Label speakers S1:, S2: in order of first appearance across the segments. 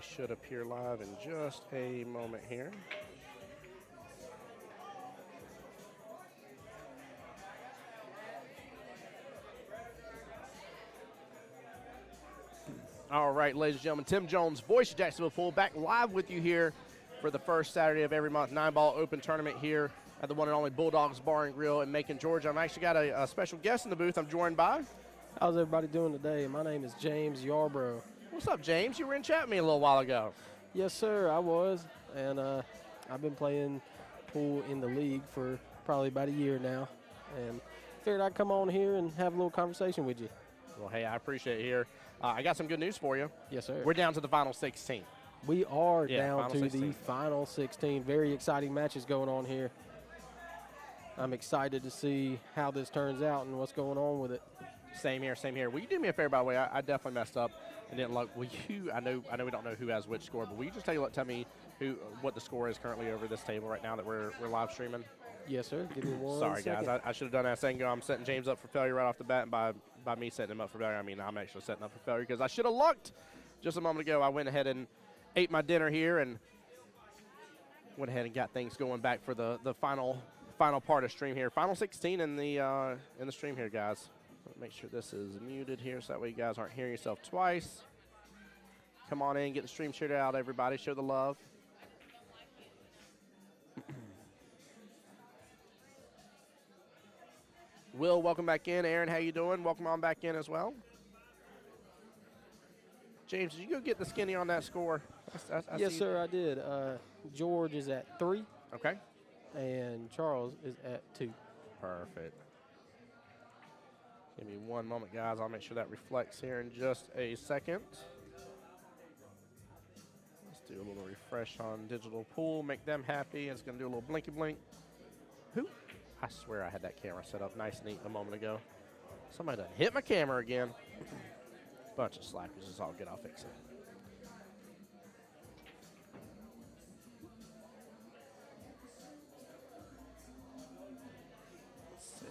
S1: We should appear live in just a moment here. All right, ladies and gentlemen, Tim Jones, voice of Jacksonville Pool, back live with you here for the first Saturday of every month 9-ball open tournament here at the one and only Bulldogs Bar and Grill in Macon, Georgia. I've actually got a special guest in the booth. I'm joined by.
S2: How's everybody doing today? My name is James Yarbrough.
S1: What's up, James? You were in chat with me a little while ago.
S2: Yes, sir, I was, and I've been playing pool in the league for probably about a year now, and figured I'd come on here and have a little conversation with you.
S1: Well, hey, I appreciate it here. I got some good news for you.
S2: Yes, sir.
S1: We're down to the final 16.
S2: We are down
S1: final
S2: to
S1: 16.
S2: the final 16. Very exciting matches going on here. I'm excited to see how this turns out and what's going on with it.
S1: Same here, same here. Will you do me a favor, by the way? I definitely messed up and didn't look. Will you? I know we don't know who has which score, but will you just take a look, tell me what the score is currently over this table right now that we're live streaming?
S2: Yes, sir. Give me one
S1: Sorry,
S2: second.
S1: guys. I should have done that a second ago. I'm setting James up for failure right off the bat, and by me setting him up for failure, I mean I'm actually setting up for failure because I should have looked just a moment ago. I went ahead and ate my dinner here and went ahead and got things going back for the final part of stream here. Final 16 in the stream here, guys. Make sure this is muted here so that way you guys aren't hearing yourself twice. Come on in, get the stream shared out, everybody. Show the love. Will, welcome back in. Aaron, how you doing? Welcome on back in as well. James, did you go get the skinny on that score?
S2: Yes, sir, I did. George is at 3.
S1: Okay.
S2: And Charles is at 2.
S1: Perfect. Give me one moment, guys. I'll make sure that reflects here in just a second. Let's do a little refresh on digital pool, make them happy. It's going to do a little blinky blink. Who? I swear I had that camera set up nice and neat a moment ago. Somebody done hit my camera again. Bunch of slackers. It's all good. I'll fix it.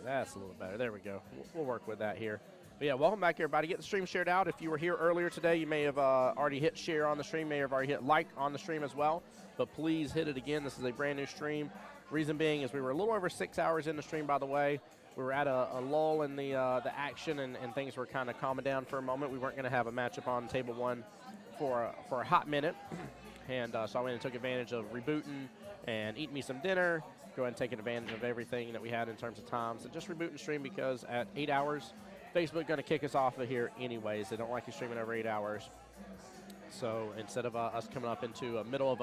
S1: That's a little better. There we go. We'll work with that here. But yeah, welcome back, everybody. Get the stream shared out. If you were here earlier today, you may have already hit share on the stream, may have already hit like on the stream as well. But please hit it again. This is a brand new stream. Reason being is we were a little over 6 hours in the stream, by the way. We were at a lull in the action, and things were kind of calming down for a moment. We weren't going to have a matchup on table 1 for a hot minute. And so I went and took advantage of rebooting and eating me some dinner. Go ahead and take advantage of everything that we had in terms of time. So just rebooting the stream because at 8 hours, Facebook going to kick us off of here anyways. They don't like you streaming over 8 hours. So instead of us coming up into a middle of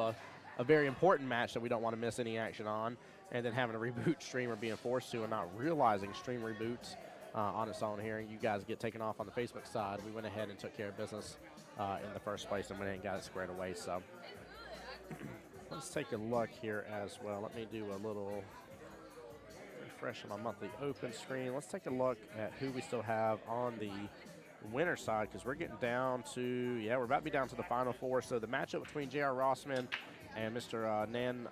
S1: a very important match that we don't want to miss any action on, and then having to reboot stream or being forced to and not realizing stream reboots on its own here, and you guys get taken off on the Facebook side, we went ahead and took care of business in the first place and went ahead and got it squared away. So let's take a look here as well. Let me do a little refresh on my monthly open screen. Let's take a look at who we still have on the winner side because we're getting down to, we're about to be down to the final 4. So the matchup between J.R. Rossman and Mr. Nan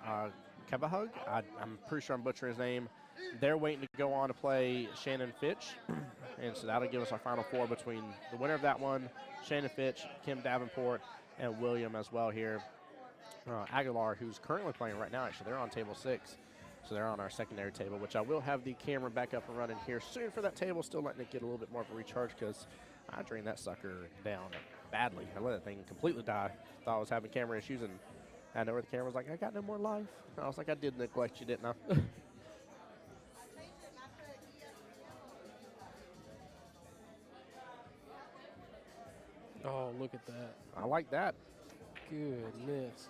S1: Kavahug, I'm pretty sure I'm butchering his name. They're waiting to go on to play Shannon Fitch. And so that'll give us our final 4 between the winner of that one, Shannon Fitch, Kim Davenport, and William as well here. Aguilar, who's currently playing right now, actually, they're on table 6. So they're on our secondary table, which I will have the camera back up and running here soon for that table. Still letting it get a little bit more of a recharge because I drained that sucker down badly. I let that thing completely die. Thought I was having camera issues, and I know where the camera was like, I got no more life. I was like, I did neglect you, didn't I?
S2: Oh, look at that.
S1: I like that.
S2: Goodness.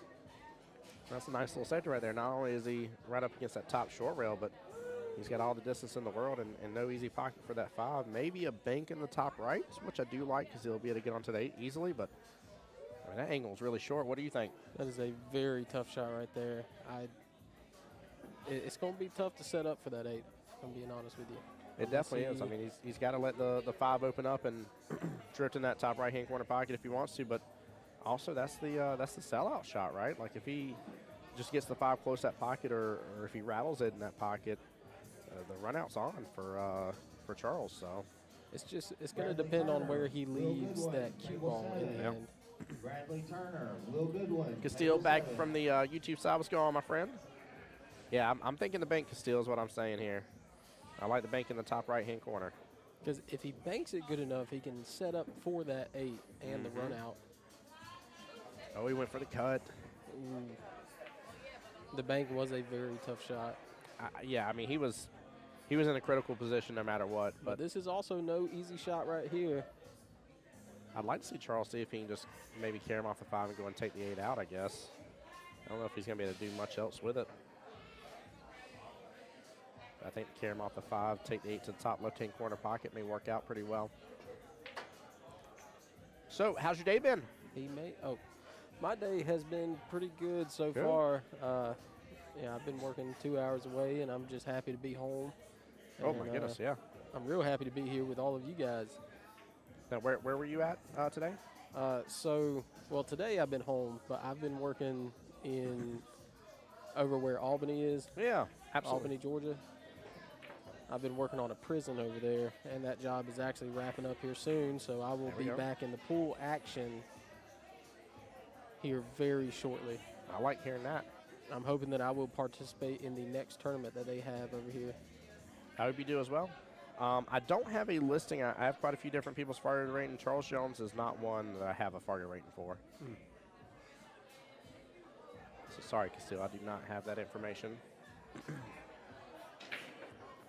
S1: That's a nice little sector right there. Not only is he right up against that top short rail, but he's got all the distance in the world and no easy pocket for that 5. Maybe a bank in the top right, which I do like because he'll be able to get onto the 8 easily. But I mean, that angle is really short. What do you think?
S2: That is a very tough shot right there. It's going to be tough to set up for that 8, if I'm being honest with you.
S1: It definitely is. I mean, he's got to let the 5 open up and drift in that top right-hand corner pocket if he wants to. But also, that's the sellout shot, right? Like if he just gets the 5 close to that pocket, or if he rattles it in that pocket, the run out's on for Charles. So
S2: it's going to depend on where he leaves that cue ball in the end.
S3: Bradley Turner, Will Goodwin.
S1: Castile
S3: number
S1: back
S3: 7.
S1: from the YouTube side. What's going on, my friend? Yeah, I'm thinking the bank Castile is what I'm saying here. I like the bank in the top right-hand corner.
S2: Because if he banks it good enough, he can set up for that 8 and the run out.
S1: Oh, he went for the cut.
S2: Ooh. The bank was a very tough shot.
S1: Yeah, I mean, he was in a critical position no matter what.
S2: But this is also no easy shot right here.
S1: I'd like to see Charles see if he can just maybe carry him off the 5 and go and take the 8 out, I guess. I don't know if he's going to be able to do much else with it. I think carry him off the 5, take the 8 to the top left-hand corner pocket may work out pretty well. So, how's your day been?
S2: My day has been pretty good so far. Yeah, I've been working 2 hours away, and I'm just happy to be home.
S1: Oh, my goodness, yeah.
S2: I'm real happy to be here with all of you guys.
S1: Now, where were you at today?
S2: Well, today I've been home, but I've been working over where Albany is.
S1: Yeah, absolutely.
S2: Albany, Georgia. I've been working on a prison over there, and that job is actually wrapping up here soon, so I will be back in the pool action here very shortly.
S1: I like hearing that.
S2: I'm hoping that I will participate in the next tournament that they have over here.
S1: I hope you do as well. I don't have a listing. I have quite a few different people's Fargo rating. Charles Jones is not one that I have a Fargo rating for. So sorry, Castile, I do not have that information.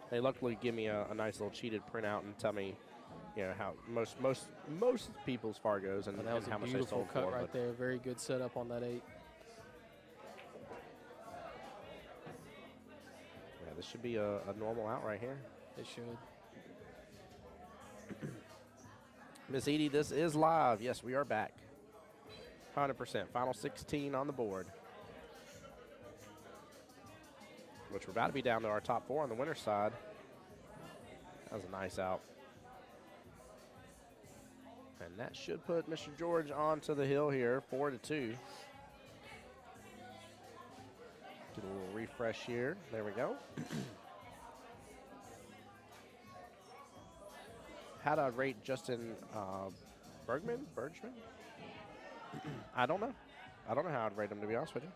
S1: They luckily give me a nice little cheated printout and tell me, you know, how most people's Fargos and,
S2: that was
S1: how much
S2: a
S1: they
S2: beautiful
S1: sold
S2: cut
S1: for.
S2: right there. Very good setup on that 8.
S1: Yeah, this should be a normal out right here.
S2: It should.
S1: Miss Edie, this is live. Yes, we are back. 100%. Final 16 on the board. Which we're about to be down to our top 4 on the winner's side. That was a nice out. And that should put Mr. George onto the hill here, 4-2. Do a little refresh here. There we go. How'd I rate Justin Bergman? I don't know. I don't know how I'd rate him, to be honest with you.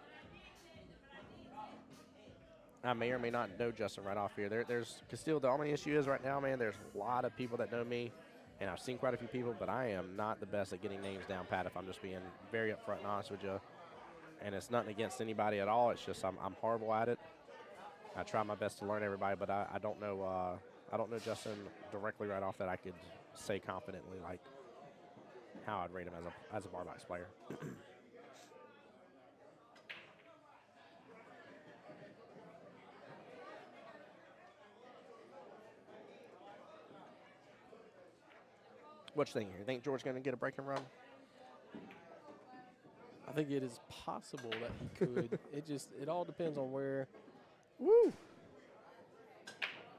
S1: I may or may not know Justin right off here. There's Castile. The only issue is right now, man, there's a lot of people that know me, and I've seen quite a few people, but I am not the best at getting names down pat, if I'm just being very upfront and honest with you. And it's nothing against anybody at all. It's just I'm horrible at it. I try my best to learn everybody, but I don't know. I don't know Justin directly right off that I could say confidently like how I'd rate him as a bar box player. What you think here? You think George's going to get a break and run?
S2: I think it is possible that he could. It all depends on where.
S1: Woo!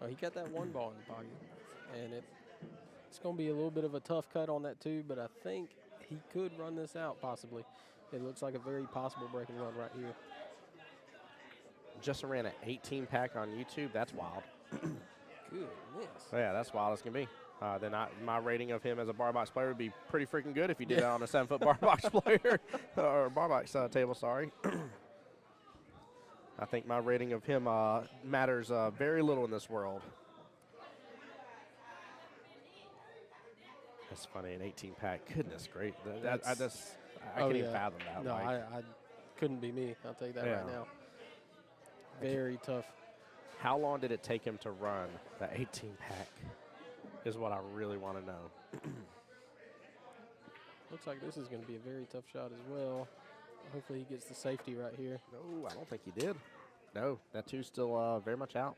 S2: Oh, he got that one ball in the pocket, and it's going to be a little bit of a tough cut on that too. But I think he could run this out possibly. It looks like a very possible break and run right here.
S1: Justin ran an 18-pack on YouTube. That's wild.
S2: Goodness.
S1: Oh, yeah, that's wild as can be. Then my rating of him as a bar box player would be pretty freaking good if he did that on a 7-foot bar box player or bar box table. Sorry. I think my rating of him matters very little in this world. That's funny, an 18-pack. Goodness great. I can't even fathom that.
S2: No, I couldn't be me. I'll tell you that right now. Very tough.
S1: How long did it take him to run that 18-pack is what I really want to know.
S2: Looks like this is going to be a very tough shot as well. Hopefully he gets the safety right here.
S1: No, I don't think he did. No, that 2's still very much out.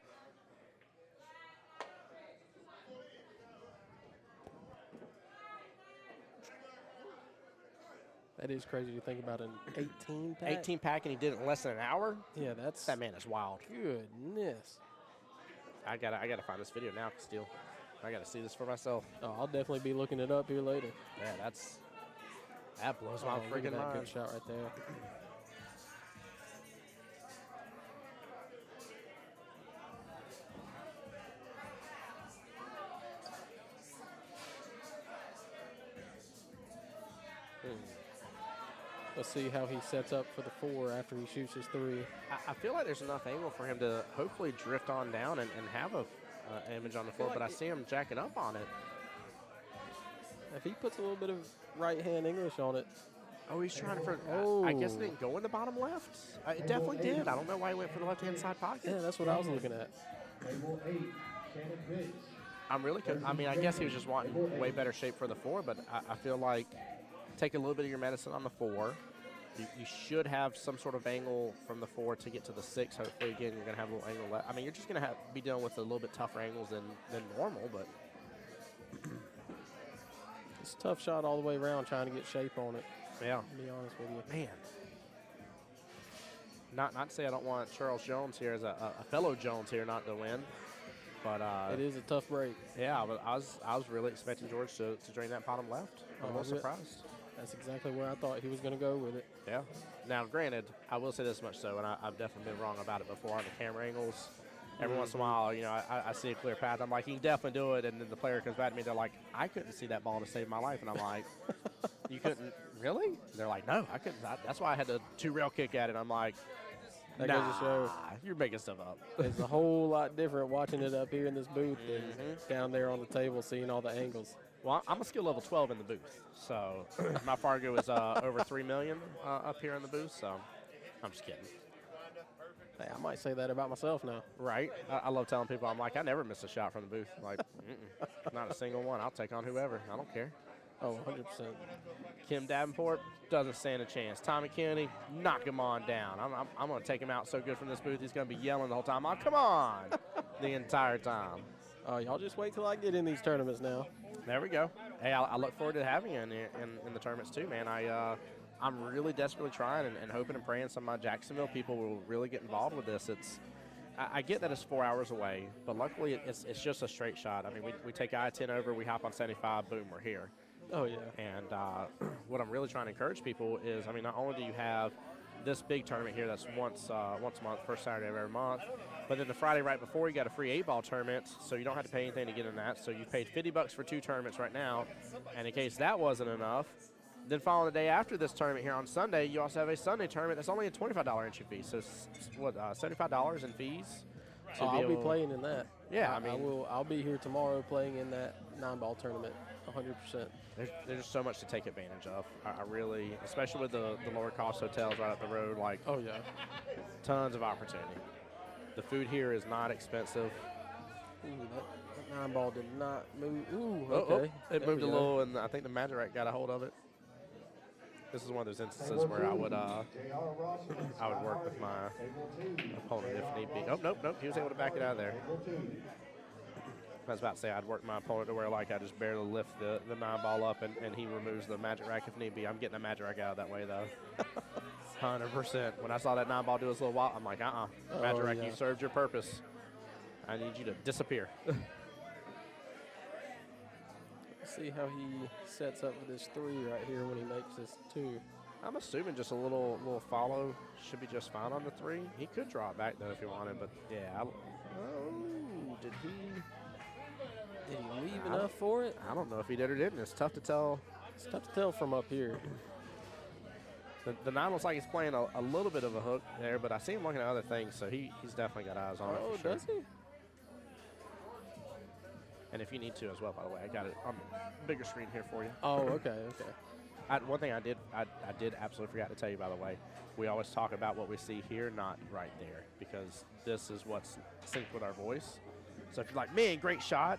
S2: That is crazy to think about an 18-pack.
S1: 18-pack, and he did it in less than an hour?
S2: Yeah,
S1: that man is wild.
S2: Goodness.
S1: I gotta find this video now, Steele. I gotta see this for myself.
S2: Oh, I'll definitely be looking it up here later.
S1: Yeah, that blows my freaking mind.
S2: Good shot right there. Let's see how he sets up for the 4 after he shoots his 3.
S1: I feel like there's enough angle for him to hopefully drift on down and have a image on the floor, but I see him jacking up on it.
S2: If he puts a little bit of right-hand English on it.
S1: Oh, he's trying for.
S2: Oh.
S1: I guess it didn't go in the bottom left. It definitely did. I don't know why he went for the left-hand side pocket.
S2: Yeah, that's what I was looking at.
S3: Table 8, Shannon Pitts.
S1: I'm really. I mean, I guess he was just wanting way better shape for the 4, but I feel like take a little bit of your medicine on the 4. You should have some sort of angle from the 4 to get to the 6. Hopefully, again, you're going to have a little angle left. I mean, you're just going to be dealing with a little bit tougher angles than normal, but.
S2: It's a tough shot all the way around trying to get shape on it.
S1: Yeah.
S2: To be honest with you.
S1: Man. Not to say I don't want Charles Jones here as a fellow Jones here not to win, but
S2: it is a tough break.
S1: Yeah, but I was really expecting George to drain that bottom left. I'm a little surprised.
S2: That's exactly where I thought he was going to go with it.
S1: Yeah. Now, granted, I will say this much so, and I've definitely been wrong about it before on the camera angles. Every once in a while, you know, I see a clear path. I'm like, you can definitely do it. And then the player comes back to me. They're like, I couldn't see that ball to save my life. And I'm like, you couldn't? Really? They're like, no, I couldn't. That's why I had a 2-rail kick at it. I'm like,
S2: that goes to show
S1: you're making stuff up.
S2: It's a whole lot different watching it up here in this booth than down there on the table seeing all the angles.
S1: Well, I'm a skill level 12 in the booth. So my Fargo is over 3 million up here in the booth. So I'm just kidding.
S2: Hey, I might say that about myself now.
S1: Right. I love telling people, I'm like, I never miss a shot from the booth. Like, not a single one. I'll take on whoever. I don't care.
S2: Oh, 100%.
S1: Kim Davenport doesn't stand a chance. Tommy Kennedy, knock him on down. I'm going to take him out so good from this booth, he's going to be yelling the whole time. Oh, come on, the entire time.
S2: Y'all just wait till I get in these tournaments now.
S1: There we go. Hey, I look forward to having you in the tournaments too, man. I'm really desperately trying and hoping and praying some of my Jacksonville people will really get involved with this. I get that it's 4 hours away, but luckily it's just a straight shot. I mean, we take I-10 over, we hop on 75, boom, we're here.
S2: Oh, yeah.
S1: And what I'm really trying to encourage people is, I mean, not only do you have this big tournament here that's once a month, first Saturday of every month, but then the Friday right before, you got a free 8-ball tournament, so you don't have to pay anything to get in that. So you've paid $50 for 2 tournaments right now, and in case that wasn't enough, then following the day after this tournament here on Sunday, you also have a Sunday tournament that's only a $25 entry fee. So what, $75 in fees?
S2: I'll be playing in that.
S1: Yeah, I mean,
S2: I'll be here tomorrow playing in that 9-ball tournament, 100%.
S1: There's so much to take advantage of. I really, especially with the lower cost hotels right up the road, like,
S2: oh yeah,
S1: tons of opportunity. The food here is not expensive.
S2: Ooh, that 9-ball did not move. Ooh, okay.
S1: It moved a little, and I think the Magic Rack got a hold of it. This is one of those instances where I would work with my opponent if need be. Oh, nope. He was able to back it out of there. I was about to say I'd work my opponent to where, like, I just barely lift the 9-ball up and he removes the Magic Rack if need be. I'm getting a Magic Rack out of that way, though. 100%. When I saw that 9-ball do his little wobble, I'm like, Magic Rack, you served your purpose. I need you to disappear.
S2: See how he sets up with his 3 right here when he makes this 2.
S1: I'm assuming just a little follow should be just fine on the 3. He could draw it back, though, if he wanted, but, yeah.
S2: Did he leave enough for it?
S1: I don't know if he did or didn't. It's tough to tell.
S2: It's tough to tell from up here.
S1: The 9 looks like he's playing a little bit of a hook there, but I see him looking at other things, so he's definitely got eyes on it for sure.
S2: Does he?
S1: And if you need to as well, by the way, I got it on the bigger screen here for you.
S2: Oh, okay.
S1: One thing I did absolutely forgot to tell you, by the way. We always talk about what we see here, not right there, because this is what's synced with our voice. So if you're like, man, great shot,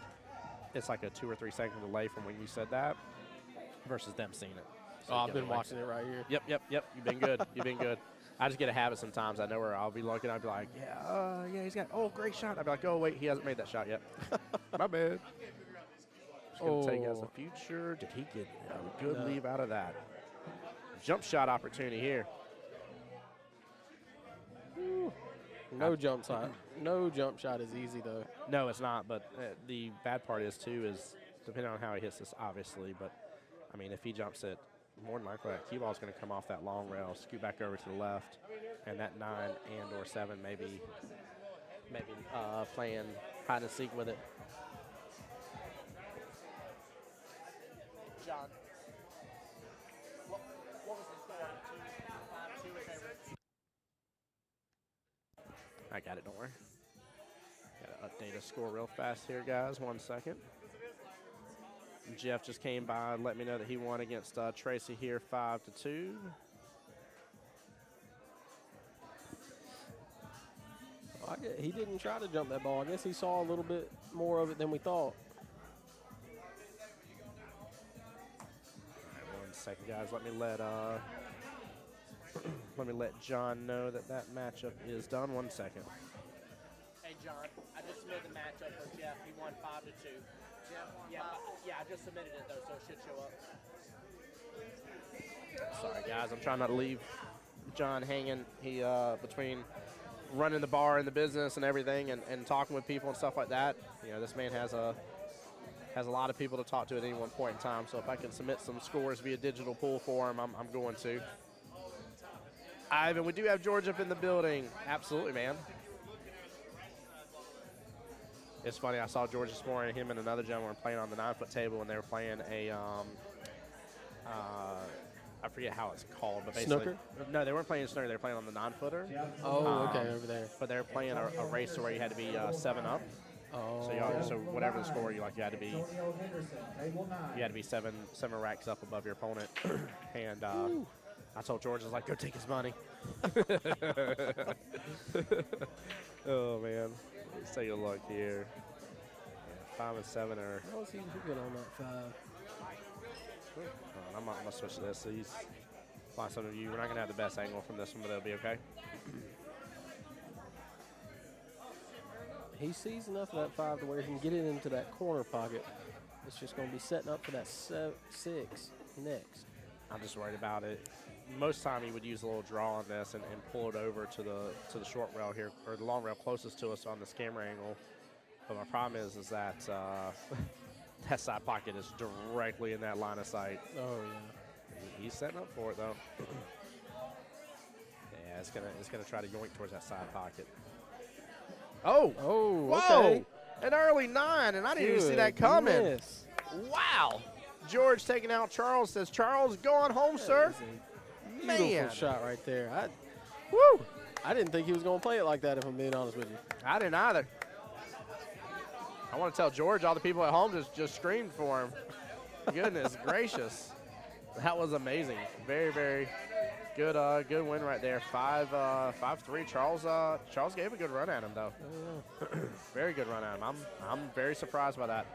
S1: it's like a 2 or 3 second delay from when you said that versus them seeing it. So
S2: I've been watching it right here.
S1: Yep. You've been good. You've been good. I just get a habit sometimes. I know where I'll be looking. I'll be like, yeah, he's got, great shot. I'll be like, oh, wait, he hasn't made that shot yet. My bad. Just going to take it as a future. Did he get a good leave out of that? Jump shot opportunity here.
S2: No jump shot. No jump shot is easy, though.
S1: No, it's not. But the bad part is, too, is depending on how he hits this, obviously. But, I mean, if he jumps it, more than likely that cue ball is going to come off that long rail, scoot back over to the left, and that 9 and or 7 maybe playing hide and seek with it. John, what was the score on the 2 I got it, don't worry. Got to update a score real fast here, guys. 1 second. Jeff just came by and let me know that he won against Tracy here 5-2.
S2: He didn't try to jump that ball. I guess he saw a little bit more of it than we thought.
S1: All right, 1 second, guys. Let me let John know that that matchup is done. 1 second. Hey, John, I just submitted the matchup for Jeff. He won 5-2. Jeff won yeah, I just submitted it, though, so it should show up. Sorry, guys. I'm trying not to leave John hanging. He, between running the bar and the business and everything and talking with people and stuff like that, you know, this man has a lot of people to talk to at any one point in time. So if I can submit some scores via digital pool for him, I'm going to. Ivan, we do have George up in the building. Absolutely, man. It's funny, I saw George this morning, him and another gentleman were playing on the 9-foot table, and they were playing a, I forget how it's called, but basically.
S2: Snooker?
S1: No, they weren't playing snooker, they were playing on the 9-footer.
S2: Oh, okay, over there.
S1: But they were playing a race where you had to be 7 up.
S2: Oh.
S1: So whatever the score, you had to be seven racks up above your opponent. And I told George, I was like, go take his money. Oh man, let's take a look here. Yeah, 5 and 7 are.
S2: How was he hooping on that 5?
S1: I'm gonna switch this. So find some of you. We're not gonna have the best angle from this one, but it'll be okay.
S2: He sees enough of that 5 to where he can get it into that corner pocket. It's just going to be setting up for that 6 next.
S1: I'm just worried about it. Most time he would use a little draw on this and pull it over to the short rail here, or the long rail closest to us on this camera angle. But my problem is that that side pocket is directly in that line of sight.
S2: Oh yeah.
S1: He's setting up for it though. Yeah, it's gonna try to yoink towards that side pocket. Oh! Whoa!
S2: Okay.
S1: An early 9, and I didn't even see that coming.
S2: Goodness.
S1: Wow! George taking out Charles. Says, Charles, go on home, sir.
S2: Beautiful shot right there. I didn't think he was going to play it like that, if I'm being honest with you.
S1: I didn't either. I want to tell George all the people at home just screamed for him. Goodness gracious. That was amazing. Very, very good good win right there. 5-3. Charles gave a good run at him, though. Very good run at him. I'm very surprised by that.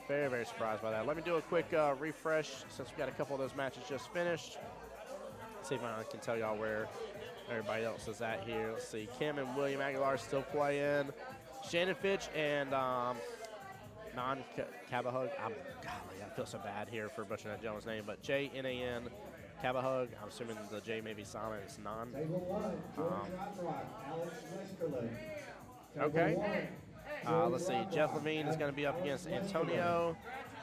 S1: Very, very surprised by that. Let me do a quick refresh since we got a couple of those matches just finished. See if I can tell y'all where everybody else is at here. Let's see. Kim and William Aguilar still playing. Shannon Fitch and Non-Cabahug. Golly, I feel so bad here for butchering that gentleman's name, but J-N-A-N Cabahug. I'm assuming the J may be silent. It's non. Okay. Let's see. Jeff Levine is going to be up against Antonio.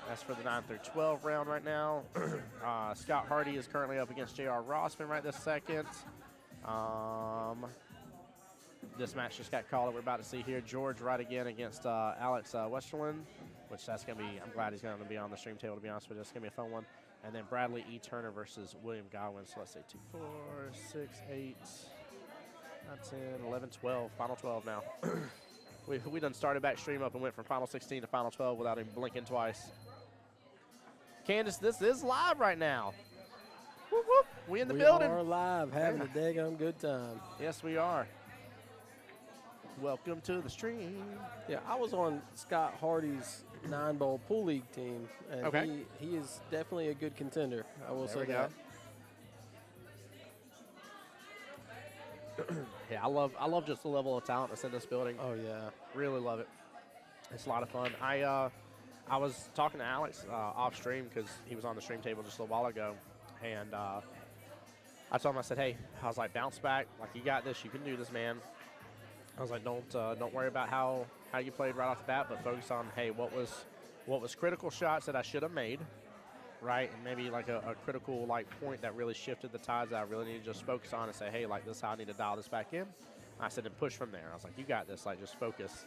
S1: That's for the 9-12 round right now. Scott Hardy is currently up against J.R. Rossman right this second. This match just got called that we're about to see here. George right again against Alex Westerland, which that's going to be, I'm glad he's going to be on the stream table, to be honest with you. It's going to be a fun one. And then Bradley E. Turner versus William Godwin. So let's say 2, 4, 6, 8, 9, 10, 11, 12. Final 12 now. we done started back stream up and went from Final 16 to Final 12 without even blinking twice. Candace, this is live right now. Whoop, whoop. We in the building.
S2: We are live, having a daggum good time.
S1: Yes, we are. Welcome to the stream.
S2: Yeah, I was on Scott Hardy's 9-bowl pool league team, and
S1: okay.
S2: he is definitely a good contender. I will say that.
S1: Yeah, I love just the level of talent that's in this building.
S2: Oh yeah,
S1: really love it. It's a lot of fun. I was talking to Alex off stream because he was on the stream table just a little while ago, and I told him, I said, hey, I was like, bounce back, like you got this, you can do this, man. I was like, don't worry about how you played right off the bat, but focus on, hey, what was critical shots that I should have made, right? And maybe like a critical like point that really shifted the tides that I really need to just focus on and say, hey, like this is how I need to dial this back in. I said, and push from there. I was like, you got this, like just focus.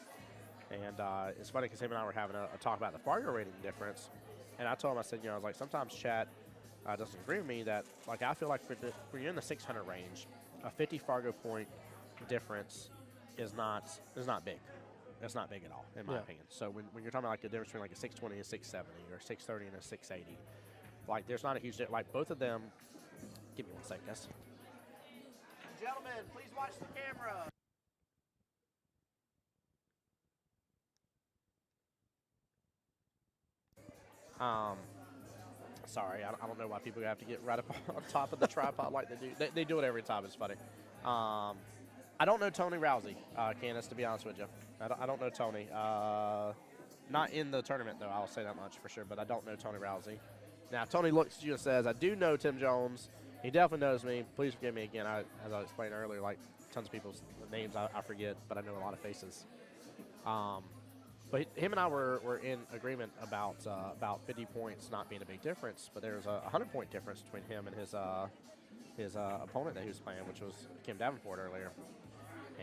S1: And it's funny because him and I were having a talk about the Fargo rating difference. And I told him, I said, I was like, sometimes chat doesn't agree with me that, like, I feel like when you're in the 600 range, a 50 Fargo point difference is not big. It's not big at all, in my opinion. So when you're talking about like the difference between like a 620 and a 670 or 630 and a 680, like there's not a huge difference. Like both of them. Give me one second, guys. Gentlemen, please watch the camera. Sorry, I don't know why people have to get right up on top of the tripod like they do. They do it every time. It's funny. I don't know Tony Rousey, Candace, to be honest with you. I don't know Tony. Not in the tournament, though. I'll say that much for sure, but I don't know Tony Rousey. Now, Tony looks at you and says, I do know Tim Jones. He definitely knows me. Please forgive me again. As I explained earlier, like tons of people's names I forget, but I know a lot of faces. But him and I were in agreement about 50 points not being a big difference, but there's a 100-point difference between him and his opponent that he was playing, which was Kim Davenport earlier.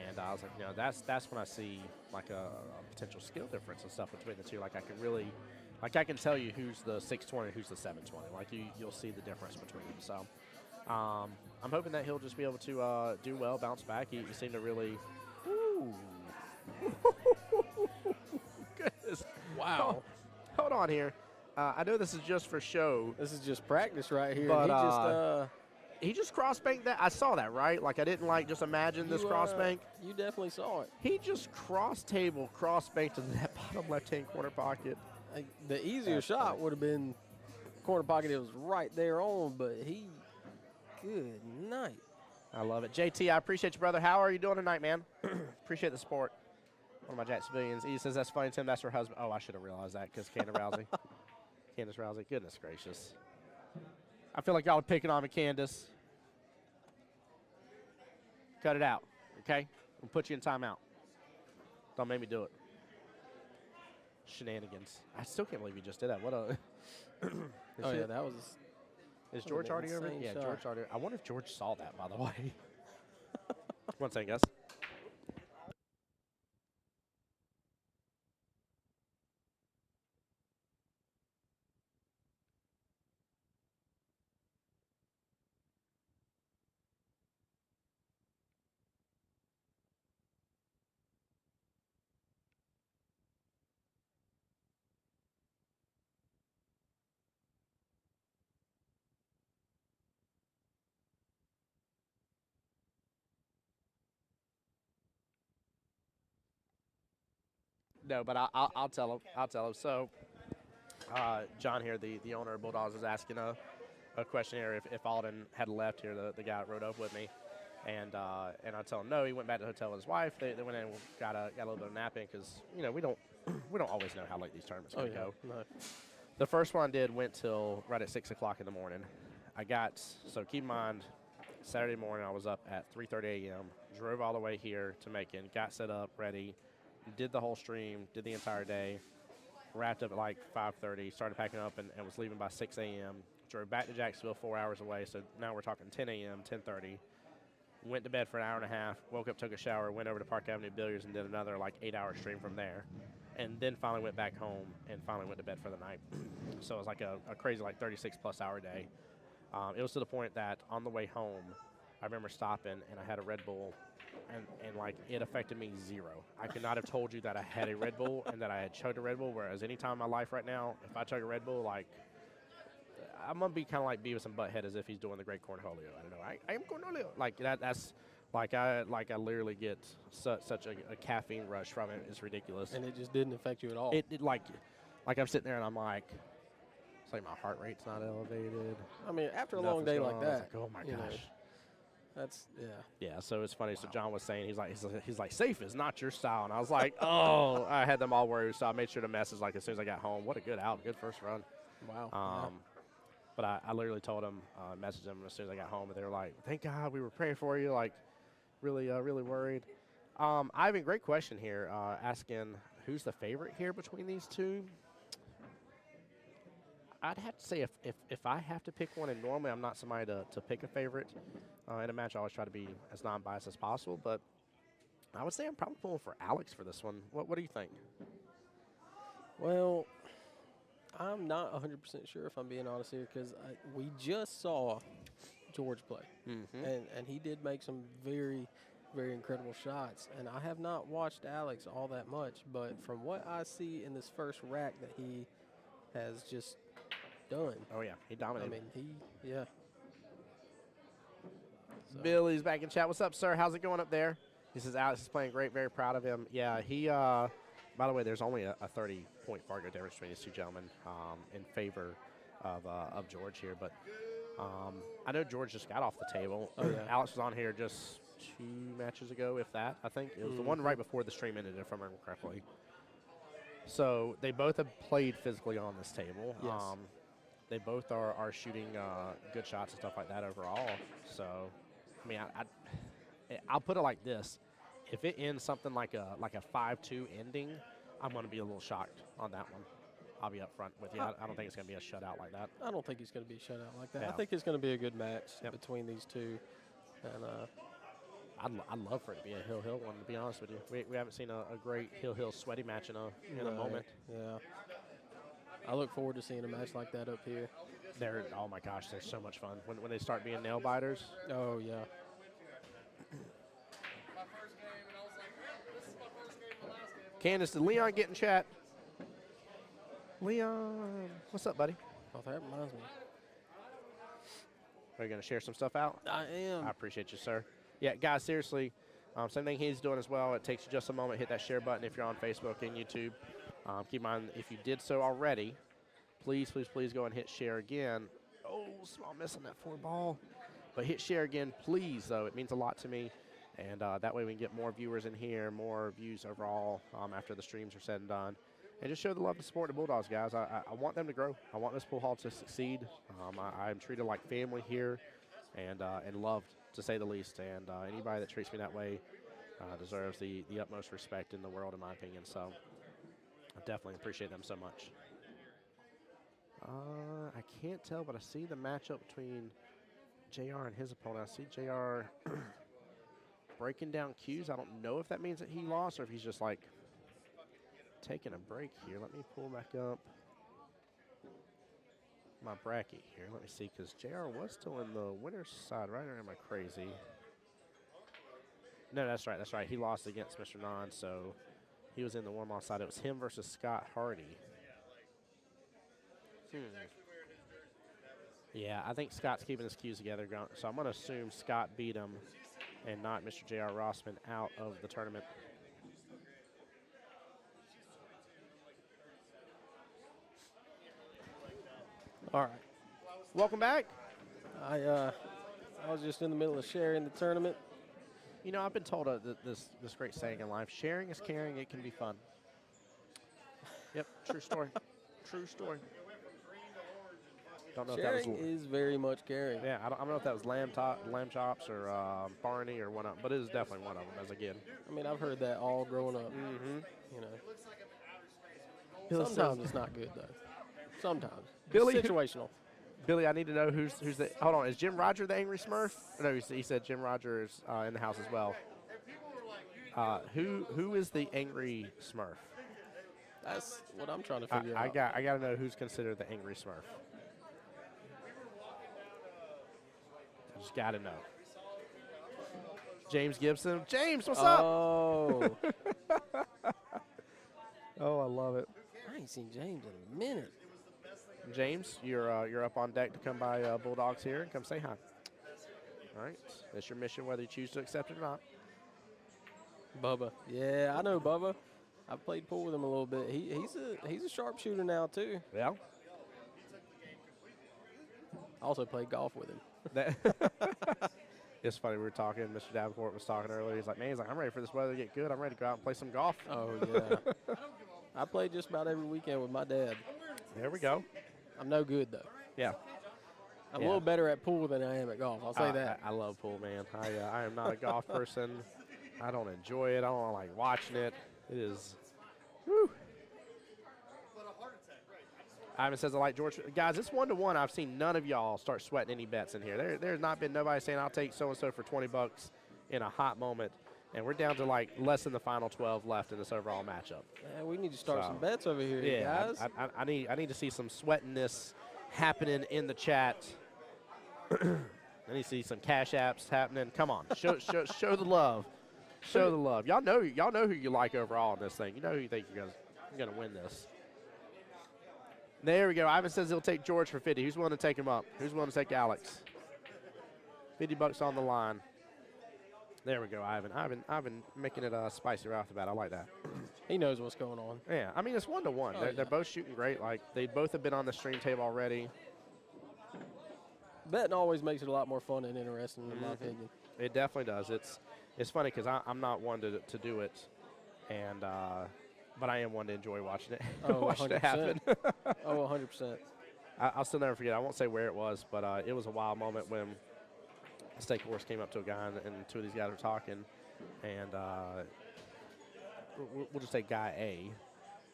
S1: And I was like, you know, that's when I see like a potential skill difference and stuff between the two. Like I can really, like I can tell you who's the 620, who's the 720. Like you'll see the difference between them. So I'm hoping that he'll just be able to do well, bounce back. He seemed to really. Ooh. Goodness.
S2: Wow.
S1: Hold on here. I know this is just for show.
S2: This is just practice right here.
S1: But he just cross-banked that. I saw that, right? Like, I didn't, like, just imagine this cross-bank.
S2: You definitely saw it.
S1: He just cross-table, cross-banked to that bottom left-hand corner pocket.
S2: The easier shot would have been corner pocket. It was right there on, but good night.
S1: I love it. JT, I appreciate you, brother. How are you doing tonight, man? Appreciate the support. One of my Jack civilians. He says, that's funny, Tim. That's her husband. Oh, I should have realized that because Candace Rousey. Goodness gracious. I feel like y'all are picking on me, Candace. Cut it out, okay? We'll put you in timeout. Don't make me do it. Shenanigans. I still can't believe you just did that. What a.
S2: Yeah, that was.
S1: Is George already over? Yeah,
S2: shot.
S1: George already. I wonder if George saw that, by the way. One second, guys. No, but I'll tell him. I'll tell him. So, John here, the owner of Bulldogs, was asking a question here if Alden had left here, the guy that rode up with me. And I tell him no. He went back to the hotel with his wife. They went in and got a little bit of napping because, you know, we don't always know how late these tournaments are going to go.
S2: No.
S1: The first one went till right at 6 o'clock in the morning. So keep in mind, Saturday morning I was up at 3:30 a.m., drove all the way here to Macon, got set up, ready, did the whole stream, did the entire day, wrapped up at like 5:30, started packing up and was leaving by 6 a.m., drove back to Jacksonville 4 hours away, so now we're talking 10 a.m., 10:30, went to bed for an hour and a half, woke up, took a shower, went over to Park Avenue Billiards and did another like 8-hour stream from there, and then finally went back home and finally went to bed for the night. So it was like a crazy like 36-plus hour day. It was to the point that on the way home, I remember stopping and I had a Red Bull, and like it affected me zero. I could not have told you that I had a Red Bull and that I had chugged a Red Bull, whereas any time in my life right now, if I chug a Red Bull, like I'm going to be kind of like Beavis and Butthead as if he's doing the Great Cornholio. I don't know. I am Cornholio. Like that's like I literally get such a caffeine rush from it. It's ridiculous.
S2: And it just didn't affect you at all.
S1: It like I'm sitting there and I'm like, it's like my heart rate's not elevated.
S2: I mean, after a long day like that,
S1: like, oh my gosh.
S2: That's
S1: Yeah, so it's funny. Wow. So John was saying he's like safe is not your style, and I was like, oh, I had them all worried, so I made sure to message like as soon as I got home. What a good first run.
S2: Wow.
S1: But I literally told them, messaged them as soon as I got home, and they were like, thank God we were praying for you, like really worried. I have a great question here, asking who's the favorite here between these two. I'd have to say if I have to pick one, and normally I'm not somebody to pick a favorite in a match, I always try to be as non-biased as possible, but I would say I'm probably pulling for Alex for this one. What do you think?
S2: Well, I'm not 100% sure if I'm being honest here because we just saw George play, and he did make some very, very incredible shots. And I have not watched Alex all that much, but from what I see in this first rack that he has just done,
S1: Oh, yeah, he
S2: I
S1: dominated.
S2: mean, yeah. So,
S1: Billy's back in chat. What's up, sir? How's it going up there? He says Alex is playing great. Very proud of him. Yeah, he. By the way, there's only a 30-point Fargo difference between these two gentlemen in favor of George here. But I know George just got off the table.
S2: Oh, yeah.
S1: Alex was on here just 2 matches ago, if that. I think it was the one right before the stream ended, if I remember correctly. So they both have played physically on this table.
S2: Yes.
S1: They both are shooting good shots and stuff like that overall. So, I mean, I'll put it like this: if it ends something like a 5-2 ending, I'm going to be a little shocked on that one. I'll be up front with you. I don't think it's going to be a shutout like that.
S2: I don't think it's going to be a shutout like that.
S1: Yeah.
S2: I think it's going to be a good match
S1: Yep.
S2: between these two. And
S1: I'd love for it to be a Hill one, to be honest with you. We haven't seen a great Hill sweaty match in a moment.
S2: Yeah. I look forward to seeing a match like that up here.
S1: Oh my gosh, they're so much fun when they start being nail biters.
S2: Oh, yeah.
S1: Candace, did Leon get in chat? Leon, what's up, buddy?
S2: Oh, that reminds me.
S1: Are you going to share some stuff out?
S2: I am.
S1: I appreciate you, sir. Yeah, guys, seriously, same thing he's doing as well. It takes you just a moment. Hit that share button if you're on Facebook and YouTube. Keep in mind, if you did so already, please, please, please go and hit share again. Oh, small miss on that 4 ball. But hit share again, please, though. It means a lot to me. And that way we can get more viewers in here, more views overall after the streams are said and done. And just show the love and support to Bulldogs, guys. I want them to grow. I want this pool hall to succeed. I'm treated like family here and loved, to say the least. And anybody that treats me that way deserves the utmost respect in the world, in my opinion. So I definitely appreciate them so much. I can't tell, but I see the matchup between JR and his opponent. I see JR breaking down cues. I don't know if that means that he lost or if he's just like taking a break here. Let me pull back up my bracket here. Let me see, because JR was still in the winner's side, right? Or am I crazy? No, that's right. That's right. He lost against Mr. Non, so he was in the warm-off side. It was him versus Scott Hardy. Yeah, I think Scott's keeping his cues together, so I'm going to assume Scott beat him and not Mr. J.R. Rossman out of the tournament.
S2: All right.
S1: Welcome back.
S2: I was just in the middle of sharing the tournament.
S1: You know, I've been told this great saying in life: sharing is caring. It can be fun. Yep, true story. True story. Don't know
S2: Sharing
S1: if that was
S2: is very much caring.
S1: yeah. I don't know if that was lamb chops or Barney or one of them, but it is definitely one of them. As again,
S2: I mean, I've heard that all growing up.
S1: mm-hmm.
S2: You know,
S1: Billy
S2: sometimes
S1: says-
S2: it's not good though. Sometimes.
S1: Billy-
S2: It's situational.
S1: Billy, I need to know who's the. Hold on, is Jim Roger the angry Smurf? No, he said Jim Roger is in the house as well. Who is the angry Smurf?
S2: That's what I'm trying to figure
S1: I
S2: out.
S1: got to know who's considered the angry Smurf. I just got to know. James Gibson. James, what's up?
S2: Oh,
S1: Oh, I love it.
S2: I ain't seen James in a minute.
S1: James, you're up on deck to come by Bulldogs here and come say hi. All right, that's your mission, whether you choose to accept it or not.
S2: Bubba. Yeah, I know Bubba. I've played pool with him a little bit. He's a sharpshooter now too.
S1: Yeah.
S2: I also played golf with him.
S1: It's funny, we were talking, Mr. Davenport was talking earlier. He's like, I'm ready for this weather to get good. I'm ready to go out and play some golf.
S2: Oh yeah. I play just about every weekend with my dad.
S1: There we go.
S2: I'm no good though.
S1: Yeah.
S2: I'm
S1: Yeah.
S2: a little better at pool than I am at golf. I'll say that.
S1: I love pool, man. I am not a golf person. I don't enjoy it. I don't like watching it. It is, whew. Ivan says I like George. Guys, it's 1-1. I've seen none of y'all start sweating any bets in here. There's not been nobody saying I'll take so-and-so for $20 in a hot moment. And we're down to like less than the final 12 left in this overall matchup.
S2: Man, we need to start
S1: So,
S2: some bets over here,
S1: Yeah,
S2: guys.
S1: I need to see some sweatiness happening in the chat. I need to see some cash apps happening. Come on, show the love Show the love. Y'all know who you like overall in this thing. You know who you think you're gonna win this. There we go. Ivan says he'll take George for 50. Who's willing to take him up? Who's willing to take Alex? $50 on the line. There we go, Ivan. Ivan making it spicy right off the bat. I like that.
S2: He knows what's going on.
S1: Yeah, I mean, it's 1-1.
S2: Oh,
S1: They're both shooting great. Like, they both have been on the stream table already.
S2: Betting always makes it a lot more fun and interesting, in my opinion.
S1: It definitely does. It's funny because I'm not one to do it, and but I am one to enjoy watching it.
S2: Oh,
S1: watching it
S2: 100%.
S1: happen.
S2: Oh, 100%.
S1: I'll still never forget. I won't say where it was, but it was a wild moment when the steak horse came up to a guy and two of these guys were talking, and we'll just say guy A.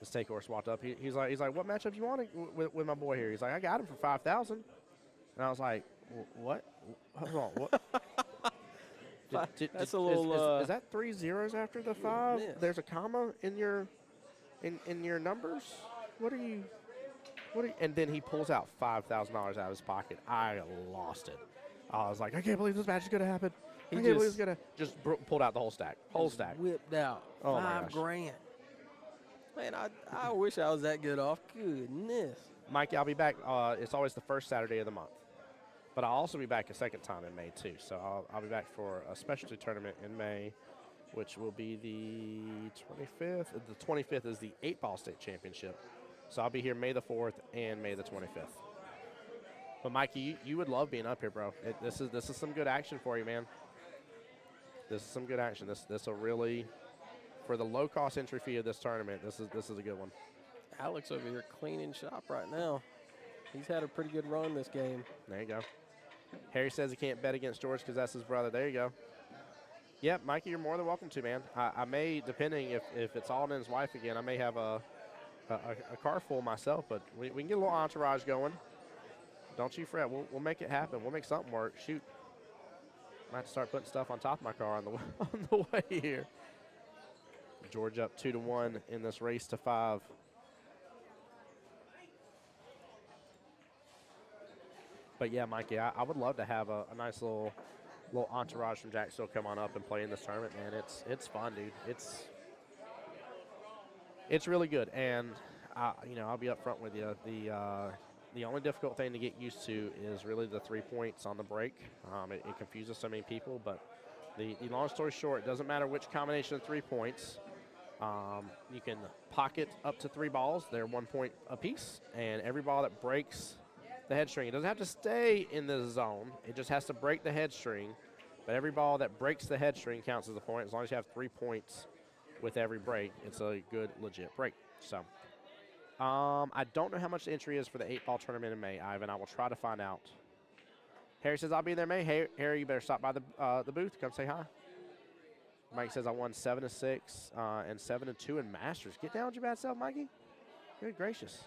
S1: The steak horse walked up. He's like, what matchup you want with my boy here? He's like, I got him for 5,000, and I was like, what? Hold on, what?
S2: That's a little.
S1: Is that 3 zeros after the 5?
S2: Yeah.
S1: There's a comma in your numbers. What are you? And then he pulls out $5,000 out of his pocket. I lost it. I was like, I can't believe this match is gonna happen. I can't believe it's gonna just pulled out the whole stack.
S2: Whipped out
S1: Oh my gosh.
S2: $5,000. Man, I wish I was that good off. Goodness.
S1: Mikey, I'll be back. It's always the first Saturday of the month. But I'll also be back a second time in May, too. So I'll be back for a specialty tournament in May, which will be the 25th. The 25th is the 8-ball state championship. So I'll be here May the 4th and May the 25th. But, Mikey, you would love being up here, bro. This is some good action for you, man. This is some good action. This will really, for the low-cost entry fee of this tournament, this is a good one.
S2: Alex over here cleaning shop right now. He's had a pretty good run this game.
S1: There you go. Harry says he can't bet against George because that's his brother. There you go. Yep, Mikey, you're more than welcome to, man. I may, depending if it's Alden's wife again, I may have a car full myself, but we can get a little entourage going. Don't you fret. We'll make it happen. We'll make something work. Shoot. Might have to start putting stuff on top of my car on the way here. George up 2-1 in this race to 5. But yeah, Mikey, I would love to have a nice little entourage from Jacksonville come on up and play in this tournament, man. It's fun, dude. It's really good, and I'll be up front with you. The only difficult thing to get used to is really the 3 points on the break. It confuses so many people, but the long story short, it doesn't matter which combination of 3 points. You can pocket up to 3 balls. They're 1 point apiece, and every ball that breaks the head string, it doesn't have to stay in the zone. It just has to break the head string. But every ball that breaks the head string counts as a point. As long as you have 3 points with every break, it's a good, legit break. So, I don't know how much the entry is for the 8-ball tournament in May, Ivan. I will try to find out. Harry says I'll be there in May. Harry, you better stop by the booth. Come say hi. Mike says I won 7-6 and 7-2 in Masters. Get down with your bad self, Mikey. Good gracious.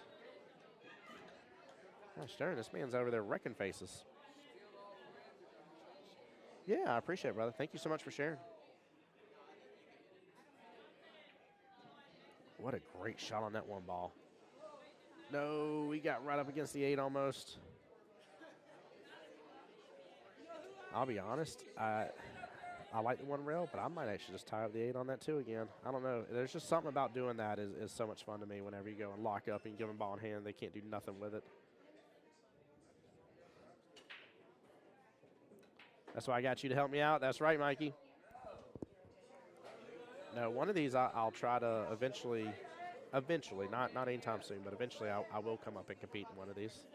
S1: Gosh darn, this man's over there wrecking faces. Yeah, I appreciate it, brother. Thank you so much for sharing. What a great shot on that one ball. No, we got right up against the 8 almost. I'll be honest, I like the 1 rail, but I might actually just tie up the 8 on that too again. I don't know. There's just something about doing that is so much fun to me whenever you go and lock up and give them ball in hand. They can't do nothing with it. That's why I got you to help me out. That's right, Mikey. No, one of these I'll try to eventually, not anytime soon, but eventually I will come up and compete in one of these.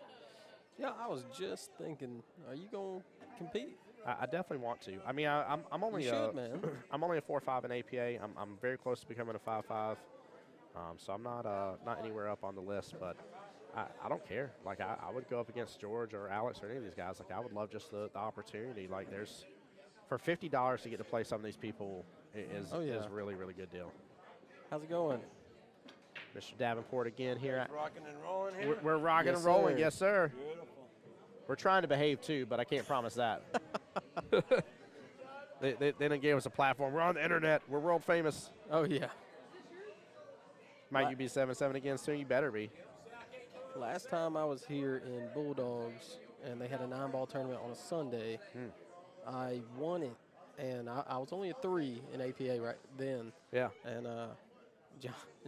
S2: Yeah, I was just thinking, are you going to compete?
S1: I definitely want to. I mean, I'm only
S2: You should, man.
S1: I'm only a 4.5 in APA. I'm very close to becoming a 5.5. So I'm not anywhere up on the list, but I don't care. Like I would go up against George or Alex or any of these guys. Like I would love just the opportunity. Like there's for $50 to get to play some of these people is a really, really good deal.
S2: How's it going?
S1: Mr. Davenport again here.
S4: Rocking and rolling here.
S1: We're rocking
S2: Yes,
S1: and rolling,
S2: sir.
S1: yes sir.
S4: Beautiful.
S1: We're trying to behave too, but I can't promise that. they didn't give us a platform. We're on the internet. We're world famous.
S2: Oh, yeah.
S1: Might you be 7-7 again soon? You better be.
S2: Last time I was here in Bulldogs, and they had a 9-ball tournament on a Sunday, I won it and I was only a 3 in APA right then.
S1: Yeah.
S2: And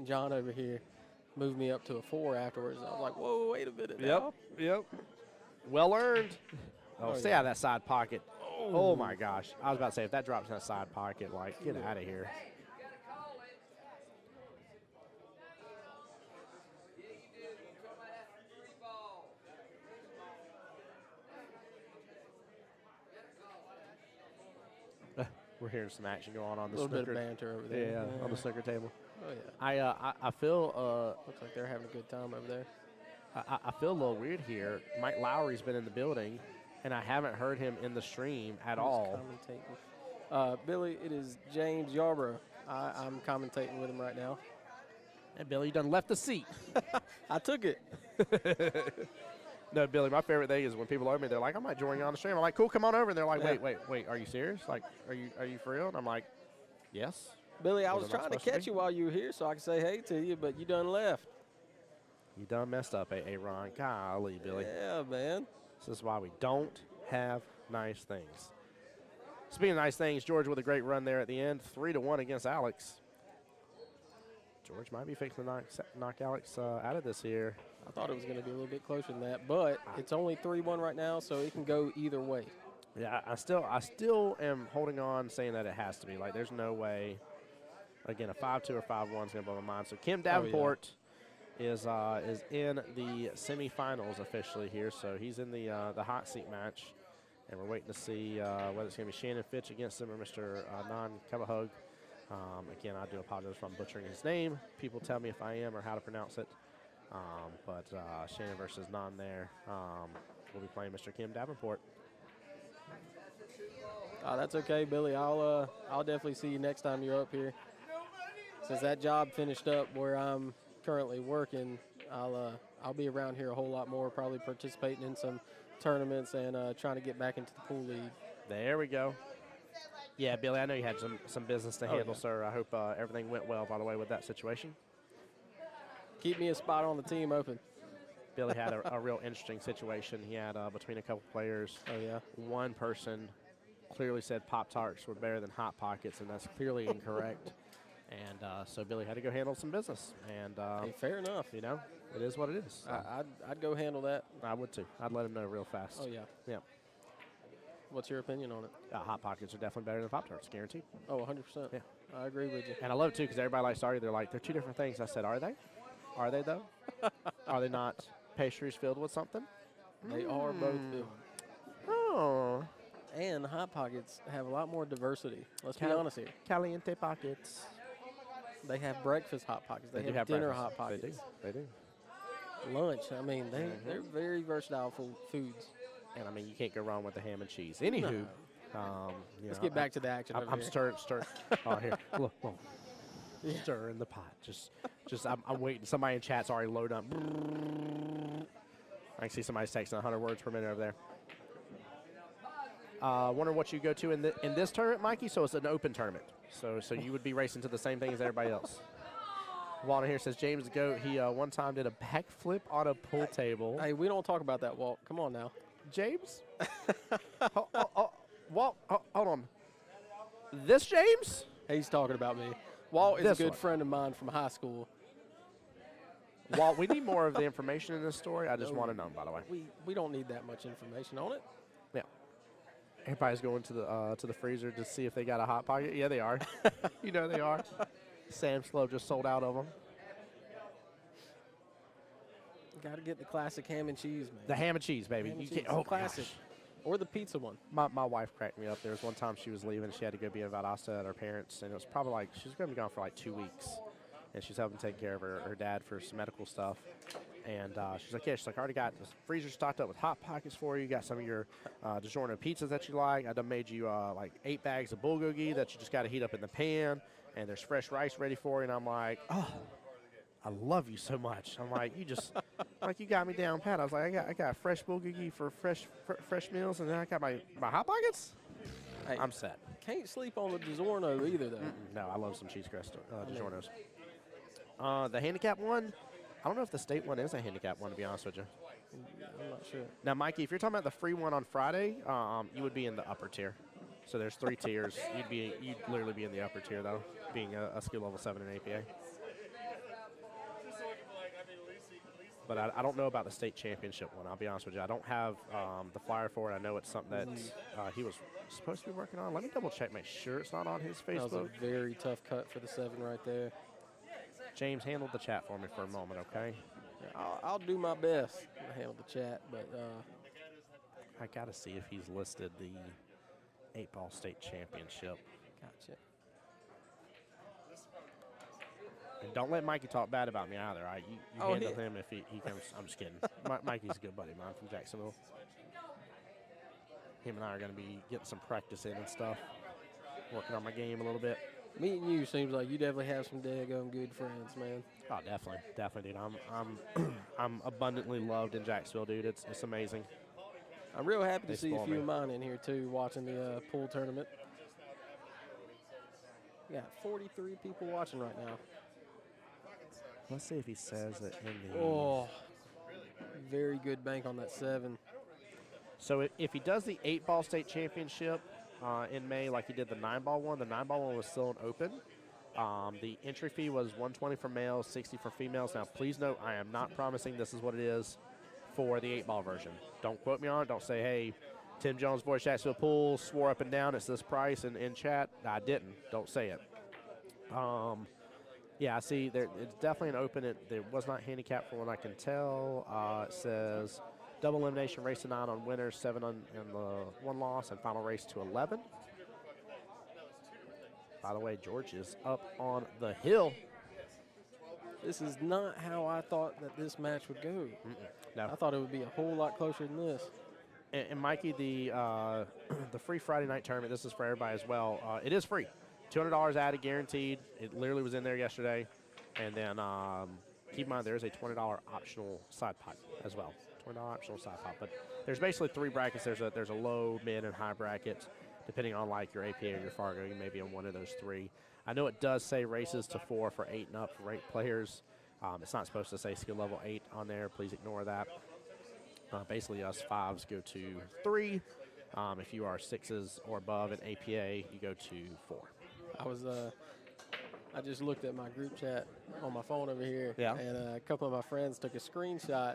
S2: John over here moved me up to a 4 afterwards. I was like, whoa, wait a minute now.
S1: Yep. Well earned. Oh,
S2: Oh,
S1: stay
S2: yeah.
S1: out of that side pocket. Oh, my gosh. I was about to say, if that drops in that side pocket, like, get out of here. We're hearing some action going on
S2: A
S1: the
S2: little bit
S1: snooker.
S2: of banter over there.
S1: Yeah, on the snooker table.
S2: Oh, yeah.
S1: I feel
S2: Looks like they're having a good time over there.
S1: I feel a little weird here. Mike Lowry's been in the building, and I haven't heard him in the stream at all.
S2: Commentating. Billy, it is James Yarbrough. I'm commentating with him right now.
S1: And Billy, you done left the seat.
S2: I took it.
S1: No, Billy, my favorite thing is when people over me, they're like, I might join you on the stream. I'm like, cool, come on over. And they're like,
S2: Yeah.
S1: wait, are you serious? Like, are you for real? And I'm like, yes.
S2: Billy, I
S1: Was
S2: was
S1: I not
S2: trying to
S1: supposed to
S2: catch
S1: be?
S2: you while you were here so I could say hey to you, but you done left.
S1: You done messed up, Ron. Golly, Billy.
S2: Yeah, man.
S1: This is why we don't have nice things. Speaking of nice things, George with a great run there at the end, 3-1 against Alex. George might be fixing to knock Alex out of this here.
S2: I thought it was going to be a little bit closer than that, but it's only 3-1 right now, so it can go either way.
S1: Yeah, I still am holding on, saying that it has to be. Like, there's no way. Again, a 5-2 or 5-1 is going to blow my mind. So Kim Davenport is in the semifinals officially here. So he's in the hot seat match, and we're waiting to see whether it's going to be Shannon Fitch against him or Mr. Nan Kavahug. Again, I do apologize if I'm butchering his name. People tell me if I am or how to pronounce it. But Shannon versus Nan there. We'll be playing Mr. Kim Davenport.
S2: That's okay, Billy. I'll definitely see you next time you're up here. Since that job finished up where I'm currently working, I'll be around here a whole lot more, probably participating in some tournaments and trying to get back into the pool league.
S1: There we go. Yeah, Billy, I know you had some business to handle, sir. I hope everything went well, by the way, with that situation.
S2: Keep me a spot on the team open.
S1: Billy had a real interesting situation. He had between a couple players.
S2: Oh, yeah.
S1: One person clearly said Pop-Tarts were better than Hot Pockets, and that's clearly incorrect. And so Billy had to go handle some business. And,
S2: Hey, fair enough.
S1: you know, it is what it is. So
S2: I'd go handle that.
S1: I would, too. I'd let him know real fast.
S2: Oh, yeah.
S1: Yeah.
S2: What's your opinion on it?
S1: Hot Pockets are definitely better than Pop-Tarts, guaranteed.
S2: Oh, 100%.
S1: Yeah.
S2: I agree with you.
S1: And I love it, too, because everybody likes to argue. They're like, they're two different things. I said, are they? Are they, though? Are they not pastries filled with something?
S2: They are both filled.
S1: Oh.
S2: And Hot Pockets have a lot more diversity. Let's be
S1: Cal-
S2: honest here.
S1: Caliente Pockets.
S2: They have breakfast Hot Pockets. They
S1: do
S2: have dinner
S1: breakfast.
S2: Hot Pockets.
S1: They do.
S2: Lunch. I mean, they're very versatile foods.
S1: And, I mean, you can't go wrong with the ham and cheese. Anywho.
S2: No. Let's
S1: know,
S2: get back to the action. over
S1: I'm
S2: here.
S1: stirring. Oh, here. Look. Stirring the pot. Just I'm waiting. Somebody in chat's already loaded up. I can see somebody's texting 100 words per minute over there. Wonder what you go to in this tournament, Mikey? So it's an open tournament. So you would be racing to the same thing as everybody else. Walton here says James the Goat, he one time did a backflip on a pool table.
S2: Hey, we don't talk about that, Walt. Come on now.
S1: James? Walt, hold on. This James?
S2: He's talking about me. Walt is
S1: This
S2: a good
S1: one.
S2: friend of mine from high school.
S1: Walt, we need more of the information in this story. I just
S2: No.
S1: want to know, by the way.
S2: We don't need that much information on it.
S1: Yeah. Everybody's going to the freezer to see if they got a Hot Pocket. Yeah, they are. You know they are. Sam Slow just sold out of them.
S2: Got to get the classic ham and cheese, man.
S1: The ham and cheese, baby.
S2: Ham and
S1: You
S2: cheese,
S1: can't. Oh,
S2: classic.
S1: gosh.
S2: Or the pizza one.
S1: My wife cracked me up. There was one time she was leaving. She had to go be in Valdosta at her parents, and it was probably like she was going to be gone for like 2 weeks. And she's helping take care of her dad for some medical stuff. And she's like, yeah, she's like, I already got the freezer stocked up with Hot Pockets for you. Got some of your DiGiorno pizzas that you like. I done made you like 8 bags of bulgogi that you just got to heat up in the pan. And there's fresh rice ready for you. And I'm like, oh, I love you so much. I'm like, you just, like, you got me down pat. I was like, I got fresh bulgogi for fresh meals. And then I got my Hot Pockets.
S2: Hey,
S1: I'm set.
S2: Can't sleep on the DiGiorno either, though.
S1: No, I love some cheese crust DiGiornos. The handicap one, I don't know if the state one is a handicap one, to be honest with you.
S2: I'm not sure.
S1: Now, Mikey, if you're talking about the free one on Friday, you would be in the upper tier. So there's 3 tiers. You'd literally be in the upper tier though, being a skill level 7 in APA. But I don't know about the state championship one. I'll be honest with you. I don't have the flyer for it. I know it's something that he was supposed to be working on. Let me double check, make sure it's not on his Facebook.
S2: That was a very tough cut for the 7 right there.
S1: James, handle the chat for me for a moment, okay?
S2: Yeah, I'll do my best to handle the chat, but
S1: I got to see if he's listed the 8-ball state championship.
S2: gotcha.
S1: And don't let Mikey talk bad about me either. You handle him if he comes. I'm just kidding. Mikey's a good buddy of mine from Jacksonville. Him and I are going to be getting some practice in and stuff, working on my game a little bit.
S2: Meeting you seems like you definitely have some daggone good friends, man.
S1: Oh, definitely, dude. I'm abundantly loved in Jacksonville, dude. It's amazing.
S2: I'm real happy
S1: They
S2: to see a
S1: spoil
S2: few
S1: me.
S2: of mine in here too, watching the pool tournament. We got 43 people watching right now.
S1: Let's see if he says it in the.
S2: Oh, very good bank on that 7.
S1: So if he does the 8-ball state championship in May, like he did the 9-ball one, the 9-ball one was still an open. The entry fee was $120 for males, $60 for females. Now, please note, I am not promising this is what it is for the 8-ball version. Don't quote me on it. Don't say, hey, Tim Jones, Voice Jacksonville Pool, swore up and down it's this price in chat. I didn't. Don't say it. Yeah, I see. It's definitely an open. There was not handicapped from what I can tell. It says double elimination, race to 9 on winners, 7 on the 1 loss, and final race to 11. By the way, George is up on the hill.
S2: This is not how I thought that this match would go.
S1: No.
S2: I thought it would be a whole lot closer than this.
S1: And Mikey, the free Friday night tournament, this is for everybody as well. It is free. $200 added, guaranteed. It literally was in there yesterday. And then keep in mind there is a $20 optional side pot as well. $20 optional side pot. But there's basically 3 brackets. There's a low, mid, and high bracket. Depending on like your APA or your Fargo, you may be on one of those 3. I know it does say races to 4 for 8 and up for 8 players. It's not supposed to say skill level 8 on there. Please ignore that. Basically, us 5s go to 3. If you are 6s or above in APA, you go to 4.
S2: I just looked at my group chat on my phone over here,
S1: Yeah.
S2: and a couple of my friends took a screenshot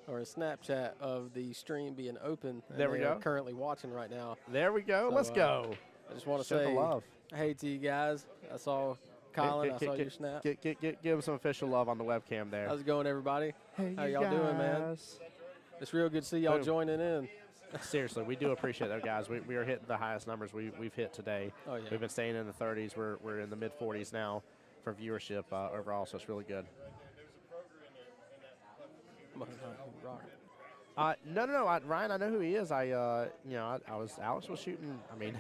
S2: or a Snapchat of the stream being open. And
S1: There we
S2: they are
S1: go.
S2: currently watching right now.
S1: There we go.
S2: So,
S1: Let's go.
S2: I just want to
S1: Show the
S2: say
S1: love.
S2: hey to you guys. I saw Colin. I saw your snap.
S1: Give him some official love on the webcam there.
S2: How's it going, everybody?
S1: Hey,
S2: How
S1: you
S2: y'all doing, man?
S1: guys.
S2: It's real good to see y'all
S1: Boom.
S2: joining in.
S1: Seriously, we do appreciate that, guys. We are hitting the highest numbers we've hit today.
S2: Oh, yeah.
S1: We've been staying in the 30s. We're in the mid 40s now for viewership overall, so it's really good. No. Ryan, I know who he is. Alex was shooting. I mean,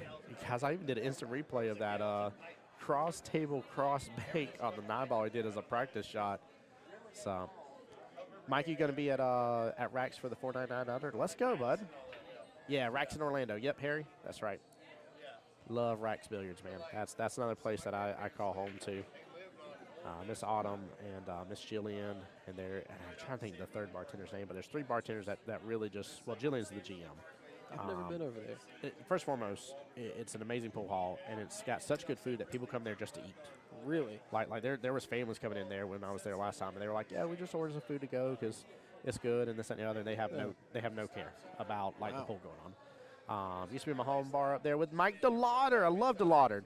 S1: guys, I even did an instant replay of that cross table cross bank on the 9-ball he did as a practice shot. So, Mike, you going to be at Rax for the 499 under? Let's go, bud. Yeah, Rax in Orlando. Yep, Harry, that's right. Love Rax Billiards, man. That's another place that I call home to. Miss Autumn and Miss Jillian, and I'm trying to think of the third bartender's name, but there's 3 bartenders that really just, well, Jillian's the GM.
S2: I've never been over there.
S1: First and foremost, it's an amazing pool hall, and it's got such good food that people come there just to eat.
S2: Really?
S1: Like there was families coming in there when I was there last time, and they were like, yeah, we just ordered some food to go because it's good and this and the other. And they have no care about the pool going on. Used to be my home bar up there with Mike DeLauder. I love DeLauder.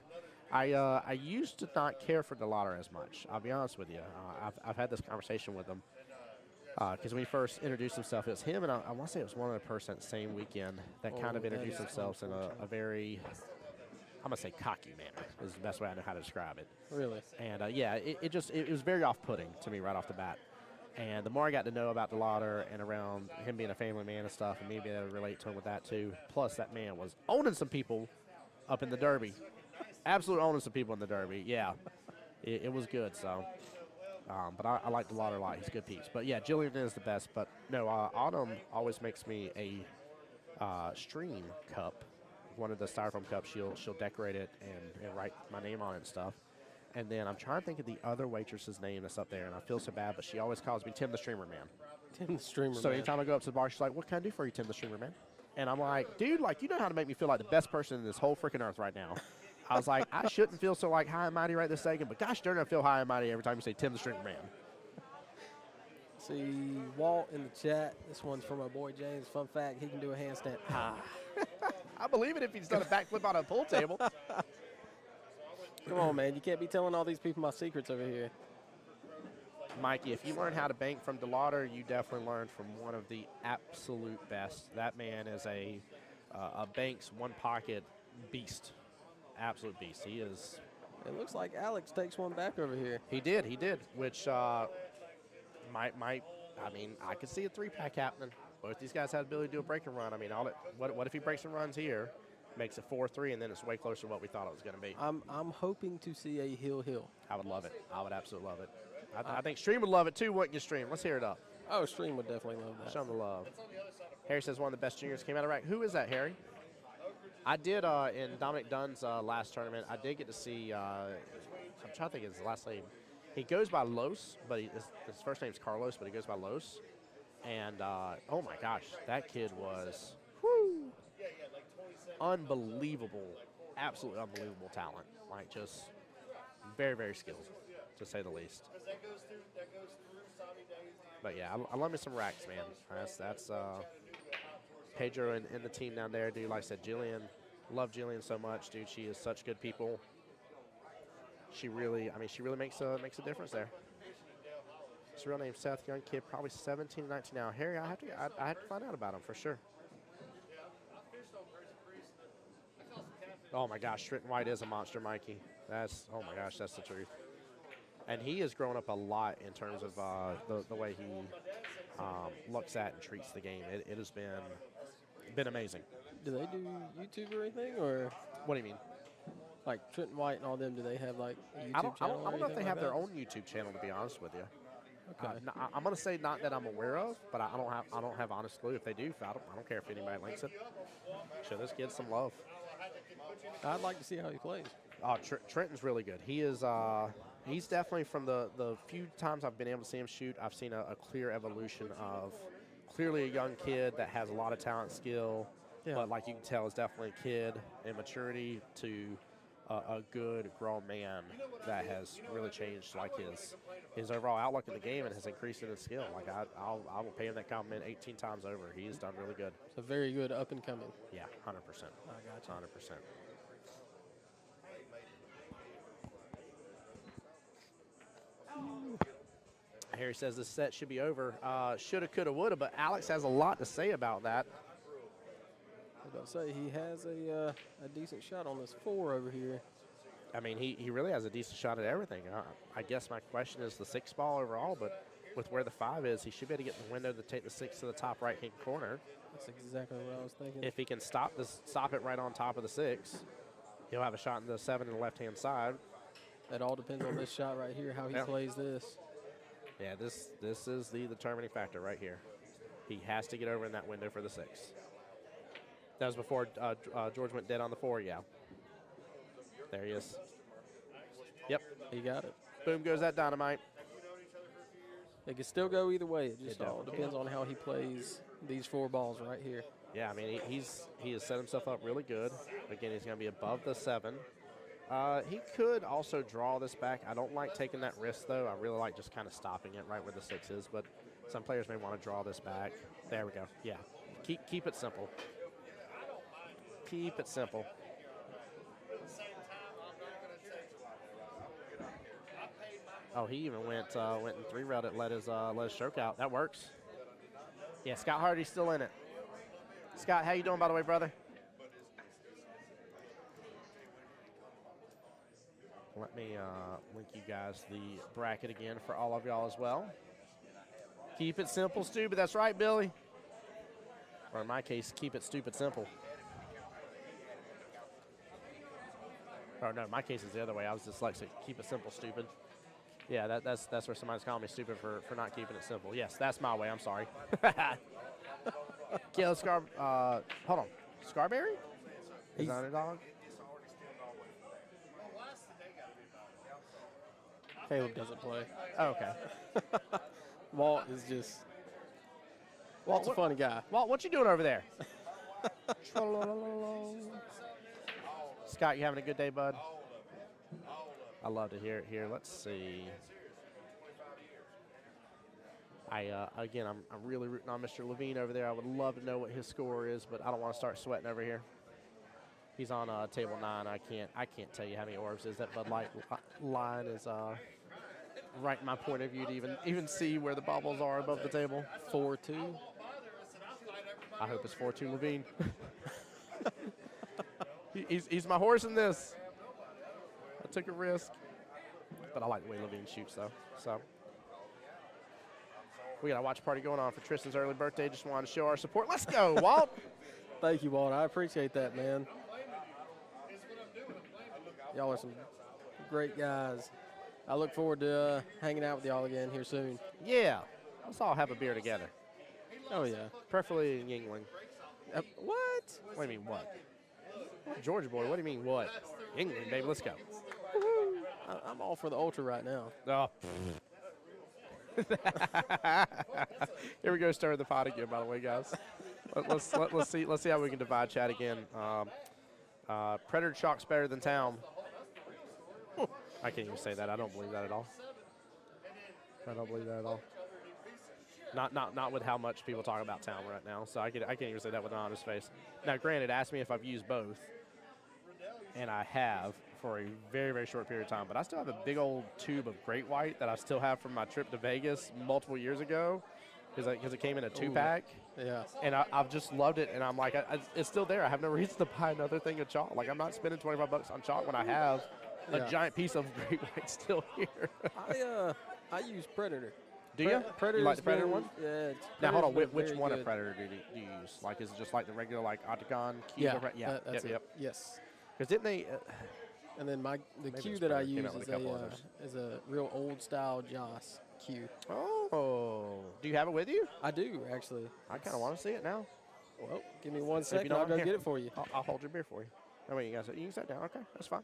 S1: I used to not care for DeLauder as much. I'll be honest with you. I've had this conversation with him because when he first introduced himself, it was him, and I want to say it was one other person that same weekend that kind of introduced themselves in a very, I'm going to say cocky manner is the best way I know how to describe it.
S2: Really?
S1: And, it was very off-putting to me right off the bat. And the more I got to know about DeLauder and around him being a family man and stuff, and me being able to relate to him with that too, plus that man was owning some people up in the Derby. Absolutely owning some people in the Derby, yeah. It was good, so. But I like DeLauder a lot. He's a good piece. But, yeah, Jillian is the best. But, no, Autumn always makes me a stream cup. One of the styrofoam cups. She'll decorate it and write my name on it and stuff. And then I'm trying to think of the other waitress's name that's up there, and I feel so bad, but she always calls me Tim the Streamer Man.
S2: Tim the Streamer
S1: So
S2: Man.
S1: anytime I go up to the bar, she's like, what can I do for you, Tim the Streamer Man? And I'm like, dude, like, you know how to make me feel like the best person in this whole freaking earth right now. I was like, I shouldn't feel so, like, high and mighty right this second, but gosh darn, I feel high and mighty every time you say Tim the String Man.
S2: See Walt in the chat. This one's from our boy James. Fun fact, he can do a handstand.
S1: I believe it if he's done a backflip on a pool table.
S2: Come on, man. You can't be telling all these people my secrets over here.
S1: Mikey, if you learn how to bank from DeLauder, you definitely learned from one of the absolute best. That man is a banks one-pocket beast. Absolute beast. He is.
S2: It looks like Alex takes one back over here.
S1: He did, which might. I mean, I could see a three-pack happening. Both these guys have the ability to do a break and run. I mean, what if he breaks and runs here, makes it 4-3, and then it's way closer to what we thought it was going to be?
S2: I'm hoping to see a hill.
S1: I would love it. I would absolutely love it. I think Stream would love it too, wouldn't you, Stream? Let's hear it up.
S2: Oh, Stream would definitely love that.
S1: Show him the love. Harry says one of the best juniors came out of rack. Who is that, Harry? I did in Dominic Dunn's last tournament. I did get to see. I'm trying to think of his last name. He goes by Los, but his first name's Carlos, but he goes by Los. And oh my gosh, that kid was unbelievable, absolutely unbelievable talent. Like just very, very skilled, to say the least. But yeah, I love me some racks, man. That's Pedro and the team down there, dude. Like I said, Jillian, love Jillian so much, dude. She is such good people. She really makes a difference there. His real name's Seth, young kid, probably 17, 19 now. Harry, I have to find out about him for sure. Oh my gosh, Trenton White is a monster, Mikey. Oh my gosh, that's the truth. And he has grown up a lot in terms of the way he looks at and treats the game. It has been amazing.
S2: Do they do YouTube or anything, or
S1: what do you mean?
S2: Like Trenton White and all them, do they have like a YouTube
S1: I don't know if they have their
S2: own.
S1: own YouTube channel, to be honest with you.
S2: Okay.
S1: I'm gonna say not that I'm aware of, but I don't have honest clue if they do. I don't care if anybody links it. Show this kid some love.
S2: I'd like to see how he plays.
S1: Oh, Trenton's really good. He is. He's definitely, from the few times I've been able to see him shoot, I've seen a clear evolution of clearly a young kid that has a lot of talent, skill, but like you can tell is definitely a kid in maturity to a good grown man that has really changed like his overall outlook in the game and has increased in his skill. Like I will pay him that compliment 18 times over. He's done really good.
S2: So very good up and coming.
S1: Yeah, 100%.
S2: I got you.
S1: 100%. Harry says this set should be over. Shoulda, coulda, woulda, but Alex has a lot to say about that.
S2: I was about to say, he has a decent shot on this 4 over here.
S1: I mean, he really has a decent shot at everything. I guess my question is the 6 ball overall, but with where the 5 is, he should be able to get in the window to take the 6 to the top right-hand corner.
S2: That's exactly what I was thinking.
S1: If he can stop it right on top of the 6, he'll have a shot in the 7 on the left-hand side.
S2: That all depends on this shot right here, how he plays this.
S1: Yeah, this is the determining factor right here. He has to get over in that window for the 6. That was before George went dead on the 4, yeah. There he is. Yep.
S2: He got it.
S1: Boom goes that dynamite.
S2: It can still go either way. It just all depends on how he plays these 4 balls right here.
S1: Yeah, I mean, he has set himself up really good. Again, he's going to be above the 7. He could also draw this back. I don't like taking that risk, though. I really like just kind of stopping it right where the 6 is, but some players may want to draw this back. There we go. Yeah. Keep it simple. Keep it simple. Oh, he even went and 3-railed it, let his stroke out. That works. Yeah, Scott Hardy's still in it. Scott, how you doing, by the way, brother? Let me link you guys the bracket again for all of y'all as well. Keep it simple, stupid. That's right, Billy. Or in my case, keep it stupid simple. Or no, my case is the other way. I was dyslexic. Keep it simple, stupid. Yeah, that's where somebody's calling me stupid for not keeping it simple. Yes, that's my way. I'm sorry. Caleb hold on. Scarberry? He's underdog?
S2: Caleb doesn't play.
S1: Oh, okay.
S2: Walt's a funny guy.
S1: Walt, what you doing over there? Scott, you having a good day, bud? I love to hear it here. Let's see. Again, I'm really rooting on Mr. Levine over there. I would love to know what his score is, but I don't want to start sweating over here. He's on table 9. I can't tell you how many orbs is. That Bud Light line is right in my point of view to even see where the bubbles are above the table.
S2: 4-2.
S1: I hope it's 4-2 Levine. he's my horse in this. I took a risk, but I like the way Levine shoots though. So. We got a watch party going on for Tristan's early birthday. Just wanted to show our support. Let's go, Walt.
S2: Thank you, Walt. I appreciate that, man. Y'all are some great guys. I look forward to hanging out with y'all again here soon.
S1: Yeah. Let's all have a beer together.
S2: Oh, yeah.
S1: Preferably in Yingling.
S2: What?
S1: What do you mean, what? Georgia boy, what do you mean, what? Yingling, baby, let's go.
S2: I'm all for the Ultra right now.
S1: Oh. Here we go, starting the pot again, by the way, guys. Let's see how we can divide chat again. Predator chalk's better than Town. I can't even say that. I don't believe that at all. I don't believe that at all. Not with how much people talk about Town right now. So I can't even say that with an honest face. Now, granted, ask me if I've used both, and I have for a very, very short period of time. But I still have a big old tube of Great White that I still have from my trip to Vegas multiple years ago because it came in a 2-pack.
S2: Yeah.
S1: And I've just loved it. And I'm like, it's still there. I have no reason to buy another thing of chalk. Like, I'm not spending $25 on chalk when I have a giant piece of Great White still here.
S2: I use Predator.
S1: Do you?
S2: Predator.
S1: You like the Predator one?
S2: Yeah.
S1: Now, hold on. Which one of Predator do you use? Like, is it just like the regular, like, Octagon? Cube?
S2: Yeah. That's it. Yes.
S1: Because didn't they
S2: and then the
S1: maybe
S2: cue that I use
S1: is
S2: is a real old style Joss cue.
S1: Oh. Do you have it with you?
S2: I do, actually.
S1: I kind of want to see it now.
S2: Well, give me 1 second.
S1: I'll
S2: I'll go get it for you.
S1: I'll hold your beer for you. Oh, wait, you can sit down. Okay, that's fine.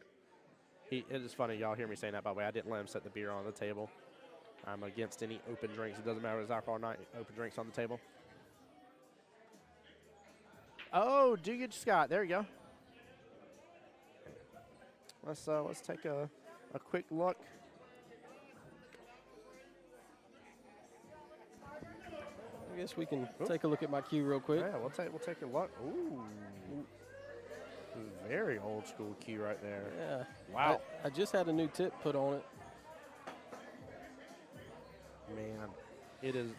S1: It is funny. Y'all hear me saying that, by the way. I didn't let him set the beer on the table. I'm against any open drinks. It doesn't matter if it's alcohol or not. Open drinks on the table. Oh, do you, Scott? There you go. Let's take a quick look.
S2: I guess we can take a look at my cue real quick.
S1: Yeah, we'll take a look. Ooh. Very old school cue right there.
S2: Yeah.
S1: Wow.
S2: I just had a new tip put on it.
S1: Man,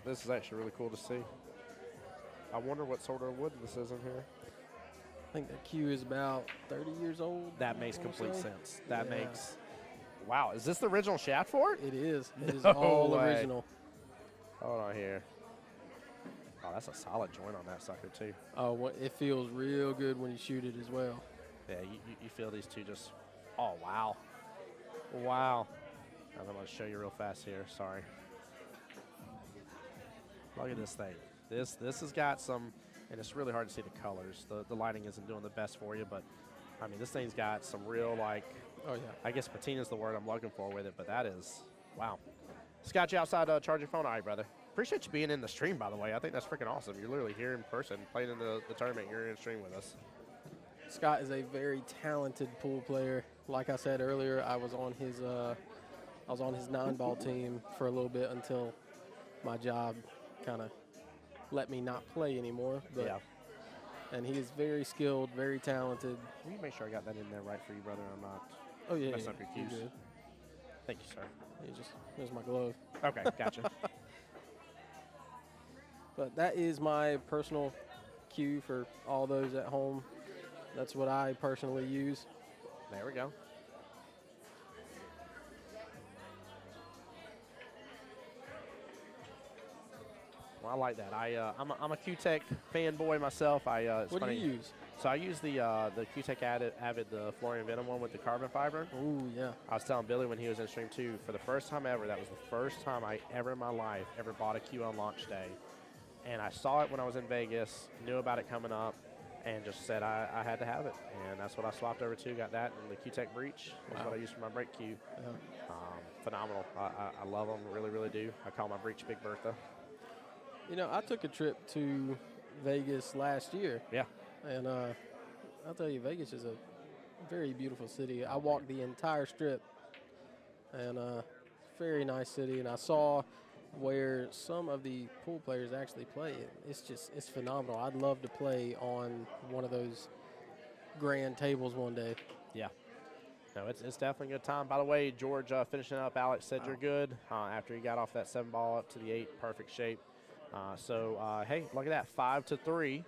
S1: this is actually really cool to see. I wonder what sort of wood this is in here.
S2: I think the cue is about 30 years old.
S1: That makes complete sense. That makes. Wow, is this the original shaft for it?
S2: It is. It is
S1: No
S2: all
S1: way.
S2: original.
S1: Hold on here. Oh, that's a solid joint on that sucker too.
S2: Oh, it feels real good when you shoot it as well.
S1: Yeah, you feel these two just. Oh wow, wow. I'm going to show you real fast here. Sorry. Look at this thing. This has got some, and it's really hard to see the colors. The lighting isn't doing the best for you, but I mean this thing's got some real like.
S2: Oh yeah.
S1: I guess patina's the word I'm looking for with it, but that is wow. Scott, you outside charge your phone? All right, brother. Appreciate you being in the stream, by the way. I think that's freaking awesome. You're literally here in person, playing in the tournament. You're in stream with us.
S2: Scott is a very talented pool player. Like I said earlier, I was on his 9-ball team for a little bit until my job kind of let me not play anymore. But,
S1: yeah.
S2: And he is very skilled, very talented.
S1: Can you make sure I got that in there right for you, brother? I'm not messing up your cues.
S2: Good.
S1: Thank you, sir.
S2: Here's my glove.
S1: Okay, gotcha.
S2: But that is my personal cue for all those at home. That's what I personally use.
S1: There we go. Well, I like that. I'm a Q-Tech fanboy myself. It's
S2: what
S1: funny.
S2: do you use?
S1: So I use the Q-Tech Avid, the Florian Venom one with the carbon fiber.
S2: Oh, yeah.
S1: I was telling Billy when he was in stream too, for the first time ever, that was the first time I ever in my life ever bought a Q on launch day. And I saw it when I was in Vegas, knew about it coming up, and just said I had to have it. And that's what I swapped over to, got that, and the Q-Tech Breach is what I use for my brake cue.
S2: Yeah.
S1: Phenomenal. I love them, really, really do. I call my Breach Big Bertha.
S2: You know, I took a trip to Vegas last year.
S1: Yeah.
S2: And I'll tell you, Vegas is a very beautiful city. I walked the entire strip, and very nice city. And I saw where some of the pool players actually play. It's phenomenal. I'd love to play on one of those grand tables one day.
S1: Yeah. No, it's definitely a good time. By the way, George finishing up. Alex said you're good after he got off that 7 ball up to the 8. Perfect shape. Hey, look at that, 5-3.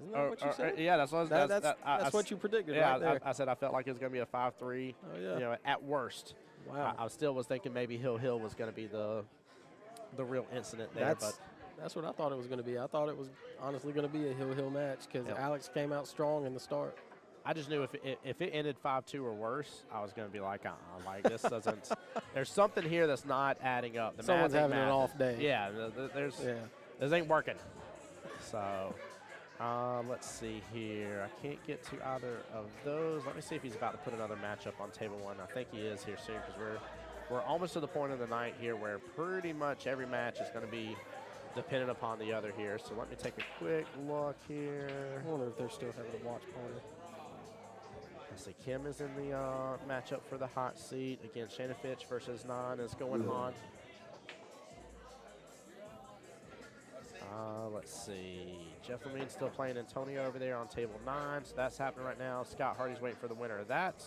S2: Isn't that what you said?
S1: Yeah, that's what
S2: That's what you predicted.
S1: Yeah,
S2: right there.
S1: I said I felt like it was going to be a 5-3.
S2: Oh, yeah.
S1: You know, at worst.
S2: Wow.
S1: I still was thinking maybe Hill was going to be the real incident there.
S2: That's what I thought it was going to be. I thought it was honestly going to be a Hill match because Alex came out strong in the start.
S1: I just knew if it ended 5-2 or worse, I was going to be like, like this doesn't. There's something here that's not adding up. The
S2: Someone's having an off day.
S1: Yeah, this ain't working. So let's see here. I can't get to either of those. Let me see if he's about to put another matchup on table 1. I think he is here soon because we're almost to the point of the night here where pretty much every match is going to be dependent upon the other here. So let me take a quick look here.
S2: I wonder if they're still having a watch party.
S1: I see Kim is in the matchup for the hot seat. Again, Shannon Fitch versus Nan is going on. Let's see. Jeff Lemine still playing Antonio over there on table 9. So that's happening right now. Scott Hardy's waiting for the winner of that.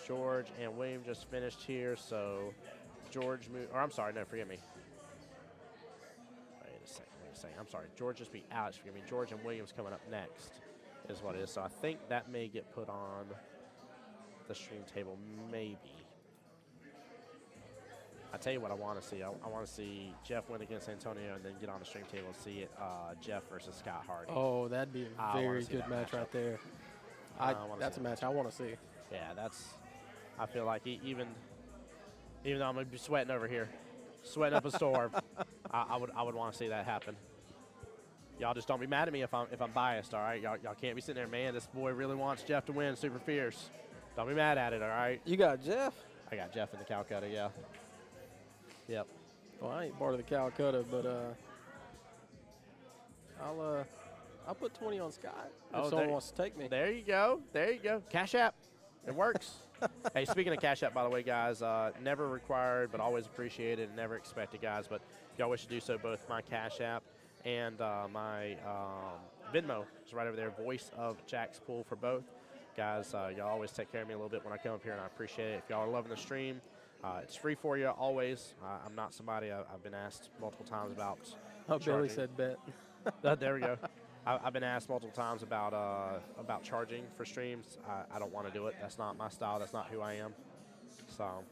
S1: George and William just finished here. So George moved, or I'm sorry, no, forgive me. Wait a second. I'm sorry. George just beat Alex, forgive me. George and William's coming up next. Is what it is. So I think that may get put on the stream table, maybe. I tell you what I want to see. I want to see Jeff win against Antonio and then get on the stream table and see it Jeff versus Scott Hardy.
S2: Oh, that'd be a very good match right there. That's a match I want to see.
S1: Yeah, I feel like even though I'm going to be sweating over here, sweating up a storm, I would want to see that happen. Y'all just don't be mad at me if I'm biased, all right? Y'all can't be sitting there, man, this boy really wants Jeff to win, super fierce. Don't be mad at it, all right?
S2: You got Jeff?
S1: I got Jeff in the Calcutta, yeah. Yep.
S2: Well, I ain't part of the Calcutta, but I'll put 20 on Scott if someone wants to take me.
S1: There you go. There you go. Cash App. It works. Hey, speaking of Cash App, by the way, guys, never required but always appreciated and never expected, guys. But if y'all wish to do so, both my Cash App and my Venmo is right over there. Voice of Jack's Pool for both. Guys, y'all always take care of me a little bit when I come up here, and I appreciate it. If y'all are loving the stream, it's free for you always. I'm not somebody I've been asked multiple times about.
S2: Oh, Billy said bet.
S1: There we go. I've been asked multiple times about charging for streams. I don't want to do it. That's not my style. That's not who I am. So,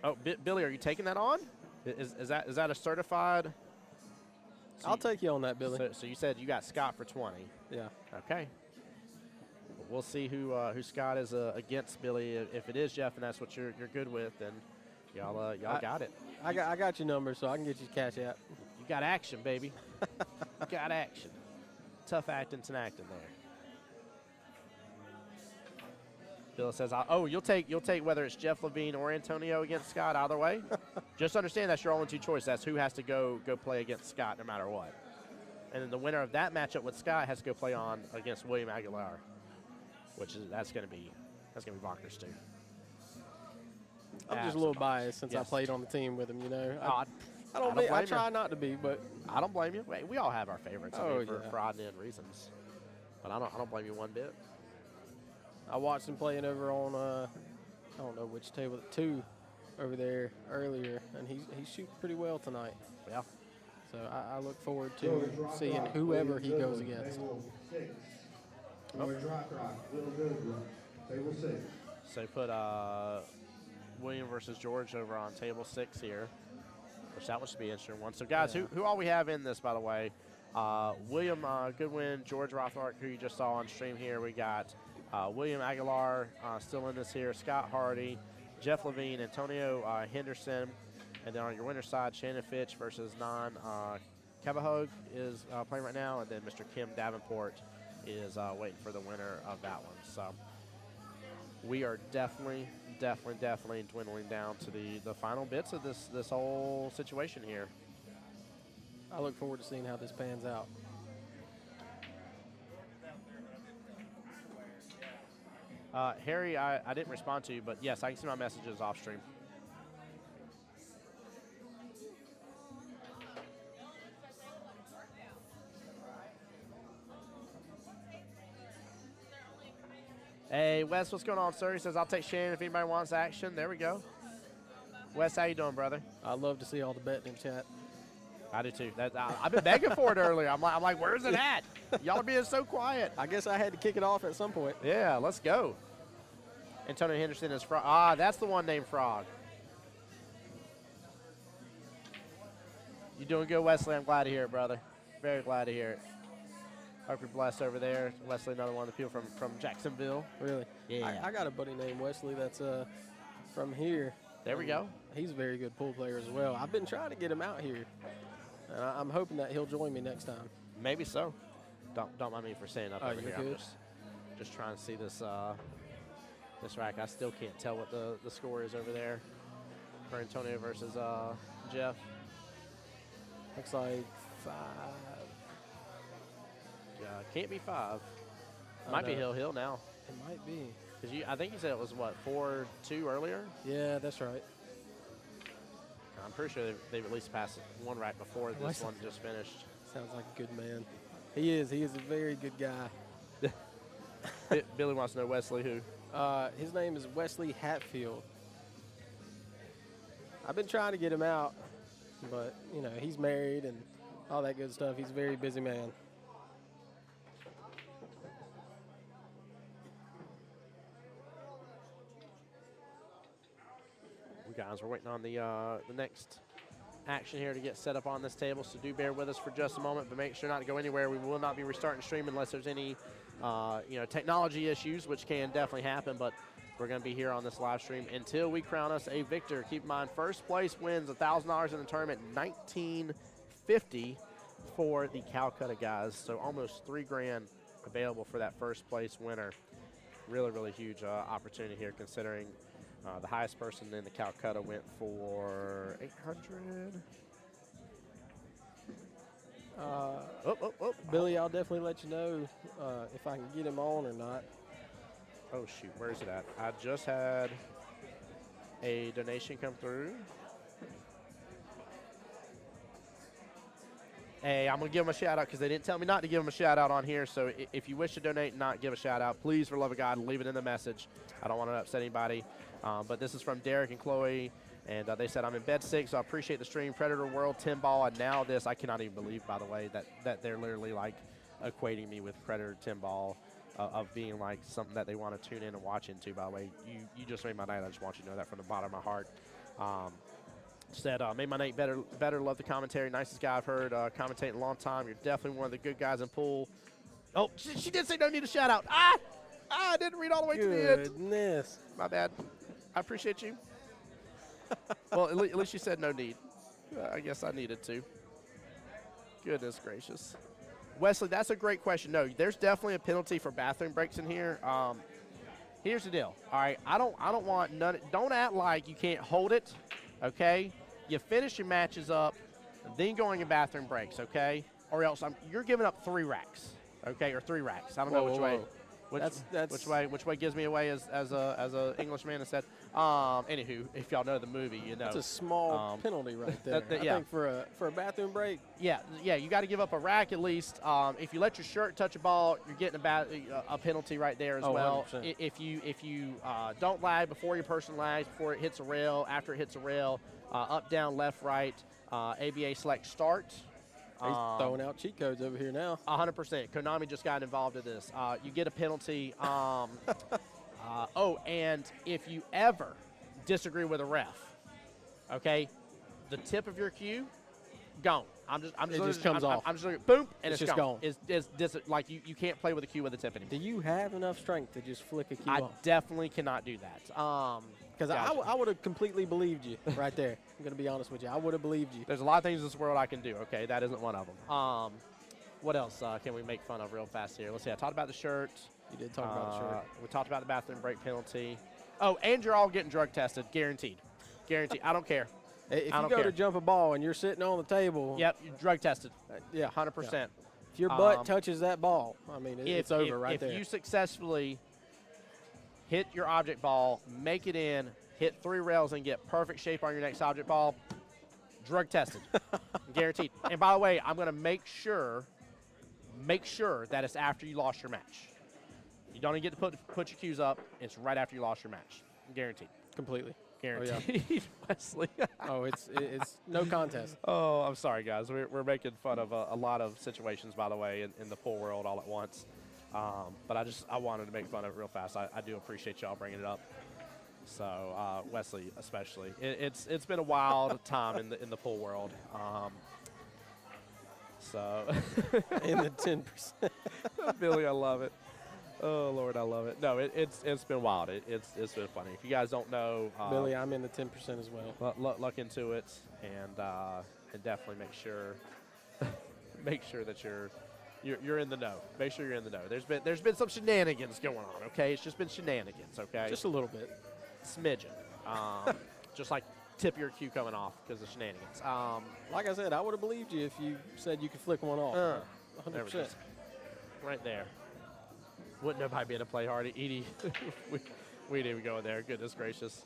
S1: oh, Billy, are you taking that on? Is that a certified? So
S2: I'll take you on that, Billy.
S1: So you said you got Scott for 20.
S2: Yeah.
S1: Okay. We'll see who Scott is against, Billy. If it is Jeff and that's what you're good with, then y'all got it.
S2: I got your number, so I can get you Cash App.
S1: You got action, baby. You got action. Tough acting's an acting there. Bill says, "Oh, you'll take whether it's Jeff Levine or Antonio against Scott. Either way, just understand that's your only two choices. That's who has to go play against Scott no matter what. And then the winner of that matchup with Scott has to go play on against William Aguilar, that's gonna be bonkers too.
S2: I'm just a little biased since I played on the team with him. You know,
S1: I
S2: try not to be, but
S1: I don't blame you. We all have our favorites. For odd and end reasons, but I don't blame you one bit.
S2: I watched him playing over on I don't know which table, 2 over there earlier, and he's shooting pretty well tonight.
S1: Yeah.
S2: So I look forward to seeing whoever he goes against.
S1: So put William versus George over on table 6 here, which that should be an interesting one. So guys, who all we have in this, by the way? William Goodwin, George Rothmark, who you just saw on stream here. We got William Aguilar still in this here, Scott Hardy, Jeff Levine, Antonio Henderson, and then on your winner's side, Shannon Fitch versus Nan Kavahog is playing right now, and then Mr. Kim Davenport is waiting for the winner of that one. So we are definitely dwindling down to the final bits of this whole situation here.
S2: I look forward to seeing how this pans out.
S1: Harry, I didn't respond to you, but yes, I can see my messages off stream. Hey, Wes, what's going on, sir? He says, I'll take Shannon if anybody wants action. There we go. Wes, how you doing, brother?
S2: I love to see all the betting in chat.
S1: I do too. I've been begging for it earlier. I'm like, where's it at? Y'all are being so quiet.
S2: I guess I had to kick it off at some point.
S1: Yeah, let's go. Antonio Henderson is Frog. Ah, that's the one named Frog. You doing good, Wesley? I'm glad to hear it, brother. Very glad to hear it. Hope you're blessed over there. Wesley, another one of the people from Jacksonville.
S2: Really?
S1: Yeah.
S2: I got a buddy named Wesley that's from here.
S1: There we go.
S2: He's a very good pool player as well. I've been trying to get him out here, and I'm hoping that he'll join me next time.
S1: Maybe so. Don't mind me for saying up over
S2: you're
S1: here.
S2: good.
S1: I'm just trying to see this this rack. I still can't tell what the score is over there for Antonio versus Jeff.
S2: Looks like 5.
S1: Can't be 5. Might be Hill now.
S2: It might be.
S1: Because I think you said it was, what, 4-2 earlier?
S2: Yeah, that's right.
S1: I'm pretty sure they've at least passed one rack before this one just finished.
S2: Sounds like a good man. He is. He is a very good guy.
S1: Billy wants to know Wesley who.
S2: His name is Wesley Hatfield. I've been trying to get him out, but, you know, he's married and all that good stuff. He's a very busy man.
S1: Guys, we're waiting on the next action here to get set up on this table, so do bear with us for just a moment, but make sure not to go anywhere. We will not be restarting stream unless there's any technology issues, which can definitely happen, but we're going to be here on this live stream until we crown us a victor. Keep in mind, first place wins $1,000 in the tournament, $1,950 for the Calcutta guys, so almost $3 grand available for that first place winner. Really, really huge opportunity here, considering the highest person in the Calcutta went for 800.
S2: Billy, I'll definitely let you know if I can get him on or not.
S1: Oh, shoot. Where's it at? I just had a donation come through. Hey, I'm going to give them a shout-out because they didn't tell me not to give them a shout-out on here. So if you wish to donate and not give a shout-out, please, for love of God, leave it in the message. I don't want to upset anybody. But this is from Derek and Chloe, and they said, I'm in bed sick, so I appreciate the stream. Predator World, 10 ball, and now this. I cannot even believe, by the way, that they're literally, like, equating me with Predator 10 ball of being, like, something that they want to tune in and watch into, by the way. You just made my night. I just want you to know that from the bottom of my heart. Said, made my night better. Love the commentary. Nicest guy I've heard commentate in a long time. You're definitely one of the good guys in pool. Oh, she did say don't need a shout-out. I didn't read all the way to the end.
S2: Goodness.
S1: My bad. I appreciate you. Well, at least you said no need. I guess I needed to. Goodness gracious. Wesley, that's a great question. No, there's definitely a penalty for bathroom breaks in here. Here's the deal. All right, I don't want none. Don't act like you can't hold it. Okay, you finish your matches up, then going in bathroom breaks. Okay, or else you're giving up 3 racks. Okay, or 3 racks. I don't know which way. Which way gives me away as a Englishman has said. Anywho, if y'all know the movie, you know.
S2: That's a small penalty right there. I think for a bathroom break.
S1: Yeah, you got to give up a rack at least. If you let your shirt touch a ball, you're getting a penalty right there as well.
S2: 100%.
S1: If you don't lag before your person lags, before it hits a rail, after it hits a rail, up, down, left, right, ABA select start.
S2: He's throwing out cheat codes over here now.
S1: 100%. Konami just got involved in this. You get a penalty. And if you ever disagree with a ref, okay, the tip of your cue, gone.
S2: It just comes off.
S1: I'm just going to boom, and it's
S2: just gone.
S1: It's like you can't play with a cue with a tip anymore.
S2: Do you have enough strength to just flick a cue
S1: I
S2: off?
S1: definitely cannot do that.
S2: Because I would have completely believed you right there. I'm going to be honest with you. I would have believed you.
S1: There's a lot of things in this world I can do, okay? That isn't one of them. What else can we make fun of real fast here? Let's see. I talked about the shirt.
S2: You did talk about the shirt.
S1: We talked about the bathroom break penalty. Oh, and you're all getting drug tested. Guaranteed. Guaranteed. I don't care.
S2: If you go to jump a ball and you're sitting on the table.
S1: Yep, you're drug tested.
S2: Yeah.
S1: 100%.
S2: Yeah. If your butt touches that ball, I mean, it's over right there.
S1: If you successfully hit your object ball, make it in, hit 3 rails, and get perfect shape on your next object ball. Drug tested, guaranteed. And by the way, I'm going to make sure that it's after you lost your match. You don't even get to put your cues up. It's right after you lost your match, guaranteed.
S2: Completely.
S1: Guaranteed,
S2: Oh, yeah.
S1: Wesley.
S2: Oh, it's no contest.
S1: Oh, I'm sorry, guys. We're making fun of a lot of situations, by the way, in the pool world all at once. But I wanted to make fun of it real fast. I do appreciate y'all bringing it up. So Wesley, especially, it's been a wild time in the pool world. So
S2: In the 10%.
S1: Billy, I love it. Oh Lord, I love it. No, it's been wild. It's been funny. If you guys don't know,
S2: Billy, I'm in the 10% as well.
S1: look into it and definitely make sure that you're in the know. Make sure you're in the know. There's been some shenanigans going on. Okay, it's just been shenanigans. Okay,
S2: Just a little bit.
S1: smidgen. Just like tip your cue coming off because of shenanigans.
S2: Like I said, I would have believed you if you said you could flick one off.
S1: There we
S2: 100%.
S1: go. Right there. Wouldn't nobody be able to play hard. Edie, we didn't even go there. Goodness gracious.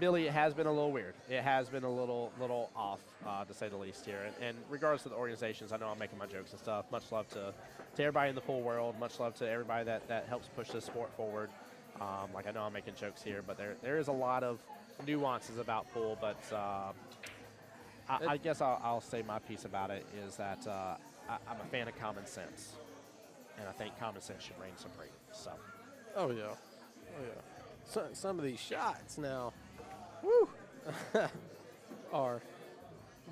S1: Billy, it has been a little weird. It has been a little off, to say the least here. And regardless of the organizations, I know I'm making my jokes and stuff. Much love to everybody in the pool world. Much love to everybody that helps push this sport forward. Like I know I'm making jokes here, but there is a lot of nuances about pool. But I guess I'll say my piece about it is that I'm a fan of common sense. And I think common sense should reign supreme. So.
S2: Oh, yeah. Oh, yeah. Some of these shots now are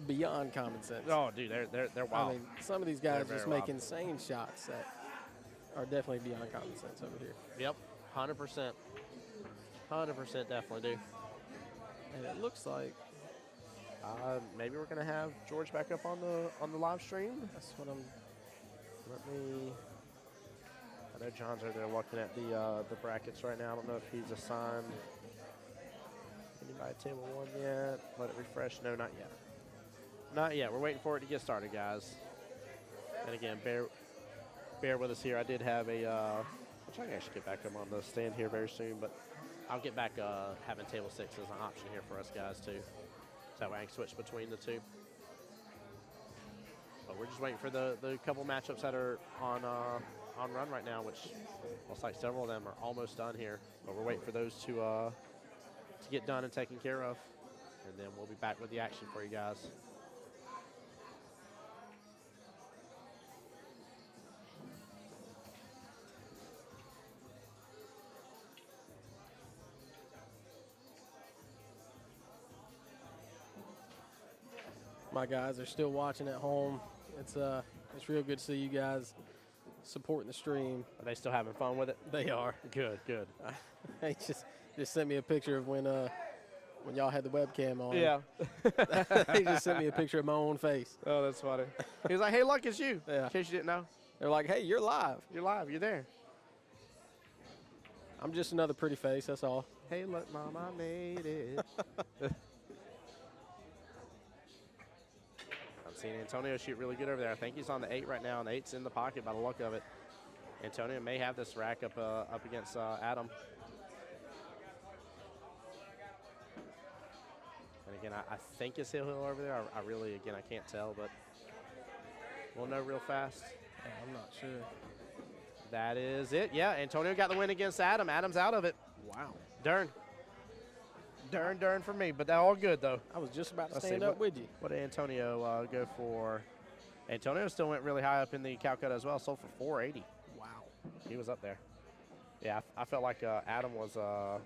S2: beyond common sense.
S1: Oh, dude, they're wild.
S2: I mean, some of these guys
S1: They're
S2: just
S1: very
S2: make insane shots that are definitely beyond common sense over here.
S1: Yep, 100%. 100% definitely do.
S2: And it looks like
S1: Maybe we're gonna have George back up on the live stream.
S2: that's what I'm.
S1: I know John's over there looking at the brackets right now. I don't know if he's assigned anybody table 1 yet. Let it refresh. No, not yet. Not yet. We're waiting for it to get started, guys. And again, bear with us here. I did have which I can actually get back up on the stand here very soon, but I'll get back having table 6 as an option here for us guys too. So that way I can switch between the two. But we're just waiting for the couple matchups that are on run right now, which looks like several of them are almost done here. But we're waiting for those to get done and taken care of, and then we'll be back with the action for you guys.
S2: My guys are still watching at home. It's real good to see you guys supporting the stream.
S1: Are they still having fun with it?
S2: They are.
S1: Good, good.
S2: They just sent me a picture of when y'all had the webcam on.
S1: Yeah.
S2: He just sent me a picture of my own face.
S1: Oh, that's funny. He was like, hey, look, it's you.
S2: Yeah.
S1: In case you didn't know.
S2: They're like, hey, you're live.
S1: You're live. You're there.
S2: I'm just another pretty face, that's all.
S1: Hey, look, Mom, I made it. I'm seeing Antonio shoot really good over there. I think he's on the 8 right now, and the 8's in the pocket by the look of it. Antonio may have this rack up against Adam. And again, I think it's Hill over there. I really, again, I can't tell, but we'll know real fast.
S2: Yeah, I'm not sure.
S1: That is it. Yeah, Antonio got the win against Adam. Adam's out of it.
S2: Wow.
S1: Darn for me, but they're all good, though.
S2: I was just about to
S1: Let's
S2: stand
S1: see,
S2: up with you.
S1: What did Antonio go for? Antonio still went really high up in the Calcutta as well, sold for 480.
S2: Wow.
S1: He was up there. Yeah, I felt like Adam was a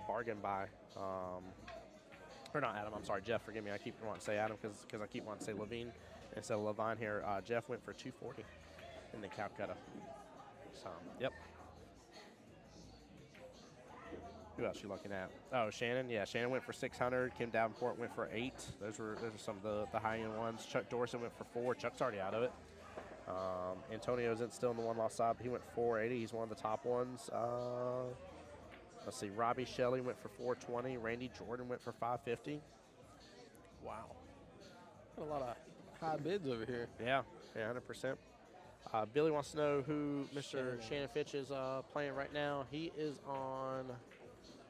S1: bargain buy. Or not Adam, I'm sorry, Jeff, forgive me. I keep wanting to say Adam because I keep wanting to say Levine instead of Levine here. Jeff went for 240 in the Calcutta. So, yep. Who else you looking at? Oh, Shannon. Yeah, Shannon went for 600. Kim Davenport went for 8. Those are some of the high-end ones. Chuck Dorson went for 4. Chuck's already out of it. Antonio's still in the one-loss side, but he went 480. He's one of the top ones. Let's see. Robbie Shelley went for 420. Randy Jordan went for 550.
S2: Wow. Got a lot of high bids over here.
S1: Yeah, 100%. Billy wants to know who Mr. Shannon Fitch is playing right now. He is on,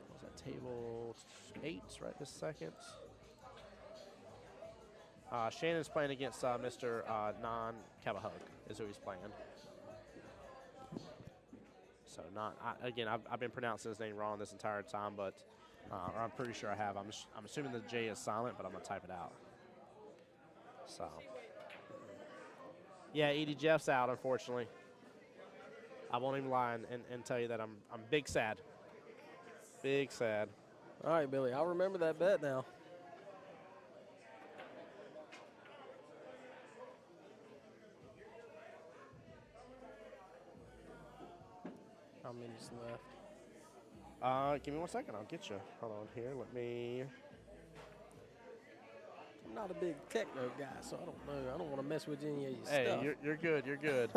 S1: what's that, table 8 right this second. Shannon's playing against Mr. Non-Cabahug is who he's playing. So again, I've been pronouncing his name wrong this entire time, but or I'm pretty sure I have. I'm assuming the J is silent, but I'm gonna type it out. So, yeah, Edie Jeff's out, unfortunately. I won't even lie and tell you that I'm big sad. Big sad.
S2: All right, Billy, I'll remember that bet now. How many's left?
S1: Give me 1 second. I'll get you. Hold on here. Let me.
S2: I'm not a big techno guy, so I don't know. I don't want to mess with any of your
S1: Hey,
S2: stuff.
S1: you're good. You're good.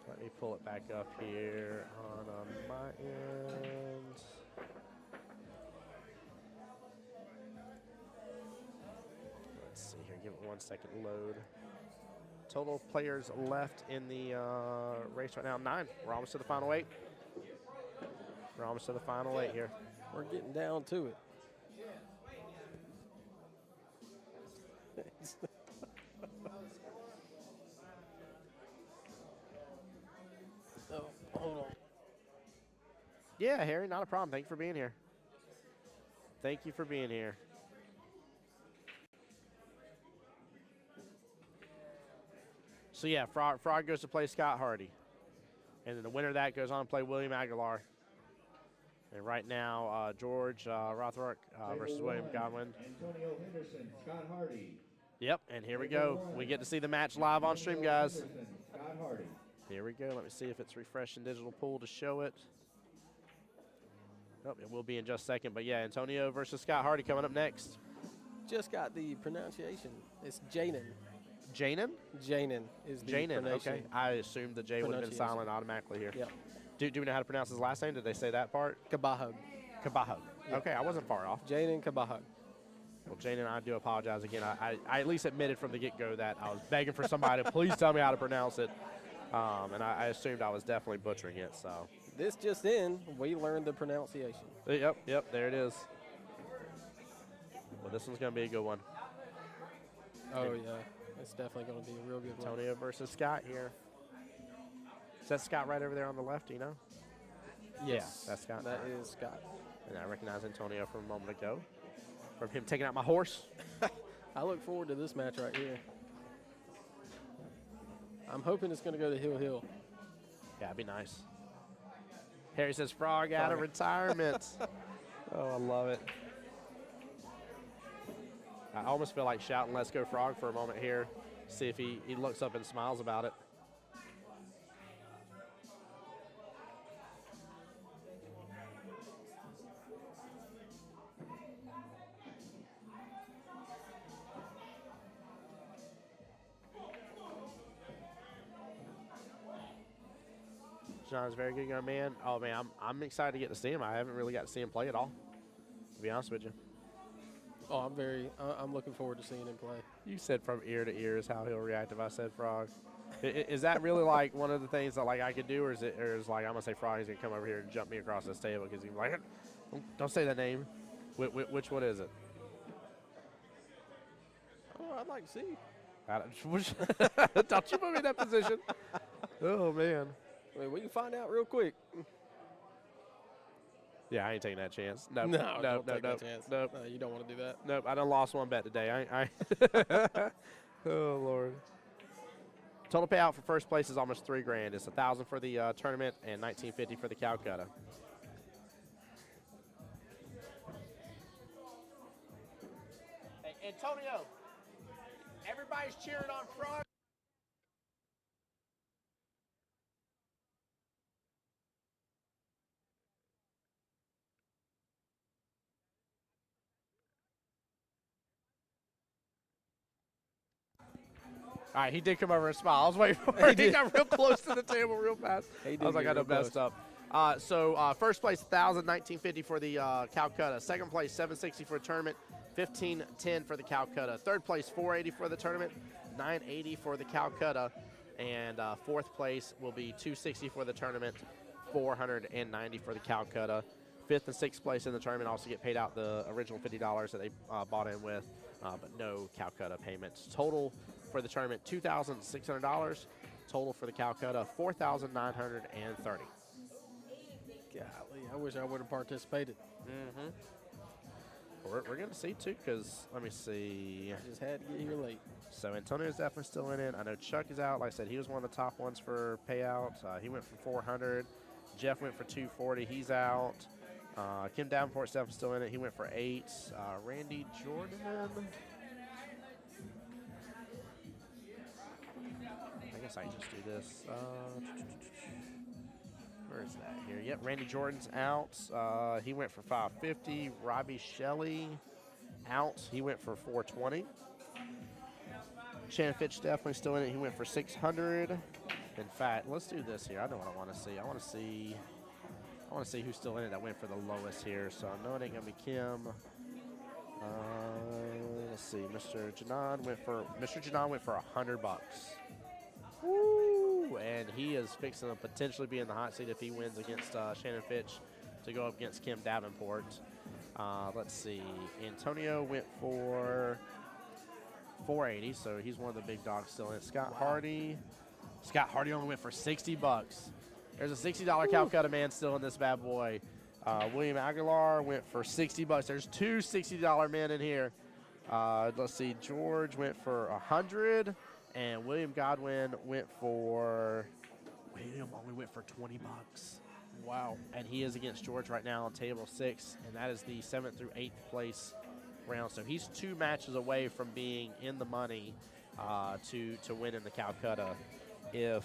S1: Let me pull it back up here on my end. Let's see here. Give it 1 second to load. Total players left in the race right now, 9. We're almost to the final 8. We're almost to the final 8 here.
S2: We're getting down to it. Oh, hold on.
S1: Yeah, Harry, not a problem. Thank you for being here. Thank you for being here. So, yeah, Frog goes to play Scott Hardy. And then the winner of that goes on to play William Aguilar. And right now, George Rothrock versus William Godwin.
S3: Antonio Henderson, Scott Hardy.
S1: Yep, and here we go. We get to see the match live on stream, guys.
S3: Scott Hardy.
S1: Here we go. Let me see if it's refreshing digital pool to show it. Nope, it will be in just a second. But, yeah, Antonio versus Scott Hardy coming up next.
S2: Just got the pronunciation. It's Janan.
S1: Janan?
S2: Janan is the
S1: Janan,
S2: pronunciation.
S1: okay. I assumed the J would have been silent automatically here.
S2: Yep.
S1: Do we know how to pronounce his last name? Did they say that part?
S2: Kabahug.
S1: Kabahug.
S2: Yep.
S1: Okay, I wasn't far off.
S2: Janan Kabahug.
S1: Well, Janan, I do apologize again. I at least admitted from the get-go that I was begging for somebody to please tell me how to pronounce it. And I assumed I was definitely butchering it, so.
S2: This just in, we learned the pronunciation.
S1: Yep, there it is. Well, this one's going to be a good one.
S2: Oh, yeah. It's definitely going to be a real good one.
S1: Antonio versus Scott here. Is that Scott right over there on the left, do you know?
S2: Yes.
S1: Yeah, that's Scott.
S2: That is Scott.
S1: And I recognize Antonio from a moment ago. From him taking out my horse.
S2: I look forward to this match right here. I'm hoping it's going to go to Hill.
S1: Yeah, it'd be nice. Harry says, Frog out of retirement. Oh, I love it. I almost feel like shouting "Let's go Frog" for a moment here. See if he looks up and smiles about it. John's a very good young man. Oh, man, I'm excited to get to see him. I haven't really got to see him play at all, to be honest with you.
S2: Oh, I'm looking forward to seeing him play.
S1: You said from ear to ear is how he'll react if I said Frog. Is that really like one of the things that like I could do, or is like I'm gonna say Frog, he's gonna come over here and jump me across this table because he's like, don't say that name. Which one is it?
S2: Oh, I'd like to see.
S1: Don't you put me in that position? Oh man.
S2: I mean, we can find out real quick.
S1: Yeah, I ain't taking that chance. No,
S2: don't take that chance.
S1: Nope.
S2: No, you don't want to do that.
S1: Nope, I done lost one bet today. Oh, Lord. Total payout for first place is almost $3,000. It's $1,000 for the tournament and $1,950 for the Calcutta. Hey, Antonio, everybody's cheering on Frog. All right, he did come over and smile. I was waiting for it. He got real close to the table real fast. I was like, I done messed up. So first place, $1,000, $1,950 for the Calcutta. Second place, $760 for the tournament, $1,510 for the Calcutta. Third place, $480 for the tournament, $980 for the Calcutta. And fourth place will be $260 for the tournament, $490 for the Calcutta. Fifth and sixth place in the tournament also get paid out the original $50 that they bought in with, but no Calcutta payments. Total for the tournament, $2,600. Total for the Calcutta, $4,930.
S2: Golly, I wish I would have participated.
S1: We're going to see, too, because let me see.
S2: I just had to get here late.
S1: So Antonio's definitely still in it. I know Chuck is out. Like I said, he was one of the top ones for Payout. He went for 400. Jeff went for 240. He's out. Kim Davenport's definitely still in it. He went for 8. Randy Jordan. I guess I can just do this. Where is that here? Yep, Randy Jordan's out. He went for 550. Robbie Shelley out. He went for 420. Shannon Fitch definitely still in it. He went for 600. In fact, let's do this here. I know what I want to see. I want to see who's still in it that went for the lowest here. So I know it ain't gonna be Kim. Let's see. Mr. Janan went for $100. Woo! And he is fixing to potentially be in the hot seat if he wins against Shannon Fitch to go up against Kim Davenport. Let's see. Antonio went for 480, so he's one of the big dogs still in it. Scott Hardy only went for $60. There's a $60 Calcutta man still in this bad boy. William Aguilar went for $60. There's two $60 men in here. Let's see. George went for 100, and William Godwin only went for $20.
S2: Wow.
S1: And he is against George right now on table 6, and that is the 7th through 8th place round. So he's 2 matches away from being in the money to win in the Calcutta. If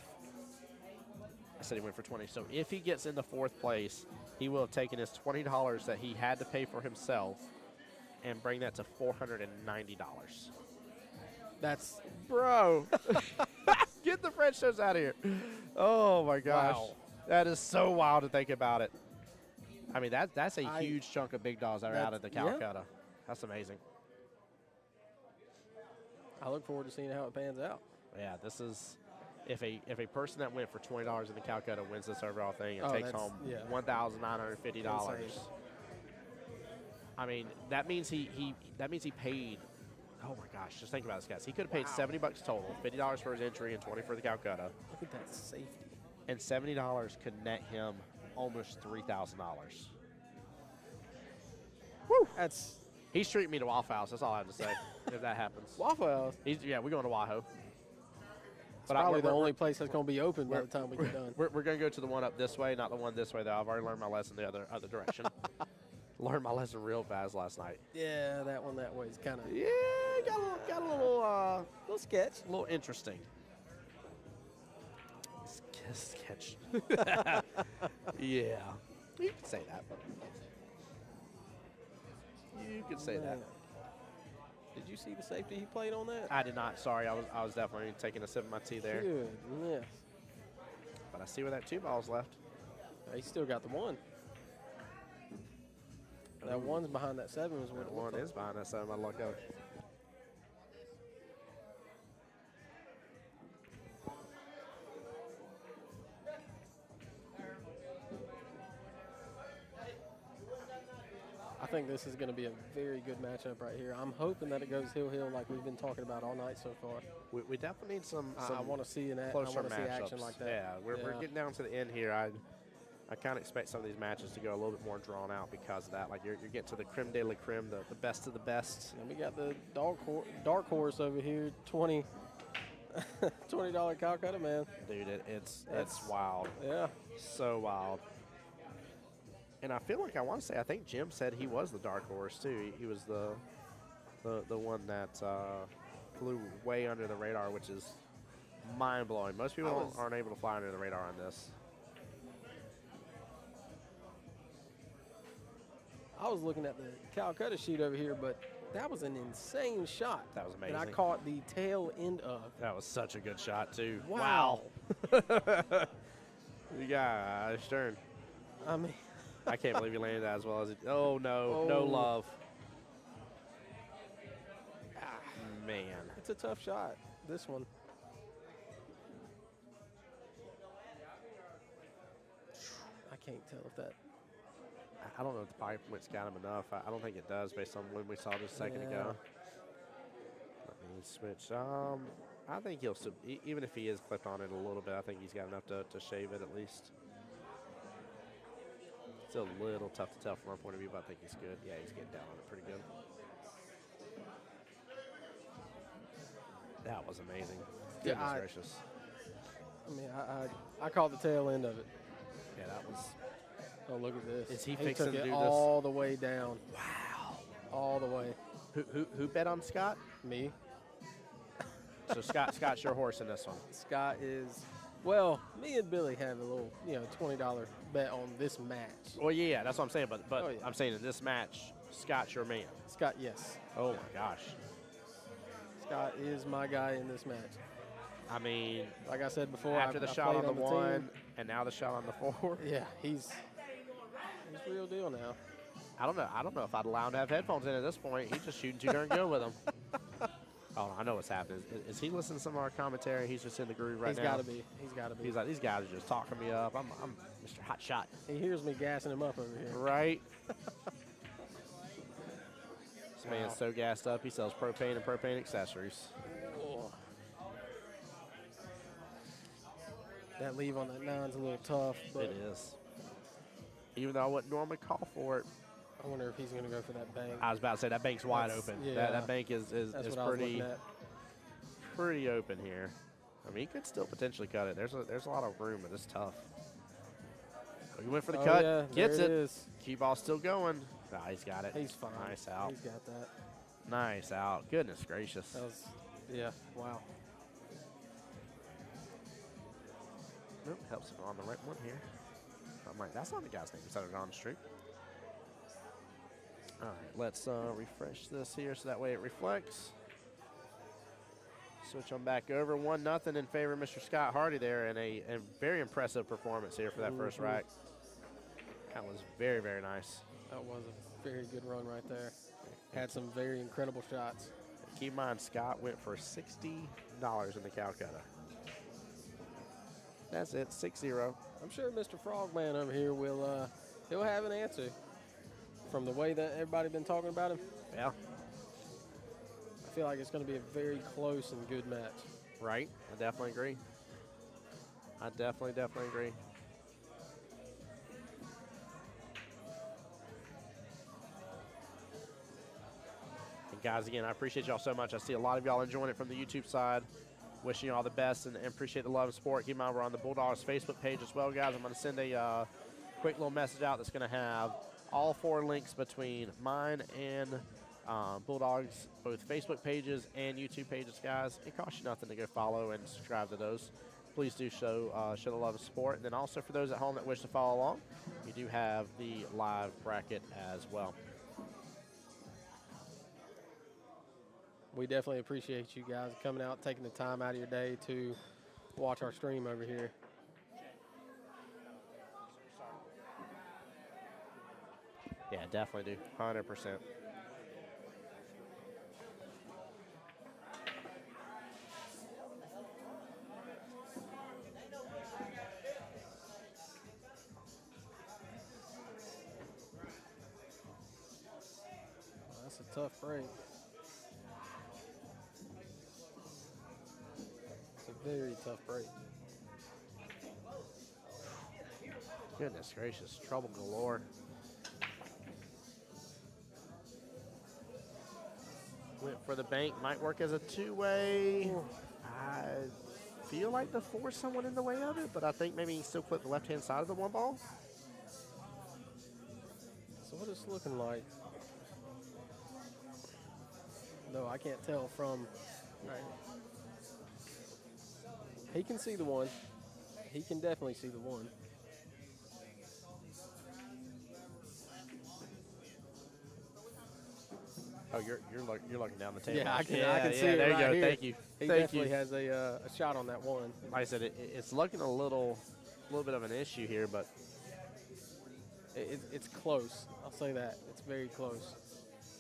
S1: I said he went for 20, so if he gets into 4th place, he will have taken his $20 that he had to pay for himself and bring that to $490.
S2: That's
S1: Bro, get the French toast out of here. Oh my gosh.
S2: Wow.
S1: That is so wild to think about it. I mean, that's a huge chunk of big dogs that are out of the Calcutta.
S2: Yeah.
S1: That's amazing.
S2: I look forward to seeing how it pans out.
S1: Yeah, this is if a person that went for $20 in the Calcutta wins this overall thing and takes home $1,950. I mean, that means he paid. Oh my gosh, just think about this, guys. He could have paid $70 total, $50 for his entry and $20 for the Calcutta.
S2: Look at that safety.
S1: And $70 could net him almost $3,000. Woo! He's treating me to Waffle House. That's all I have to say. If that happens.
S2: Waffle House.
S1: Yeah, we're going to Wahoo.
S2: It's probably the only place that's going to be open by the time we get done.
S1: We're going to go to the one up this way, not the one this way, though. I've already learned my lesson the other direction. Learned my lesson real fast last night.
S2: Yeah, that one that way is kind of.
S1: Yeah, got a little
S2: sketch.
S1: A little interesting. Sketch. Yeah. You could say that. You could say that.
S2: Did you see the safety he played on that?
S1: I did not. Sorry, I was definitely taking a sip of my tea there.
S2: Goodness.
S1: But I see where that 2 ball's left.
S2: He still got the 1. That 1's behind that 7 is what
S1: That 1 is behind that 7. I luck out.
S2: I think this is going to be a very good matchup right here. I'm hoping that it goes hill like we've been talking about all night so far.
S1: We definitely need some
S2: I want to see
S1: closer
S2: action like that.
S1: Yeah, we're getting down to the end here. I kind of expect some of these matches to go a little bit more drawn out because of that. Like you're getting to the creme de la creme, the best of the best.
S2: And we got the dark horse over here, $20 Calcutta man.
S1: Dude, it's wild.
S2: Yeah,
S1: so wild. And I feel like I think Jim said he was the dark horse too. He was the one that flew way under the radar, which is mind blowing. Most people aren't able to fly under the radar on this.
S2: I was looking at the Calcutta sheet over here, but that was an insane shot.
S1: That was amazing.
S2: And I caught the tail end of.
S1: That was such a good shot too.
S2: Wow.
S1: You got Stern.
S2: I mean.
S1: I can't believe he landed that as well as it. Oh, no. No love.
S2: Ah,
S1: man.
S2: It's a tough shot, this one. can't tell if that.
S1: I don't know if the pipe width's got him enough. I don't think it does based on when we saw just a second ago. Let me switch. I think he'll still, even if he is clipped on it a little bit, I think he's got enough to shave it at least. Still a little tough to tell from our point of view, but I think he's good. Yeah, he's getting down on it pretty good. That was amazing. Goodness
S2: Yeah,
S1: gracious.
S2: I mean, I caught the tail end of it.
S1: Yeah, that was.
S2: Oh, look at this.
S1: Is he
S2: He
S1: fixing
S2: took
S1: to
S2: it
S1: do
S2: all the way down.
S1: Wow.
S2: All the way.
S1: Who bet on Scott?
S2: Me.
S1: So Scott's your horse in this one.
S2: Scott is, well, me and Billy have a little, $20 bet on this match.
S1: Well, yeah, that's what I'm saying. But
S2: Oh, yeah.
S1: I'm saying in this match, Scott's your man.
S2: Scott, yes.
S1: Oh my gosh.
S2: Scott is my guy in this match.
S1: I mean,
S2: Like I said before,
S1: after the
S2: I
S1: shot
S2: played
S1: on the
S2: team.
S1: one and now the shot on the 4.
S2: Yeah, he's real deal now.
S1: I don't know if I'd allow him to have headphones in at this point. He's just shooting too darn good with them. Oh, I know what's happening. Is he listening to some of our commentary? He's just in the groove right now.
S2: He's got to be. He's got to be.
S1: He's like, these guys are just talking me up. I'm Mr. Hot Shot.
S2: He hears me gassing him up over here.
S1: Right. This man's so gassed up, he sells propane and propane accessories.
S2: Oh. That leave on that nine's a little tough, but
S1: It is. Even though I wouldn't normally call for it.
S2: I wonder if he's going to go for that bank.
S1: I was about to say that bank's wide open.
S2: Yeah.
S1: That bank is
S2: That's what I was looking at.
S1: pretty open here. I mean, he could still potentially cut it. There's a lot of room, but it's tough. Oh, he went for the cut.
S2: Yeah,
S1: Gets
S2: there
S1: it.
S2: it is.
S1: Cue ball still going. Nah, he's got it.
S2: He's fine.
S1: Nice out.
S2: He's got that.
S1: Nice out. Goodness gracious.
S2: That was, yeah, wow.
S1: Nope, helps him on the right one here. I'm like, that's not the guy's name. He said it on the street. All right, let's refresh this here so that way it reflects. Switch them back over. 1-0 in favor of Mr. Scott Hardy there, and a very impressive performance here for that first rack. That was very, very nice.
S2: That was a very good run right there. Had some very incredible shots.
S1: Keep in mind, Scott went for $60 in the Calcutta. That's it, 6-0.
S2: I'm sure Mr. Frogman over here will he'll have an answer from the way that everybody been talking about him.
S1: Yeah.
S2: I feel like it's going to be a very close and good match.
S1: Right, I definitely agree. I definitely agree. And guys, again, I appreciate y'all so much. I see a lot of y'all enjoying it from the YouTube side. Wishing you all the best and appreciate the love and support. Keep in mind, we're on the Bulldogs Facebook page as well, guys. I'm going to send a quick little message out that's going to have all 4 links between mine and Bulldogs, both Facebook pages and YouTube pages, guys. It costs you nothing to go follow and subscribe to those. Please do show the love and support. And then also for those at home that wish to follow along, you do have the live bracket as well.
S2: We definitely appreciate you guys coming out, taking the time out of your day to watch our stream over here.
S1: Yeah, definitely do. 100%.
S2: That's a tough break. It's a very tough break.
S1: Goodness gracious, trouble galore. Went for the bank, might work as a 2-way. I feel like to force someone in the way of it, but I think maybe he still put the left-hand side of the 1 ball.
S2: So what it's looking like? No, I can't tell from right. He can see the 1. He can definitely see the 1.
S1: Oh, you're looking down the table.
S2: Yeah, I can see
S1: yeah,
S2: it
S1: there
S2: right
S1: you go.
S2: here.
S1: Thank you.
S2: He
S1: Thank
S2: definitely
S1: you.
S2: has a shot on that 1.
S1: Like I said, it's looking a little bit of an issue here, but
S2: It's close. I'll say that. It's very close.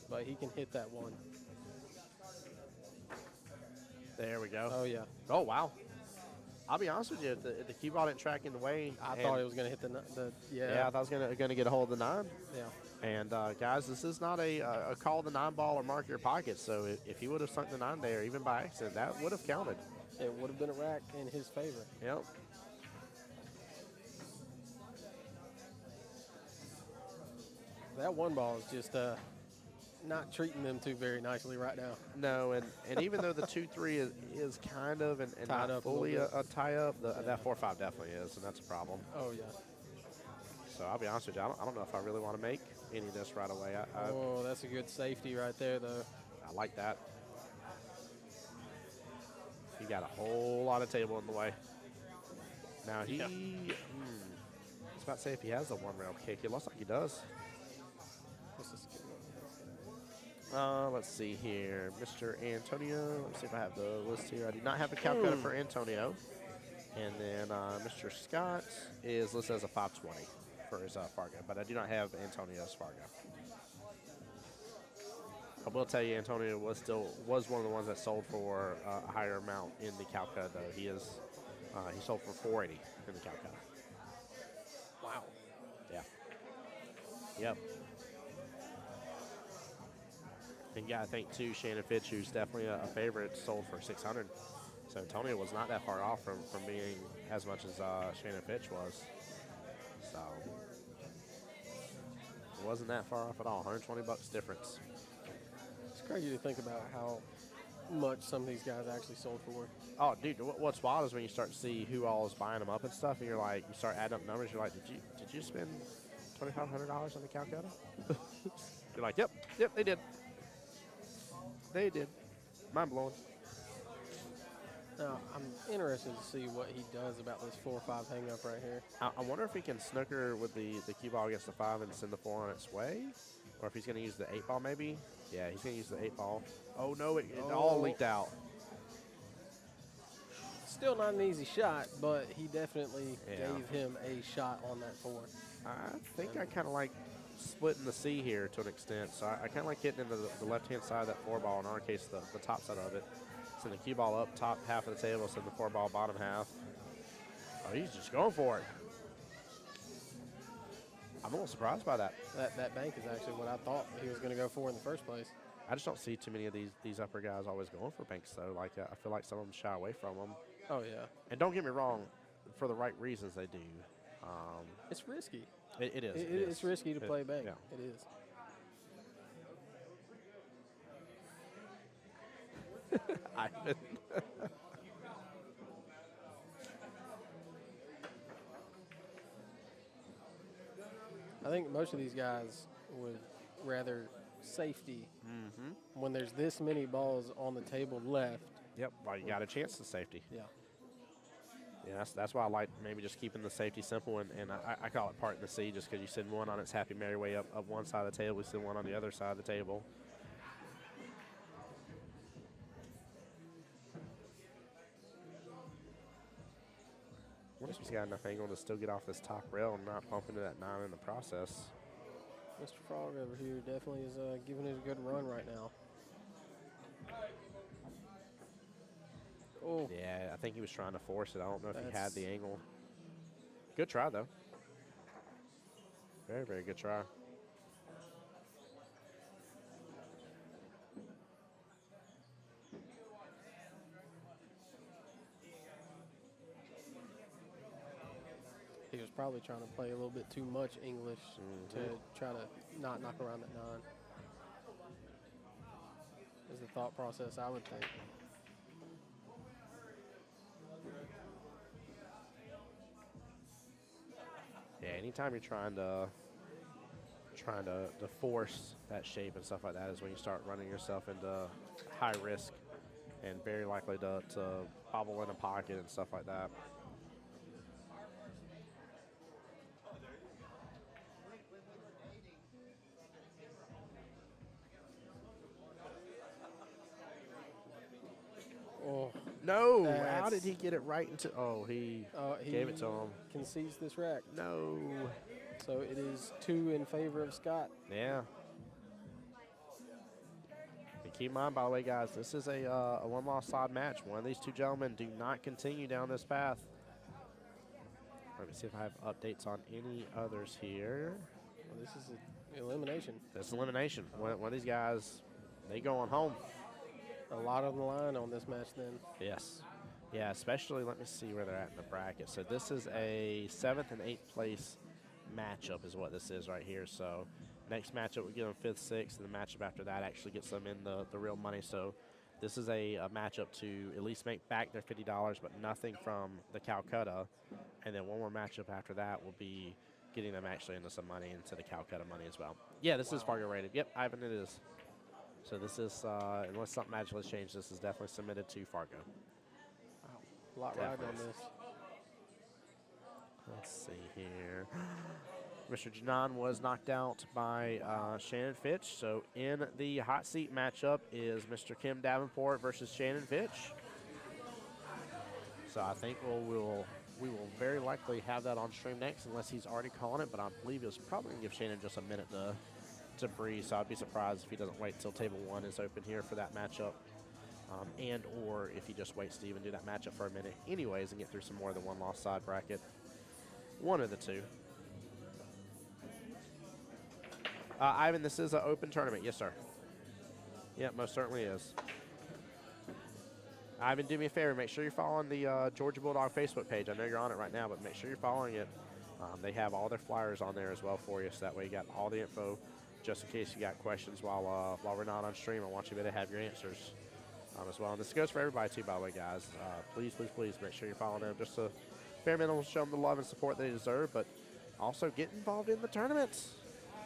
S2: But he can hit that 1.
S1: there we go.
S2: Oh, yeah.
S1: Oh, wow. I'll be honest with you, if the cue ball didn't track in the way.
S2: I thought it was going to hit
S1: Yeah,
S2: yeah.
S1: I thought it was gonna get a hold of the 9.
S2: Yeah.
S1: And guys, this is not a call the 9 ball or mark your pocket. So if he would have sunk the 9 there, even by accident, that would have counted.
S2: It would have been a rack in his favor.
S1: Yep.
S2: That 1 ball is just not treating them too very nicely right now.
S1: No, and even though the 2-3 is kind of and
S2: Tied
S1: not
S2: up a
S1: fully
S2: little
S1: a tie-up, that 4-5 definitely is, and that's a problem.
S2: Oh, yeah.
S1: So I'll be honest with you, I don't know if I really want to make any of this right away.
S2: Oh, that's a good safety right there, though.
S1: I like that. He got a whole lot of table in the way. Now he, I was about to say if he has a 1-rail kick, it looks like he does.
S2: What's this?
S1: Let's see here, Mr. Antonio. Let's see if I have the list here. I do not have a Calcutta for Antonio. And then Mr. Scott is listed as a 520 for his Fargo, but I do not have Antonio's Fargo. I will tell you, Antonio was one of the ones that sold for a higher amount in the Calcutta. Though he sold for 480 in the Calcutta.
S2: Wow.
S1: Yeah. Yep. And yeah, I think too, Shannon Fitch, who's definitely a favorite, sold for 600. So Antonio was not that far off from being as much as Shannon Fitch was. So it wasn't that far off at all. $120 difference.
S2: It's crazy to think about how much some of these guys actually sold for.
S1: Oh, dude, what's wild is when you start to see who all is buying them up and stuff, and you're like, you start adding up numbers. You're like, did you spend $2,500 on the Calcutta? You're like, yep, they did. They did. Mind blowing.
S2: Now, I'm interested to see what he does about this 4-5 hang up right here.
S1: I wonder if he can snooker with the cue ball against the 5 and send the 4 on its way, or if he's going to use the 8 ball maybe. Yeah, he's going to use the 8 ball. Oh, no, it all leaked out.
S2: Still not an easy shot, but he definitely gave him a shot on that 4.
S1: I think I kind of like splitting the C here to an extent. So I kind of like hitting into the left-hand side of that 4 ball, in our case, the top side of it. Send the cue ball up top half of the table, send the 4 ball bottom half. Oh, he's just going for it. I'm a little surprised by that.
S2: That bank is actually what I thought he was going to go for in the first place.
S1: I just don't see too many of these upper guys always going for banks, though. Like, I feel like some of them shy away from them.
S2: Oh, yeah.
S1: And don't get me wrong, for the right reasons they do.
S2: It's risky.
S1: It is.
S2: It's risky to play bank.
S1: Yeah.
S2: It is.
S1: Ivan.
S2: I think most of these guys would rather safety when there's this many balls on the table left.
S1: Yep. Well, you got a chance to safety.
S2: Yeah.
S1: Yeah, that's why I like maybe just keeping the safety simple, and I call it parting the sea just because you send one on its happy merry way up one side of the table, we send one on the other side of the table. What if he's got enough angle to still get off this top rail and not bump into that 9 in the process?
S2: Mr. Frog over here definitely is giving it a good run right now. Oh.
S1: Yeah, I think he was trying to force it. I don't know if he had the angle. Good try, though. Very, very good try.
S2: He was probably trying to play a little bit too much English to try to not knock around that 9. Is the thought process, I would think.
S1: Yeah, anytime you're trying to force that shape and stuff like that is when you start running yourself into high risk and very likely to bobble in a pocket and stuff like that.
S2: Oh,
S1: no! How did he get it right into? Oh, he gave it to him.
S2: Concedes this rack.
S1: No.
S2: So it is 2 in favor of Scott.
S1: Yeah. keep in mind, by the way, guys, this is a one-loss side match. One of these two gentlemen do not continue down this path. Let me see if I have updates on any others here.
S2: Well, this is an elimination.
S1: This is elimination. One of these guys, they going home.
S2: A lot on the line on this match then.
S1: Yes. Yeah, especially, let me see where they're at in the bracket. So this is a 7th and 8th place matchup is what this is right here. So next matchup, we get them 5th, 6th, and the matchup after that actually gets them in the real money. So this is a matchup to at least make back their $50, but nothing from the Calcutta. And then one more matchup after that will be getting them actually into some money, into the Calcutta money as well. Yeah, this is Fargo rated. Yep, Ivan, it is. So this is, unless something magically has changed, this is definitely submitted to Fargo.
S2: Wow. A lot riding on this.
S1: Let's see here. Mr. Janan was knocked out by Shannon Fitch. So in the hot seat matchup is Mr. Kim Davenport versus Shannon Fitch. So I think we will very likely have that on stream next, unless he's already calling it. But I believe he was probably going to give Shannon just a minute to breathe. So I'd be surprised if he doesn't wait till table 1 is open here for that matchup. And or if he just waits to even do that matchup for a minute anyways and get through some more of the one-loss side bracket. One of the two. Ivan, this is an open tournament. Yes, sir. Yeah, most certainly is. Ivan, do me a favor. Make sure you're following the Georgia Bulldog Facebook page. I know you're on it right now, but make sure you're following it. They have all their flyers on there as well for you, so that way you got all the info just in case you got questions while we're not on stream. I want you to have your answers as well. And this goes for everybody, too, by the way, guys. Please, please, please make sure you're following them. Just a bare minimum, show them the love and support they deserve, but also get involved in the tournaments.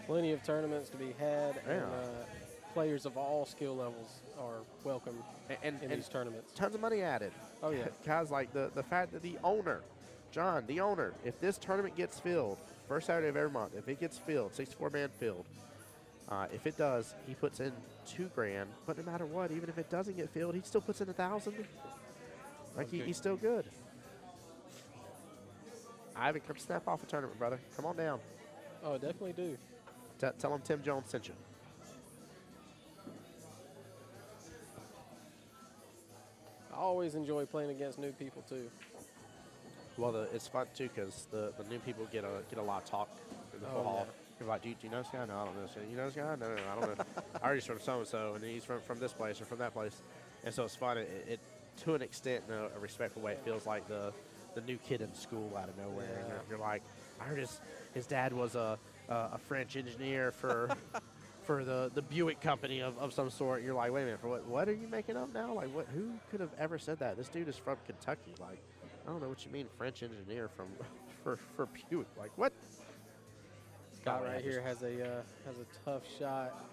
S2: Plenty of tournaments to be had,
S1: Yeah.
S2: and players of all skill levels are welcome in these tournaments.
S1: Tons of money added.
S2: Oh, yeah.
S1: Guys, like the fact that the owner, John, the owner, if this tournament gets filled, first Saturday of every month, if it gets filled, 64-man filled, if it does, he puts in $2 grand. But no matter what, even if it doesn't get filled, he still puts in $1,000. Like he's still good. Ivan, come snap off a tournament, brother. Come on down.
S2: Oh, definitely do.
S1: Tell him Tim Jones sent you.
S2: I always enjoy playing against new people, too.
S1: Well, it's fun, too, because the new people get a lot of talk in the full hall.
S2: Yeah.
S1: You're like, do you know this guy? No, I don't know this guy. You know this guy? No, I don't know. I already from so-and-so, and he's from this place or from that place. And so it's fun. It to an extent, in a respectful way, it feels like the new kid in school out of nowhere.
S2: Yeah.
S1: And you're like, I heard his dad was a French engineer for the Buick company of some sort. You're like, wait a minute, for what are you making up now? Like, who could have ever said that? This dude is from Kentucky. Like, I don't know what you mean French engineer for Buick. Like, what?
S2: Scott right here has a tough shot.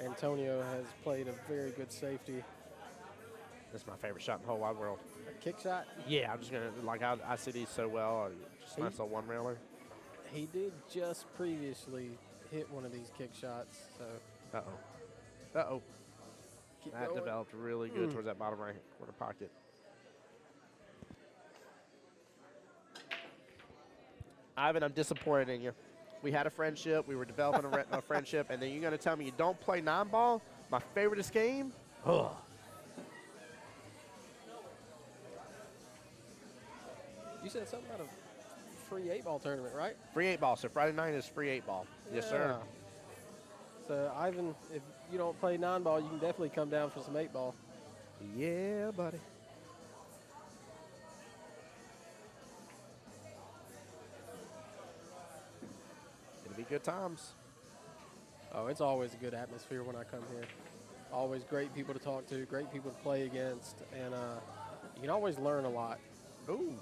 S2: Antonio has played a very good safety.
S1: This is my favorite shot in the whole wide world.
S2: A kick shot?
S1: Yeah, I'm just going to, like, I see these so well. Just nice little one-railer.
S2: He did just previously hit one of these kick shots. So
S1: Uh-oh. Uh-oh. That
S2: going.
S1: developed really good towards that bottom right corner pocket. Ivan, I'm disappointed in you. We had a friendship. We were developing a friendship, and then you're going to tell me you don't play 9-ball? My favoriteest game? Ugh.
S2: You said something about a free 8-ball tournament, right?
S1: Free 8-ball. So Friday night is free 8-ball. Yes, sir.
S2: So, Ivan, if you don't play 9-ball, you can definitely come down for some 8-ball.
S1: Yeah, buddy. It'll be good times.
S2: Oh, it's always a good atmosphere when I come here. Always great people to talk to, great people to play against, and you can always learn a lot.
S1: Ooh.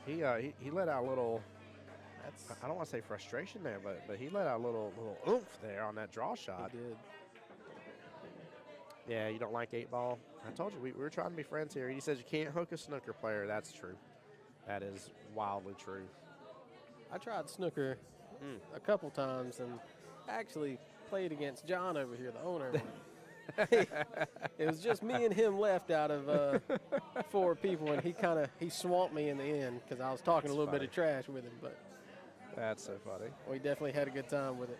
S1: He let out a little,
S2: That's
S1: I don't want to say frustration there, but he let out a little oomph there on that draw shot.
S2: he did.
S1: Yeah, you don't like 8-ball? I told you, we were trying to be friends here. He says you can't hook a snooker player. That's true. That is wildly true.
S2: I tried snooker a couple times and actually played against John over here, the owner. It was just me and him left out of 4 people, and he swamped me in the end because I was talking a little bit of trash with him. But
S1: that's so funny.
S2: we definitely had a good time with it.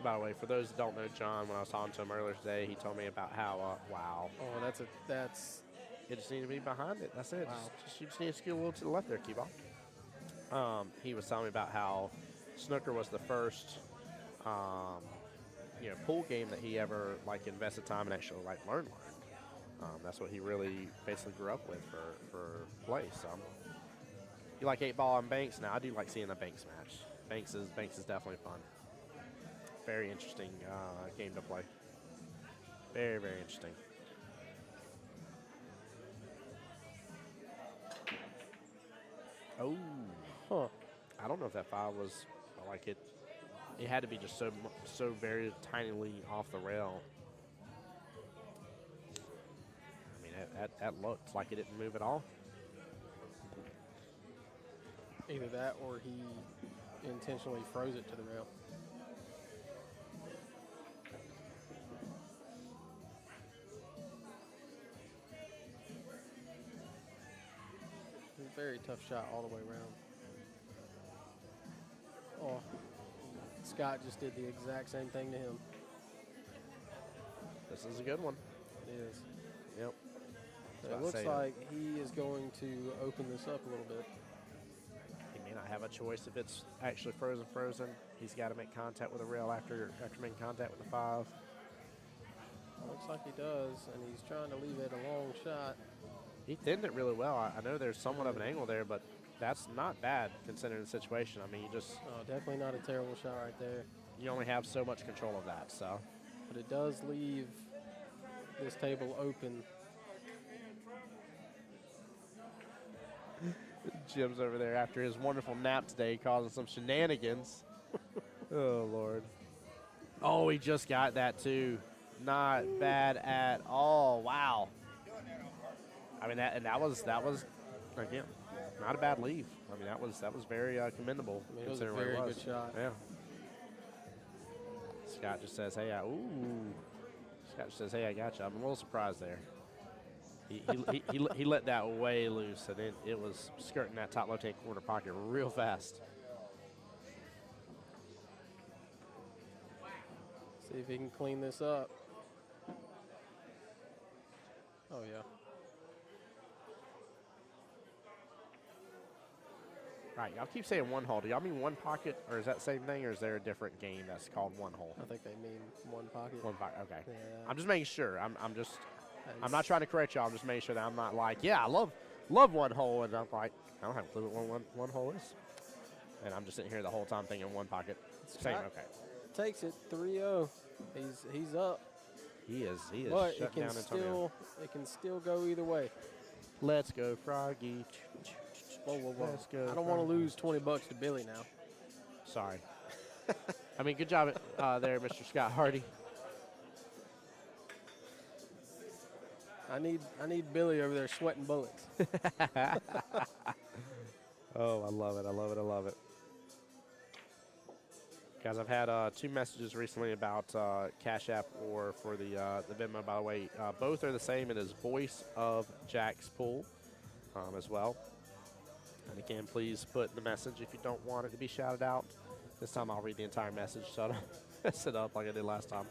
S1: By the way, for those that don't know John, when I was talking to him earlier today, he told me about how, wow.
S2: Oh, that's.
S1: You just need to be behind it. That's it.
S2: Wow.
S1: You just need to skew a little to the left there, Keyball. He was telling me about how snooker was the first, pool game that he ever like invested time and actually like learned. That's what he really basically grew up with for play. So you like 8-ball and Banks? Now I do like seeing a Banks match. Banks is definitely fun. Very interesting game to play. Very, very interesting. Oh,
S2: Huh.
S1: I don't know if that foul was like it. It had to be just so very tinily off the rail. I mean, that looked like it didn't move at all.
S2: Either that or he intentionally froze it to the rail. Very tough shot all the way around. Oh, Scott just did the exact same thing to him.
S1: This is a good one.
S2: It is.
S1: Yep.
S2: So it looks like he is going to open this up a little bit.
S1: He may not have a choice if it's actually frozen. He's got to make contact with the rail after making contact with the 5.
S2: Looks like he does, and he's trying to leave it a long shot.
S1: He thinned it really well. I know there's somewhat of an angle there, but that's not bad considering the situation. I mean,
S2: Oh, definitely not a terrible shot right there.
S1: you only have so much control of that. So
S2: But it does leave this table open.
S1: Jim's over there after his wonderful nap today, causing some shenanigans. Oh Lord! Oh, he just got that too. Not bad at all. Wow. I mean that was again not a bad leave. I mean that was very commendable.
S2: I mean, it was a
S1: considering
S2: very
S1: what it
S2: good shot.
S1: Yeah. Scott just says, "Hey, Scott just says, "Hey, I got you." I'm a little surprised there. He let that way loose, and it was skirting that top left-hand corner pocket real fast.
S2: See if he can clean this up. Oh, yeah.
S1: All right, y'all keep saying one hole. Do y'all mean one pocket, or is that the same thing, or is there a different game that's called one hole?
S2: I think they mean one pocket.
S1: One pocket, okay.
S2: Yeah.
S1: I'm just making sure. I'm not trying to correct y'all. I'm just making sure that I'm not like, yeah, I love one hole, and I'm like, I don't have a clue what one hole is. And I'm just sitting here the whole time thinking one pocket. Same, okay.
S2: Takes it 3-0. He's up.
S1: He is
S2: But
S1: shut down Antonio.
S2: it can still go either way.
S1: Let's go, Froggy.
S2: Whoa.
S1: Let's go.
S2: I don't want to lose $20 to Billy now.
S1: Sorry. I mean, good job there, Mr. Scott Hardy.
S2: I need Billy over there sweating bullets.
S1: Oh, I love it. Guys, I've had 2 messages recently about Cash App or for the Venmo, by the way. Both are the same. It is Voice of Jack's Pool as well. And again, please put in the message if you don't want it to be shouted out. This time I'll read the entire message so I don't mess it up like I did last time.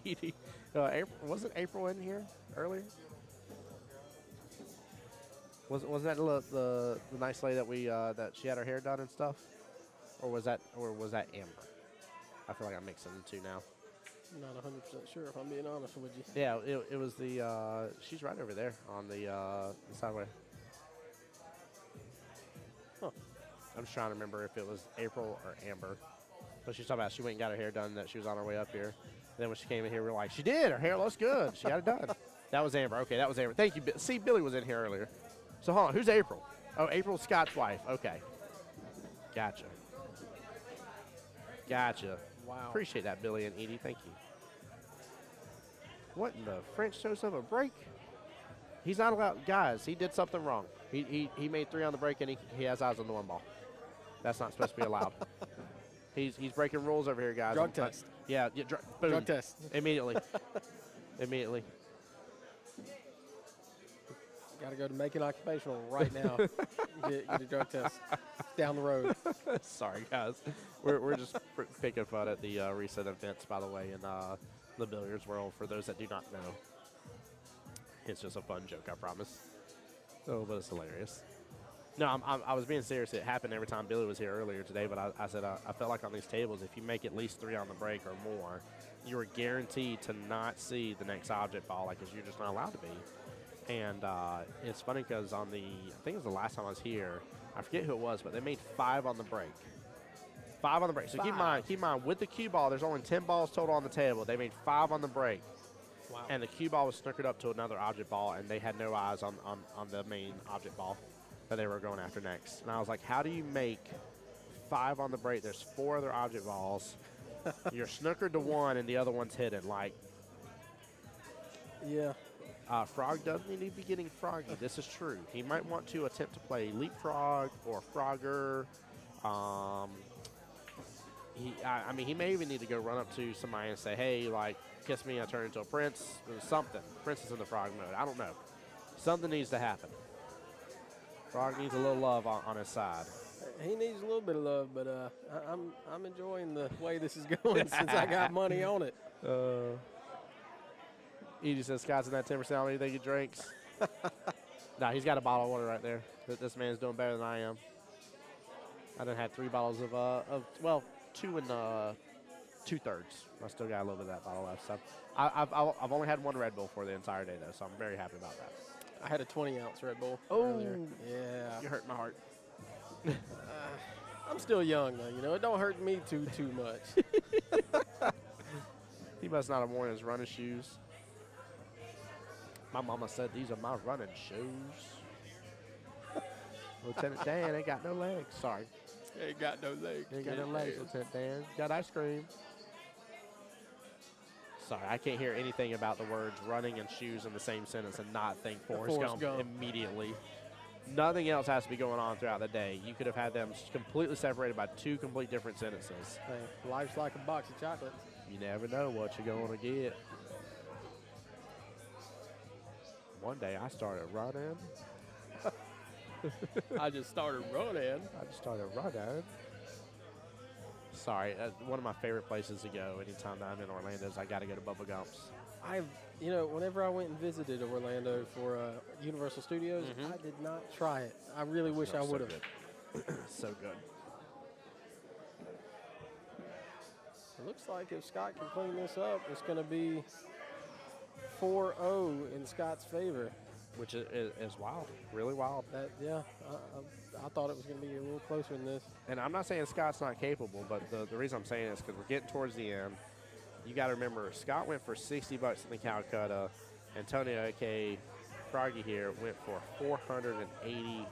S1: Edie, wasn't April in here earlier? Wasn't that the nice lady that she had her hair done and stuff, or was that Amber? I feel like I'm mixing the two now.
S2: Not 100% sure if I'm being honest with you.
S1: Yeah, it was the she's right over there on the sideway.
S2: Huh.
S1: I'm just trying to remember if it was April or Amber. But she's talking about she went and got her hair done, that she was on her way up here. And then when she came in here, we were like, she did. Her hair looks good. She got it done. That was Amber. Okay, that was Amber. Thank you. See, Billy was in here earlier. So hold on. Who's April? Oh, April's Scott's wife. Okay. Gotcha.
S2: Wow.
S1: Appreciate that, Billy and Edie. Thank you. What in the French toast of a break? He's not allowed. Guys, he did something wrong. He made 3 on the break, and he has eyes on the 1 ball. That's not supposed to be allowed. He's breaking rules over here, guys.
S2: Drug test.
S1: Yeah, boom.
S2: Drug test.
S1: Immediately. Immediately.
S2: Got to go to Macon Occupational right now. get a drug test down the road.
S1: Sorry, guys. We're just picking fun at the recent events, by the way, in the billiards world. For those that do not know, it's just a fun joke, I promise. Oh, but it's hilarious. No, I was being serious. It happened every time Billy was here earlier today, but I said I felt like on these tables, if you make at least 3 on the break or more, you are guaranteed to not see the next object ball, like, because you're just not allowed to be. And it's funny because I think it was the last time I was here, I forget who it was, but they made 5 on the break. 5 on the break. So keep in mind, with the cue ball, there's only 10 balls total on the table. They made 5 on the break.
S2: Wow.
S1: And the cue ball was snookered up to another object ball, and they had no eyes on the main object ball that they were going after next. And I was like, how do you make 5 on the break? There's 4 other object balls. You're snookered to 1, and the other one's hidden. Like,
S2: yeah.
S1: Frog doesn't need to be getting froggy. This is true. He might want to attempt to play leapfrog or Frogger. I mean, he may even need to go run up to somebody and say, hey, like, kiss me, I turn into a prince, or something. Prince is in the frog mode. I don't know. Something needs to happen. Frog needs a little love on his side.
S2: He needs a little bit of love, but I'm enjoying the way this is going since I got money on it.
S1: Edie says Scott's in that 10% on anything he drinks. Nah, he's got a bottle of water right there. This man's doing better than I am. I done had 3 bottles of 2 and 2/3. I still got a little bit of that bottle left. So I've only had 1 Red Bull for the entire day, though, so I'm very happy about that.
S2: I had a 20-ounce Red Bull earlier. Yeah.
S1: You hurt my heart.
S2: I'm still young, though. You know, it don't hurt me too much.
S1: He must not have worn his running shoes. My mama said these are my running shoes. Lieutenant Dan ain't got no legs. Sorry.
S2: Ain't got no legs.
S1: Ain't got no legs, Lieutenant Dan. Got ice cream. Sorry, I can't hear anything about the words running and shoes in the same sentence and not think Forrest Gump immediately. Nothing else has to be going on throughout the day. You could have had them completely separated by 2 complete different sentences.
S2: Hey, life's like a box of chocolates.
S1: You never know what you're going to get. One day I started running.
S2: I just started running.
S1: Sorry, one of my favorite places to go anytime that I'm in Orlando is I got to go to Bubba Gump's.
S2: You know, whenever I went and visited Orlando for Universal Studios, I did not try it. I really wish I would have.
S1: So good.
S2: It looks like if Scott can clean this up, it's going to be 4-0 in Scott's favor.
S1: Which is wild, really wild.
S2: I thought it was going to be a little closer than this.
S1: And I'm not saying Scott's not capable, but the reason I'm saying is because we're getting towards the end. You got to remember, Scott went for $60 in the Calcutta. Antonio, a.k.a. Froggy here, went for $480,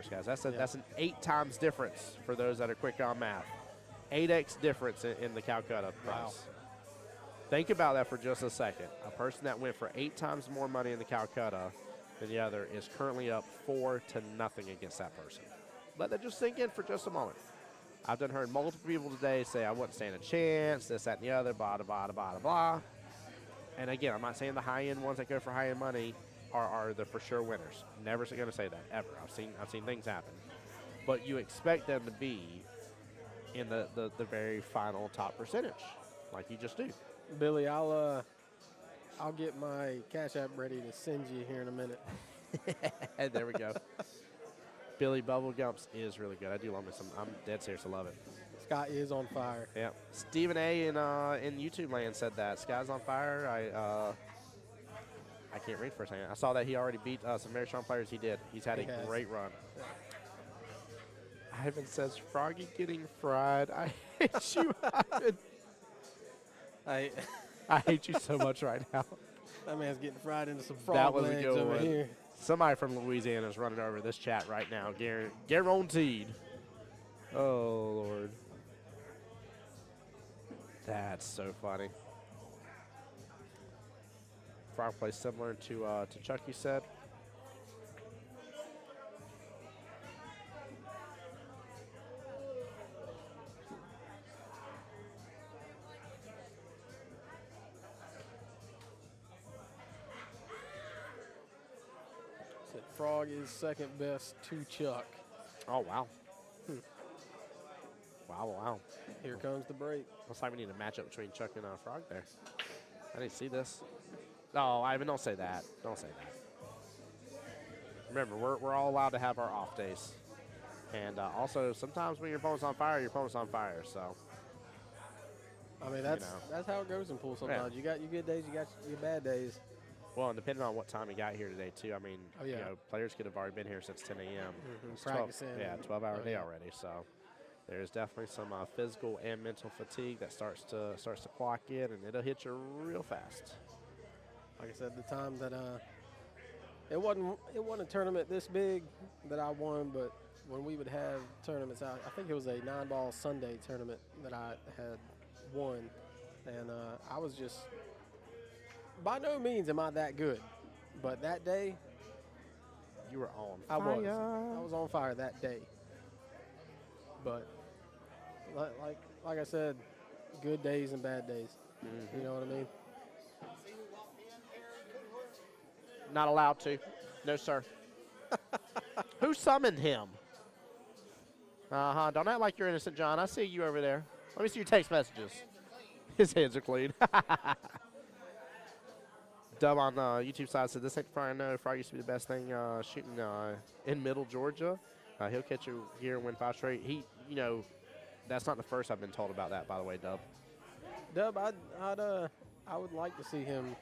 S1: guys. That's an 8 times difference for those that are quick on math. 8x difference in the Calcutta price.
S2: Wow.
S1: Think about that for just a second. A person that went for 8 times more money in the Calcutta than the other is currently up 4-0 against that person. Let that just sink in for just a moment. I've heard multiple people today say I wouldn't stand a chance, this, that, and the other, blah, blah, blah, blah, blah. And again, I'm not saying the high-end ones that go for high-end money are the for sure winners. Never going to say that, ever. I've seen things happen. But you expect them to be in the very final top percentage, like you just do.
S2: Billy, I'll get my Cash App ready to send you here in a minute.
S1: And there we go. Billy Bubblegumps is really good. I do love me some. I'm dead serious. I love it.
S2: Scott is on fire.
S1: Yeah. Stephen A. in YouTube land said that. Sky's on fire. I can't read for a second. I saw that he already beat some very strong players. He did. He's had a great run. Yeah. Ivan says, Froggy getting fried. I hate you, Ivan. I hate you so much right now.
S2: That man's getting fried into some frog legs over here.
S1: Somebody from Louisiana is running over this chat right now. Guaranteed. Oh, Lord. That's so funny. Frog plays similar to Chuck, you said.
S2: Said Frog is second best to Chuck.
S1: Oh, wow. Wow.
S2: Here comes the break.
S1: Looks like we need a matchup between Chuck and Frog there. I didn't see this. No, Ivan, don't say that. Don't say that. Remember, we're all allowed to have our off days. And also, sometimes when your opponent's on fire, your opponent's on fire. So,
S2: I mean, that's how it goes in pool sometimes.
S1: Yeah.
S2: You got your good days, you got your bad days.
S1: well, and depending on what time you got here today, too. I mean,
S2: Oh, yeah.
S1: you know, players could have already been here since 10 a.m. It's 12
S2: Practicing.
S1: Yeah, 12-hour day
S2: yeah.
S1: already. So, there's definitely some physical and mental fatigue that starts to clock in, and it'll hit you real fast.
S2: Like I said, the time that it wasn't a tournament this big that I won, but when we would have tournaments out, I think it was a 9-ball Sunday tournament that I had won, and I was just, by no means am I that good, but that day
S1: You were on
S2: I
S1: fire.
S2: was on fire that day. But like I said, good days and bad days. You know what I mean?
S1: Not allowed to. No, sir. Who summoned him? Don't act like you're innocent, John. I see you over there. Let me see your text messages. His hands are clean. Dub on YouTube side said, this ain't Frog. No, Frog used to be the best thing shooting in Middle Georgia. He'll catch you here and win 5 straight. You know, that's not the first I've been told about that, by the way, Dub.
S2: Dub, I would like to see him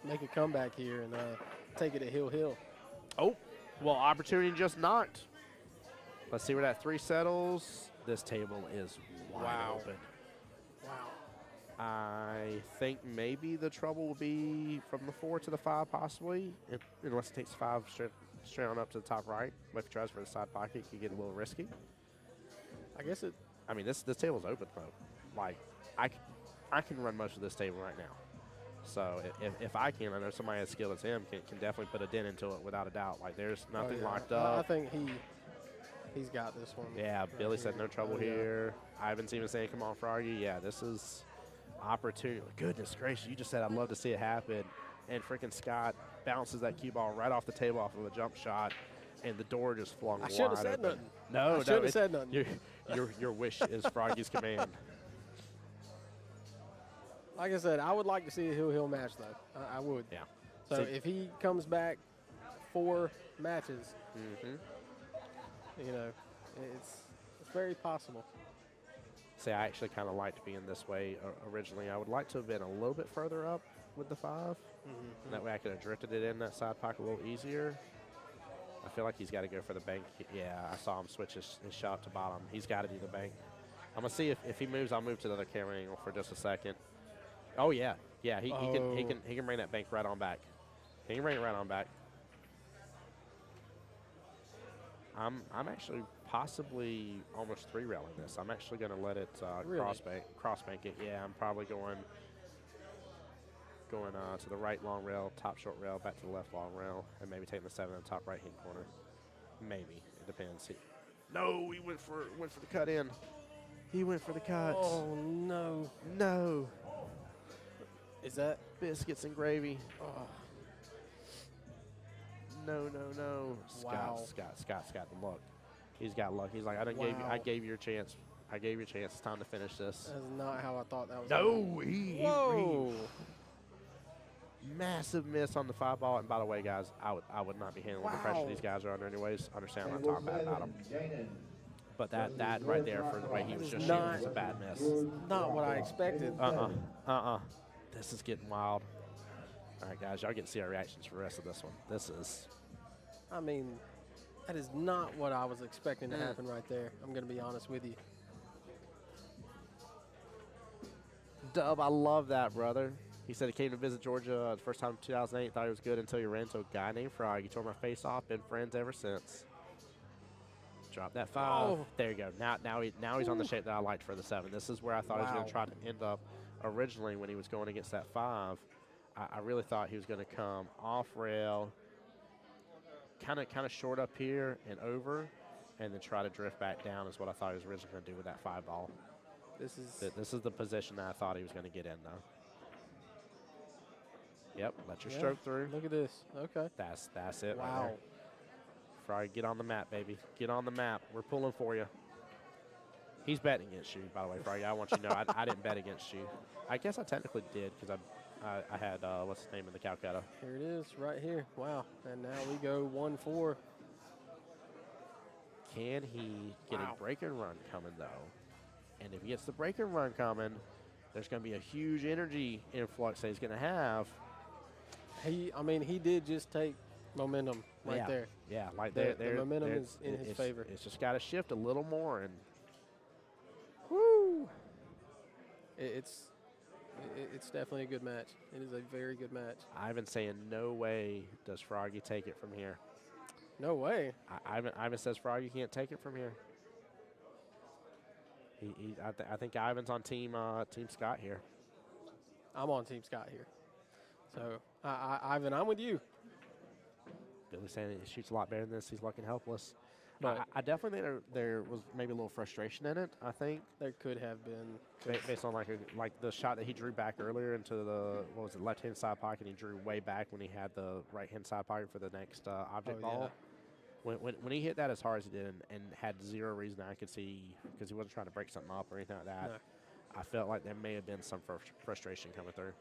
S2: make a comeback here and take it at Hill.
S1: Oh, well, opportunity just knocked. Let's see where that 3 settles. This table is wide open.
S2: Wow.
S1: I think maybe the trouble will be from the 4 to the 5, possibly, unless it takes 5 straight on up to the top right. But if he tries for the side pocket, it could get a little risky.
S2: I guess it.
S1: I mean, this table's open, though. Like, I can run most of this table right now. So if I can, I know somebody as skilled as him can definitely put a dent into it without a doubt. Like, there's nothing locked up.
S2: I think he's got this one.
S1: Yeah, Billy said no trouble here. Ivan's even saying, come on, Froggy. Yeah, this is opportunity. Goodness gracious, you just said I'd love to see it happen. And freaking Scott bounces that cue ball right off the table off of a jump shot, and the door just flung wide.
S2: I should have said
S1: open.
S2: nothing.
S1: No,
S2: I should have said nothing.
S1: Your wish is Froggy's command.
S2: Like I said, I would like to see a Hill match, though. I would.
S1: Yeah.
S2: So if he comes back 4 matches, you know, it's very possible.
S1: See, I actually kind of liked being this way originally. I would like to have been a little bit further up with the 5. That way I could have drifted it in that side pocket a little easier. I feel like he's got to go for the bank. Yeah, I saw him switch his shot to bottom. He's got to do the bank. I'm going to see if he moves, I'll move to the other camera angle for just a second. Oh, yeah. Yeah, he can bring that bank right on back. He can bring it right on back. I'm actually possibly almost 3-railing this. I'm actually going to let it
S2: Really?
S1: cross bank it. Yeah, I'm probably going to the right long rail, top short rail, back to the left long rail, and maybe taking the 7 in the top right hand corner. Maybe it depends. No, he went for the cut in. He went for the cut.
S2: Oh no!
S1: No.
S2: Is that
S1: Biscuits and gravy?
S2: Oh.
S1: No.
S2: Wow.
S1: Scott's got the luck. He's got luck. He's like, I gave you a chance. I gave you a chance. It's time to finish this.
S2: That's not how I thought that was.
S1: No, he
S2: Whoa!
S1: massive miss on the 5 ball. And by the way, guys, I would not be handling the pressure these guys are under anyways. Understand I'm talking bad about them. But that right there for the way he was just shooting was a bad miss.
S2: Not what I expected.
S1: This is getting wild. All right, guys, y'all get to see our reactions for the rest of this one. This is.
S2: I mean, that is not what I was expecting to happen right there. I'm going to be honest with you.
S1: Dub, I love that, brother. He said he came to visit Georgia the first time in 2008. Thought he was good until he ran into a guy named Frog. He tore my face off. Been friends ever since. Drop that 5.
S2: Oh.
S1: There you go. Now he's on the shape that I liked for the 7. This is where I thought he was going to try to end up originally when he was going against that 5. I really thought he was going to come off rail, kind of short up here and over, and then try to drift back down is what I thought he was originally going to do with that 5 ball. This is the position that I thought he was going to get in, though. Yep, let your
S2: Yeah,
S1: stroke through.
S2: Look at this. Okay.
S1: That's it right
S2: Wow.
S1: there. Froggy, get on the map, baby. Get on the map. We're pulling for you. He's betting against you, by the way, Froggy. I want you to know I didn't bet against you. I guess I technically did because I had, what's his name in the Calcutta.
S2: Here it is right here. Wow. And now we go 1-4.
S1: Can he get
S2: Wow.
S1: a break and run coming, though? And if he gets the break and run coming, there's going to be a huge energy influx that he's going to have.
S2: I mean, he did just take momentum right there.
S1: Yeah, like
S2: The
S1: there.
S2: momentum is in his favor.
S1: It's just got to shift a little more, and whoo!
S2: It's definitely a good match. It is a very good match.
S1: Ivan saying no way does Froggy take it from here.
S2: No way.
S1: Ivan says Froggy can't take it from here. I think Ivan's on team Scott here.
S2: I'm on Team Scott here. So, Ivan, I'm with you.
S1: Billy's saying he shoots a lot better than this. He's looking helpless.
S2: But
S1: I definitely think there was maybe a little frustration in it. I think
S2: there could have been.
S1: based on like the shot that he drew back earlier into the left hand side pocket. He drew way back when he had the right hand side pocket for the next object ball. When he hit that as hard as he did and had zero reason I could see because he wasn't trying to break something up or anything like that.
S2: No.
S1: I felt like there may have been some frustration coming through.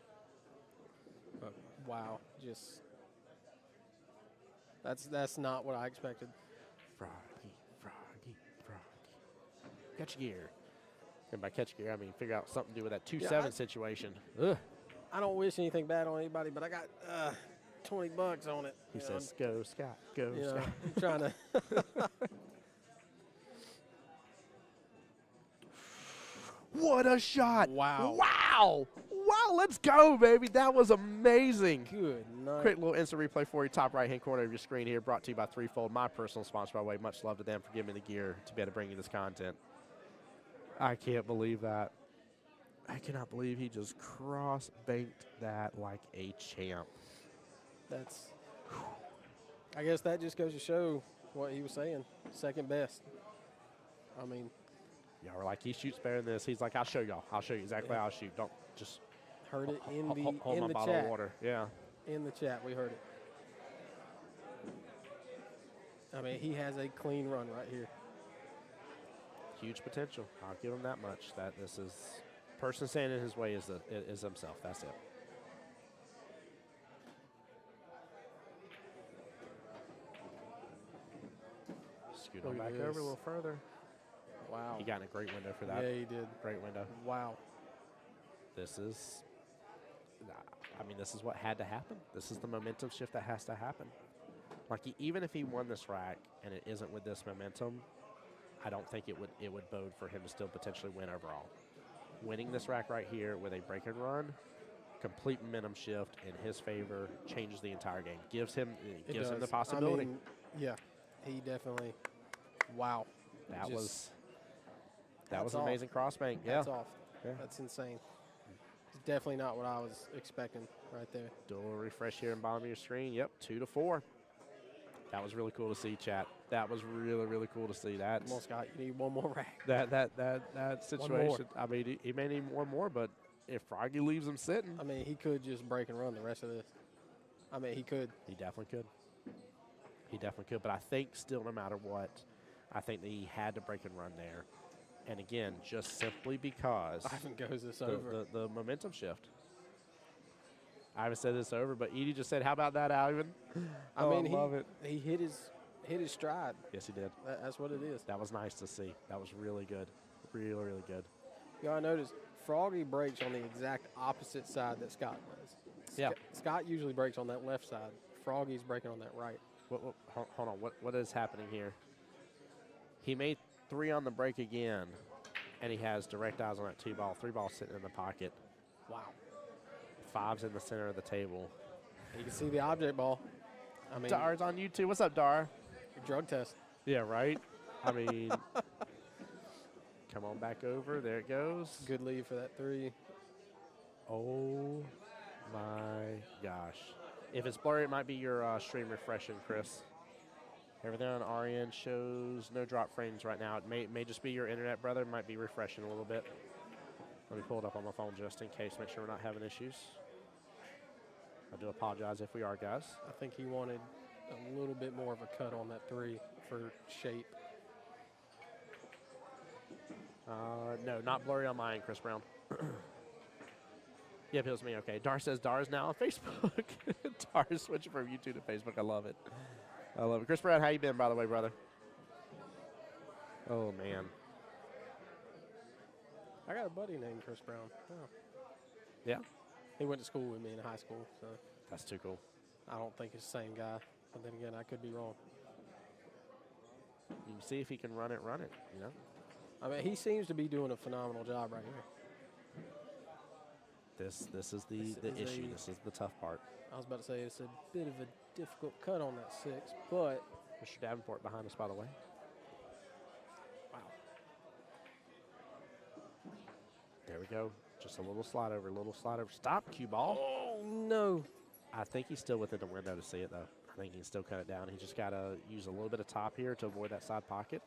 S2: But wow, just that's not what I expected.
S1: Froggy. Catch gear. And by catch gear, I mean figure out something to do with that 2-7 situation. Ugh.
S2: I don't wish anything bad on anybody, but I got $20 on it.
S1: He says, "Go Scott, go
S2: You know,
S1: Scott."
S2: I'm trying to.
S1: What a shot!
S2: Wow.
S1: Wow! Let's go, baby. That was amazing.
S2: Good night.
S1: Quick little instant replay for you, top right-hand corner of your screen here, brought to you by Threefold, my personal sponsor, by the way. Much love to them for giving me the gear to be able to bring you this content. I can't believe that. I cannot believe he just cross-banked that like a champ.
S2: That's. I guess that just goes to show what he was saying. Second best. I mean,
S1: Y'all were like, he shoots better than this. He's like, I'll show y'all. I'll show you exactly how I shoot. Don't just
S2: heard it in
S1: hold my
S2: the
S1: bottle
S2: chat.
S1: of water. Yeah.
S2: In the chat, we heard it. I mean, he has a clean run right here.
S1: Huge potential. I'll give him that much. That this is person standing in his way is himself. That's it. Scoot on
S2: Look at
S1: back over a
S2: this.
S1: little further.
S2: Wow.
S1: He got in a great window for that.
S2: Yeah, he did.
S1: Great window.
S2: Wow.
S1: This is, I mean, this is what had to happen. This is the momentum shift that has to happen. Like even if he won this rack and it isn't with this momentum, I don't think it would bode for him to still potentially win overall. Winning this rack right here with a break and run, complete momentum shift in his favor, changes the entire game. Gives him the possibility.
S2: I mean, yeah, he definitely. Wow.
S1: That was
S2: Hats
S1: an
S2: off.
S1: amazing crossbank. Yeah.
S2: That's off.
S1: Yeah.
S2: That's insane. It's definitely not what I was expecting right there.
S1: Do a little refresh here in bottom of your screen. Yep, 2-4. That was really cool to see, chat. That was really, really cool to see. That's
S2: Come on, Scott. You need one more rack.
S1: that situation. I mean, he may need one more, but if Froggy leaves him sitting,
S2: I mean, he could just break and run the rest of this. I mean, he could.
S1: he definitely could. He definitely could. But I think still, no matter what, I think that he had to break and run there. And again, just simply because
S2: Ivan goes this over.
S1: the momentum shift. Ivan said this over, but Edie just said, "How about that, Ivan?"
S2: I mean,
S1: love it.
S2: he hit his stride.
S1: Yes, he did.
S2: That's what it is.
S1: That was nice to see. That was really good. Really, really good.
S2: You gotta notice, Froggy breaks on the exact opposite side that Scott does.
S1: Yeah.
S2: Scott usually breaks on that left side. Froggy's breaking on that right.
S1: Hold on. What is happening here? He made 3 on the break again, and he has direct eyes on that 2 ball. 3 ball sitting in the pocket.
S2: Wow.
S1: 5's in the center of the table.
S2: You can see the object ball. I mean,
S1: Dar's on YouTube. What's up, Dar?
S2: drug test.
S1: Yeah, right? I mean, come on back over. There it goes.
S2: Good lead for that 3.
S1: Oh, my gosh. If it's blurry, it might be your stream refreshing, Chris. Everything on our end shows no drop frames right now. It may just be your internet, brother. It might be refreshing a little bit. Let me pull it up on my phone just in case. Make sure we're not having issues. I do apologize if we are, guys.
S2: I think he wanted a little bit more of a cut on that 3 for shape.
S1: No, not blurry on mine, Chris Brown. Yep, it was me. Okay. Dar says Dar is now on Facebook. Dar is switching from YouTube to Facebook. I love it. I love it. Chris Brown, how you been, by the way, brother? Oh, man.
S2: I got a buddy named Chris Brown. Oh.
S1: Yeah?
S2: He went to school with me in high school, so
S1: That's too cool.
S2: I don't think it's the same guy. But then again, I could be wrong.
S1: You can see if he can run it, you know?
S2: I mean, he seems to be doing a phenomenal job right here.
S1: This is the issue. This is the tough part.
S2: I was about to say it's a bit of a difficult cut on that 6, but
S1: Mr. Davenport behind us, by the way.
S2: wow.
S1: There we go. Just a little slide over, Stop, cue ball.
S2: Oh, no.
S1: I think he's still within the window to see it, though. I think he can still cut it down. He just got to use a little bit of top here to avoid that side pocket.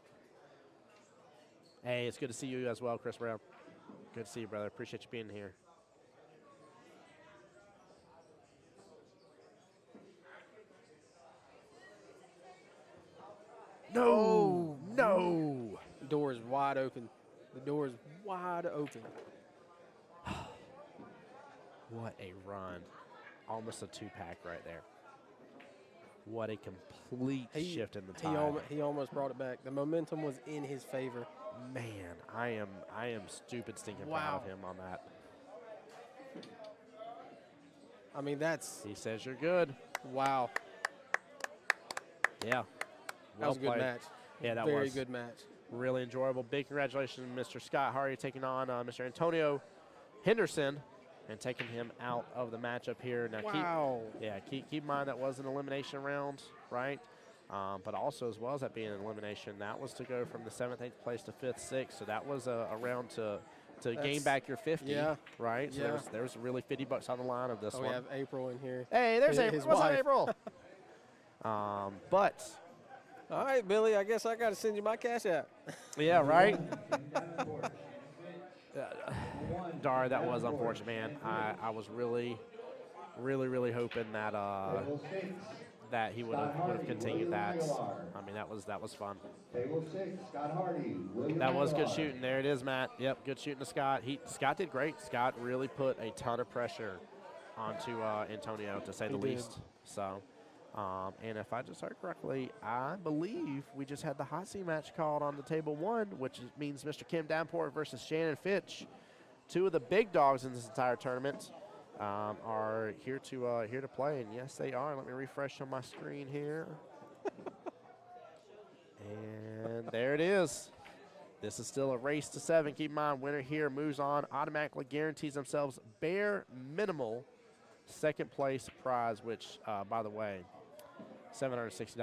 S1: Hey, it's good to see you as well, Chris Brown. Good to see you, brother. Appreciate you being here. No, no.
S2: The door is wide open. The door is wide open.
S1: What a run. Almost a 2-pack right there. What a complete shift in the tide.
S2: He almost brought it back. The momentum was in his favor.
S1: Man, I am stupid stinking proud of him on that.
S2: I mean, that's...
S1: He says you're good.
S2: Wow.
S1: Yeah.
S2: That was a good match.
S1: Yeah, that was.
S2: Very good match.
S1: Really enjoyable. Big congratulations to Mr. Scott Hardy taking on Mr. Antonio Henderson and taking him out of the matchup here. Now
S2: Wow.
S1: keep in mind that was an elimination round, right? But also, as well as that being an elimination, that was to go from the 7th, 8th place to 5th, 6th. So that was a round to gain back your 50, right? So there was really $50 on the line of this one.
S2: We have April in here.
S1: Hey, there's April. What's up,
S2: wife.
S1: April? But
S2: all right, Billy, I guess I got to send you my cash app.
S1: yeah, right? Dar, that was unfortunate, man. I was really hoping that that he would have continued that. I mean, that was fun.
S3: Table 6, Scott Hardy.
S1: That was good shooting. There it is, Matt. Yep, good shooting to Scott. Scott did great. Scott really put a ton of pressure onto Antonio, to say the least. So, and if I just heard correctly, I believe we just had the hot seat match called on the table 1, which means Mr. Kim Davenport versus Shannon Fitch. 2 of the big dogs in this entire tournament are here to play, and yes, they are. Let me refresh on my screen here. And there it is. This is still a race to 7. Keep in mind, winner here moves on, automatically guarantees themselves bare minimal second place prize, which, by the way, $760.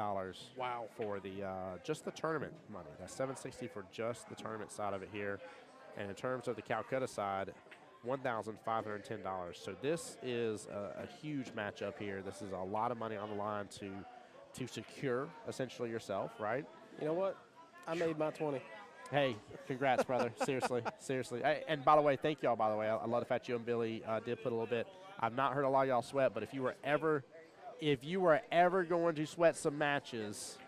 S2: Wow.
S1: For the just the tournament money. That's $760 for just the tournament side of it here. And in terms of the Calcutta side, $1,510. So this is a huge matchup here. This is a lot of money on the line to secure essentially yourself, right?
S2: You know what? I made my 20.
S1: Hey, congrats, brother. Seriously. Hey, and by the way, thank y'all, by the way. I love the fact you and Billy did put a little bit. I've not heard a lot of y'all sweat, but if you were ever going to sweat some matches,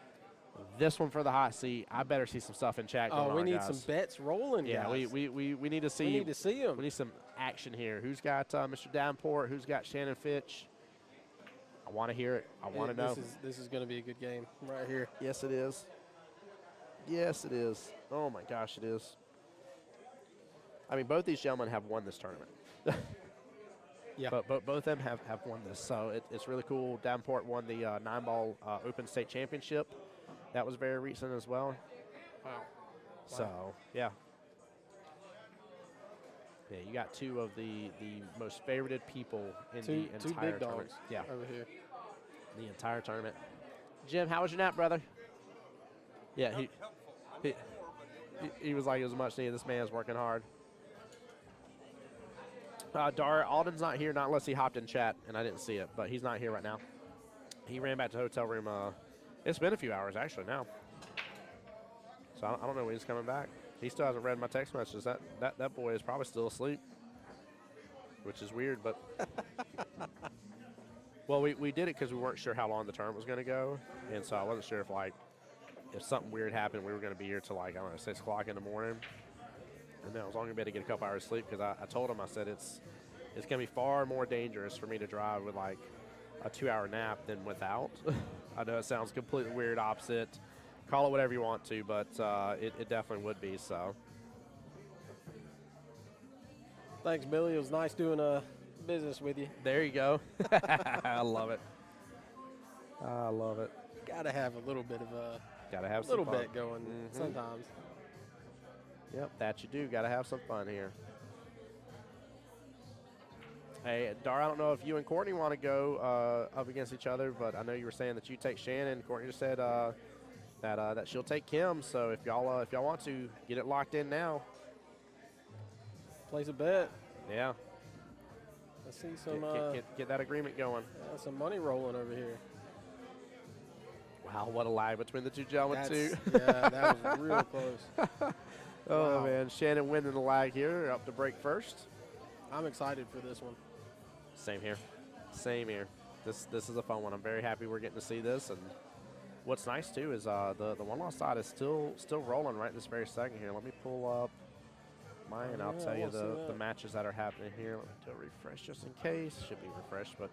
S1: this one for the hot seat, I better see some stuff in chat going on,
S2: we need
S1: guys.
S2: some bets rolling,
S1: yeah,
S2: guys.
S1: we need to see.
S2: We need to see them.
S1: We need some action here. Who's got Mr. Davenport? Who's got Shannon Fitch? I want to hear it. I want to know.
S2: This is going to be a good game right here.
S1: Yes, it is. Yes, it is. Oh, my gosh, it is. I mean, both these gentlemen have won this tournament.
S2: Yeah.
S1: But both of them have won this, so it's really cool. Davenport won the 9-ball Open State Championship. That was very recent as well.
S2: Wow.
S1: So, yeah. Yeah, you got 2 of the most favorited people in the entire
S2: two big
S1: tournament.
S2: dogs
S1: Yeah,
S2: over here.
S1: the entire tournament. Jim, how was your nap, brother? Yeah, he was like, it was much needed. This man's working hard. Dar, Alden's not here, not unless he hopped in chat, and I didn't see it, but he's not here right now. He ran back to the hotel room. It's been a few hours, actually, now. So I don't know when he's coming back. He still hasn't read my text messages. That boy is probably still asleep, which is weird, but Well, we did it because we weren't sure how long the tournament was going to go, and so I wasn't sure if if something weird happened, we were going to be here till I don't know 6 o'clock in the morning. And then I was only going to be able to get a couple hours sleep because I told him, I said it's going to be far more dangerous for me to drive with like a 2-hour nap than without. I know it sounds completely weird, opposite. Call it whatever you want to, but it definitely would be so.
S2: Thanks, Billy. It was nice doing business with you.
S1: There you go. I love it. I love it.
S2: Got to have a little bit of a
S1: little
S2: bet going sometimes.
S1: Yep, that you do. Got to have some fun here. Hey, Dar, I don't know if you and Courtney want to go up against each other, but I know you were saying that you take Shannon. Courtney just said that she'll take Kim. So if y'all want to get it locked in now,
S2: place a bet.
S1: Yeah.
S2: I see some
S1: get that agreement going.
S2: some money rolling over here.
S1: Wow, what a lag between the two gentlemen too.
S2: Yeah, that was real close.
S1: Oh, wow. Man, Shannon winning the lag here, up to break first.
S2: I'm excited for this one.
S1: Same here. Same here. This is a fun one. I'm very happy we're getting to see this. And what's nice, too, is the one-loss side is still rolling right this very second here. Let me pull up mine, and I'll tell you the matches that are happening here. Let me do a refresh just in case. Should be refreshed, but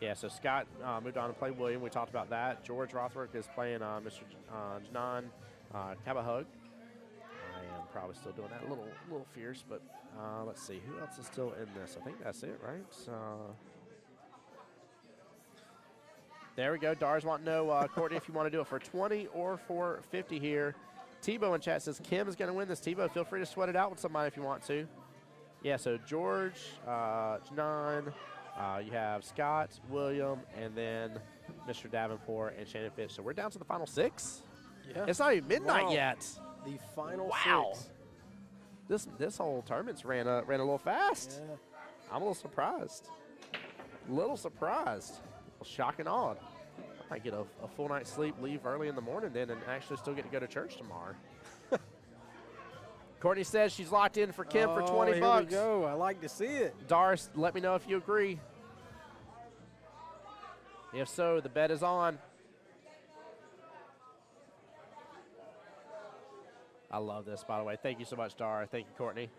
S1: yeah, so Scott moved on to play William. We talked about that. George Rothwork is playing Mr. Janan Cabahug. I am probably still doing that a little fierce, but let's see. Who else is still in this? I think that's it, right? There we go. Dars want to know, Courtney, if you want to do it for 20 or for 50 here. Tebow in chat says Kim is going to win this. Tebow, feel free to sweat it out with somebody if you want to. Yeah, so George, Janan, you have Scott, William, and then Mr. Davenport and Shannon Fitch. So we're down to the final 6.
S2: Yeah.
S1: It's not even midnight yet.
S2: The final 6.
S1: This whole tournament's ran a little fast.
S2: Yeah.
S1: I'm a little surprised. Shock and awed. I might get a full night's sleep, leave early in the morning then, and actually still get to go to church tomorrow. Courtney says she's locked in for Kim for 20 bucks.
S2: Here we go. I like to see it.
S1: Doris, let me know if you agree. If so, the bet is on. I love this, by the way. Thank you so much, Dar. Thank you, Courtney.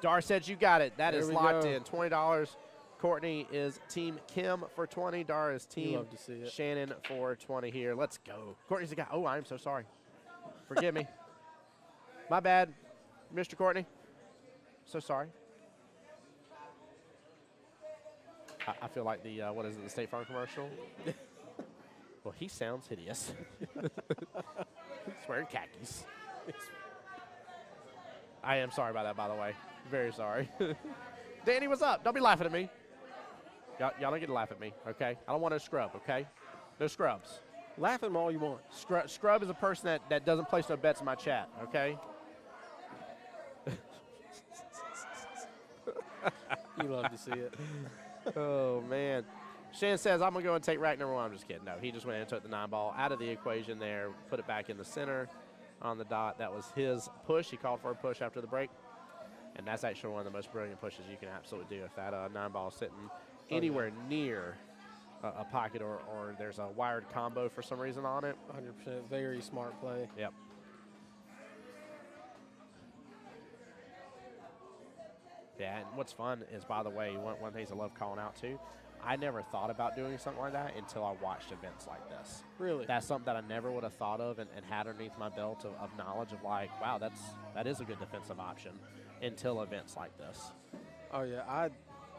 S1: Dar said you got it. That is locked in. $20. Courtney is Team Kim for 20. Dar is Team Shannon for 20 here. Let's go. Courtney's the guy. Oh, I'm so sorry. Forgive me. My bad, Mr. Courtney. So sorry. I feel like the, what is it, the State Farm commercial? Well, he sounds hideous. He's wearing khakis. I am sorry about that, by the way. Very sorry. Danny, what's up? Don't be laughing at me. Y'all don't get to laugh at me, okay? I don't want no scrub, okay? No scrubs.
S2: Laugh at them all you want.
S1: Scrub is a person that doesn't place no bets in my chat, okay?
S2: You love to see it.
S1: Oh, man. Shan says, I'm going to go and take rack number 1. I'm just kidding. No, he just went and took the 9 ball out of the equation there, put it back in the center on the dot. That was his push. He called for a push after the break. And that's actually one of the most brilliant pushes you can absolutely do if that 9 ball is sitting anywhere near a pocket or there's a wired combo for some reason on it.
S2: 100%. Very smart play.
S1: Yep. Yeah, and what's fun is, by the way, one of the things I love calling out too, I never thought about doing something like that until I watched events like this.
S2: Really?
S1: That's something that I never would have thought of and had underneath my belt of knowledge of like, wow, that is a good defensive option until events like this.
S2: Oh, yeah.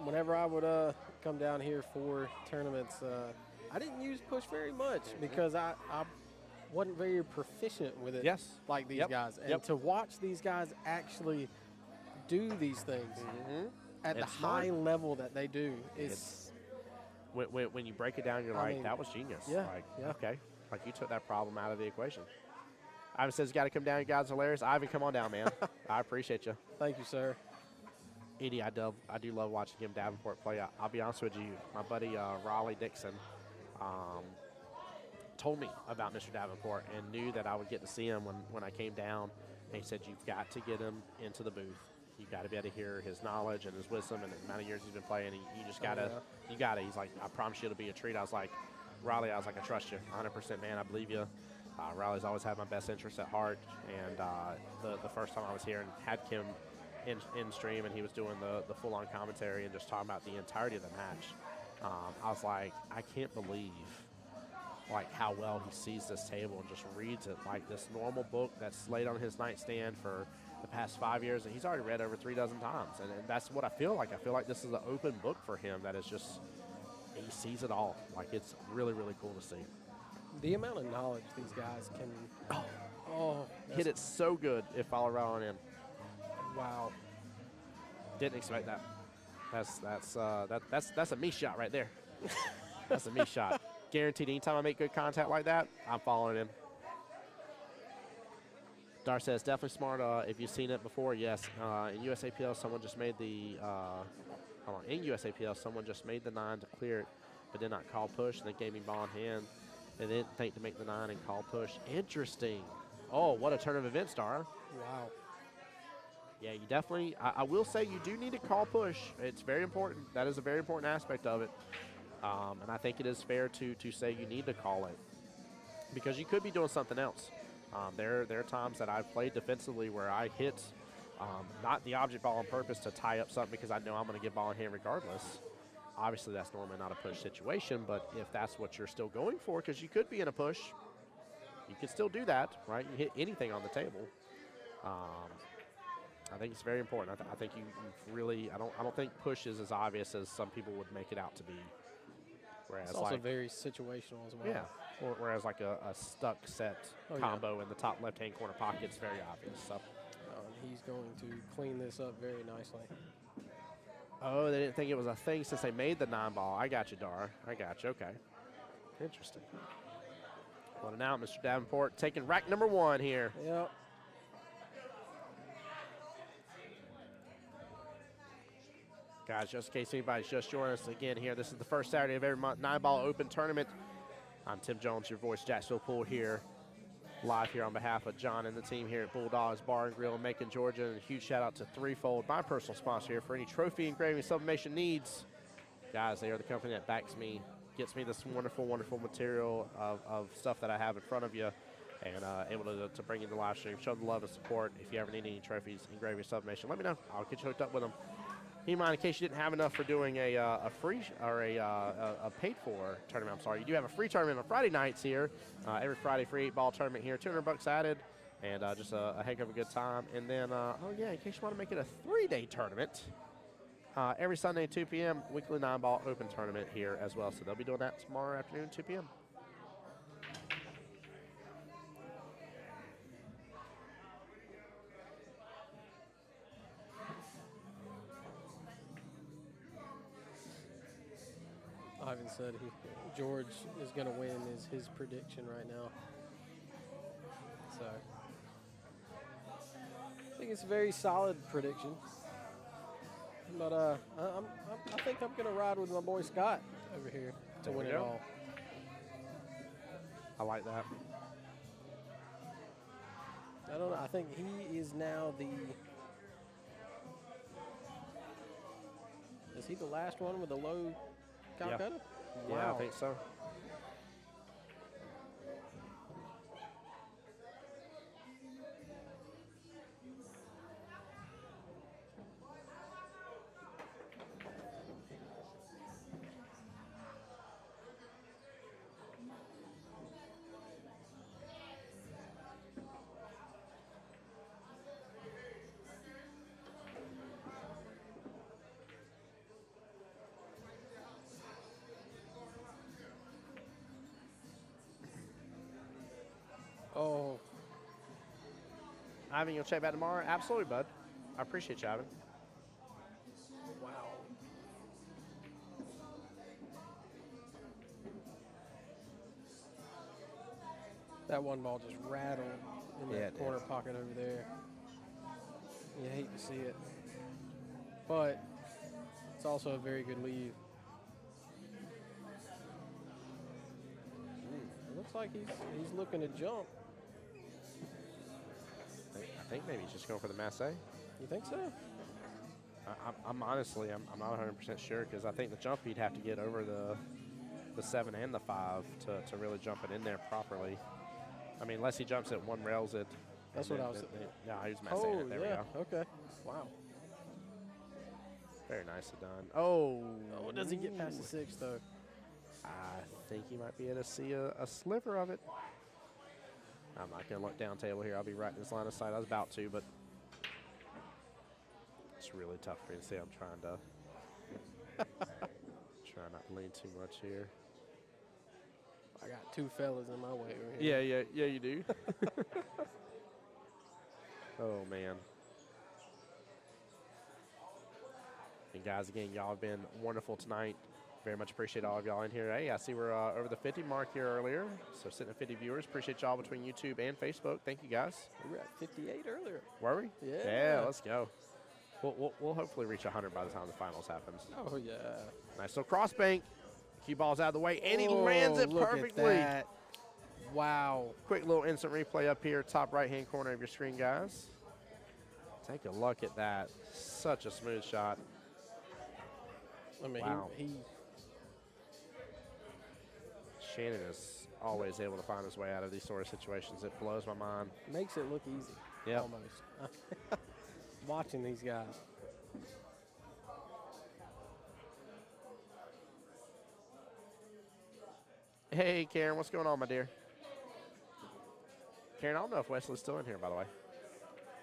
S2: Whenever I would come down here for tournaments, I didn't use push very much because I wasn't very proficient with it like these guys. And to watch these guys actually do these things at the high level that they do is
S1: when you break it down, you're like, that was genius.
S2: Yeah,
S1: Okay, like you took that problem out of the equation. Ivan says, you got to come down. You guys are hilarious. Ivan, come on down, man. I appreciate you.
S2: Thank you, sir.
S1: Edie, I do love watching Kim Davenport play. I'll be honest with you, my buddy Raleigh Dixon told me about Mr. Davenport and knew that I would get to see him when I came down. And he said, you've got to get him into the booth. you got to be able to hear his knowledge and his wisdom and the amount of years he's been playing. You just got to, you got to. He's like, I promise you it'll be a treat. I was like, Riley, I was like, I trust you, 100%, man. I believe you. Riley's always had my best interest at heart. And the first time I was here and had Kim in stream and he was doing the full-on commentary and just talking about the entirety of the match, I was like, I can't believe like how well he sees this table and just reads it like this normal book that's laid on his nightstand for the past 5 years, and he's already read over 3 dozen times. And that's what I feel like. I feel like this is an open book for him that is just, he sees it all. Like, it's really, really cool to see.
S2: The amount of knowledge these guys can
S1: Hit it so good if follow right on in.
S2: Wow.
S1: Didn't expect that. That's a me shot right there. That's a me shot. Guaranteed anytime I make good contact like that, I'm following him. Dar says, definitely smart. If you've seen it before, yes. In USAPL, someone just made the in USAPL, someone just made the 9 to clear it, but did not call push, and they gave me ball in hand. They didn't think to make the 9 and call push. Interesting. Oh, what a turn of events, Dar.
S2: Wow.
S1: Yeah, you definitely, I will say you do need to call push. It's very important. That is a very important aspect of it. And I think it is fair to say you need to call it because you could be doing something else. There are times that I've played defensively where I hit not the object ball on purpose to tie up something because I know I'm going to get ball in hand regardless. Obviously, that's normally not a push situation, but if that's what you're still going for, because you could be in a push, you can still do that, right? You hit anything on the table. I think it's very important. I think you really, I don't think push is as obvious as some people would make it out to be. Whereas
S2: it's also
S1: like,
S2: very situational as well.
S1: Yeah. Whereas like a stuck set combo in the top left-hand corner pocket is very obvious. So.
S2: And he's going to clean this up very nicely.
S1: Oh, they didn't think it was a thing since they made the 9 ball. I got you, Dar. I got you. Okay. Interesting. Well, now Mr. Davenport taking rack number 1 here.
S2: Yep.
S1: Guys, just in case anybody's just joining us again here, this is the first Saturday of every month 9-ball open tournament. I'm Tim Jones, your voice, Jacksonville Pool here, live here on behalf of John and the team here at Bulldogs Bar and Grill in Macon, Georgia. And a huge shout out to Threefold, my personal sponsor here for any trophy engraving sublimation needs. Guys, they are the company that backs me, gets me this wonderful, wonderful material of stuff that I have in front of you, and able to bring you the live stream, show the love and support. If you ever need any trophies, engraving, sublimation, let me know. I'll get you hooked up with them. Keep in mind, in case you didn't have enough for doing a free or a paid-for tournament, I'm sorry, you do have a free tournament on Friday nights here. Every Friday, free 8-ball tournament here, $200 added, and just a heck of a good time. And then, in case you want to make it a 3-day tournament, every Sunday at 2 p.m., weekly 9-ball open tournament here as well. So they'll be doing that tomorrow afternoon, 2 p.m.
S2: Ivan said George is going to win is his prediction right now. So I think it's a very solid prediction. But I think I'm going to ride with my boy Scott over here to win it all.
S1: I like that.
S2: I don't know. I think he is now is he the last one with a low Calcutta?
S1: Yeah,
S2: Wow.
S1: I think so.
S2: Oh,
S1: Ivan, you'll check back tomorrow? Absolutely, bud. I appreciate you, Ivan.
S2: wow. That one ball just rattled in that corner pocket over there. You hate to see it. But it's also a very good lead. It looks like he's looking to jump.
S1: I think maybe he's just going for the masse.
S2: You think so?
S1: I'm honestly, I'm not 100% sure because I think the jump he'd have to get over the 7 and the 5 to really jump it in there properly. I mean, unless he jumps it, one rails it.
S2: That's what I was.
S1: Yeah, he was messing it. There we go.
S2: Okay. Wow.
S1: Very nicely done. Oh.
S2: Oh, does he get past the 6 though?
S1: I think he might be able to see a sliver of it. I'm not going to look down table here. I'll be right in this line of sight. I was about to, but it's really tough for me to see. I'm trying to try not to lean too much here.
S2: I got 2 fellas in my way over here.
S1: Yeah, you do. Oh, man. And guys, again, y'all have been wonderful tonight. Very much appreciate all of y'all in here. Hey, I see we're over the 50 mark here earlier. So sitting at 50 viewers. Appreciate y'all between YouTube and Facebook. Thank you, guys.
S2: We were at 58 earlier.
S1: Were we?
S2: Yeah.
S1: Yeah, let's go. We'll hopefully reach 100 by the time the finals happens.
S2: Oh, yeah.
S1: Nice. So cross bank. Cue ball's out of the way, and he lands it
S2: look
S1: perfectly.
S2: At that. Wow.
S1: Quick little instant replay up here, top right-hand corner of your screen, guys. Take a look at that. Such a smooth shot.
S2: I mean,
S1: wow.
S2: he
S1: Shannon is always able to find his way out of these sort of situations. It blows my mind.
S2: makes it look easy.
S1: Yeah.
S2: Almost. Watching these guys.
S1: Hey, Karen, what's going on, my dear? Karen, I don't know if Wesley's still in here, by the way.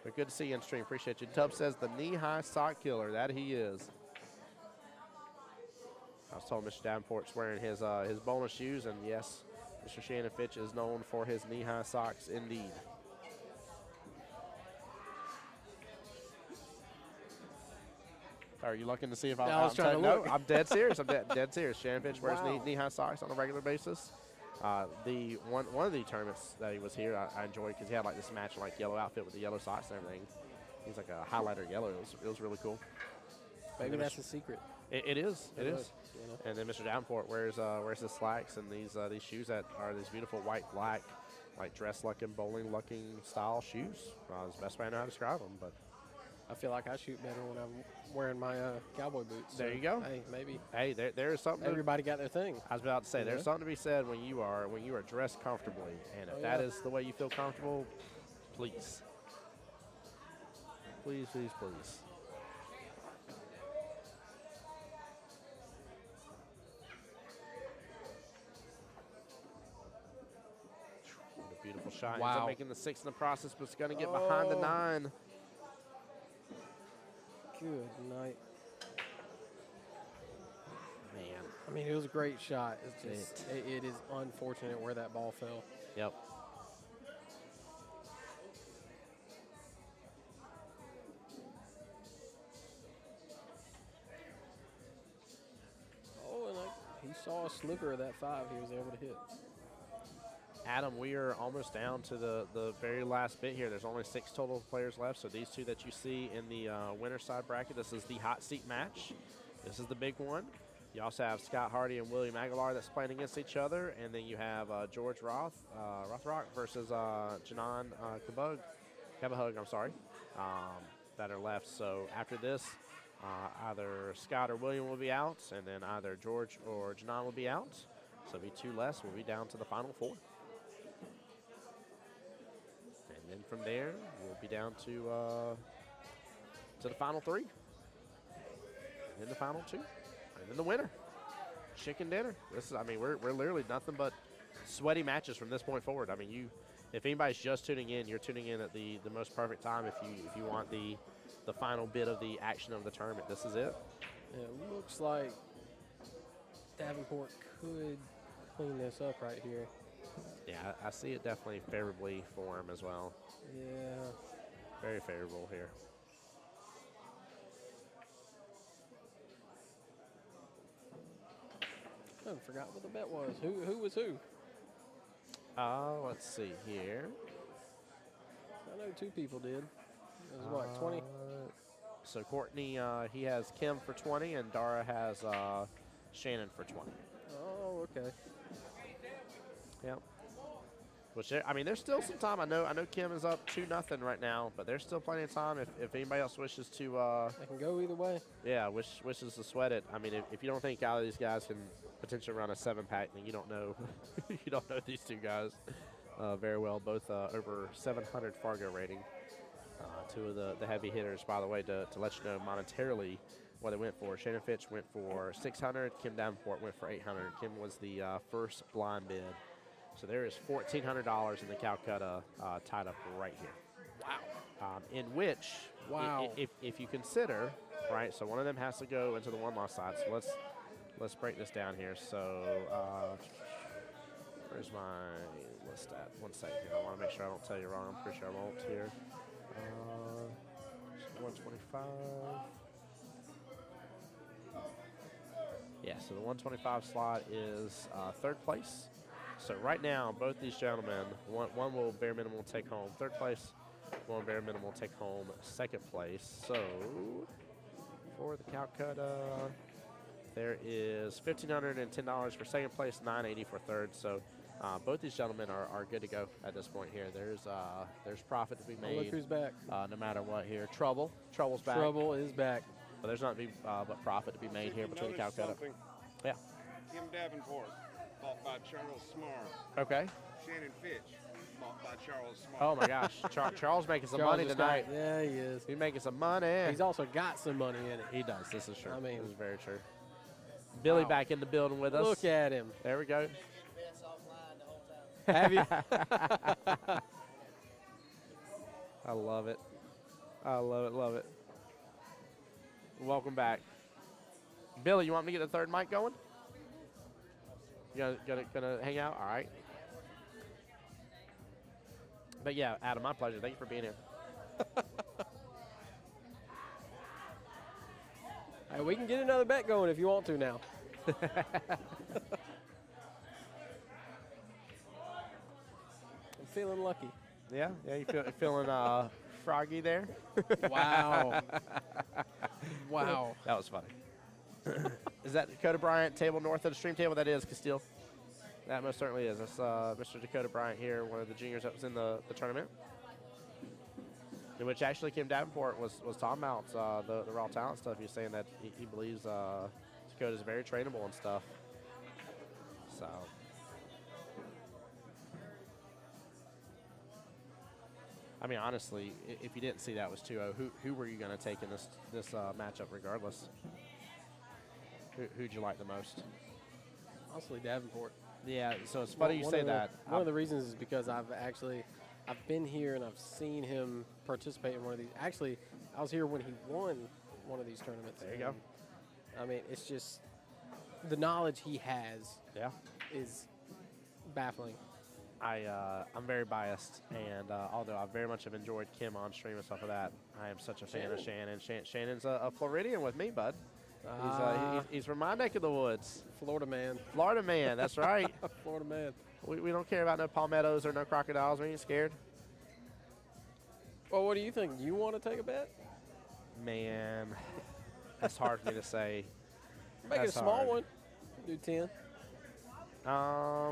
S1: But good to see you in stream. Appreciate you. Tubb says the knee-high sock killer. That he is. I was told Mr. Davenport's wearing his bonus shoes, and yes, Mr. Shannon Fitch is known for his knee-high socks indeed. Are you looking to see if
S2: I was trying to look.
S1: No, I'm dead serious. I'm dead serious. Shannon Fitch wears
S2: Wow.
S1: knee-high socks on a regular basis. The one of the tournaments that he was here, I enjoyed because he had like this matching like yellow outfit with the yellow socks and everything. He's like a highlighter yellow. It was really cool.
S2: Maybe that's the secret.
S1: It is. It is.
S2: You know?
S1: And then Mr. Davenport wears his slacks and these shoes that are these beautiful white black, like dress-looking, bowling-looking style shoes. It's the best way I know how to describe them. But
S2: I feel like I shoot better when I'm wearing my cowboy boots.
S1: There you go.
S2: Hey, maybe.
S1: Hey, there is something.
S2: Everybody got their thing.
S1: I was about to say,
S2: Yeah.
S1: there's something to be said when you are dressed comfortably, and if that is the way you feel comfortable, please, please, please, please. What a beautiful shot. Ends
S2: Wow.
S1: up making the 6 in the process, but it's going to get behind the 9.
S2: Good night.
S1: Man.
S2: I mean, it was a great shot. It's just, it is unfortunate where that ball fell.
S1: Yep.
S2: Oh, and he saw a sliver of that 5 he was able to hit.
S1: Adam, we are almost down to the very last bit here. There's only 6 total players left, so these 2 that you see in the winner's side bracket, this is the hot seat match. This is the big one. You also have Scott Hardy and William Aguilar that's playing against each other, and then you have George Rothrock versus Janan Kabahug, I'm sorry, that are left. So after this, either Scott or William will be out, and then either George or Janan will be out. So it'll be 2 less. We'll be down to the final 4. And then from there, we'll be down to the final 3. And then the final 2. And then the winner. Chicken dinner. This is, I mean, we're literally nothing but sweaty matches from this point forward. I mean, if anybody's just tuning in, you're tuning in at the most perfect time if you want the final bit of the action of the tournament. This is it.
S2: It looks like Davenport could clean this up right here.
S1: Yeah, I see it definitely favorably for him as well.
S2: Yeah.
S1: Very favorable here.
S2: I forgot what the bet was. Who was who?
S1: Let's see here.
S2: I know 2 people did. It was what, 20?
S1: So Courtney, he has Kim for 20, and Dara has Shannon for 20.
S2: Oh, okay.
S1: Yep. Which I mean, there's still some time. I know Kim is up 2-0 right now, but there's still plenty of time if anybody else wishes to.
S2: They can go either way.
S1: Yeah, wishes to sweat it. I mean, if you don't think either of these guys can potentially run a 7-pack, then you don't know you don't know these two guys very well. Both over 700 Fargo rating. Two of the heavy hitters, by the way, to let you know monetarily what they went for. Shannon Fitch went for 600. Kim Davenport went for 800. Kim was the first blind bid. So there is $1,400 in the Calcutta tied up right here.
S2: Wow.
S1: In which,
S2: Wow.
S1: if you consider, right, so one of them has to go into the one-loss side. So let's break this down here. So where's my list at? 1 second here. I want to make sure I don't tell you wrong. I'm pretty sure I won't here. 125. Yeah, so the 125 slot is third place. So right now, both these gentlemen, one will bare minimum take home third place, one bare minimum take home second place. So for the Calcutta, there is $1,510 for second place, $980 for third. So both these gentlemen are good to go at this point here. There's profit to be made.
S2: Look who's back.
S1: No matter what here. Trouble's back.
S2: Trouble is back.
S1: But there's not but profit to be made here between Calcutta.
S4: Something.
S1: Yeah.
S4: Kim Davenport, bought by Charles Smart.
S1: Okay.
S4: Shannon Fitch, bought by Charles Smart.
S1: Oh my gosh, Charles making some
S2: Charles
S1: money
S2: is
S1: tonight.
S2: back. Yeah, he is.
S1: He's making some money.
S2: He's also got some money in it.
S1: He does. This is true.
S2: I mean,
S1: this is very true. Billy
S2: wow.
S1: back in the building with us.
S2: Look at him.
S1: There we go.
S2: Have you?
S1: I love it. I love it. Love it. Welcome back, Billy. You want me to get the third mic going? You gonna hang out? All right. But yeah, Adam, my pleasure. Thank you for being here.
S2: Hey, we can get another bet going if you want to now. I'm feeling lucky.
S1: Yeah, you feeling froggy there?
S2: Wow. Wow.
S1: That was funny. Is that Dakota Bryant table north of the stream table? That is Castile. That most certainly is. That's Mr. Dakota Bryant here, one of the juniors that was in the tournament. In which actually Kim Davenport was talking about the raw talent stuff. He was saying that he believes Dakota's very trainable and stuff. So. I mean, honestly, if you didn't see that was 2-0, who were you going to take in this matchup regardless? Who'd you like the most?
S2: Honestly, Davenport.
S1: Yeah, so it's funny you say that.
S2: One of the reasons is because I've been here and I've seen him participate in one of these. Actually, I was here when he won one of these tournaments.
S1: There you go.
S2: I mean, it's just the knowledge he has is baffling.
S1: I'm very biased, and although I very much have enjoyed Kim on stream and stuff like that, I am such a fan of Shannon. Shannon's a Floridian with me, bud. He's from my neck of the woods.
S2: Florida man.
S1: Florida man, that's right.
S2: Florida man.
S1: We don't care about no palmettos or no crocodiles. We ain't scared.
S2: Well, what do you think? You want to take a bet?
S1: Man, that's hard for me to say.
S2: Make it a small one. Do 10.
S1: I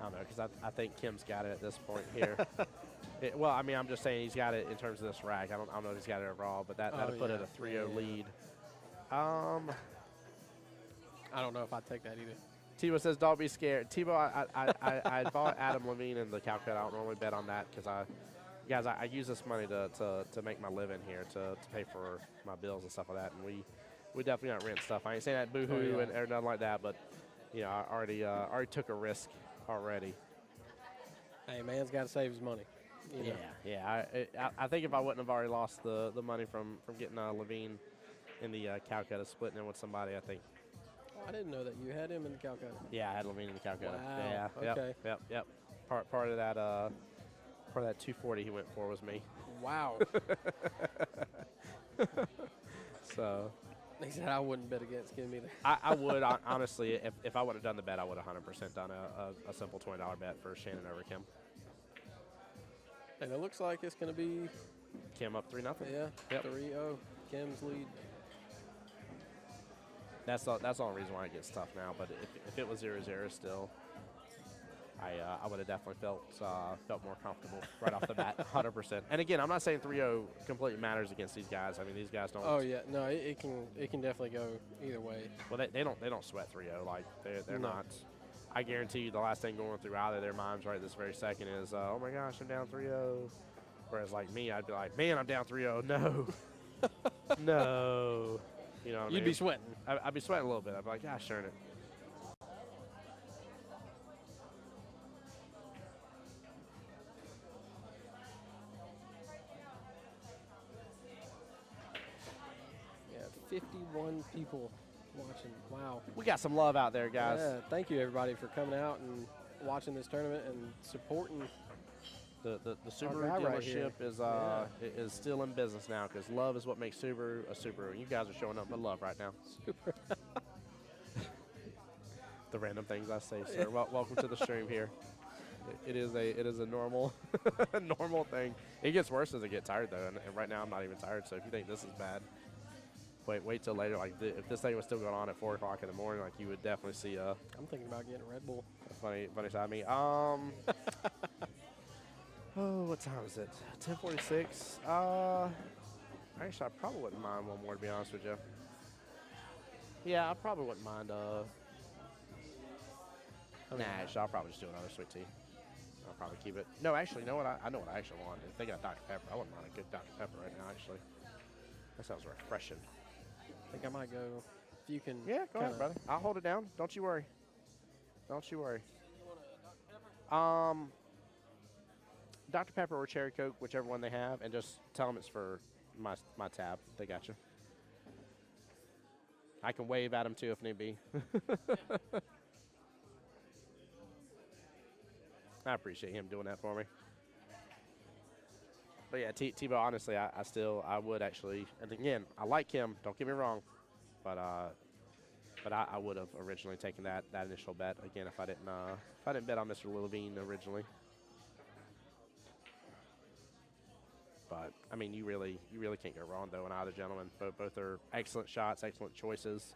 S1: don't know, because I think Kim's got it at this point here. Well, I mean, I'm just saying he's got it in terms of this rack. I don't know if he's got it overall, but that'll put it a 3-0 lead.
S2: I don't know if I'd take that either.
S1: Tebow says, don't be scared. Tebow, I bought Adam Levine in the Calcutta. I don't normally bet on that because I use this money to make my living here, to pay for my bills and stuff like that. And we definitely not rent stuff. I ain't saying that boo-hoo and or nothing like that, but, you know, I already took a risk already.
S2: Hey, man's got to save his money. You know.
S1: Yeah. I think if I wouldn't have already lost the money from getting Levine in the Calcutta, splitting it with somebody, I think.
S2: Oh, I didn't know that you had him in the Calcutta.
S1: Yeah, I had Levine in the Calcutta.
S2: Wow.
S1: Yeah.
S2: Okay.
S1: Yep. Part of that 240 he went for was me.
S2: Wow.
S1: So.
S2: He said I wouldn't bet against him either.
S1: I would, honestly, if I would have done the bet, I would have 100% done a simple $20 bet for Shannon over Kim.
S2: And it looks like it's going to be
S1: Kim up 3-0.
S2: Yeah,
S1: Yep.
S2: 3-0. Kim's lead.
S1: That's the only reason why it gets tough now. But if it was 0-0 still, I would have definitely felt more comfortable right off the bat, 100%. And again, I'm not saying 3-0 completely matters against these guys. I mean, these guys don't.
S2: Oh yeah, no, it can definitely go either way.
S1: Well, they don't sweat 3-0 like they're
S2: No.
S1: not. I guarantee you, the last thing going through either of their minds right this very second is, oh my gosh, I'm down 3-0. Whereas like me, I'd be like, man, I'm down 3-0. No, no. You know what I mean?
S2: You'd be sweating.
S1: I'd be sweating a little bit. I'd be like, gosh, darn it.
S2: Yeah, 51 people watching. Wow.
S1: We got some love out there, guys.
S2: Yeah, thank you everybody for coming out and watching this tournament and supporting.
S1: The Subaru
S2: guy right here.
S1: dealership is still in business now because love is what makes Subaru a Subaru. You guys are showing up with love right now.
S2: Super.
S1: The random things I say, sir. Welcome to the stream here. It is a normal normal thing. It gets worse as I get tired though, and right now I'm not even tired. So if you think this is bad, wait till later. Like if this thing was still going on at 4 o'clock in the morning, like you would definitely see
S2: I'm thinking about getting a Red Bull.
S1: a funny side of me. Oh, what time is it? 10:46. Actually, I probably wouldn't mind one more, to be honest with you. Yeah, I probably wouldn't mind. Nah, actually, I'll probably just do another sweet tea. I'll probably keep it. No, actually, you know what? I know what I actually want. If they got Dr. Pepper, I wouldn't mind a good Dr. Pepper right now, actually. That sounds refreshing.
S2: I think I might go. If you can.
S1: Yeah, go ahead, brother. I'll hold it down. Don't you worry. Don't you worry. Dr. Pepper or Cherry Coke, whichever one they have, and just tell them it's for my tab. They got you. I can wave at them too if need be. I appreciate him doing that for me. But yeah, Tebow, honestly, I would actually, and again, I like him. Don't get me wrong, but I would have originally taken that initial bet again if I didn't bet on Mr. Levine originally. But I mean, you really can't go wrong though in either gentleman. Both are excellent shots, excellent choices.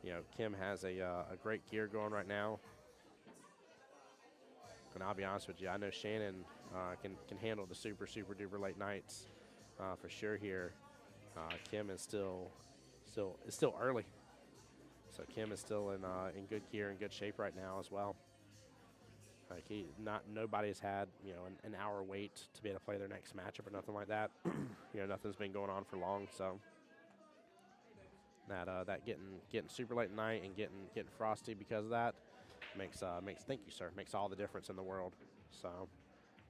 S1: You know, Kim has a great gear going right now. And I'll be honest with you, I know Shannon can handle the super duper late nights for sure here. Kim is still early, so Kim is still in good gear and good shape right now as well. Like nobody's had an hour wait to be able to play their next matchup or nothing like that. Nothing's been going on for long, so that getting super late at night and getting frosty because of that makes thank you, sir, makes all the difference in the world. So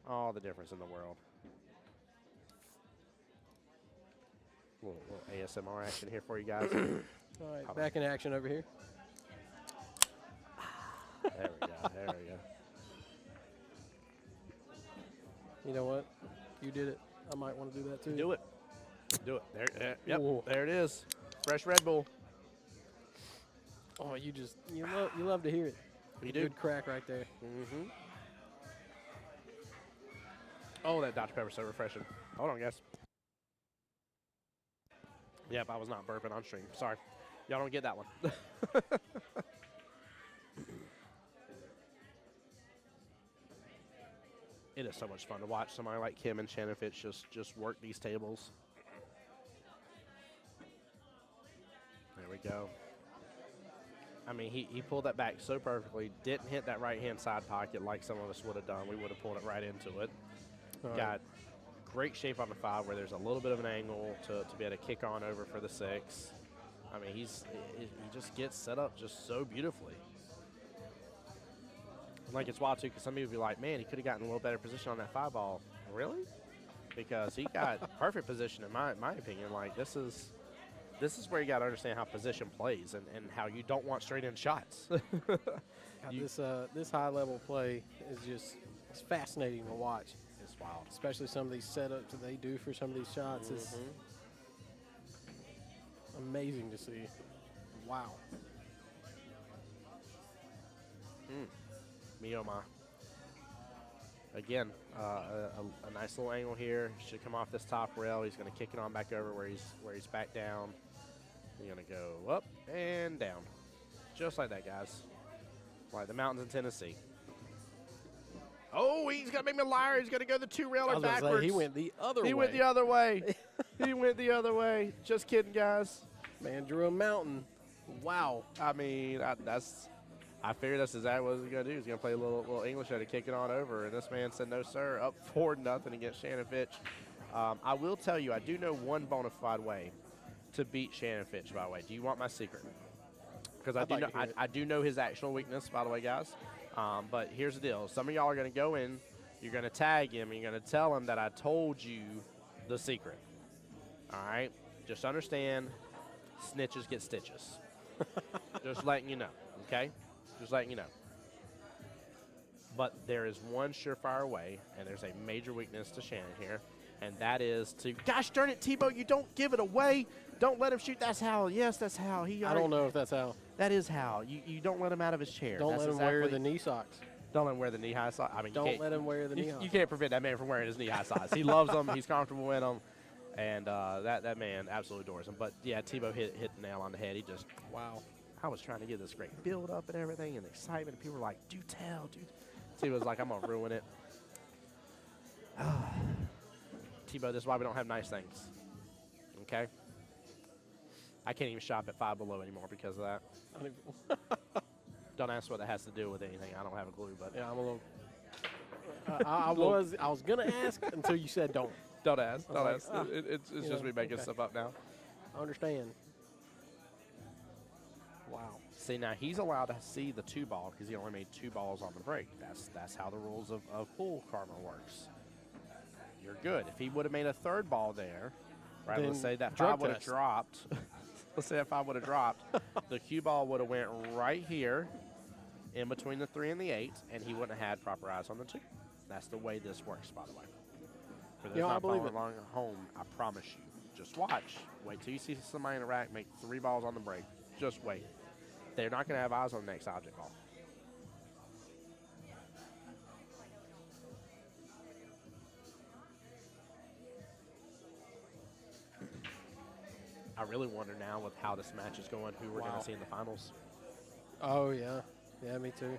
S1: all the difference in the world. Little ASMR action here for you guys.
S2: All right, back in action over here.
S1: There we go. There we go.
S2: You know what? You did it. I might want to do that too.
S1: Do it. Do it. There. Yep.
S2: Whoa.
S1: There it is. Fresh Red Bull.
S2: Oh, you love to hear it.
S1: You do.
S2: Good crack right there.
S1: Mm-hmm. Oh, that Dr. Pepper's so refreshing. Hold on, guys. Yep, I was not burping on stream. Sorry. Y'all don't get that one. It is so much fun to watch somebody like Kim and Shannon Fitz just work these tables. There we go. I mean, he pulled that back so perfectly. Didn't hit that right-hand side pocket like some of us would have done. We would have pulled it right into it.
S2: All
S1: Got
S2: right.
S1: great shape on the 5 where there's a little bit of an angle to be able to kick on over for the 6. I mean, he just gets set up just so beautifully. Like, it's wild, too, because some people be like, man, he could have gotten a little better position on that 5 ball. Really? Because he got perfect position, in my opinion. Like, this is where you got to understand how position plays and how you don't want straight-in shots.
S2: This high-level play is it's fascinating to watch.
S1: It's wild.
S2: Especially some of these setups that they do for some of these shots. It's amazing to see. Wow.
S1: Me oh my. Again, a nice little angle here. Should come off this top rail. He's going to kick it on back over where he's back down. You're going to go up and down. Just like that, guys. Like the mountains in Tennessee. Oh, he's going to make me a liar. He's going to go the two-railer backwards.
S2: He went the other way.
S1: He went the other way. He went the other way. Just kidding, guys.
S2: Man drew a mountain. Wow.
S1: I mean, I figured that's exactly what he was going to do. He's going to play a little English at it, kick it on over. And this man said, no, sir, up 4-0 against Shannon Fitch. I will tell you, I do know one bona fide way to beat Shannon Fitch, by the way. Do you want my secret? Because I do know his actual weakness, by the way, guys. But here's the deal. Some of y'all are going to go in, you're going to tag him, and you're going to tell him that I told you the secret. All right? Just understand, snitches get stitches. Just letting you know, okay? Just letting you know. But there is one surefire way, and there's a major weakness to Shannon here, and that is to, gosh darn it, Tebow, you don't give it away. Don't let him shoot. That's how. Yes, that's how.
S2: I don't know if that's how.
S1: That is how. You don't let him out of his chair.
S2: Don't let him wear the knee socks.
S1: Don't let him wear the knee-high socks. I mean,
S2: don't let him wear the knee-high.
S1: You can't prevent that man from wearing his knee-high socks. He loves them. He's comfortable in them. And that man absolutely adores him. But, yeah, Tebow hit the nail on the head. He just, wow. I was trying to get this great build-up and everything and excitement. And people were like, do tell, dude. Tebow's like, I'm going to ruin it. Tebow, this is why we don't have nice things. Okay? I can't even shop at Five Below anymore because of that. Don't ask what that has to do with anything. I don't have a clue. But
S2: yeah, I'm a little. I was gonna ask until you said don't.
S1: Don't ask. Don't ask. It's just me making stuff up now.
S2: I understand. Wow.
S1: See, now he's allowed to see the 2-ball because he only made 2 balls on the break. That's how the rules of pool karma works. You're good. If he would have made a 3rd ball there, right?
S2: Then
S1: let's say that 5 would have dropped. Let's say that 5 would have dropped. The cue ball would have went right here in between the 3 and the 8, and he wouldn't have had proper eyes on the 2. That's the way this works, by the way. For those not following along at home, I promise you. Just watch. Wait till you see somebody in the rack make 3 balls on the break. Just wait. They're not going to have eyes on the next object ball. I really wonder now with how this match is going, who we're going to see in the finals.
S2: Oh, yeah. Yeah, me too.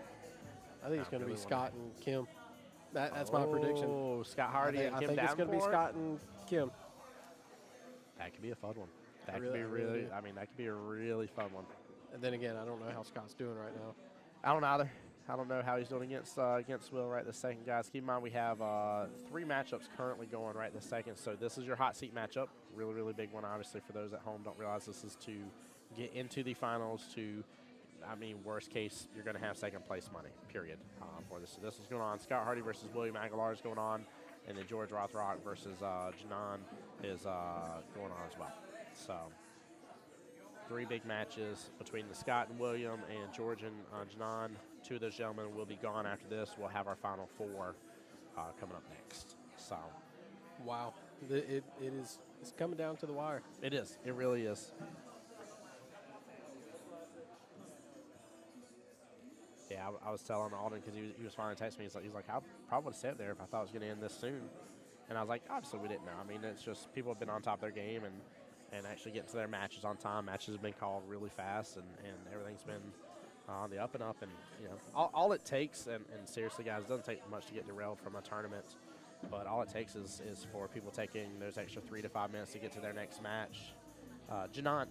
S2: I think it's going to be Scott and Kim. That's my prediction.
S1: Oh, Scott Hardy and Kim
S2: I think it's going to be Scott and Kim.
S1: That could be a fun one. That could be really, I mean, that could be a really fun one.
S2: And then again, I don't know how Scott's doing right now.
S1: I don't either. I don't know how he's doing against Will right this second, guys. Keep in mind we have 3 matchups currently going right this second. So this is your hot seat matchup. Really, really big one, obviously, for those at home don't realize this is to get into the finals to, I mean, worst case, you're going to have second place money, period, for this. So this is going on. Scott Hardy versus William Aguilar is going on. And then George Rothrock versus Janan is going on as well. So 3 big matches between the Scott and William and George and Janan. 2 of those gentlemen will be gone after this. We'll have our final 4 coming up next. So,
S2: wow, it's coming down to the wire.
S1: It is. It really is. Yeah, I was telling Alden because he was finally texting me. He's like, I probably would have sat there if I thought it was going to end this soon. And I was like, obviously we didn't know. I mean, it's just people have been on top of their game and actually getting to their matches on time. Matches have been called really fast, and everything's been on the up and up. And, you know, all it takes, and seriously, guys, it doesn't take much to get derailed from a tournament, but all it takes is for people taking those extra 3 to 5 minutes to get to their next match. Janan?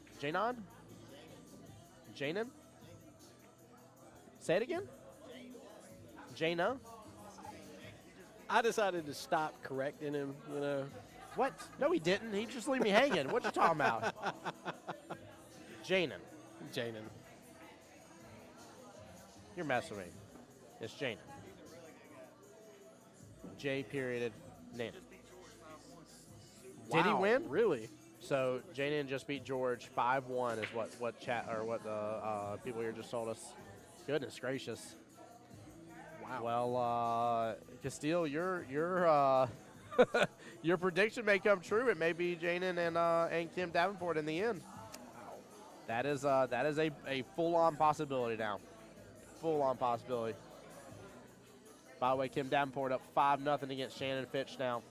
S1: Say it again? Jana?
S2: I decided to stop correcting him, you know.
S1: What? No, he didn't. He just leave me hanging. What you talking about? Janan. You're messing with me. It's Janan. J period Nan.
S2: Wow,
S1: did he win?
S2: Really?
S1: So Janan just beat George 5-1 is what chat or what the people here just told us. Goodness gracious.
S2: Wow.
S1: Well, Castile, your your prediction may come true. It may be Janan and Kim Davenport in the end. Wow. That is a full-on possibility now. Full-on possibility. By the way, Kim Davenport up 5-0 against Shannon Fitch now.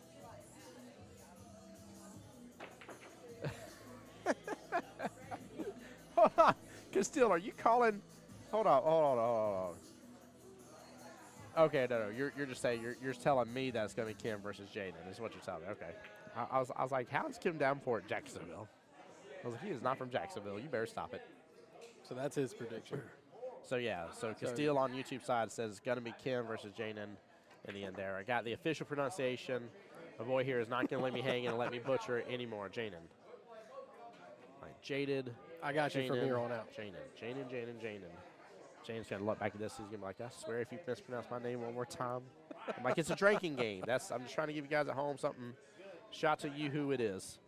S1: hold on. Castile, are you calling? Hold on. Okay, no. You're just saying you're telling me that it's going to be Kim versus Jaden. Is what you're telling me. Okay. I was like, how is Kim Davenport Jacksonville? I was like, he is not from Jacksonville. You better stop it.
S2: So that's his prediction.
S1: So yeah. So Castile on YouTube side says it's going to be Kim versus Jaden in the end there. I got the official pronunciation. My boy here is not going to let me hang and let me butcher it anymore. Jaden. Like jaded.
S2: I got you from here on out.
S1: Jaden. Jaden's going to look back at this. He's going to be like, I swear if you mispronounce my name one more time. I'm like, it's a drinking game. I'm just trying to give you guys at home something. Shout to you who it is.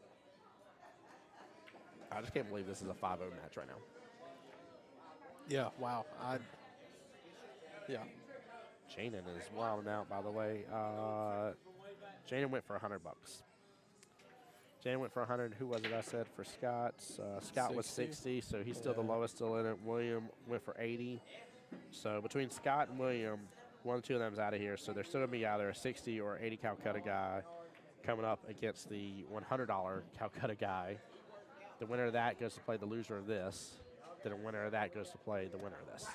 S1: I just can't believe this is a 5-0 match right now.
S2: Yeah, wow. Yeah.
S1: Jaden is wilding out, by the way. Jaden went for $100. Jaden went for 100. Who was it I said for Scott? Scott was 60, so he's still the lowest still in it. William went for 80. So between Scott and William, one or two of them is out of here. So there's still going to be either a 60 or 80 Calcutta guy coming up against the $100 Calcutta guy. The winner of that goes to play the loser of this. Then the winner of that goes to play the winner of this.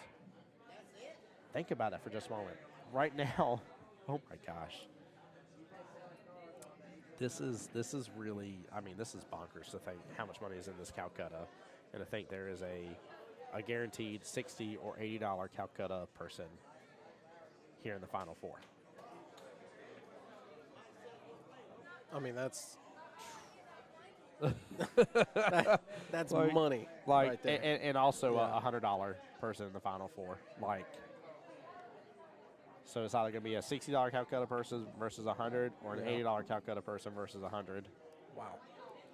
S1: Think about that for just a moment. Right now, oh my gosh. This is really, I mean, this is bonkers to think how much money is in this Calcutta. And to think there is a guaranteed $60 or $80 Calcutta person here in the Final Four.
S2: I mean, that's that's
S1: like,
S2: money
S1: like,
S2: right there.
S1: And also a $100 person in the Final Four. Like, so it's either going to be a $60 Calcutta person versus 100 or an $80 Calcutta person versus 100.
S2: Wow.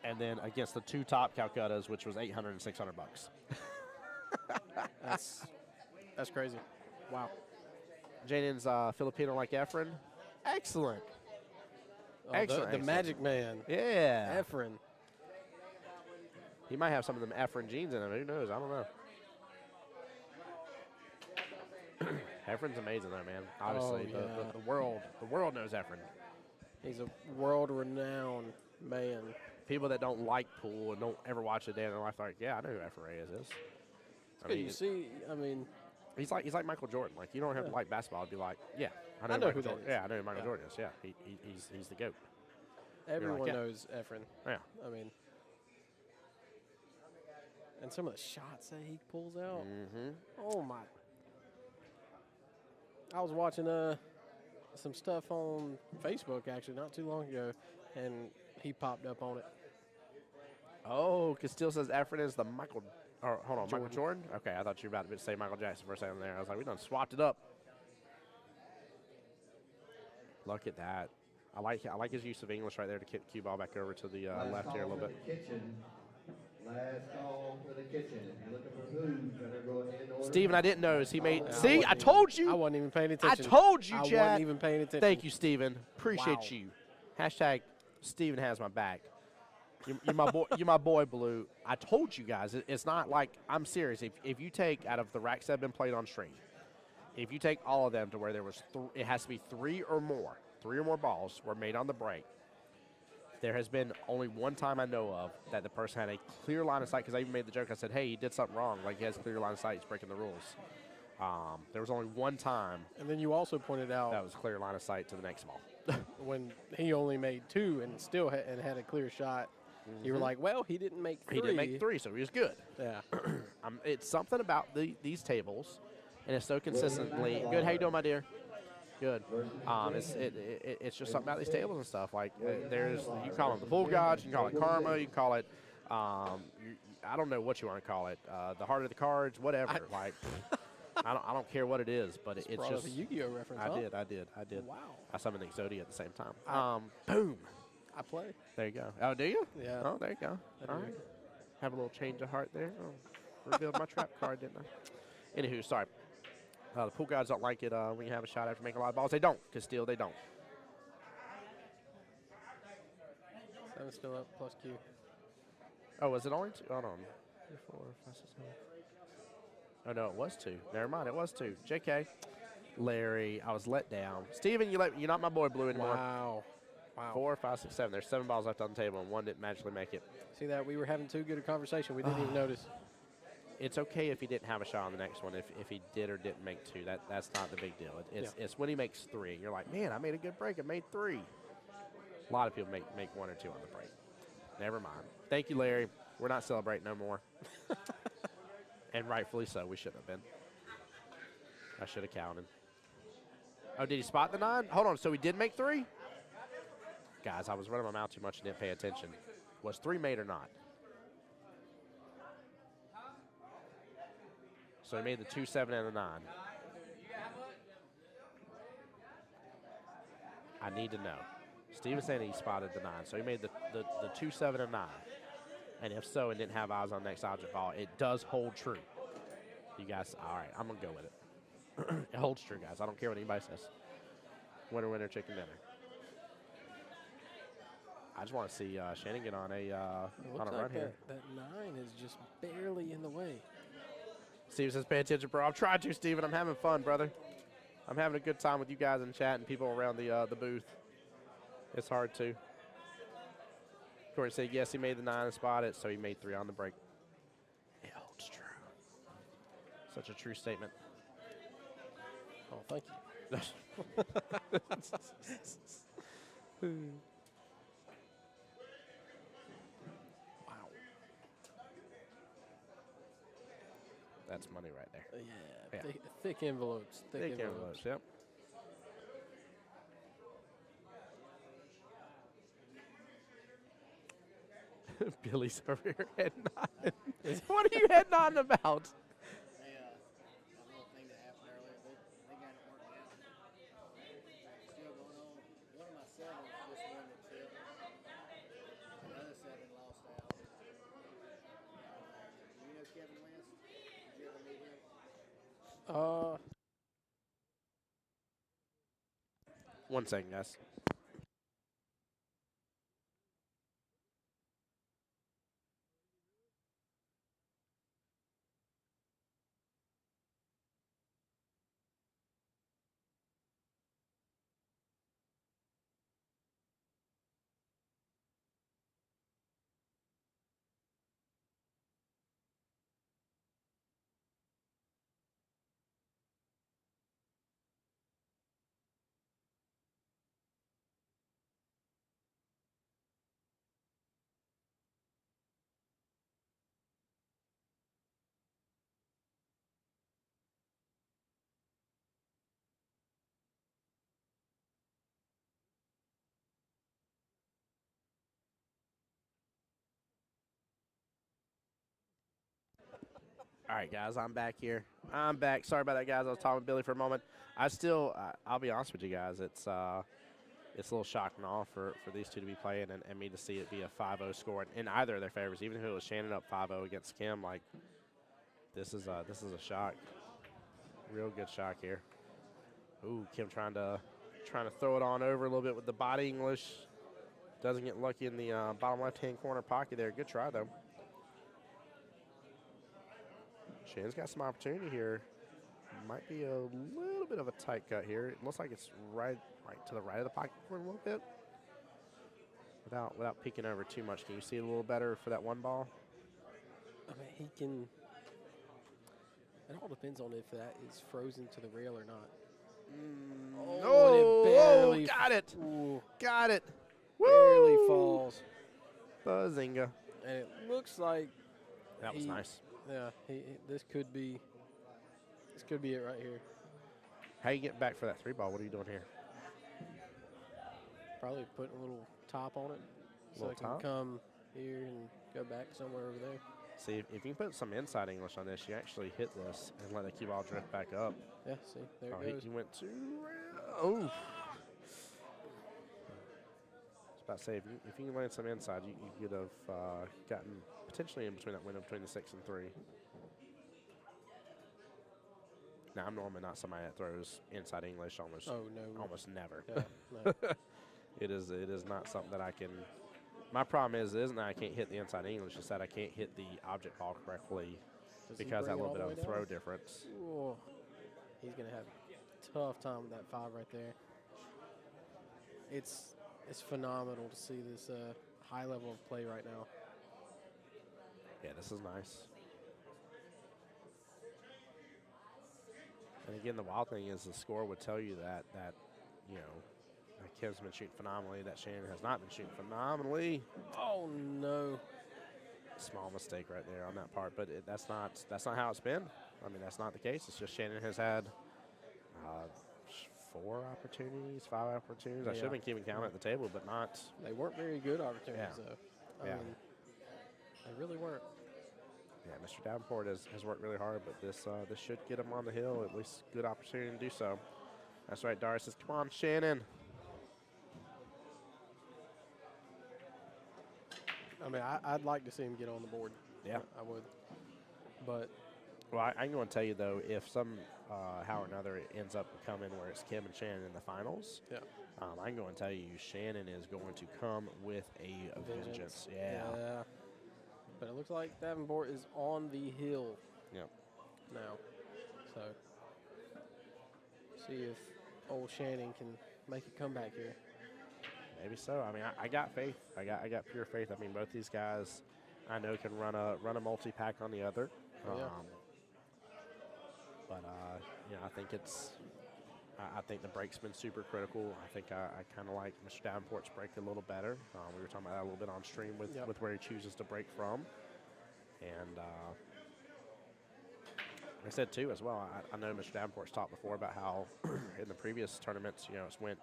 S1: And then against the two top Calcuttas, which was $800 and $600.
S2: That's crazy. Wow.
S1: Jaden's Filipino like Efren. Excellent. Excellent.
S2: The Magic Man.
S1: Yeah.
S2: Efren.
S1: He might have some of them Efren genes in him. Who knows? I don't know. Efren's amazing though, man. Obviously, the world knows Efren.
S2: He's a world-renowned man.
S1: People that don't like pool and don't ever watch a day in their life are like, yeah, I know who Efren Reyes is.
S2: You see, I mean,
S1: he's like Michael Jordan. Like, you don't have to like basketball to be like, yeah,
S2: I know who that is.
S1: Yeah, I know who Michael Jordan is. Yeah, he's the GOAT.
S2: Everyone knows Efren.
S1: Yeah.
S2: I mean, and some of the shots that he pulls out.
S1: Mm-hmm.
S2: Oh my! I was watching some stuff on Facebook actually not too long ago, and he popped up on it.
S1: Oh, Castile says Efren is the Michael. Or, hold on,
S2: Jordan.
S1: Michael Jordan? Okay, I thought you were about to say Michael Jackson for a second there. I was like, we done swapped it up. Look at that. I like his use of English right there to kick the cue ball back over to the left here a little bit.
S3: Last call for the kitchen. If you're looking for food, better go ahead and order.
S1: Steven, I didn't notice. He made.
S2: Yeah,
S1: See, I told you.
S2: I wasn't even paying attention.
S1: I told you,
S2: I
S1: Chad.
S2: wasn't even paying attention.
S1: Thank you, Steven. Appreciate
S2: Wow.
S1: you. Hashtag Steven has my back. You're my boy. You're my boy, Blue. I told you guys. It's not like I'm serious. If you take out of the racks that have been played on stream, if you take all of them to where there was, it has to be three or more balls were made on the break. There has been only one time I know of that the person had a clear line of sight, because I even made the joke. I said, hey, he did something wrong. Like, he has a clear line of sight. He's breaking the rules. There was only one time
S2: And then you also pointed out
S1: that was clear line of sight to the next ball.
S2: when he only made two and still had a clear shot. You were like, well, he didn't make three.
S1: He didn't make three, so he was good.
S2: Yeah.
S1: It's something about these tables, and it's so consistently good. How you doing, my dear? Good. It's just something about these tables and stuff. Like, you call them the Bull Gods, you can call it Karma, you can call it, I don't know what you want to call it, the Heart of the Cards, whatever. I don't care what it is, but it's
S2: brought
S1: just
S2: up a Yu-Gi-Oh reference.
S1: I did.
S2: Wow.
S1: I summoned Exodia at the same time. Boom.
S2: I play.
S1: There you go. Oh, do you?
S2: Yeah.
S1: Oh, there you go.
S2: I
S1: All
S2: do.
S1: right. Have a little change of heart there. Oh, revealed my trap card, didn't I? Anywho, sorry. The pool guys don't like it when you have a shot after making a lot of balls. They don't, because still they don't.
S2: 7 still up, plus Q.
S1: Oh, was it only two? Hold on. 3, 4, 5, 6, 7. Oh, no, it was two. Never mind, it was two. JK. Larry, I was let down. Steven, you're not my boy Blue anymore.
S2: Wow.
S1: 4, 5, 6, 7. There's 7 balls left on the table, and one didn't magically make it.
S2: See that? We were having too good a conversation. We didn't even notice.
S1: It's okay if he didn't have a shot on the next one. If he did or didn't make 2, that's not the big deal. It's when he makes 3. You're like, man, I made a good break. I made 3. A lot of people make 1 or 2 on the break. Never mind. Thank you, Larry. We're not celebrating no more. And rightfully so. We shouldn't have been. I should have counted. Oh, did he spot the 9? Hold on. So he did make 3? Guys, I was running my mouth too much and didn't pay attention. Was 3 made or not? So he made the 2, 7, and the 9. I need to know. Steve was saying he spotted the 9. So he made the 2, 7, and 9. And if so, and didn't have eyes on next object ball, it does hold true. You guys, all right, I'm going to go with it. It holds true, guys. I don't care what anybody says. Winner, winner, chicken dinner. I just want to see Shannon get on a run here.
S2: That 9 is just barely in the way.
S1: Steve says, pay attention, bro. I'm trying to, Steven. I'm having fun, brother. I'm having a good time with you guys in chat and people around the booth. It's hard to. Corey said, yes, he made the 9 and spotted, so he made 3 on the break. It holds true. Such a true statement.
S2: Oh, thank you.
S1: Wow. That's money right there.
S2: Yeah. Thick envelopes. Thick envelopes.
S1: Yep. Billy's over here head nodding. What are you head nodding about?
S5: A little thing that happened earlier. They got it worked out. Still going on. One of my sevens just won the tip. The other 7 lost out. You know Kevin West? Did you ever meet him?
S1: One second, guys. All right, guys, I'm back here. I'm back. Sorry about that, guys. I was talking with Billy for a moment. I'll be honest with you guys. It's a little shocking and awe for these two to be playing and me to see it be a 5-0 score in either of their favors. Even if it was Shannon up 5-0 against Kim, like this is a shock. Real good shock here. Ooh, Kim trying to throw it on over a little bit with the body English. Doesn't get lucky in the bottom left-hand corner pocket there. Good try, though. Shannon's got some opportunity here. Might be a little bit of a tight cut here. It looks like it's right to the right of the pocket for a little bit. Without peeking over too much. Can you see it a little better for that 1 ball?
S2: I mean, he can. It all depends on if that is frozen to the rail or not.
S1: Oh, got it.
S2: Ooh,
S1: Got it.
S2: barely
S1: Woo!
S2: falls.
S1: Buzzinga.
S2: And it looks like
S1: That was nice.
S2: Yeah, this could be it right here.
S1: How you getting back for that 3 ball? What are you doing here?
S2: Probably put a little top on it so it can come here and go back somewhere over there.
S1: See, if you can put some inside English on this, you actually hit this and let the cue ball drift back up.
S2: Yeah, see, there it goes.
S1: He went to. Oh. I was about to say, if you can land some inside, you could have gotten potentially in between that window between the 6 and 3. Now, I'm normally not somebody that throws inside English almost never.
S2: Yeah, no.
S1: It is not something that I can. My problem isn't that I can't hit the inside English. It's that I can't hit the object ball correctly because that little bit of a throw difference.
S2: Ooh. He's going to have a tough time with that 5 right there. It's phenomenal to see this high level of play right now.
S1: Yeah, this is nice. again, the wild thing is the score would tell you that you know, that Kim's been shooting phenomenally, that Shannon has not been shooting phenomenally.
S2: Oh no!
S1: Small mistake right there on that part, but that's not how it's been. I mean, that's not the case. It's just Shannon has had 4 opportunities, 5 opportunities. I should have been keeping count at the table, but not.
S2: They weren't very good opportunities, though. I mean, they really weren't.
S1: Yeah, Mr. Davenport has worked really hard, but this should get him on the hill, at least good opportunity to do so. That's right, Darius says, come on, Shannon.
S2: I mean, I'd like to see him get on the board.
S1: Yeah.
S2: I would. But
S1: Well, I'm going to tell you, though, if how or another it ends up becoming where it's Kim and Shannon in the finals, I'm going to tell you Shannon is going to come with a vengeance. Yeah.
S2: But it looks like Davenport is on the hill
S1: Yep.
S2: now. So, see if old Shannon can make a comeback here.
S1: Maybe so. I mean, I got faith. I got pure faith. I mean, both these guys I know can run a multi-pack on the other. But you know, I think the break's been super critical. I think I kind of like Mr. Davenport's break a little better. We were talking about that a little bit on stream with where he chooses to break from. And I said too as well. I know Mr. Davenport's talked before about how in the previous tournaments, you know, it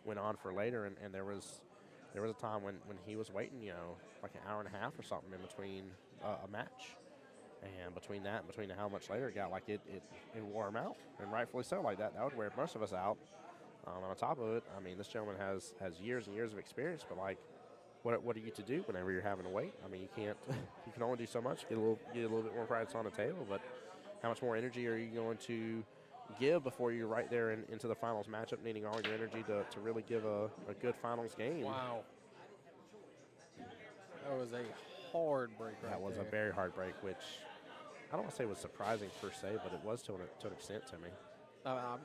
S1: went on for later, and there was a time when he was waiting, you know, like an hour and a half or something in between a match. And between that and between how much later it got, like it wore him out, and rightfully so. Like that would wear most of us out. On top of it, I mean, this gentleman has years and years of experience, but like, what are you to do whenever you're having to wait? I mean, you can't. You can only do so much. Get a little bit more practice on the table, but how much more energy are you going to give before you're right there into the finals matchup, needing all your energy to really give a good finals game?
S2: Wow. That was a hard break right there.
S1: That was a very hard break, which I don't want to say was surprising per se, but it was to an extent to me.
S2: I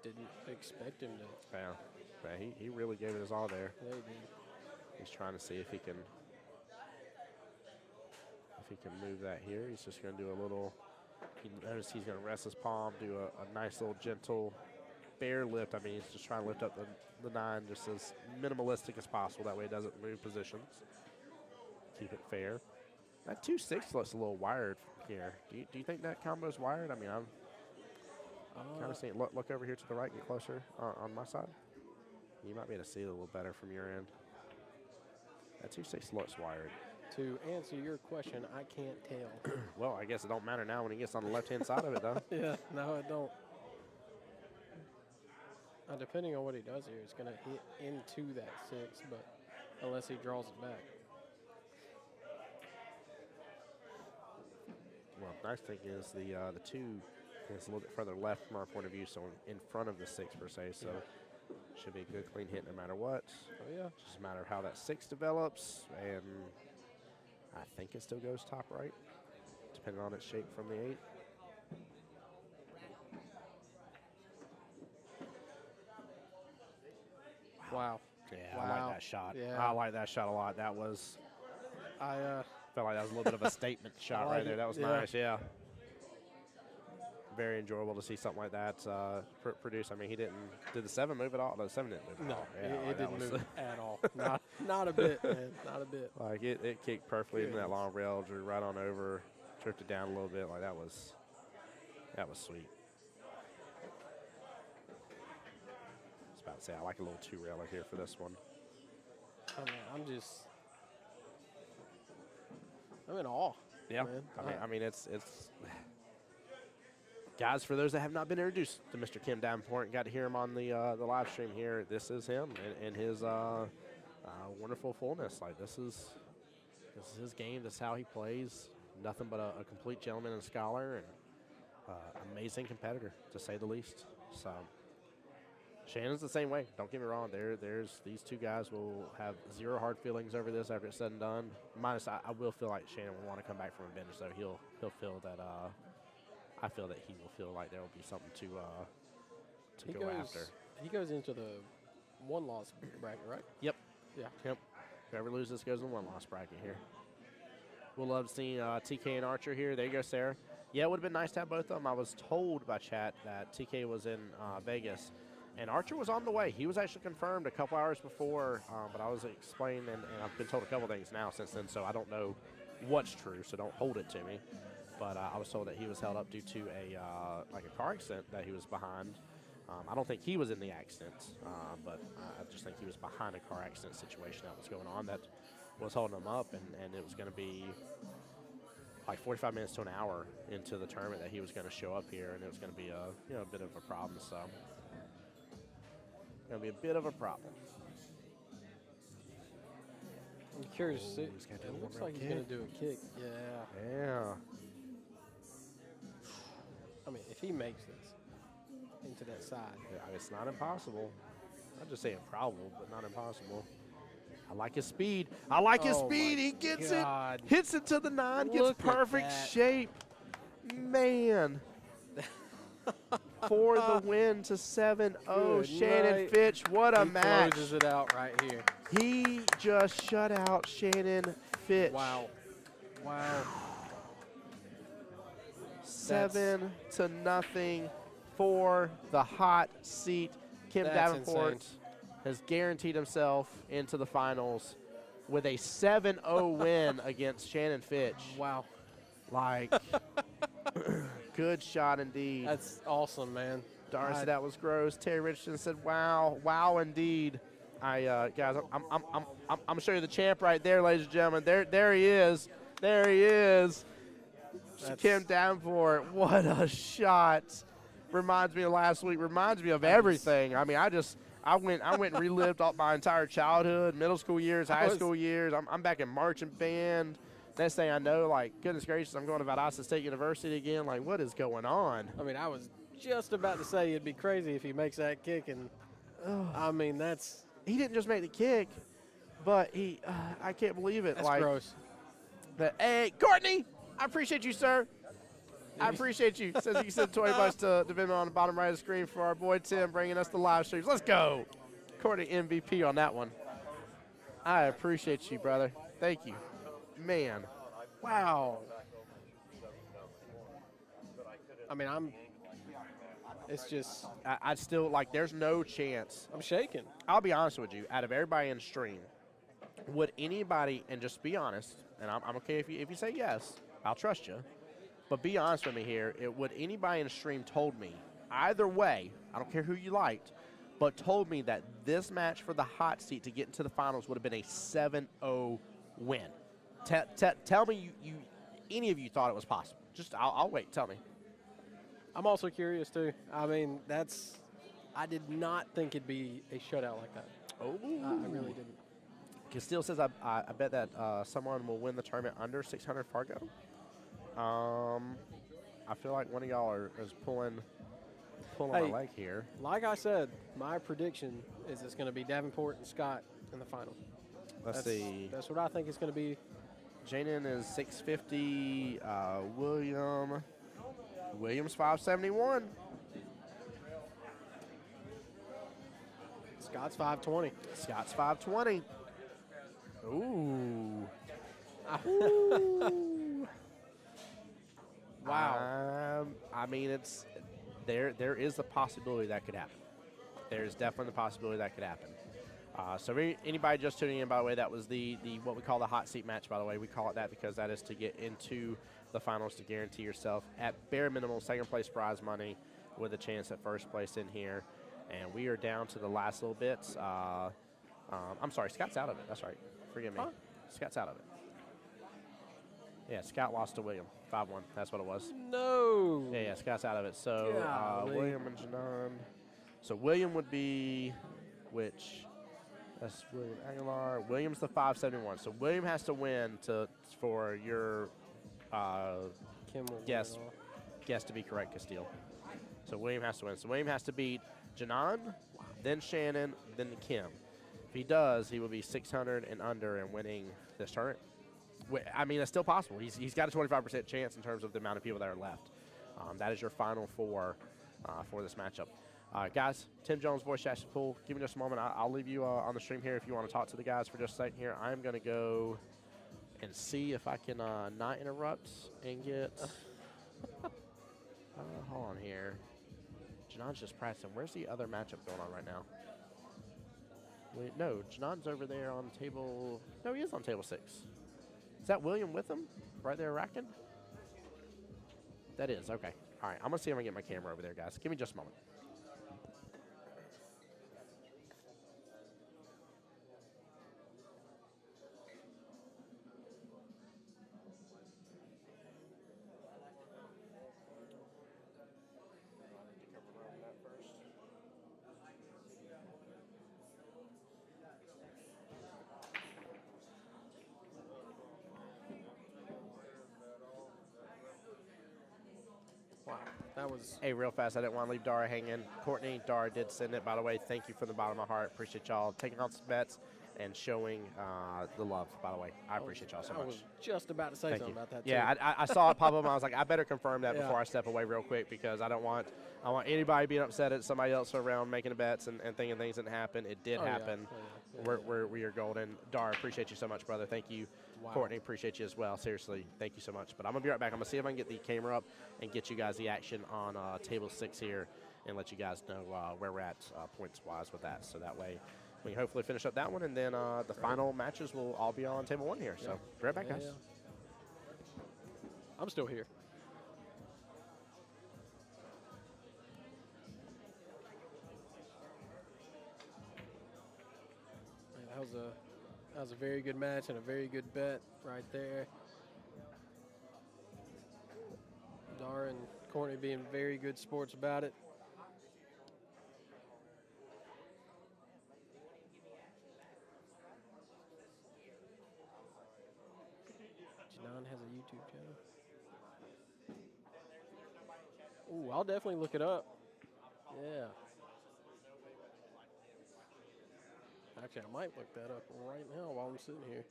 S2: didn't expect him to.
S1: Yeah, he really gave it his all there.
S2: Yeah, he did.
S1: He's trying to see if he can move that here. He's just going to do a little. Notice he's going to rest his palm, do a nice little gentle bear lift. I mean, he's just trying to lift up the 9 just as minimalistic as possible. That way it doesn't move positions. Keep it fair. That 2-6 looks a little wired here. Do you think that combo is wired? I mean, I'm kind of seeing. Look over here to the right, get closer on my side. You might be able to see it a little better from your end. That 2-6 looks wired.
S2: To answer your question, I can't tell.
S1: Well, I guess it don't matter now when he gets on the left-hand side of it, though.
S2: Yeah, no, it don't. Depending on what he does here, it's going to hit into that 6, but unless he draws it back.
S1: Well, nice thing is the 2 is a little bit further left from our point of view, so in front of the 6 per se. So should be a good clean hit no matter what.
S2: Oh yeah.
S1: Just a matter of how that 6 develops, and I think it still goes top right, depending on its shape from the 8.
S2: Wow.
S1: Yeah,
S2: wow.
S1: I like that shot.
S2: Yeah.
S1: I like that shot a lot. That was.
S2: I
S1: felt like that was a little bit of a statement shot right there. That was nice. Yeah. Very enjoyable to see something like that produce. I mean, did the 7 move at all? No, the 7 didn't move at all.
S2: No, it didn't move at all. Not a bit, man. Not a bit.
S1: Like it kicked perfectly into that long rail, drew right on over, tripped it down a little bit. Like that was sweet. I was about to say I like a little 2-railer here for this one.
S2: Oh, man, I'm in awe.
S1: Yeah,
S2: man.
S1: I mean it's guys, for those that have not been introduced to Mr. Kim Davenport and got to hear him on the live stream here, this is him and his wonderful fullness. Like this is his game. This is how he plays. Nothing but a complete gentleman and scholar, and amazing competitor to say the least. So Shannon's the same way. Don't get me wrong. There's these 2 guys will have zero hard feelings over this after it's said and done. Minus, I will feel like Shannon will want to come back from a bench, so he'll feel that. I feel that he will feel like there will be something to go after.
S2: He goes into the 1-loss bracket, right?
S1: Yep.
S2: Yeah.
S1: Yep. Whoever loses goes in the 1-loss bracket here. We'll love seeing TK and Archer here. There you go, Sarah. Yeah, it would have been nice to have both of them. I was told by chat that TK was in Vegas, and Archer was on the way. He was actually confirmed a couple hours before, but I was explaining, and I've been told a couple things now since then, so I don't know what's true, so don't hold it to me. But I was told that he was held up due to a like a car accident that he was behind. I don't think he was in the accident, but I just think he was behind a car accident situation that was going on that was holding him up, and it was going to be like 45 minutes to an hour into the tournament that he was going to show up here, and it was going to be a bit of a problem. So, going to be a bit of a problem.
S2: I'm curious to see. It looks like he's going to do a kick. Yeah.
S1: Yeah.
S2: I mean, if he makes this into that side.
S1: Yeah, it's not impossible. I'd just say improbable, but not impossible. I like his speed. I like his speed. He gets it. Hits it to the 9. Gets perfect shape. Man. For the win to 7-0. Shannon Fitch, what a match.
S2: He closes it out right here.
S1: He just shut out Shannon Fitch.
S2: Wow. Wow.
S1: 7-0 for the hot seat. Kim Davenport
S2: insane.
S1: has guaranteed himself into the finals with a 7-0 win against Shannon Fitch.
S2: Wow.
S1: Like, good shot indeed.
S2: That's awesome, man.
S1: Darn said that was gross. Terry Richardson said, "Wow, wow, indeed." Guys, I'm gonna show you the champ right there, ladies and gentlemen. There he is. There he is. Kim Davenport. What a shot! Reminds me of last week. Reminds me of everything. I mean, I went and relived all my entire childhood, middle school years, high school years. I'm back in marching band. Next thing I know, like, goodness gracious, I'm going to Valdosta State University again. Like, what is going on?
S2: I mean, I was just about to say it'd be crazy if he makes that kick, and I mean, that's
S1: he didn't just make the kick, but I can't believe it.
S2: That's
S1: like,
S2: gross.
S1: Hey, Courtney, I appreciate you, sir. I appreciate you. Says you can send $20 to Venmo on the bottom right of the screen for our boy Tim bringing us the live streams. Let's go. Courtney MVP on that one. I appreciate you, brother. Thank you. Man.
S2: Wow. I mean, it's just.
S1: I still, like, there's no chance.
S2: I'm shaking.
S1: I'll be honest with you. Out of everybody in stream, would anybody, and just be honest, and I'm okay if you say yes, I'll trust you. But be honest with me here. Would anybody in stream told me, either way, I don't care who you liked, but told me that this match for the hot seat to get into the finals would have been a 7-0 win? Tell me you any of you thought it was possible. Just I'll wait. Tell me.
S2: I'm also curious too. I mean, I did not think it'd be a shutout like that.
S1: Oh,
S2: I really didn't.
S1: Castile says I bet that someone will win the tournament under 600 Fargo. I feel like one of y'all is pulling my leg here.
S2: Like I said, my prediction is it's going to be Davenport and Scott in the final.
S1: Let's see.
S2: That's what I think it's going to be.
S1: Jaden is 650. Williams 571.
S2: Scott's 520.
S1: Scott's 520. Ooh.
S2: Ooh. Wow.
S1: I mean, there is a possibility that could happen. There is definitely the possibility that could happen. So anybody just tuning in, by the way, that was the what we call the hot seat match, by the way. We call it that because that is to get into the finals to guarantee yourself at bare minimum second place prize money with a chance at first place in here. And we are down to the last little bits. I'm sorry, Scott's out of it. That's right. Forgive me.
S2: Huh?
S1: Scott's out of it. Yeah, Scott lost to William. 5-1. That's what it was.
S2: No.
S1: Yeah, Scott's out of it. So William and Janan. So William would be which? That's William Aguilar. William's the 571. So William has to win for your guess to be correct, Castile. So William has to win. So William has to beat Janan, then Shannon, then Kim. If he does, he will be 600 and under and winning this tournament. I mean, it's still possible. He's got a 25% chance in terms of the amount of people that are left. That is your final four for this matchup. Guys, Tim Jones, voice chat pool. Give me just a moment. I'll leave you on the stream here if you want to talk to the guys for just a second here. I'm going to go and see if I can not interrupt and get on here. Janon's just practicing. Where's the other matchup going on right now? Wait, no, Janon's over there on table. No, he is on table 6. Is that William with him? Right there racking? That is, okay. All right, I'm going to see if I can get my camera over there, guys. Give me just a moment.
S2: Wow, that was
S1: Hey, real fast, I didn't want to leave Dara hanging. Courtney, Dara did send it, by the way. Thank you from the bottom of my heart. Appreciate y'all taking on some bets and showing the love, by the way. I appreciate y'all so
S2: I
S1: much.
S2: was just about to say
S1: Thank
S2: something
S1: you.
S2: about that.
S1: Yeah,
S2: too.
S1: I saw it pop up, and I was like, I better confirm that
S2: Yeah.
S1: before I step away real quick because I want anybody being upset at somebody else around making the bets and thinking things didn't happen. It did
S2: Oh, yeah.
S1: happen.
S2: Oh, yeah. Yeah,
S1: We are golden. Dara, appreciate you so much, brother. Thank you.
S2: Wow.
S1: Courtney, appreciate you as well. Seriously, thank you so much. But I'm going to be right back. I'm going to see if I can get the camera up and get you guys the action on table 6 here and let you guys know where we're at points-wise with that. So that way we can hopefully finish up that one, and then the final matches will all be on table 1 here. So be right back, guys.
S2: Yeah. I'm still here. Man, that was a very good match and a very good bet right there. Dara and Courtney being very good sports about it. Janon has a YouTube channel. Ooh, I'll definitely look it up. Yeah. Actually, I might look that up right now while I'm sitting here.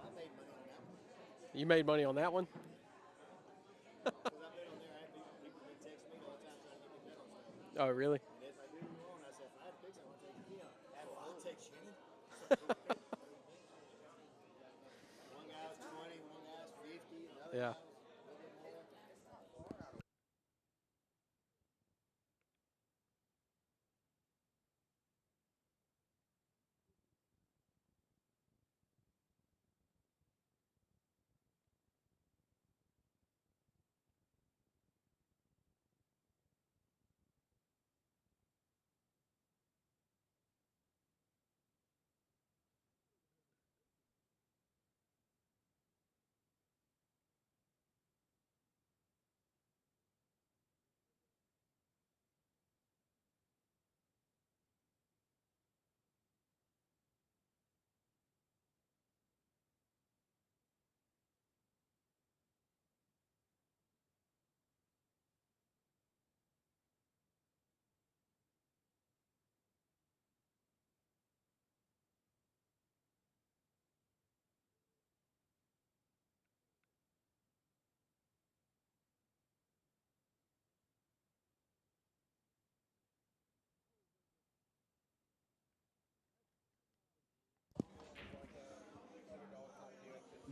S5: I made money on that one.
S2: You made money on that one?
S5: Because I bet on there, I had people that text me all the time trying to get me bet on stuff.
S2: Oh, really?
S5: And if I do wrong, I said, if I had picks, I want to take you. I'll take Shannon. One guy was 20, one guy was 50, another
S2: Yeah.
S5: guy was a little bit more.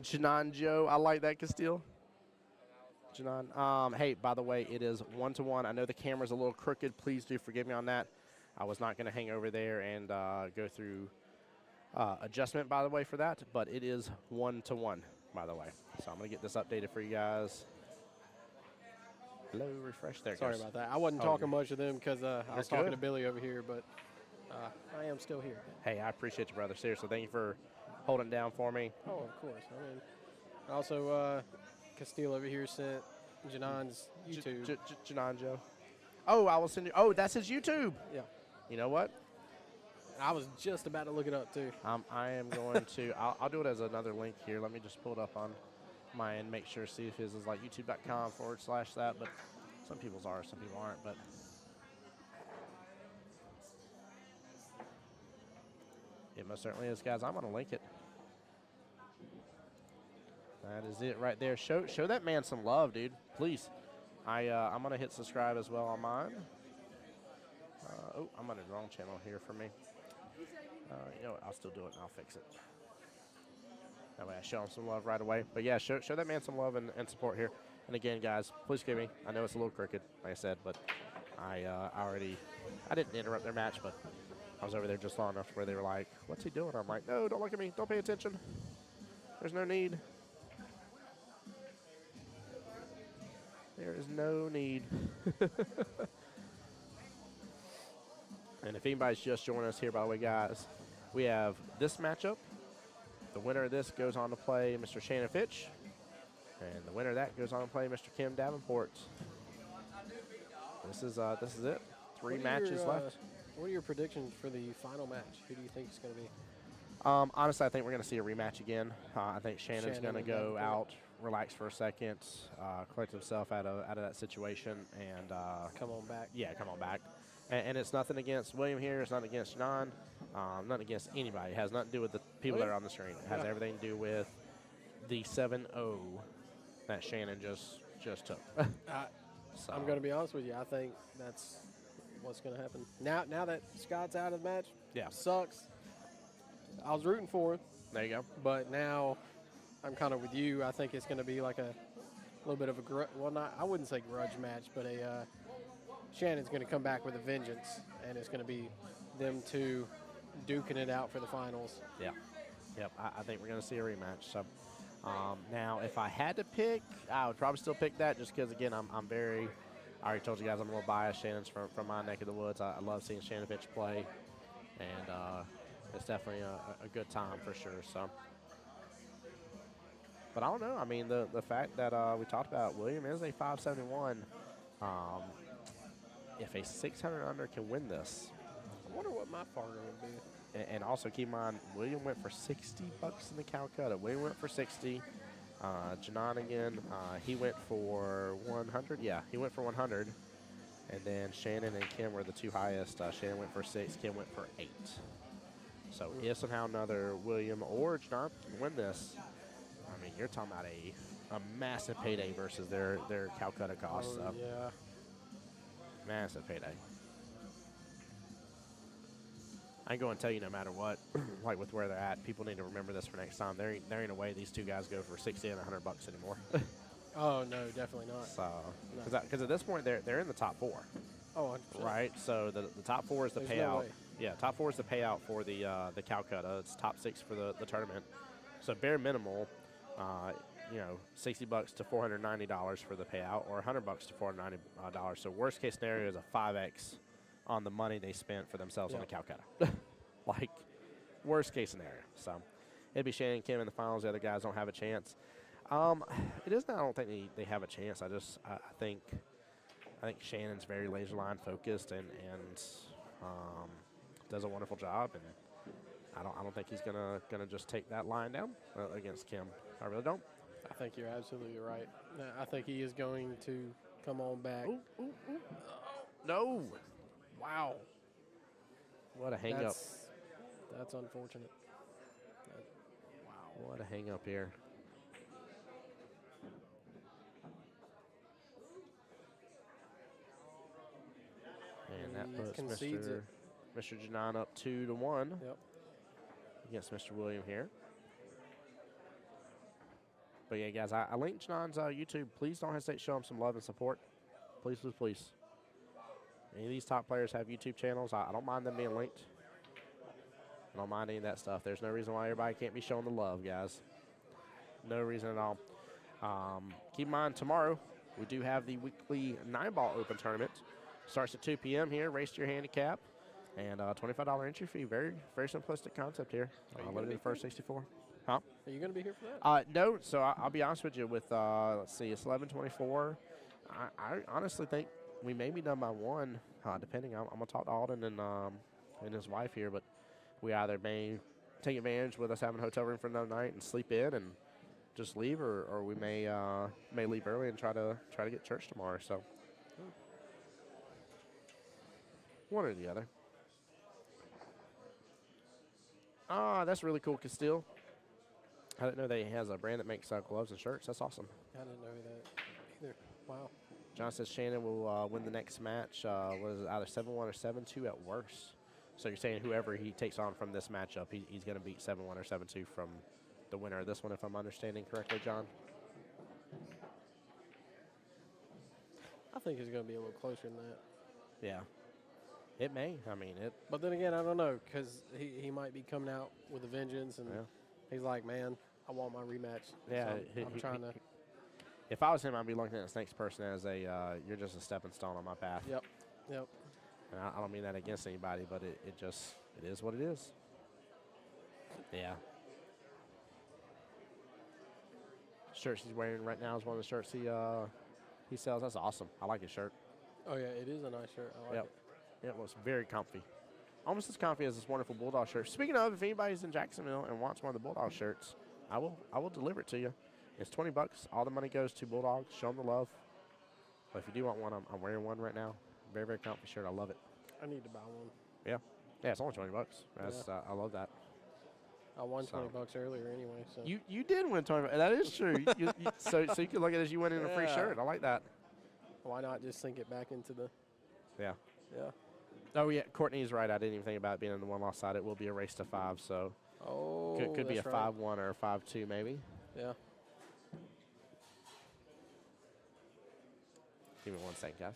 S1: Janon Joe, I like that, Castile. Janon. Hey, by the way, it is 1-1. I know the camera's a little crooked. Please do forgive me on that. I was not going to hang over there and go through adjustment, by the way, for that. But it is 1-1, by the way. So I'm going to get this updated for you guys. Hello, refresh there.
S2: Sorry about that. I wasn't
S1: Oh,
S2: talking much to them because I was talking
S1: good.
S2: to Billy over here, but I am still here.
S1: Hey, I appreciate you, brother. Seriously, thank you for holding it down for me.
S2: Oh, of course. I mean, also, Castile over here sent Janon's YouTube.
S1: Janon Joe. Oh, I will send you. Oh, that's his YouTube.
S2: Yeah.
S1: You know what?
S2: I was just about to look it up, too.
S1: I am going to, I'll do it as another link here. Let me just pull it up on my end, make sure, see if his is like youtube.com/that. But some people's are, some people aren't. But it most certainly is, guys. I'm going to link it. That is it right there. Show that man some love, dude. Please. I'm gonna hit subscribe as well on mine. Oh, I'm on the wrong channel here for me. You know what? I'll still do it and I'll fix it. That way I show him some love right away. But yeah, show that man some love and support here. And again, guys, please give me. I know it's a little crooked, like I said, but I didn't interrupt their match, but I was over there just long enough to where they were like, "What's he doing?" I'm like, "No, don't look at me. Don't pay attention. There's no need. There is no need." And if anybody's just joining us here, by the way, guys, we have this matchup. The winner of this goes on to play Mr. Shannon Fitch. And the winner of that goes on to play Mr. Kim Davenport. This is it. Three matches left.
S2: What are your predictions for the final match? Who do you think it's going to be?
S1: Honestly, I think we're going to see a rematch again. I think Shannon's going to go out, relax for a second, collect himself out of that situation, and
S2: Come on back.
S1: Yeah, come on back. And it's nothing against William here. It's nothing against John. Nothing against anybody. It has nothing to do with the people that are on the screen. It has everything to do with the 7-0 that Shannon just took. So.
S2: I'm going to be honest with you. I think that's what's going to happen. Now that Scott's out of the match, sucks. I was rooting for him.
S1: There you go.
S2: But now I'm kind of with you. I think it's going to be like a little bit of a I wouldn't say grudge match, but Shannon's going to come back with a vengeance, and it's going to be them two duking it out for the finals.
S1: Yeah. Yep. I think we're going to see a rematch. So now, if I had to pick, I would probably still pick that just because, again, I already told you guys I'm a little biased. Shannon's from my neck of the woods. I love seeing Shannon Fitch play, and it's definitely a good time for sure. So, but I don't know. I mean, the fact that we talked about William is a 571. If a 600 under can win this,
S2: I wonder what my Fargo would be.
S1: And also keep in mind, William went for $60 in the Calcutta. William went for 60. Janan again, he went for 100. Yeah, he went for 100. And then Shannon and Kim were the two highest. Shannon went for 6. Kim went for 8. So if somehow another William or Janan can win this, I mean, you're talking about a massive payday versus their Calcutta costs.
S2: Oh, yeah.
S1: Massive payday. I ain't going to tell you no matter what, like with where they're at, people need to remember this for next time. There ain't a way these two guys go for 60 and $100 anymore.
S2: Oh, no, definitely not.
S1: So, because at this point, they're in the top 4.
S2: Oh, 100%.
S1: Right? So the top 4 is the
S2: There's
S1: payout.
S2: no way.
S1: Yeah, top 4 is the payout for the Calcutta. It's top 6 for the tournament. So bare minimal, $60 to $490 for the payout, or $100 to $490. So worst case scenario is a 5x on the money they spent for themselves on the Calcutta. Like, worst case scenario. So it'd be Shannon and Kim in the finals. The other guys don't have a chance. It is. I don't think they have a chance. I think Shannon's very laser line focused and does a wonderful job. And I don't think he's gonna just take that line down against Kim. I really don't.
S2: I think you're absolutely right. I think he is going to come on back.
S1: Ooh. No.
S2: Wow.
S1: What a hang up.
S2: That's unfortunate.
S1: Wow. What a hang up here. And that puts Mr. Janan up 2-1 against Mr. William here. But yeah, guys, I linked Janan's YouTube. Please don't hesitate to show him some love and support. Please, please, please. Any of these top players have YouTube channels. I don't mind them being linked. I don't mind any of that stuff. There's no reason why everybody can't be showing the love, guys. No reason at all. Keep in mind, tomorrow we do have the weekly 9-ball open tournament. Starts at 2 p.m. here. Race to your handicap. And $25 entry fee. Very, very simplistic concept here. Limited to first 64. Huh?
S2: Are you going to be here for that?
S1: No. So I'll be honest with you. With let's see, it's 11:24. I honestly think we may be done by 1, depending. I'm gonna talk to Alden and his wife here, but we either may take advantage with us having a hotel room for another night and sleep in and just leave, or we may leave early and try to get church tomorrow. So one or the other. That's really cool, Castile. I didn't know that he has a brand that makes gloves and shirts. That's awesome.
S2: I didn't know that either. Wow.
S1: John says Shannon will win the next match. What is it, either 7-1 or 7-2 at worst? So you're saying whoever he takes on from this matchup, he's going to beat 7-1 or 7-2 from the winner of this one, if I'm understanding correctly, John?
S2: I think it's going to be a little closer than that.
S1: Yeah. It may. I mean, it.
S2: But then again, I don't know, because he might be coming out with a vengeance, and he's like, man, I want my rematch.
S1: Yeah.
S2: So I'm trying to.
S1: If I was him, I'd be looking at this next person as you're just a stepping stone on my path.
S2: Yep.
S1: And I don't mean that against anybody, but it is what it is. Yeah. Shirts he's wearing right now is one of the shirts he sells. That's awesome. I like his shirt.
S2: Oh, yeah, it is a nice shirt. I like it.
S1: It looks very comfy. Almost as comfy as this wonderful Bulldog shirt. Speaking of, if anybody's in Jacksonville and wants one of the Bulldog shirts, I will deliver it to you. It's $20. All the money goes to Bulldogs. Show them the love. But if you do want one, I'm wearing one right now. Very, very comfy shirt. I love it.
S2: I need to buy one.
S1: Yeah. Yeah, it's only $20. That's I love that.
S2: I won $20 earlier anyway. So
S1: You did win $20. That is true. So you can look at it as you win in a free shirt. I like that.
S2: Why not just sink it back into the?
S1: Yeah.
S2: Yeah.
S1: Oh yeah, Courtney's right. I didn't even think about it being in the one-loss side. It will be a race to 5. So could be a 5-1 or a 5-2 maybe.
S2: Yeah.
S1: Give me 1 second, guys.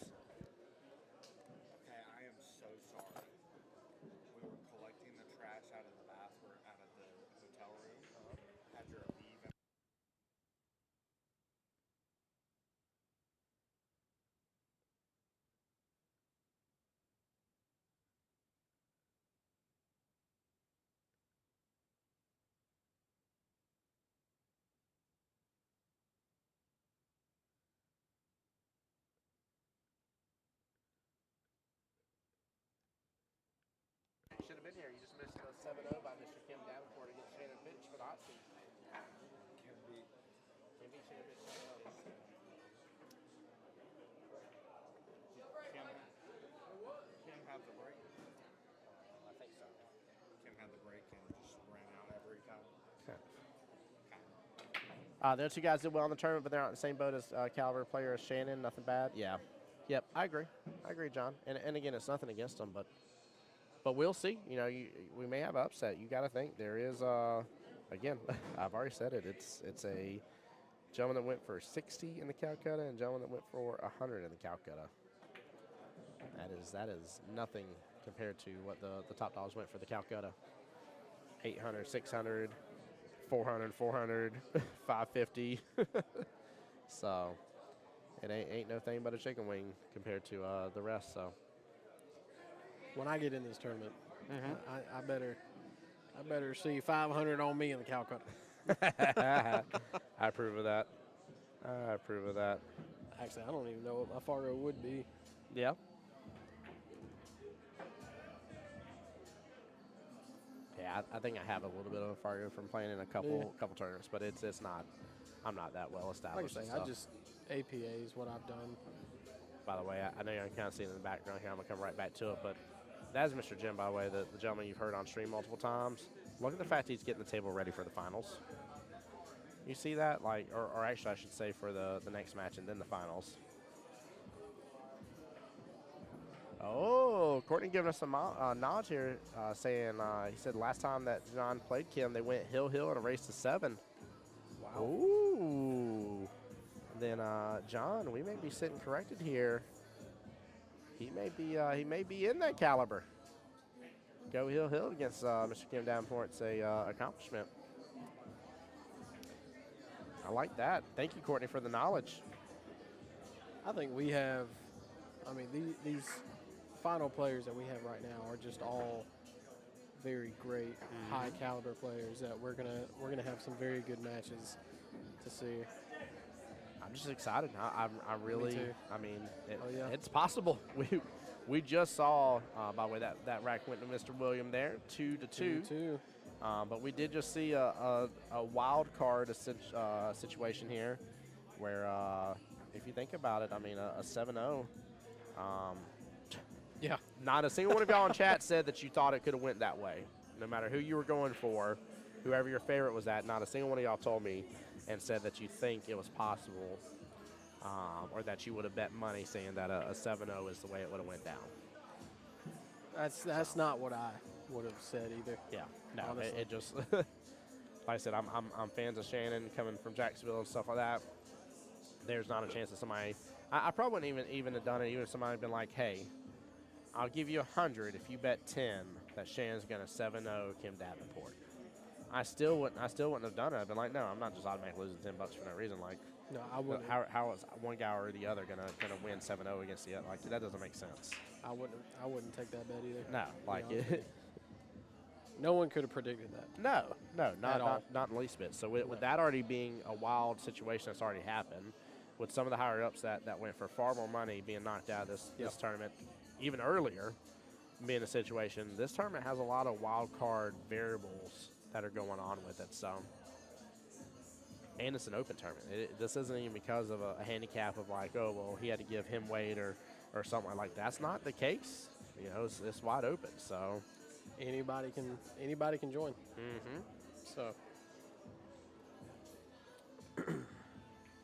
S4: Okay, I am so sorry. We were collecting the trash out of the bathroom, out of the hotel room. Had your leave.
S1: You should have been here. You just missed a 7-0 by Mr. Kim Davenport against Shannon Fitch for the hot seat.
S4: Can beat
S1: Shannon Fitch 7-0.
S4: Kim had the break.
S1: I think so.
S4: Kim had the break and just ran out every time.
S1: There are two guys that did well in the tournament, but they're not in the same boat as caliber player as Shannon. Nothing bad. Yeah. Yep. I agree, John. And again, it's nothing against them, but we'll see. You know, we may have an upset. You got to think there is. Again, I've already said it. It's a gentleman that went for 60 in the Calcutta and a gentleman that went for 100 in the Calcutta. That is nothing compared to what the top dogs went for the Calcutta. 800, 600, 400, 400, 550. So it ain't no thing but a chicken wing compared to the rest. So
S2: when I get in this tournament, I better see 500 on me in the Calcutta.
S1: I approve of that.
S2: Actually, I don't even know what my Fargo would be.
S1: Yeah. Yeah, I think I have a little bit of a Fargo from playing in a couple tournaments, but it's not. I'm not that well
S2: Like I
S1: established.
S2: say,
S1: and
S2: I
S1: stuff.
S2: just APA is what I've done.
S1: By the way, I know you can kind of see it in the background here. I'm gonna come right back to it, but that is Mr. Jim, by the way, the gentleman you've heard on stream multiple times. Look at the fact he's getting the table ready for the finals. You see that, like, or actually, I should say for the next match and then the finals. Oh, Courtney giving us some knowledge here, saying he said last time that John played Kim, they went hill in a race to 7.
S2: Wow.
S1: Ooh. Then John, we may be sitting corrected here. He may be in that caliber. Go hill against Mr. Kim Davenport's accomplishment. I like that. Thank you, Courtney, for the knowledge.
S2: I think we have, I mean, these final players that we have right now are just all very great, high caliber players that we're gonna have some very good matches to see.
S1: I'm just excited. I'm really.
S2: Me too.
S1: I mean,
S2: yeah.
S1: it's possible. We just saw, by the way, that rack went to Mr. William there, 2-2. But we did just see a wild card situation here, where if you think about it, I mean, a 7-0.
S2: Yeah.
S1: Not a single one of y'all in chat said that you thought it could have went that way. No matter who you were going for, whoever your favorite was at, not a single one of y'all told me and said that you think it was possible, or that you would have bet money saying that a 7-0 is the way it would have went down.
S2: That's not what I would have said either.
S1: Yeah, no,
S2: honestly.
S1: it just like I said, I'm fans of Shannon coming from Jacksonville and stuff like that. There's not a chance that somebody, I probably wouldn't even have done it even if somebody had been like, hey, I'll give you 100 if you bet 10 that Shannon's gonna 7-0 Kim Davenport. I still wouldn't have done it. I've been like, no, I'm not just automatically losing $10 for no reason. Like,
S2: No, I wouldn't.
S1: how is one guy or the other gonna win 7-0 against the other? Like, that doesn't make sense.
S2: I wouldn't take that bet either.
S1: No, like
S2: honest with you. No one could have predicted that.
S1: no,
S2: At all.
S1: not in the least bit. So with that already being a wild situation that's already happened, with some of the higher ups that went for far more money being knocked out of this tournament, even earlier, being a situation, this tournament has a lot of wild card variables that are going on with it. So, and it's an open tournament. This isn't even because of a handicap of like, oh well, he had to give him weight or something like that. That's not the case. You know, it's wide open. So
S2: Anybody can join.
S1: mm-hmm.
S2: So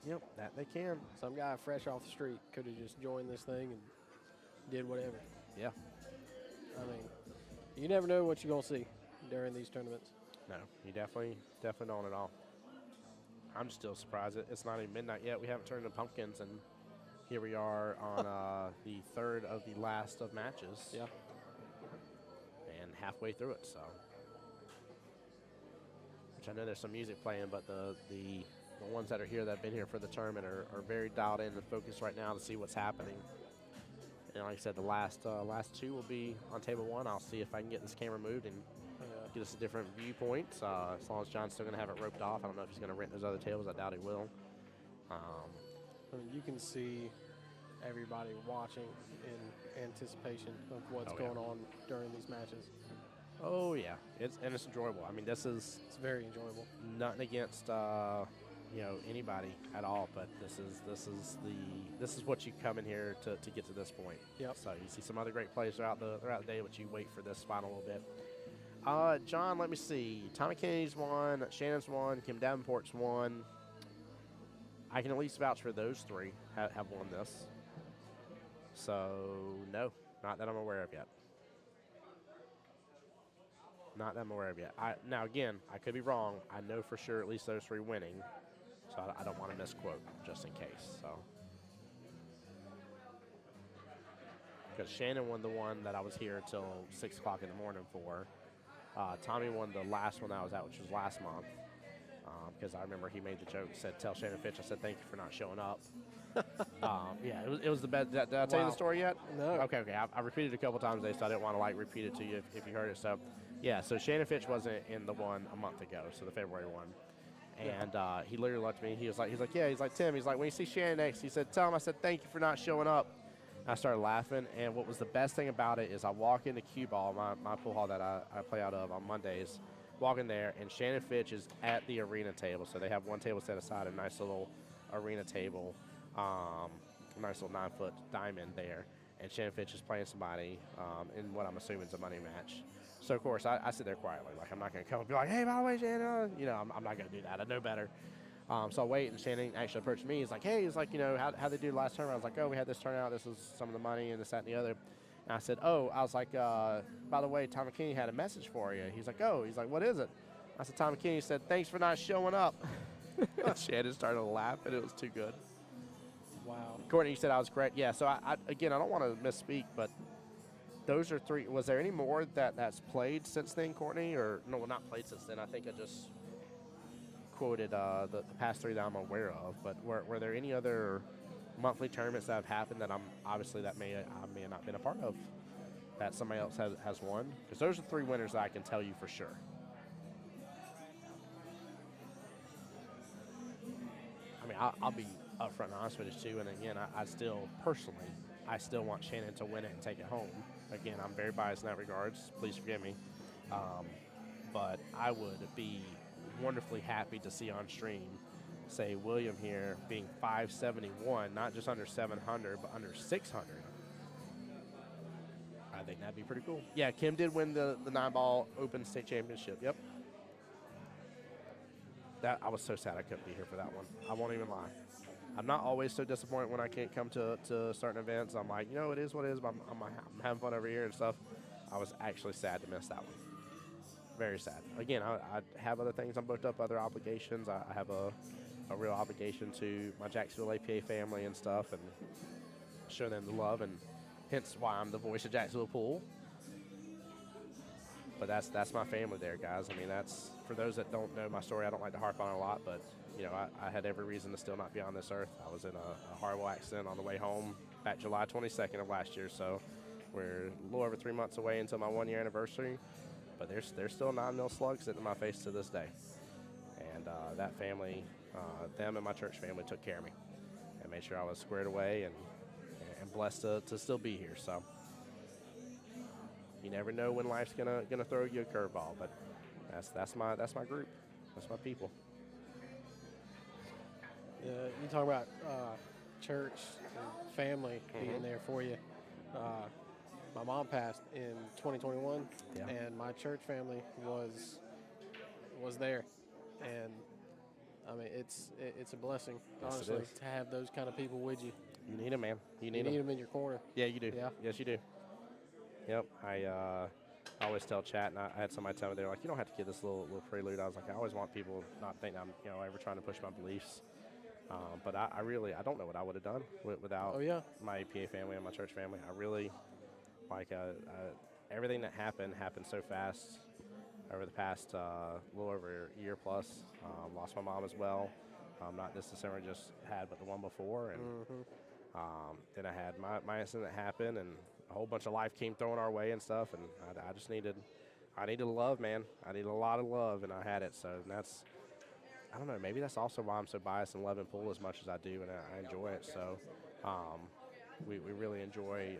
S1: Yep, that they can.
S2: some guy fresh off the street could have just joined this thing and did whatever.
S1: Yeah.
S2: I mean, you never know what you're gonna see during these tournaments.
S1: No, you definitely don't at all. I'm just still surprised it's not even midnight yet. We haven't turned into pumpkins, and here we are on the third of the last of matches.
S2: Yeah.
S1: And halfway through it, so. Which I know there's some music playing, but the ones that are here that have been here for the tournament are very dialed in and focused right now to see what's happening. And like I said, the last two will be on table one. I'll see if I can get this camera moved and get us a different viewpoint. As long as John's still going to have it roped off. I don't know if he's going to rent those other tables. I doubt he will.
S2: I mean, you can see everybody watching in anticipation of what's going on during these matches.
S1: Oh yeah, it's enjoyable. I mean, it's
S2: very enjoyable.
S1: Nothing against anybody at all, but this is what you come in here to get to this point.
S2: Yep.
S1: So you see some other great plays throughout the day, but you wait for this final little bit. John, let me see. Tommy Kennedy's won, Shannon's won, Kim Davenport's won. I can at least vouch for those three have won this. So no, not that I'm aware of yet. Not that I'm aware of yet. Now, again, I could be wrong. I know for sure at least those three winning, so I don't want to misquote just in case. So, because Shannon won the one that I was here till 6 o'clock in the morning for. Tommy won the last one I was at, which was last month. Because I remember he made the joke, said, "Tell Shannon Fitch," I said, "Thank you for not showing up." Yeah, it was the best. Did I tell you the story yet?
S2: No.
S1: Okay. I repeated it a couple times today, so I didn't want to repeat it to you if you heard it. So, yeah. So Shannon Fitch wasn't in the one a month ago, so the February one, and he literally looked at me. He's like, Tim. He's like, when you see Shannon next, he said, "Tell him I said thank you for not showing up." And I started laughing, and what was the best thing about it is I walk into Cue Ball, my pool hall that I play out of on Mondays. Walk in there, and Shannon Fitch is at the arena table. So they have one table set aside, a nice little arena table, nice little 9-foot diamond there. And Shannon Fitch is playing somebody in what I'm assuming is a money match. So, of course, I sit there quietly. Like, I'm not going to come and be like, "Hey, by the way, Shannon," I'm not going to do that. I know better. So I wait, and Shannon actually approached me. He's like, "Hey," he's like, "how they do last tournament?" I was like, "Oh, we had this turnout. This was some of the money and this, that, and the other." And I said, I was like, "By the way, Tom McKinney had a message for you." He's like, "Oh," he's like, "What is it?" I said, "Tom McKinney said, thanks for not showing up." Shannon started to laugh, and it was too good.
S2: Wow.
S1: Courtney, you said I was correct. Yeah, so I don't want to misspeak, but those are three. Was there any more that's played since then, Courtney? Or, no, not played since then. I think I just quoted the past three that I'm aware of. But were there any other monthly tournaments that have happened that I may have not been a part of that somebody else has won? Because those are three winners that I can tell you for sure. I mean, I'll be upfront and honest with you too. And again, I still want Shannon to win it and take it home. Again, I'm very biased in that regards. Please forgive me. But I would be wonderfully happy to see on stream, say, William here being 571, not just under 700, but under 600. I think that'd be pretty cool. Yeah, Kim did win the 9-ball Open State Championship. Yep. that I was so sad I couldn't be here for that one. I won't even lie. I'm not always so disappointed when I can't come to certain events. I'm like, it is what it is, but I'm having fun every year and stuff. I was actually sad to miss that one. Very sad. Again, I have other things I'm booked up, other obligations. I have a real obligation to my Jacksonville APA family and stuff, and show them the love, and hence why I'm the voice of Jacksonville Pool. But that's my family there, guys. I mean, that's, for those that don't know my story, I don't like to harp on it a lot, but, I had every reason to still not be on this earth. I was in a horrible accident on the way home back July 22nd of last year, so we're a little over 3 months away until my 1-year anniversary, but there's still 9 mil slugs sitting in my face to this day. And that family, them and my church family took care of me and made sure I was squared away and blessed to still be here. So you never know when life's gonna throw you a curveball, but that's my group, that's my people.
S2: You talk about church and family being there for you. My mom passed in 2021, and my church family was there, and I mean it's a blessing, honestly, to have those kind of people with you.
S1: You need them, man. You need
S2: them in your corner.
S1: Yeah, you do.
S2: Yeah.
S1: Yes, you do. Yep. I always tell Chat, and I had somebody tell me, they're like, you don't have to give this little prelude. I was like, I always want people not to think I'm ever trying to push my beliefs. But I don't know what I would have done without my APA family and my church family. I really, everything that happened so fast over the past little over a year plus. Lost my mom as well. Not this December, just had, but the one before. And then I had my incident that happened, and a whole bunch of life came thrown our way and stuff. And I just needed love, man. I needed a lot of love, and I had it. So that's, I don't know, maybe that's also why I'm so biased and loving pool as much as I do, and I enjoy it. So we really enjoy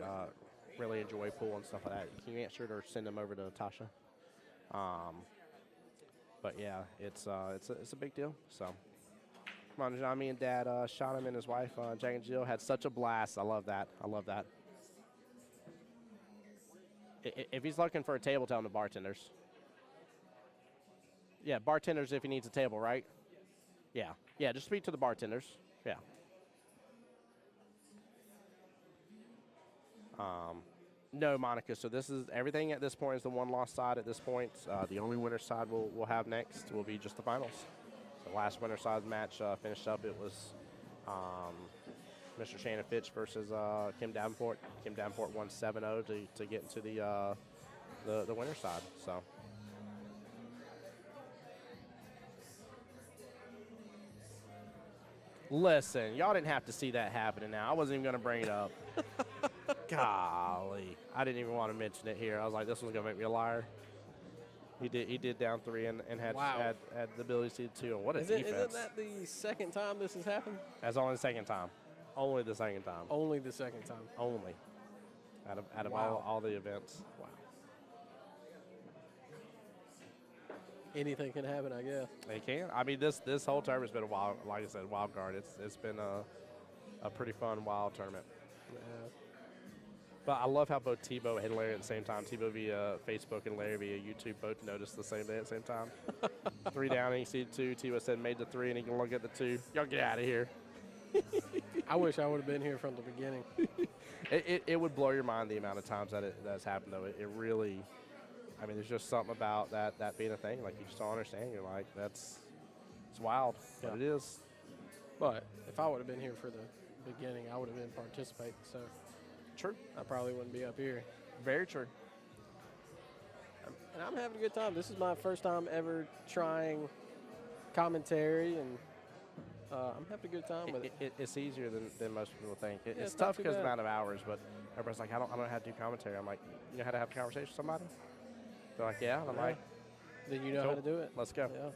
S1: pool and stuff like that. Can you answer it or send them over to Tasha? But yeah, it's a big deal. So come on, John, me and Dad, shot him and his wife, Jack and Jill, had such a blast. I love that. If he's looking for a table, tell him the bartenders. Yeah, bartenders if he needs a table, right? Yeah, just speak to the bartenders. Yeah. No, Monica, so this is everything at this point is the one loss side at this point. The only winner side we'll have next will be just the finals. The last winner side match finished up. It was Mr. Shannon Fitch versus Kim Davenport. Kim Davenport won 7-0 to get into the winner side. So. Listen, y'all didn't have to see that happening now. I wasn't even going to bring it up. Golly. I didn't even want to mention it here. I was like, this one's going to make me a liar. He did down 3 and had the ability to see 2. And what a defense.
S2: Isn't that the second time this has happened?
S1: That's only the second time. Only the second time.
S2: Only the second time.
S1: Only. Out of all the events.
S2: Wow. Anything can happen, I guess.
S1: They can. I mean, this whole tournament's been a wild, like I said, wild card. It's been a pretty fun, wild tournament.
S2: Yeah.
S1: But I love how both Tebow and Larry at the same time, Tebow via Facebook and Larry via YouTube, both noticed the same day at the same time. 3 down, and he see 2. Tebow said made the 3, and he can look at the 2. Y'all get out of here.
S2: I wish I would have been here from the beginning.
S1: It would blow your mind the amount of times that's happened, though. It really, I mean, there's just something about that being a thing. Like, you just don't understand. You're like, it's wild, but it is.
S2: But if I would have been here for the beginning, I would have been participating. So
S1: true.
S2: I probably wouldn't be up here.
S1: Very true.
S2: And I'm having a good time. This is my first time ever trying commentary, and I'm having a good time with it.
S1: It's easier than most people think. It's
S2: not
S1: tough
S2: too
S1: because of the
S2: bad.
S1: amount of hours, but everybody's like, I don't know how to do commentary. I'm like, you know how to have a conversation with somebody? They're like, yeah. And I'm like,
S2: then you know how to do it.
S1: Let's go.
S2: Yeah.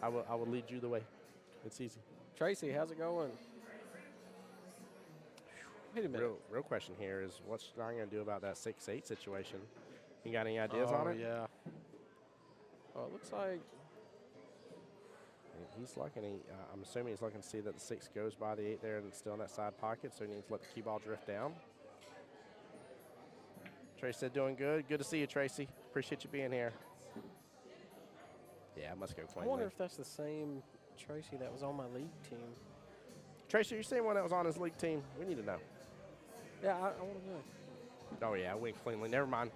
S1: I will lead you the way. It's easy.
S2: Tracy, how's it going? Wait a minute.
S1: Real question here is, what's John going to do about that 6-8 situation? You got any ideas on it?
S2: Yeah. Oh, it looks like
S1: he's looking. I'm assuming he's looking to see that the 6 goes by the 8 there and it's still in that side pocket, so he needs to let the key ball drift down. Tracy said doing good. Good to see you, Tracy. Appreciate you being here. Yeah, it must go
S2: I
S1: cleanly.
S2: wonder if that's the same Tracy that was on my league team.
S1: Tracy, you seen one that was on his league team? We need to know.
S2: Yeah, I want to know.
S1: Oh yeah, it went cleanly. Never mind.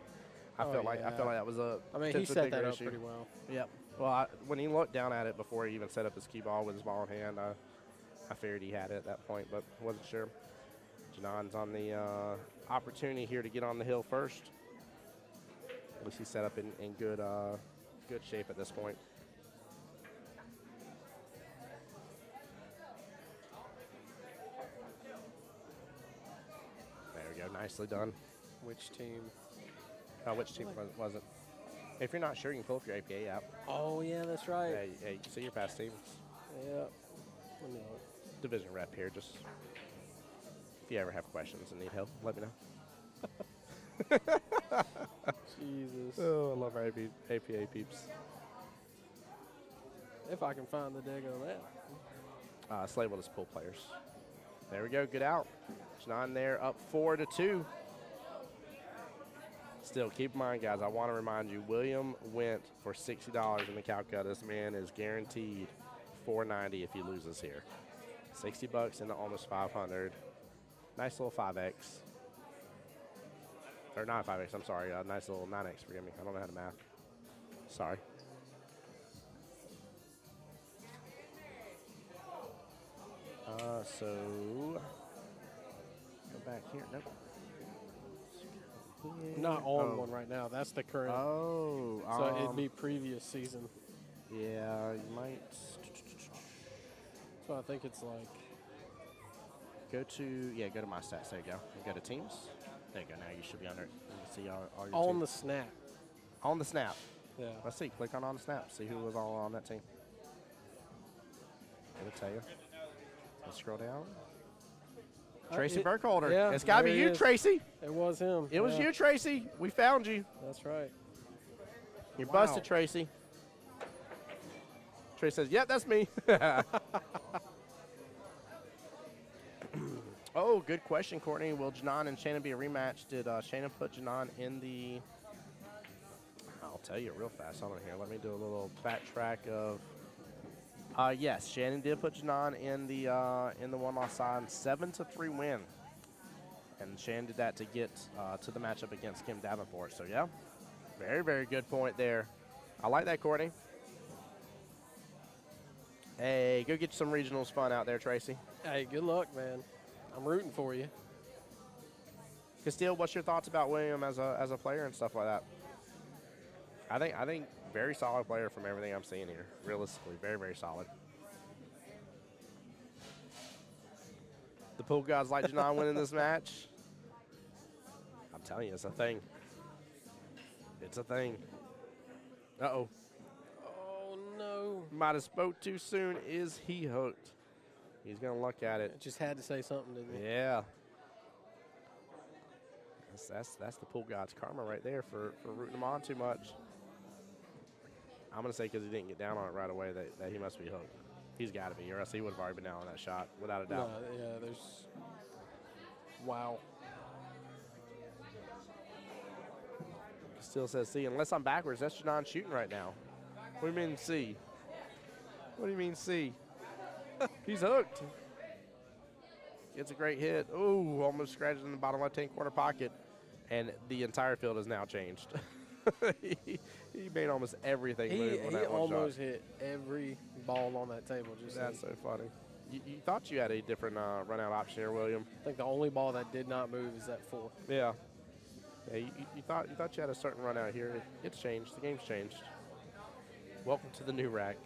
S1: I
S2: Oh,
S1: felt like
S2: yeah.
S1: that was a.
S2: I mean, he
S1: potentially
S2: set
S1: bigger
S2: that up
S1: issue.
S2: pretty well.
S1: Yep. Well, when he looked down at it before he even set up his cue ball with his ball in hand, I figured he had it at that point, but wasn't sure. Janon's on the opportunity here to get on the hill first. At least he's set up in good shape at this point. There we go. Nicely done.
S2: Which team?
S1: Which team was it? If you're not sure, you can pull up your APA app.
S2: Oh, yeah, that's right.
S1: Yeah, you see your past teams.
S2: Yeah. Let me look.
S1: Division rep here. Just if you ever have questions and need help, let me know.
S2: Jesus.
S1: Oh, I love our APA peeps.
S2: If I can find the dig on that.
S1: It's labeled as pool players. There we go. Good out. Janon there up 4-2. Still, keep in mind, guys, I want to remind you, William went for $60 in the Calcutta. This man is guaranteed $490 if he loses here. $60 into almost 500. Nice little 5X. Or not 5X, I'm sorry. Nice little 9X, forgive me. I don't know how to math. Sorry. So, go back here. Nope.
S2: Not on one right now. That's the current.
S1: Oh.
S2: So it'd be previous season.
S1: Yeah, you might.
S2: So I think it's like.
S1: Go to my stats. There you go. You go to teams. There you go. Now you should be under. You can see all your
S2: On
S1: teams.
S2: the snap.
S1: On the snap.
S2: Yeah.
S1: Let's see. Click on the snap. See who was all on that team. It'll tell you. Let's scroll down. Tracy Burkholder.
S2: Yeah,
S1: It's got to be
S2: there he
S1: you,
S2: is.
S1: Tracy.
S2: It was him.
S1: It was
S2: Yeah,
S1: you, Tracy. We found you.
S2: That's right.
S1: You're
S2: Wow.
S1: busted, Tracy. Tracy says, yep, that's me. Oh, good question, Courtney. Will Janon and Shannon be a rematch? Did Shannon put Janon in the... I'll tell you real fast. Hold on here. Let me do a little backtrack of... yes, Shannon did put Janon in the one-loss side. 7-3 win. And Shannon did that to get to the matchup against Kim Davenport. So, yeah, very, very good point there. I like that, Courtney. Hey, go get some regionals fun out there, Tracy.
S2: Hey, good luck, man. I'm rooting for you.
S1: Castile, what's your thoughts about William as a player and stuff like that? I think very solid player from everything I'm seeing here. Realistically, very, very solid. The pool guys like Janon winning this match. I'm telling you, it's a thing. It's a thing. Uh-oh.
S2: Oh, no.
S1: Might have spoke too soon. Is he hooked? He's going to look at it.
S2: Just had to say something, didn't he?
S1: Yeah. That's the pool god's karma right there for rooting him on too much. I'm going to say because he didn't get down on it right away that he must be hooked. He's got to be, or else he would have already been down on that shot, without a doubt.
S2: No, yeah, there's. Wow.
S1: Still says C. Unless I'm backwards, that's Janon shooting right now. What do you mean C? What do you mean C? He's hooked. Gets a great hit. Ooh, almost scratches in the bottom left-hand corner pocket. And the entire field has now changed. he made almost everything move on
S2: He
S1: that one
S2: almost
S1: shot.
S2: hit every ball on that table.
S1: That's so funny. You thought you had a different run-out option here, William.
S2: I think the only ball that did not move is that 4.
S1: Yeah. Yeah, you thought you had a certain run out here. It's changed. The game's changed. Welcome to the new rack.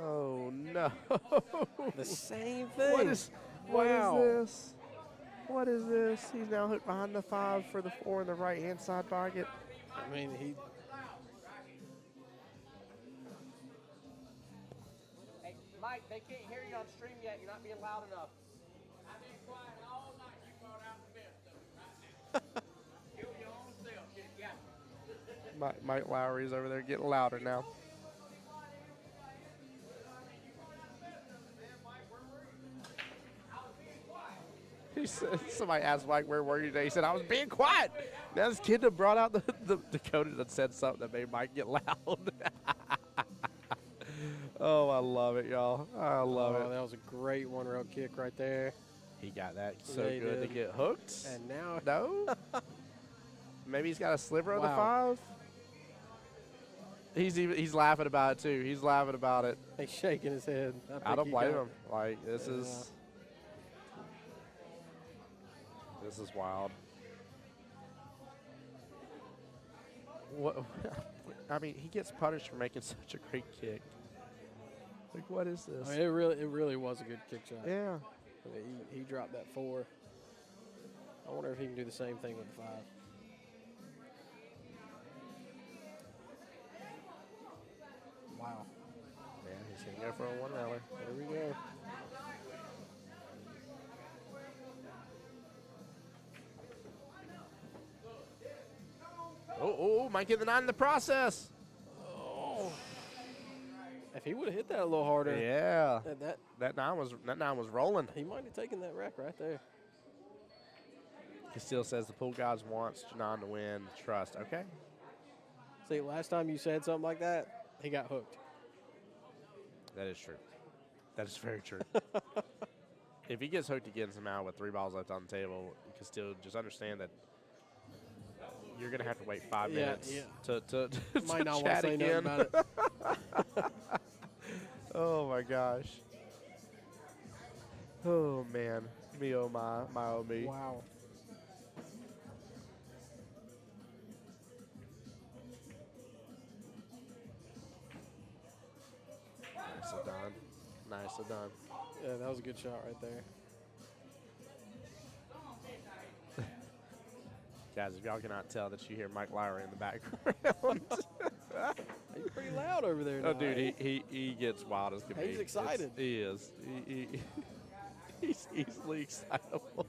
S1: Oh no!
S2: The same thing.
S1: What is
S2: Wow.
S1: this? What is this? He's now hooked behind the 5 for the 4 in the right-hand side pocket.
S2: I mean, he.
S1: Hey, Mike, they can't hear you on stream yet. You're not being loud enough. Mike Lowry's over there getting louder now. Somebody asked Mike, where were you today? He said, I was being quiet. Now this kid that brought out the Dakota that said something that made Mike get loud. Oh, I love it, y'all. I love it.
S2: That was a great one-rail kick right there.
S1: He got that so
S2: Yeah, he
S1: good
S2: did.
S1: to get hooked.
S2: And now,
S1: No? Maybe he's got a sliver of the
S2: Wow.
S1: 5? He's laughing about it, too. He's laughing about it.
S2: he's shaking his head.
S1: I
S2: think
S1: don't
S2: he
S1: blame
S2: got-
S1: him. Like, this is wild. What? I mean, he gets punished for making such a great kick. Like, what is this?
S2: I mean, it really was a good kick shot.
S1: Yeah.
S2: I mean, he dropped that 4. I wonder if he can do the same thing with the 5. Wow.
S1: Yeah, he's going to go for a one-railer.
S2: There we go.
S1: Oh, might get the 9 in the process.
S2: If he would have hit that a little harder,
S1: Yeah.
S2: that
S1: That 9 was rolling.
S2: he might have taken that rack right there.
S1: He still says the pool gods wants Janan to win. Trust. Okay.
S2: See, last time you said something like that, he got hooked.
S1: That is true. That is very true. If he gets hooked again somehow with 3 balls left on the table, you can still just understand that you're going to have to wait 5 minutes to
S2: Might not want to
S1: chat
S2: say
S1: again.
S2: nothing about it.
S1: Oh, my gosh. Oh, man. Me, oh, my oh, me.
S2: Wow.
S1: Nicely done. Nicely done.
S2: Yeah, that was a good shot right there.
S1: Guys, if y'all cannot tell that you hear Mike Lowry in the background.
S2: He's pretty loud over there.
S1: Oh,
S2: now.
S1: dude, he gets wild as can be.
S2: He's excited.
S1: He is. He's easily excitable.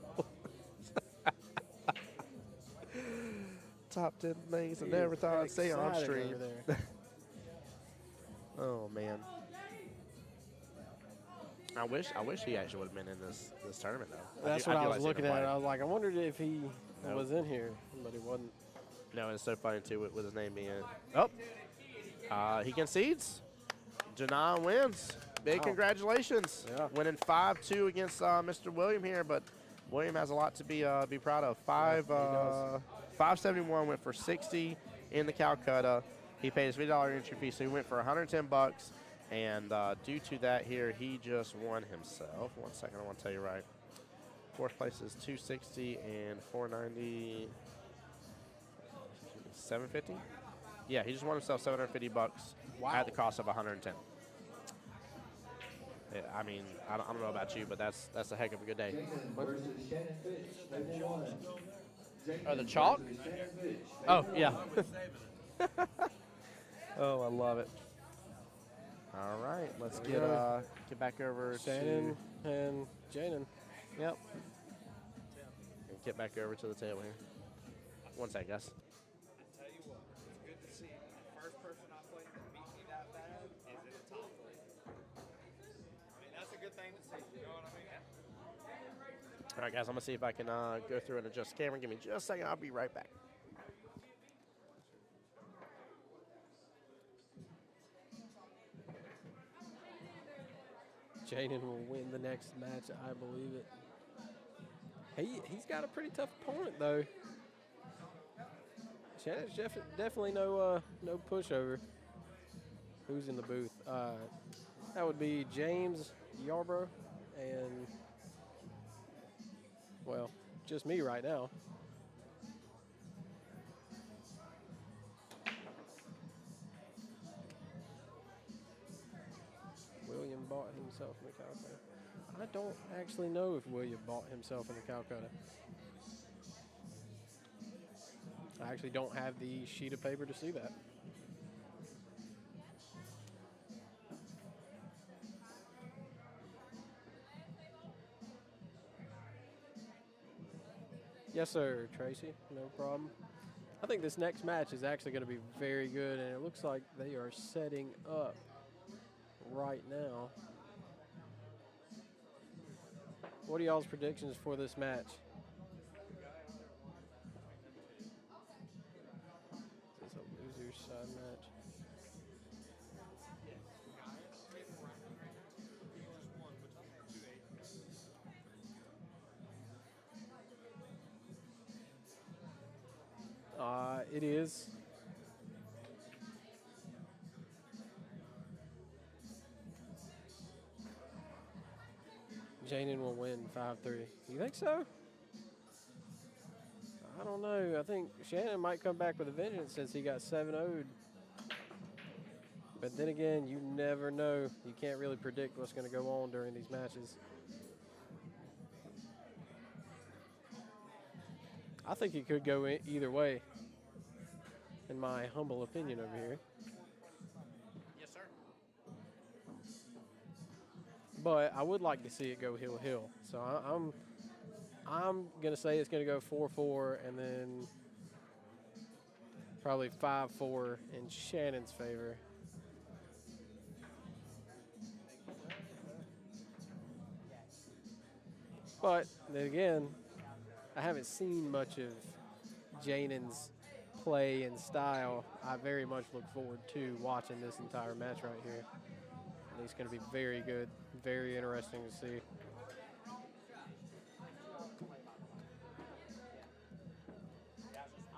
S1: Top 10 things I
S2: He
S1: never
S2: is
S1: thought I'd say on
S2: excited
S1: stream.
S2: over there.
S1: Oh, man. I wish he actually would have been in this tournament, though.
S2: That's
S1: I
S2: what I
S1: do
S2: was
S1: like seeing
S2: looking
S1: him
S2: at.
S1: play.
S2: I was like, I wondered if he
S1: Nope.
S2: was in here, but he wasn't.
S1: No, it's so funny, too, with his name being Oh, he concedes. Janan wins. Big
S2: Wow.
S1: congratulations.
S2: Yeah.
S1: Winning 5-2 against Mr. William here, but William has a lot to be proud of. 571 went for 60 in the Calcutta. He paid his $50 entry fee, so he went for 110 bucks. And due to that here, he just won himself. 1 second, I want to tell you right. Fourth place is 260 and 490. 750? Yeah, he just won himself 750 bucks at the cost of 110. Yeah, I mean, I don't know about you, but that's a heck of a good day.
S3: Jason versus Shannon Fitch, table 1. Jason
S1: Oh, the chalk?
S3: versus Shannon Fitch,
S1: Oh,
S3: table
S1: yeah.
S3: 1.
S1: Oh, I love it. All right, let's
S2: There we go.
S1: get back over
S2: Shannon and Janan.
S1: Yep. And get back over to the table here. 1 second, guys.
S4: Tell you what, it's good to see the first person I played that beat me that bad is in the top 3. I mean, that's a good thing to see, you know what I mean?
S1: All right, guys, I'm going to see if I can go through and adjust the camera. Give me just a second. I'll be right back.
S2: Janan will win the next match, I believe it. He's got a pretty tough opponent though. Shannon's definitely no pushover. Who's in the booth? That would be James Yarbrough and well, just me right now. William bought himself in the Calcutta. I don't actually know if William bought himself in the Calcutta. I actually don't have the sheet of paper to see that. Yes, sir, Tracy. No problem. I think this next match is actually going to be very good, and it looks like they are setting up right now. What are y'all's predictions for this match? Is this a loser's side match? It is. Jaden will win 5-3. You think so? I don't know. I think Shannon might come back with a vengeance since he got 7-0'd. But then again, you never know. You can't really predict what's going to go on during these matches. I think it could go either way, in my humble opinion over here.
S1: Yes, sir.
S2: But I would like to see it go hill. So I'm gonna say it's gonna go 4-4 and then probably 5-4 in Shannon's favor. But then again, I haven't seen much of Janen's play and style. I very much look forward to watching this entire match right here. I think it's going to be very good, very interesting to see.
S1: Yeah,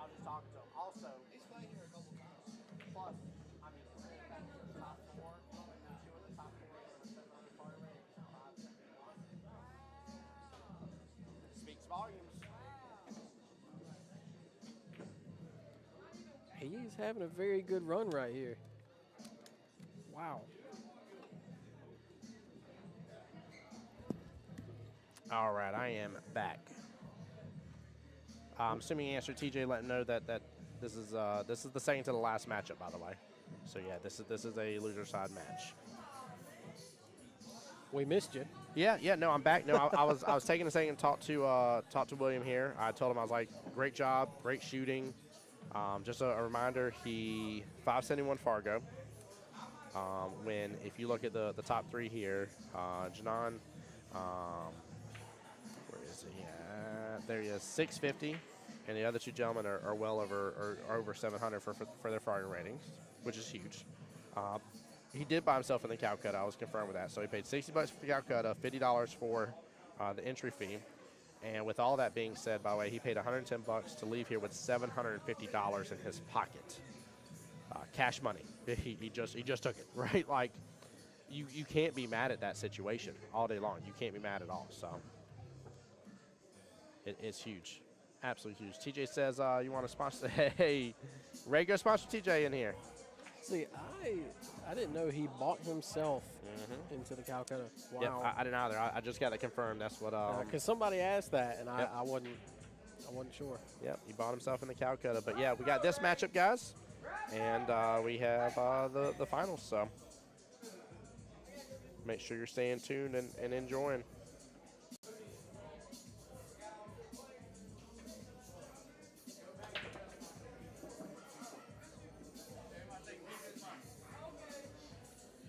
S1: I was just talking to him. Also, he's played here a couple times. Plus, I mean, back to the top four, two of the top four in the 700 party rate, 571. Speaks volumes.
S2: He's having a very good run right here. Wow.
S1: All right, I am back. I'm assuming you answered TJ, letting know that this is the second to the last matchup, by the way. So yeah, this is a loser side match.
S2: We missed you.
S1: Yeah, no, I'm back. No, I was taking a second to talk to William here. I told him, I was like, great job, great shooting. Just a reminder, he 571 Fargo. If you look at the top three here, Janan, where is he at? There he is, 650, and the other two gentlemen are well over 700 for their Fargo ratings, which is huge. He did buy himself in the Calcutta. I was confirmed with that. So he paid $60 for the Calcutta, $50 for the entry fee. And with all that being said, by the way, he paid $110 to leave here with $750 in his pocket. Cash money. He just took it, right? Like, you can't be mad at that situation all day long. You can't be mad at all. So it's huge. Absolutely huge. TJ says you want to sponsor. Hey, Ray, go sponsor TJ in here.
S2: See, I didn't know he bought himself into the Calcutta. Wow.
S1: Yeah, I didn't either. I just got it confirmed. That's what.
S2: Because somebody asked that, and
S1: Yep.
S2: I wasn't sure.
S1: Yep, he bought himself in the Calcutta. But yeah, we got this matchup, guys, and we have the finals. So make sure you're staying tuned and enjoying.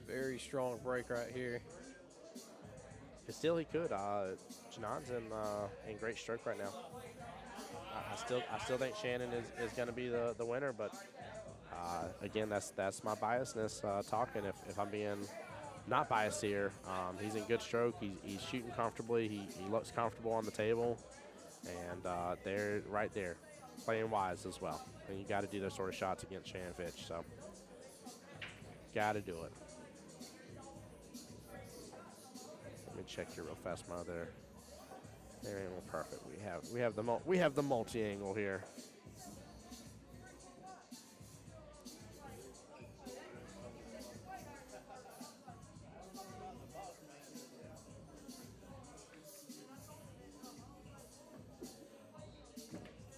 S2: Very strong break right here.
S1: But still, he could. Janan's in great stroke right now. I still think Shannon is going to be the winner, but again, that's my biasness talking. If I'm being not biased here, he's in good stroke. He's shooting comfortably. He looks comfortable on the table, and they're right there, playing wise as well. And you got to do those sort of shots against Shannon Fitch. So got to do it. Let me check here real fast, Mother. There, angle perfect. We have the multi-angle here.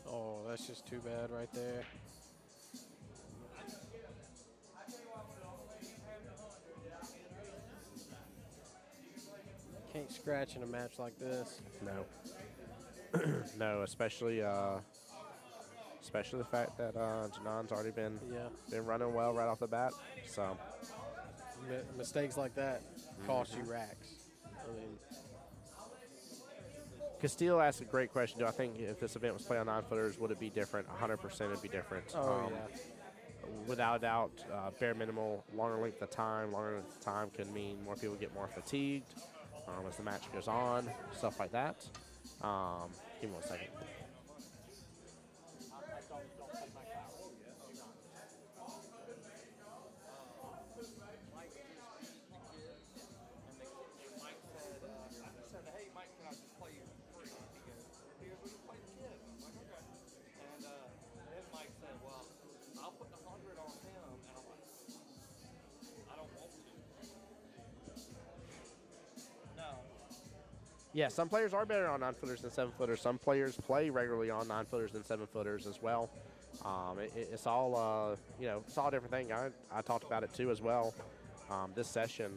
S2: Oh, that's just too bad right there. Can't scratch in a match like this.
S1: No. No, especially the fact that Janan's already been running well right off the bat. So
S2: Mistakes like that cost you racks. I mean,
S1: Castile asked a great question. Do I think if this event was played on 9-footers, would it be different? 100% it'd be different.
S2: Oh, yeah.
S1: Without a doubt, bare minimal, longer length of time. Longer length of time can mean more people get more fatigued as the match goes on, stuff like that. Give me 1 second. Yeah, some players are better on 9-footers than 7-footers. Some players play regularly on 9-footers than 7-footers as well. It's all, it's all a different thing. I talked about it too as well. This session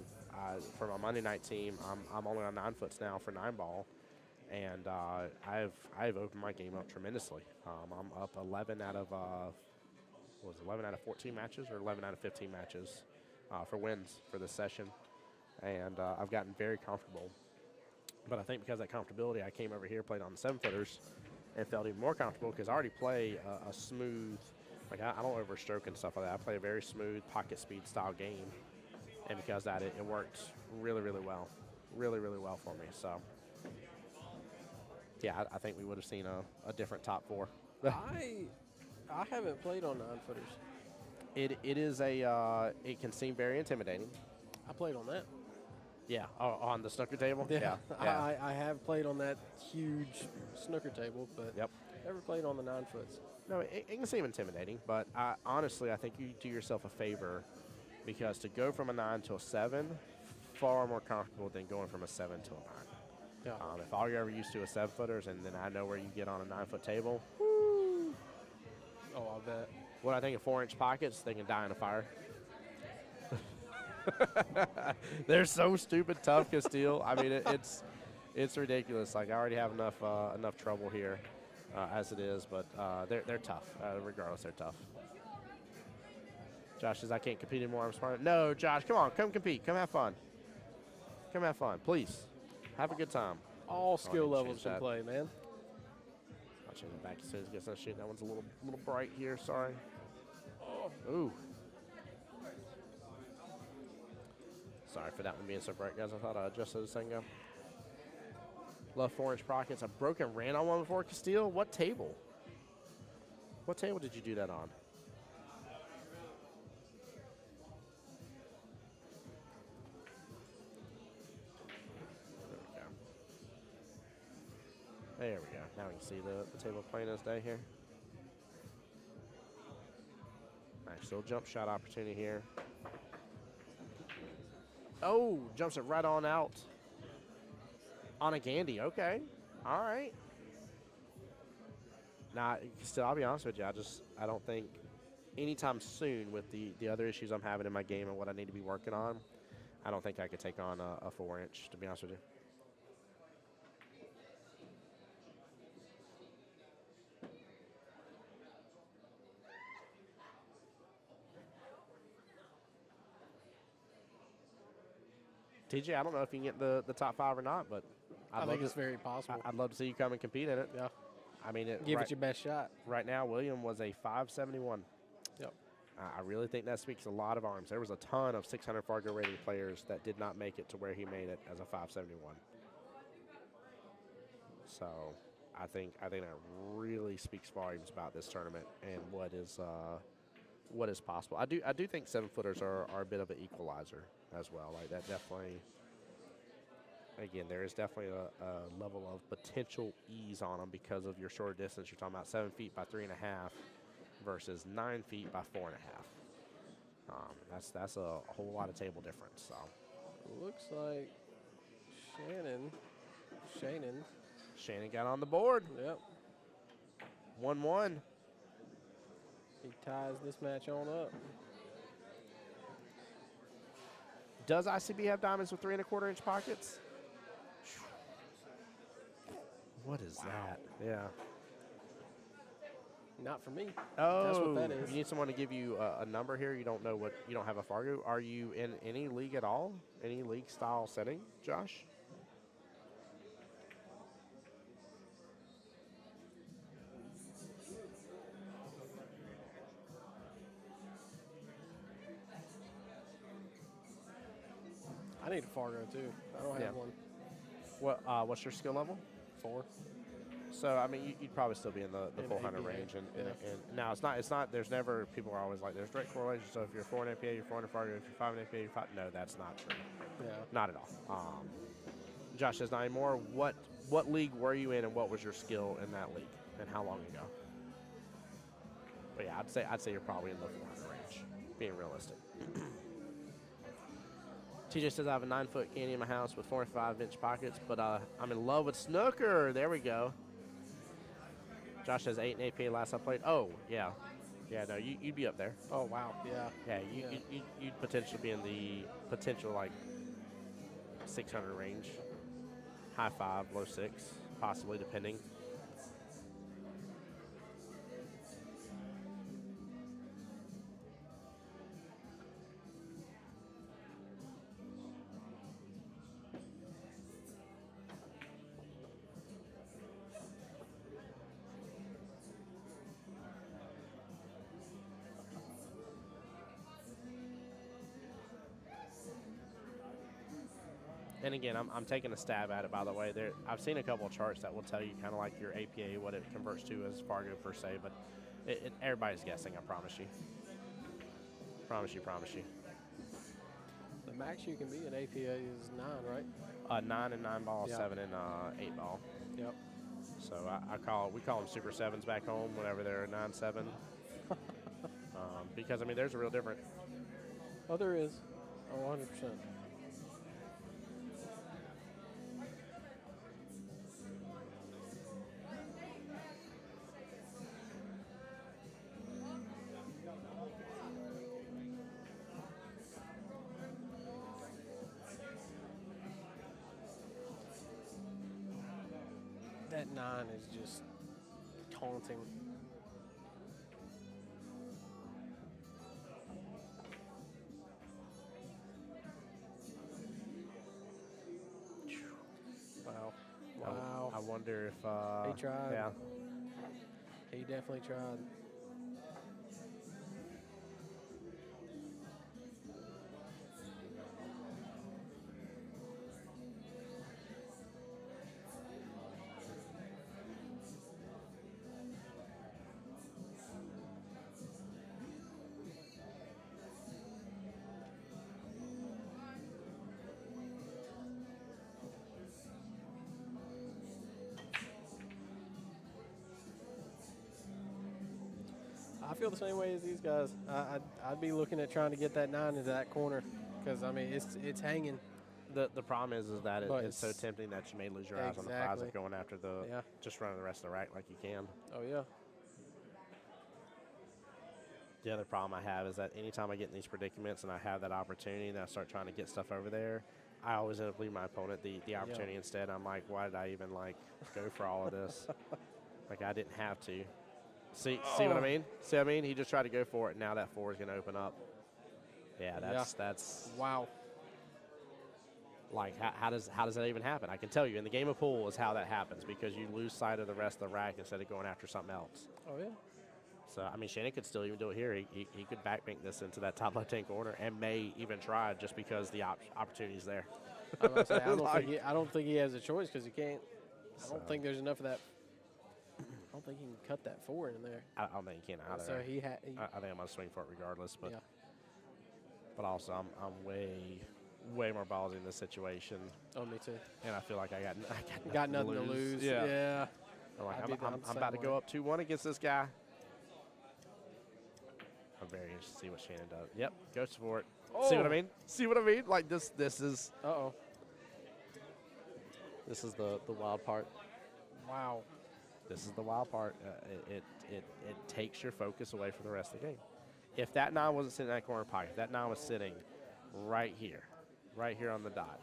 S1: for my Monday night team, I'm only on 9-foots now for 9-ball, and I've opened my game up tremendously. I'm up 11 out of 14 matches or 11 out of 15 matches for wins for this session, and I've gotten very comfortable. But I think because of that comfortability, I came over here, played on the 7-footers, and felt even more comfortable because I already play a smooth, I don't overstroke and stuff like that. I play a very smooth pocket speed style game. And because of that, it worked really, really well. Really, really well for me. So, yeah, I think we would have seen a different top 4.
S2: I haven't played on 9-footers.
S1: It is it can seem very intimidating.
S2: I played on that.
S1: Yeah, on the snooker table?
S2: Yeah.
S1: I
S2: I have played on that huge snooker table, but never played on the 9-foots.
S1: No, it can seem intimidating, but honestly, I think you do yourself a favor because to go from a 9 to a 7, far more comfortable than going from a 7 to a 9.
S2: Yeah.
S1: If all you're ever used to is 7-footers, and then I know where you get on a 9-foot table.
S2: Woo. Oh, I'll bet.
S1: What I think of 4-inch pockets, they can die in a fire. They're so stupid tough, Castile. I mean, it's ridiculous. Like I already have enough trouble here as it is, but they're tough. Regardless, they're tough. Josh says I can't compete anymore. I'm smart. No, Josh, come on, come compete. Come have fun. Come have fun, please. Have a good time.
S2: All skill levels in play, man.
S1: I'll change it back as soon as it gets done shooting. That one's a little bright here. Sorry. Ooh. Sorry for that one being so bright, guys. I thought I adjusted this thing up. Love 4-inch pockets. A broken ran on one before, Castile. What table? What table did you do that on? There we go. Now we can see the table playing this day here. Nice little jump shot opportunity here. Oh, jumps it right on out on a Gandy. Okay. All right. Now, still, I'll be honest with you. I don't think anytime soon with the other issues I'm having in my game and what I need to be working on, I don't think I could take on a 4-inch, to be honest with you. TJ, I don't know if you can get the top 5 or not, but
S2: I think it's very possible.
S1: I'd love to see you come and compete in it.
S2: Yeah.
S1: I mean,
S2: give it your best shot.
S1: Right now, William was a 571.
S2: Yep.
S1: I really think that speaks a lot of arms. There was a ton of 600 Fargo rating players that did not make it to where he made it as a 571. So I think that really speaks volumes about this tournament and what is possible. I do think 7-footers are a bit of an equalizer as well. Like that definitely. Again, there is definitely a level of potential ease on them because of your shorter distance. You're talking about 7 feet by 3.5 versus 9 feet by 4.5. That's a whole lot of table difference. So
S2: looks like Shannon
S1: got on the board.
S2: Yep.
S1: 1-1.
S2: He ties this match on up.
S1: Does ICB have diamonds with 3 1/4-inch pockets? What is that? Yeah.
S2: Not for me.
S1: Oh,
S2: that's what that is.
S1: You need someone to give you a number here. You don't know what. You don't have a Fargo. Are you in any league at all? Any league style setting, Josh?
S2: I need a Fargo too. I don't have one.
S1: What's your skill level?
S2: 4.
S1: So I mean, you'd probably still be in the
S2: In
S1: 400
S2: APA,
S1: range, and
S2: yeah.
S1: now it's not. There's never people are always like there's direct correlation. So if you're 4 in APA, you're 400 Fargo. If you're 5 in APA, you're 5. No, that's not true.
S2: Yeah.
S1: Not at all. Josh says not anymore. What league were you in, and what was your skill in that league, and how long ago? But yeah, I'd say you're probably in the 400 range, being realistic. TJ says I have a 9-foot candy in my house with 4 and 5-inch pockets, but I'm in love with snooker. There we go. Josh says 8 in APA last I played. Oh yeah, no, you'd be up there.
S2: Oh wow, yeah.
S1: Yeah, you'd potentially be in the potential like 600 range, high 5, low 6, possibly depending. And again, I'm taking a stab at it, by the way. I've seen a couple of charts that will tell you kind of like your APA, what it converts to as Fargo per se, but everybody's guessing, I promise you. Promise you.
S2: The max you can be in APA is 9, right?
S1: 9 and 9 ball,
S2: Yeah.
S1: 7 and 8 ball.
S2: Yep.
S1: So we call them Super 7s back home whenever they're 9-7. Because, I mean, there's a real difference.
S2: Oh, there is. Oh, 100%. That 9 is just taunting. Wow.
S1: I wonder if
S2: He tried.
S1: Yeah.
S2: He definitely tried. I feel the same way as these guys. I'd be looking at trying to get that 9 into that corner because, I mean, it's hanging.
S1: The problem is that
S2: But
S1: it's so
S2: it's-
S1: tempting that you may lose your eyes on the prize
S2: Exactly.
S1: of going after the
S2: Yeah.
S1: just running the rest of the rack like you can.
S2: Oh, yeah.
S1: The other problem I have is that anytime I get in these predicaments and I have that opportunity and I start trying to get stuff over there, I always end up leaving my opponent the opportunity instead. I'm like, why did I even like go for all of this? Like I didn't have to. See what I mean? See what I mean? He just tried to go for it, and now that 4 is going to open up. Yeah, that's
S2: Wow.
S1: like how does that even happen? I can tell you in the game of pool is how that happens because you lose sight of the rest of the rack instead of going after something else.
S2: Oh, yeah.
S1: So I mean, Shannon could still even do it here. He could backbank this into that top left-hand corner and may even try just because the opportunity is there.
S2: I was about to say, I don't think he has a choice because he can't. I don't think there's enough of that. I don't think he can cut that 4 in there.
S1: I don't think he can either.
S2: So
S1: I think I'm gonna swing for it regardless. But
S2: yeah.
S1: but also I'm way more ballsy in this situation,
S2: Oh, me too.
S1: and I feel like I
S2: Got nothing to lose.
S1: Yeah. I'm
S2: I'd
S1: like
S2: be the
S1: I'm
S2: same
S1: about to
S2: way.
S1: go up 2-1 against this guy. I'm very interested to see what Shannon does. Yep, goes for it. See what I mean? See what I mean? Like this is
S2: Uh-oh.
S1: this is the wild part.
S2: Wow.
S1: This is the wild part. It takes your focus away from the rest of the game. If that 9 wasn't sitting in that corner pocket, if that 9 was sitting right here on the dot,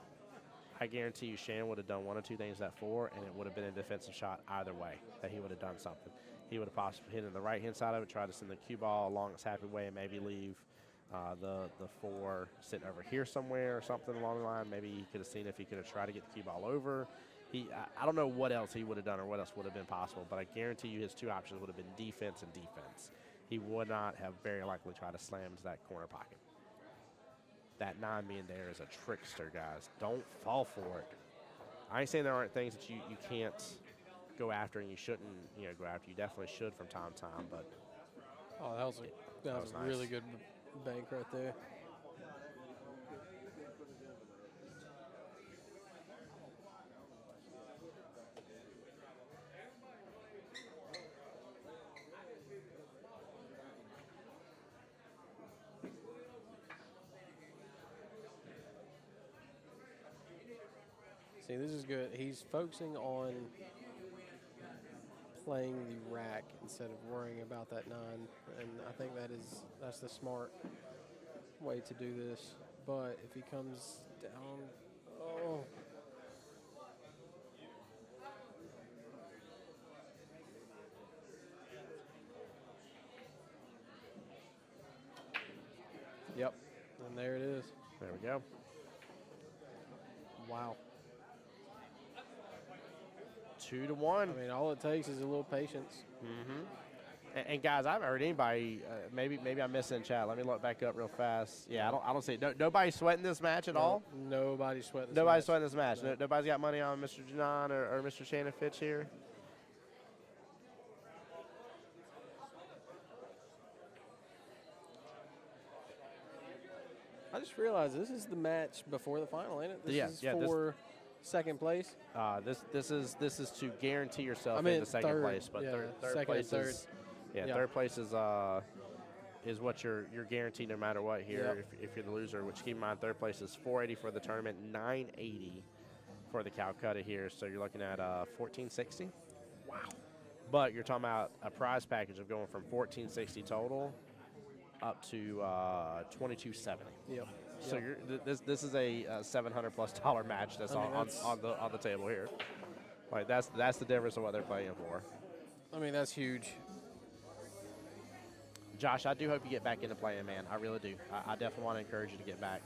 S1: I guarantee you Shannon would have done one or two things that 4, and it would have been a defensive shot either way, that he would have done something. He would have possibly hit in the right-hand side of it, tried to send the cue ball along its happy way, and maybe leave the 4 sitting over here somewhere or something along the line. Maybe he could have seen if he could have tried to get the cue ball over. I don't know what else he would have done or what else would have been possible, but I guarantee you his 2 options would have been defense and defense. He would not have very likely tried to slam into that corner pocket. that 9 being there is a trickster, guys. Don't fall for it. I ain't saying there aren't things that you can't go after and you shouldn't, go after. You definitely should from time to time, but
S2: Oh, that was a
S1: nice.
S2: really good bank right there. See, this is good. He's focusing on playing the rack instead of worrying about that 9, and I think that's the smart way to do this. But if he comes down, oh. Yep, and there it is.
S1: There we go.
S2: Wow.
S1: 2-1.
S2: I mean, all it takes is a little patience.
S1: Mm-hmm. And guys, I haven't heard anybody. Maybe I missed in chat. Let me look back up real fast. Yeah, I don't see it. Nobody's sweating this match at all.
S2: Nobody's sweating.
S1: Nobody's sweating this match. Nobody's got money on Mr. Janon or Mr. Shannon Fitch here.
S2: I just realized this is the match before the final, ain't it? This is
S1: yeah,
S2: for second place.
S1: This is to guarantee yourself
S2: I mean,
S1: into second
S2: third,
S1: place, but
S2: yeah,
S1: third
S2: second
S1: place
S2: and third.
S1: is third place is what you're guaranteed no matter what here. If you're the loser, which keep in mind third place is 480 for the tournament, 980 for the Calcutta here. So you're looking at 1460. Wow. But you're talking about a prize package of going from 1460 total up to 2270.
S2: Yep.
S1: So this is a $700+ match that's on the table here. Like that's the difference of what they're playing for.
S2: I mean, that's huge.
S1: Josh, I do hope you get back into playing, man. I really do. I definitely want to encourage you to get back.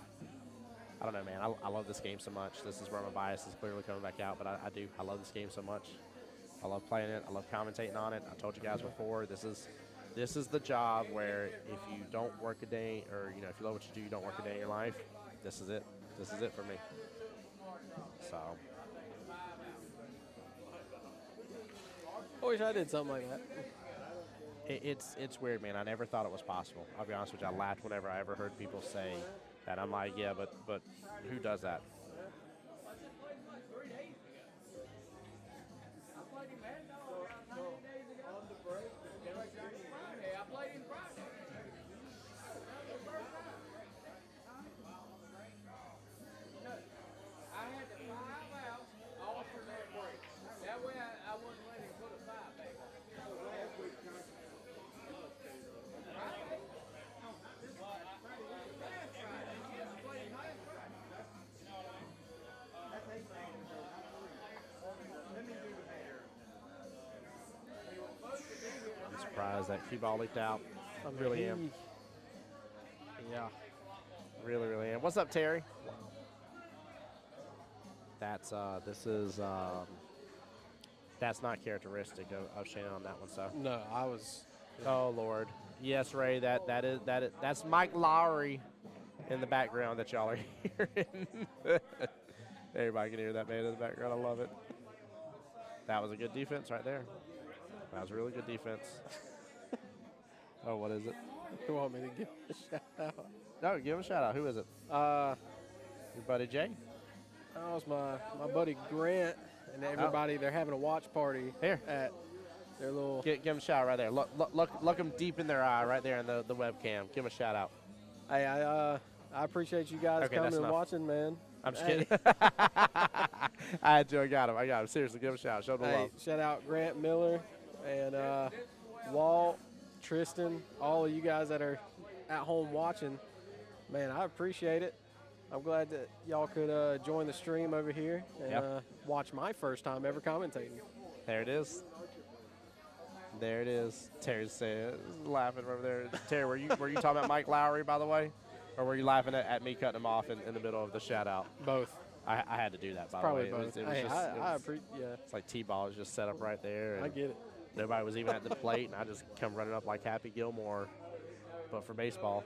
S1: I don't know, man. I love this game so much. This is where my bias is clearly coming back out, but I do. I love this game so much. I love playing it. I love commentating on it. I told you guys before, this is the job where if you don't work a day, or if you love what you do, you don't work a day in your life. This is it. This is it for me. So.
S2: I wish I did something like that.
S1: It's weird, man. I never thought it was possible. I'll be honest with you. I laughed whenever I ever heard people say that. I'm like, yeah, but who does that? Surprised that cue ball leaked out. I really am.
S2: Yeah.
S1: Really am. What's up, Terry? That's that's not characteristic of Shannon on that one. So.
S2: No, I was.
S1: Oh Lord. Yes, Ray. That's Mike Lowry in the background that y'all are hearing. Everybody can hear that man in the background. I love it. That was a good defense right there. That was a really good defense. Oh, what is it?
S2: You want me to give a shout out?
S1: No, give him a shout out. Who is it? Your buddy Jay?
S2: That was my buddy Grant and everybody. They're having a watch party
S1: here
S2: at their little.
S1: Give him a shout out right there. Look them deep in their eye right there in the webcam. Give him a shout out.
S2: Hey, I appreciate you guys coming and watching, man.
S1: I'm just kidding. I had to. I got him. Seriously, give him a shout out. Show them love.
S2: Shout out Grant Miller and Walt, Tristan, all of you guys that are at home watching. Man, I appreciate it. I'm glad that y'all could join the stream over here and watch my first time ever commentating.
S1: There it is. There it is. Terry's laughing over there. Terry, were you talking about Mike Lowry, by the way? Or were you laughing at me cutting him off in the middle of the shout-out?
S2: Both.
S1: I had to do that, by
S2: Probably
S1: the way.
S2: both.
S1: I
S2: appreciate. Yeah.
S1: It's like T-ball is just set up right there. And
S2: I get it.
S1: nobody was even at the plate, and I just come running up like Happy Gilmore, but for baseball.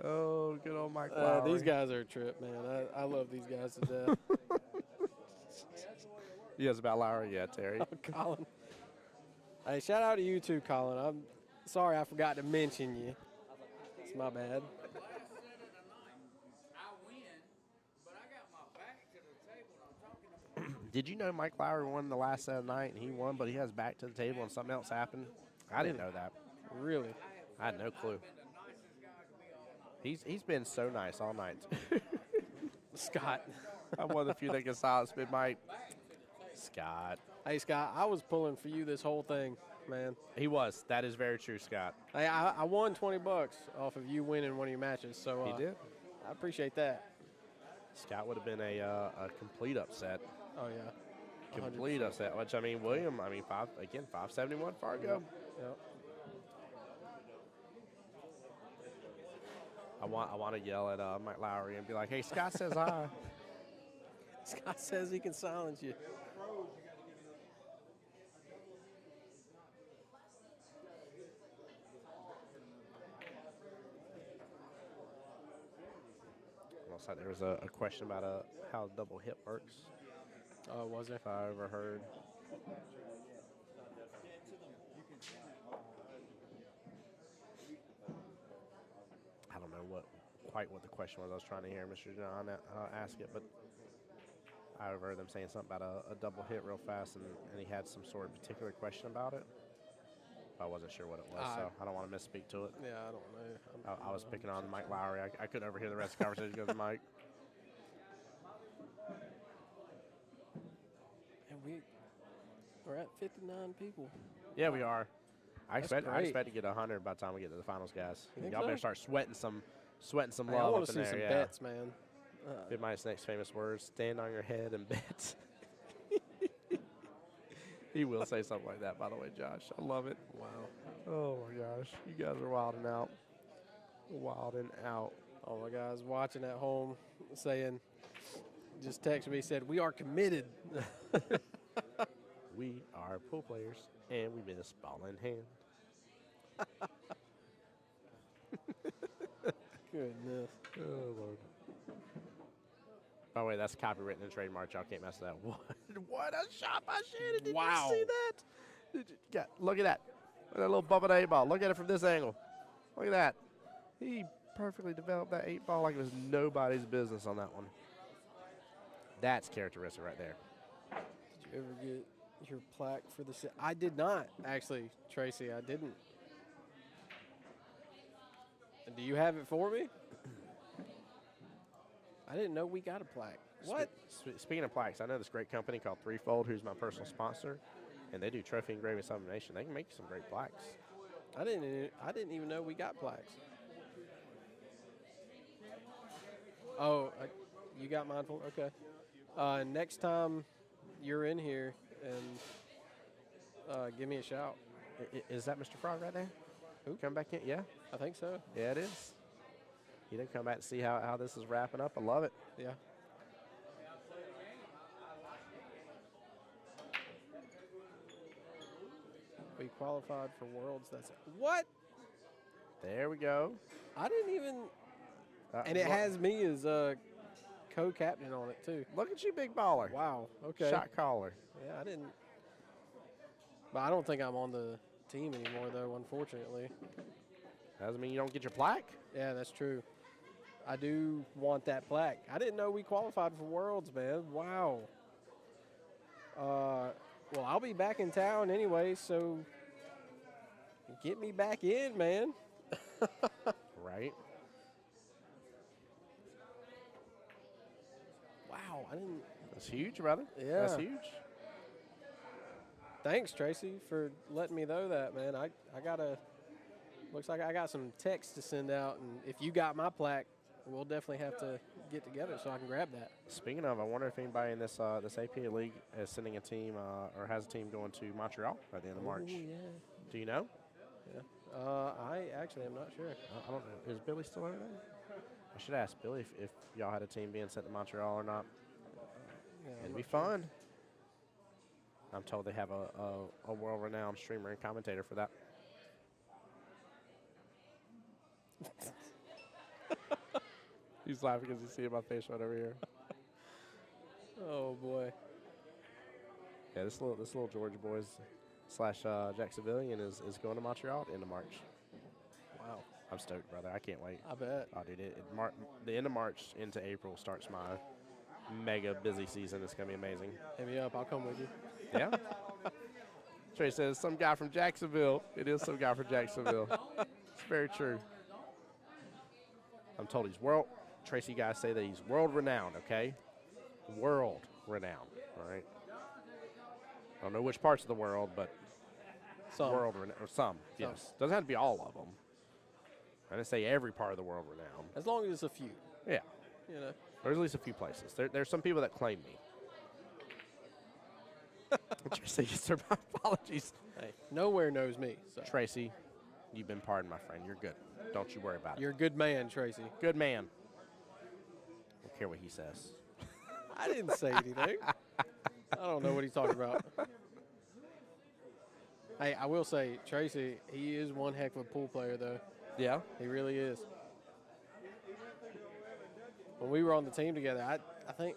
S1: Oh, good old Mike Lowry.
S2: These guys are a trip, man. I love these guys to death.
S1: Yes, about Lowry, yeah, Terry.
S2: Colin. Hey, shout out to you too, Colin. I'm sorry I forgot to mention you. It's my bad.
S1: Did you know Mike Lowry won the last set of the night and he won, but he has back to the table and something else happened? I didn't know that.
S2: Really?
S1: I had no clue. He's been so nice all night.
S2: Scott.
S1: I'm one of the few that can silence me, Mike. Scott.
S2: Hey, Scott, I was pulling for you this whole thing, man.
S1: He was. That is very true, Scott.
S2: Hey, I won $20 off of you winning one of your matches, so
S1: He did.
S2: I appreciate that.
S1: Scott would have been a complete upset.
S2: Oh, yeah.
S1: Complete
S2: 100%.
S1: upset. Which, I mean, William, 571 Fargo.
S2: Yep.
S1: I want to yell at Mike Lowry and be like, hey, Scott says hi.
S2: Scott says he can silence you.
S1: Looks like there was a question about how double hit works.
S2: Oh, was there?
S1: If I ever heard. I don't know quite what the question was. I was trying to hear Mr. John ask it, but I overheard them saying something about a double hit real fast, and he had some sort of particular question about it. I wasn't sure what it was, so I don't want to misspeak to it.
S2: Yeah, I don't know.
S1: I was picking on Mike Lowry. I couldn't overhear the rest of the conversation because of Mike.
S2: And we're at 59 people.
S1: Yeah, we are. I expect
S2: great.
S1: to get 100 by the time we get to the finals, guys.
S2: think
S1: Y'all
S2: so?
S1: better start sweating some
S2: Hey, I
S1: love
S2: want
S1: up
S2: to
S1: in
S2: see
S1: there.
S2: some
S1: Yeah.
S2: bets, man.
S1: Big Mike's next famous words: "Stand on your head and bet." He will say something like that, by the way, Josh. I love it.
S2: Wow.
S1: Oh my gosh, you guys are wilding out. Wilding out.
S2: All my guys watching at home saying, just texted me, said, we are committed.
S1: We are pool players, and we miss ball in hand.
S2: Goodness.
S1: Oh, Lord. By the way, that's copywritten and trademarked. Y'all can't mess with that. What a shot by Shannon. Did
S2: Wow.
S1: you see that? Look at that. Look at that little bump of the 8-ball. Look at it from this angle. Look at that. He perfectly developed that 8-ball like it was nobody's business on that one. That's characteristic right there.
S2: Did you ever get your plaque for the set? I did not, actually, Tracy. I didn't. And do you have it for me? I didn't know we got a plaque. What?
S1: Speaking of plaques, I know this great company called Threefold, who's my personal sponsor, and they do trophy engraving sublimation. They can make you some great plaques.
S2: I didn't even know we got plaques. Oh, you got mine for? Okay. Next time you're in here, and give me a shout.
S1: Is that Mr. Frog right there?
S2: Who?
S1: Come back in? Yeah.
S2: I think so.
S1: Yeah, it is. You didn't come back to see how this is wrapping up. I love it.
S2: Yeah. We qualified for Worlds. That's what?
S1: There we go.
S2: I didn't even. And it has me as co-captain on it too.
S1: Look at you, big baller.
S2: Wow. Okay.
S1: Shot caller.
S2: Yeah, I didn't. But I don't think I'm on the team anymore, though. Unfortunately.
S1: Doesn't mean you don't get your plaque.
S2: Yeah, that's true. I do want that plaque. I didn't know we qualified for Worlds, man. Wow. Well, I'll be back in town anyway, so get me back in, man.
S1: Right.
S2: Wow, I didn't.
S1: That's huge, brother.
S2: Yeah.
S1: That's huge.
S2: Thanks, Tracy, for letting me know that, man. I gotta. Looks like I got some text to send out, and if you got my plaque, we'll definitely have to get together so I can grab that.
S1: Speaking of, I wonder if anybody in this APA league is sending a team or has a team going to Montreal at the end of March.
S2: Oh, yeah.
S1: Do you know?
S2: Yeah. I actually am not sure.
S1: I don't know. Is Billy still over there? I should ask Billy if y'all had a team being sent to Montreal or not.
S2: Yeah,
S1: It'd be fun. I'm told they have a world-renowned streamer and commentator for that. He's laughing because he's seeing my face right over here.
S2: Oh boy.
S1: Yeah, this little Georgia boys slash Jacksonvillian is going to Montreal at the end of March.
S2: Wow.
S1: I'm stoked, brother. I can't wait.
S2: I bet.
S1: Oh, dude, the end of March into April starts my mega busy season. It's going to be amazing.
S2: Hit me up. I'll come with you.
S1: Yeah? Trey says, some guy from Jacksonville. It is some guy from Jacksonville. It's very true. I'm told he's Tracy guys say that he's world renowned, okay? World renowned, all right? I don't know which parts of the world, but
S2: Some.
S1: world renowned. Or some, yes. Doesn't have to be all of them. I didn't say every part of the world renowned.
S2: As long as it's a few.
S1: Yeah.
S2: You know.
S1: There's at least a few places. There's some people that claim me. Tracy, sir, my apologies.
S2: Hey, nowhere knows me. So.
S1: Tracy, you've been pardoned, my friend. You're good. Don't you worry about it.
S2: You're a good man, Tracy.
S1: Good man. I don't care what he says.
S2: I didn't say anything. I don't know what he's talking about. Hey, I will say, Tracy, he is one heck of a pool player, though.
S1: Yeah?
S2: He really is. When we were on the team together, I think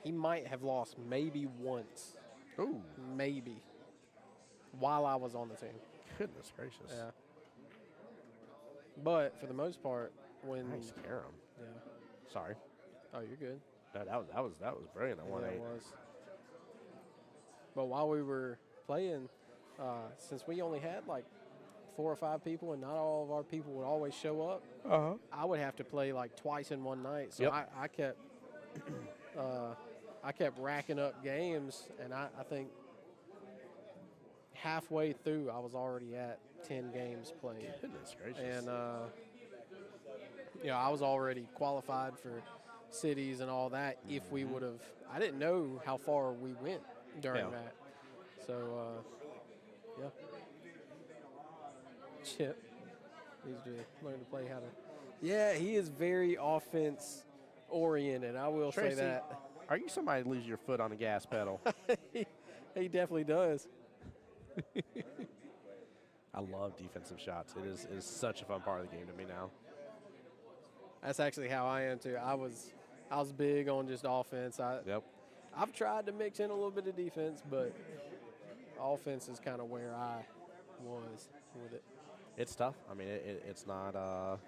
S2: he might have lost maybe once.
S1: Ooh.
S2: Maybe. While I was on the team.
S1: Goodness gracious.
S2: Yeah. But for the most part, when
S1: I scare him.
S2: yeah.
S1: Sorry.
S2: Oh, you're good.
S1: That was brilliant. That
S2: Yeah,
S1: 1-8.
S2: it was. But while we were playing, since we only had like 4 or 5 people, and not all of our people would always show up, I would have to play like twice in one night. So
S1: Yep.
S2: I kept I kept racking up games, and I think halfway through I was already at 10 games played.
S1: Goodness gracious.
S2: And I was already qualified for cities and all that. If we would have, I didn't know how far we went during that. So, yeah. Chip needs to learn to play how to. Yeah, he is very offense oriented. I will
S1: Tracy,
S2: say that.
S1: Are you somebody that leaves your foot on the gas pedal?
S2: He definitely does.
S1: I love defensive shots. It is such a fun part of the game to me now.
S2: That's actually how I am too. I was big on just offense. I've tried to mix in a little bit of defense, but offense is kind of where I was with it.
S1: It's tough. I mean, it's not.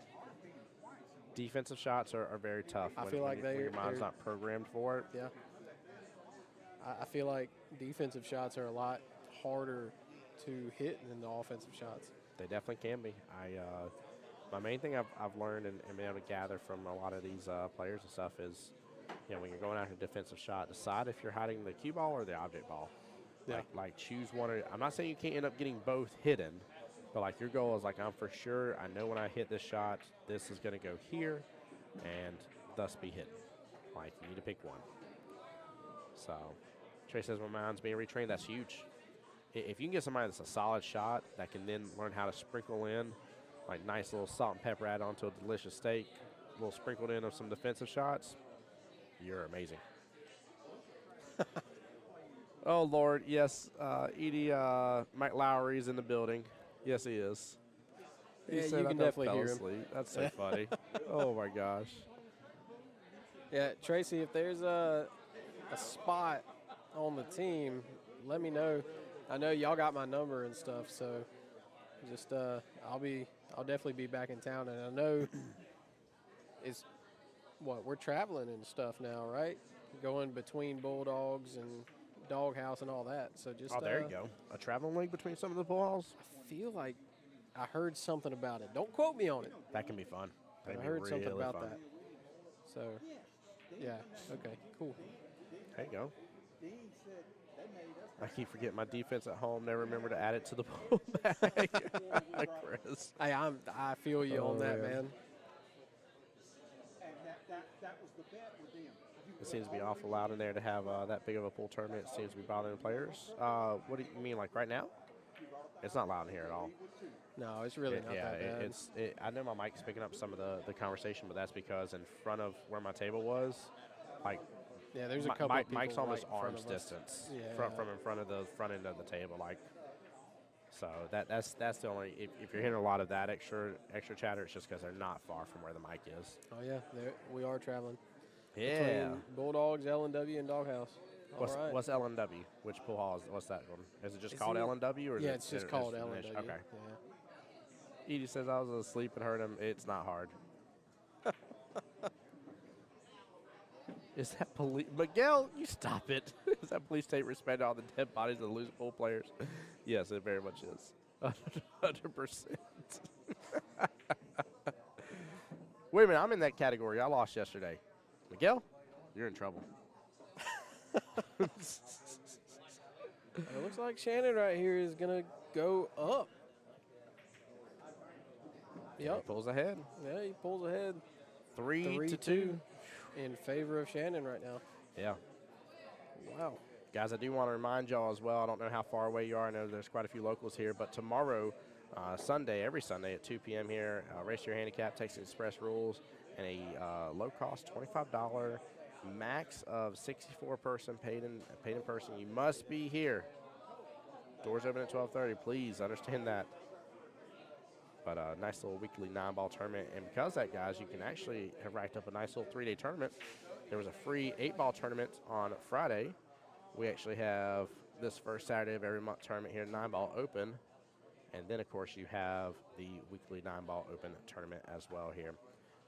S1: Defensive shots are very tough.
S2: I feel like
S1: when your mind's not programmed for it.
S2: Yeah. I feel like defensive shots are a lot harder to hit than the offensive shots.
S1: They definitely can be. My main thing I've learned and been able to gather from a lot of these players and stuff is, when you're going after a defensive shot, decide if you're hiding the cue ball or the object ball.
S2: Yeah.
S1: Like choose one. I'm not saying you can't end up getting both hidden, but like your goal is like, I'm for sure, I know when I hit this shot, this is going to go here and thus be hidden. Like, you need to pick one. So Trey says my mind's being retrained. That's huge. If you can get somebody that's a solid shot that can then learn how to sprinkle in like nice little salt and pepper add onto a delicious steak, a little sprinkled in of some defensive shots, you're amazing. Oh, Lord, yes, Edie, Mike Lowry's in the building. Yes, he is. He
S2: Yeah,
S1: said
S2: you
S1: I
S2: can
S1: done
S2: definitely
S1: fell
S2: hear him.
S1: asleep. That's so funny. Oh, my gosh.
S2: Yeah, Tracy, if there's a spot on the team, let me know. I know y'all got my number and stuff, so just I'll definitely be back in town, and I know we're traveling and stuff now, right? Going between Bulldogs and Doghouse and all that. So just
S1: There you go. A traveling league between some of the pool halls?
S2: I feel like I heard something about it. Don't quote me on it.
S1: That can be fun. That
S2: I
S1: can be
S2: heard something
S1: really
S2: about
S1: fun.
S2: that. So, yeah, okay, cool.
S1: There you go. I keep forgetting my defense at home. Never remember to add it to the pool bag. Chris.
S2: Hey, I feel you on that, man.
S1: It seems to be awful loud in there to have that big of a pool tournament. It seems to be bothering players. What do you mean, like right now? It's not loud in here at all.
S2: No, it's really not that bad.
S1: I know my mic's picking up some of the conversation, but that's because in front of where my table was, like,
S2: yeah, there's a couple of people
S1: Mike's almost
S2: right in front
S1: arm's
S2: of us.
S1: distance
S2: Yeah.
S1: from in front of the front end of the table. Like, So that's the only if you're hearing a lot of that extra chatter, it's just because they're not far from where the mic is.
S2: Oh yeah, there we are traveling.
S1: Yeah.
S2: Between Bulldogs, L&W, and Doghouse. All right.
S1: What's LNW? Which pool hall is? What's that one? Is it just
S2: Is
S1: called
S2: it-
S1: LNW or is
S2: yeah,
S1: it?
S2: it's just called L&W.
S1: Okay.
S2: Yeah.
S1: Edie says I was asleep and heard him. It's not hard. Is that police? Miguel, you stop it. Is that police state respect all the dead bodies of the loose pool players? Yes, it very much is. 100%. Wait a minute, I'm in that category. I lost yesterday. Miguel, you're in trouble.
S2: It looks like Shannon right here is gonna go up.
S1: He
S2: Yep.
S1: pulls ahead.
S2: Yeah, he pulls ahead.
S1: 3-2
S2: in favor of Shannon right now.
S1: Yeah.
S2: Wow.
S1: Guys, I do want to remind y'all as well, I don't know how far away you are. I know there's quite a few locals here, but tomorrow, Sunday, every Sunday at 2 p.m. here, Race Your Handicap, Texas Express rules, and a low-cost $25 max of 64-person paid in person. You must be here. Doors open at 12:30. Please understand that. But a nice little weekly 9-ball tournament. And because of that, guys, you can actually have racked up a nice little 3-day tournament. There was a free 8-ball tournament on Friday. We actually have this first Saturday of every month tournament here, 9-ball open. And then, of course, you have the weekly 9-ball open tournament as well here,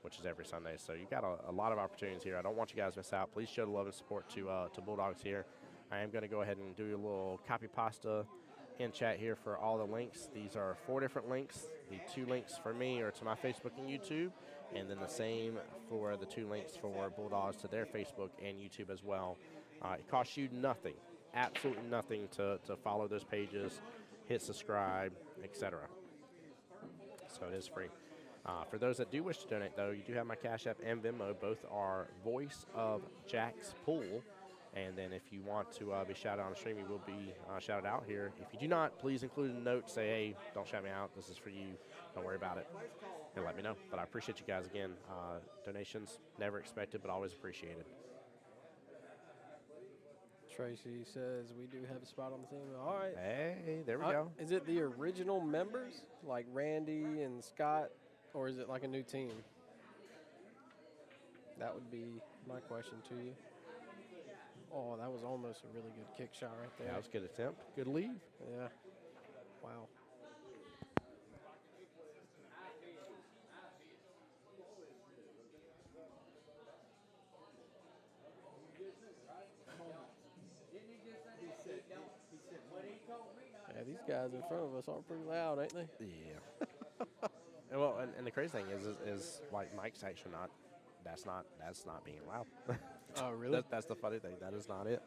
S1: which is every Sunday. So you've got a lot of opportunities here. I don't want you guys to miss out. Please show the love and support to Bulldogs here. I am going to go ahead and do a little copy pasta in chat here for all the links. These are 4 different links. The 2 links for me are to my Facebook and YouTube, and then the same for the 2 links for Bulldogs to their Facebook and YouTube as well. It costs you nothing, absolutely nothing to follow those pages, hit subscribe, etc. So it is free. For those that do wish to donate, though, you do have my Cash App and Venmo. Both are Voice of Jack's Pool. And then if you want to be shouted out on the stream, you will be shouted out here. If you do not, please include a note. Say, hey, don't shout me out. This is for you. Don't worry about it. And let me know. But I appreciate you guys again. Donations, never expected, but always appreciated.
S2: Tracy says we do have a spot on the team. All right.
S1: Hey, there we go.
S2: Is it the original members, like Randy and Scott, or is it like a new team? That would be my question to you. Oh, that was almost a really good kick shot right there.
S1: Yeah, that was a good attempt. Good lead.
S2: Yeah. Wow. Yeah, these guys in front of us are pretty loud, ain't they?
S1: Yeah. And well, and the crazy thing is like Mike's actually not. That's not being loud.
S2: Oh, really?
S1: That's the funny thing. That is not it.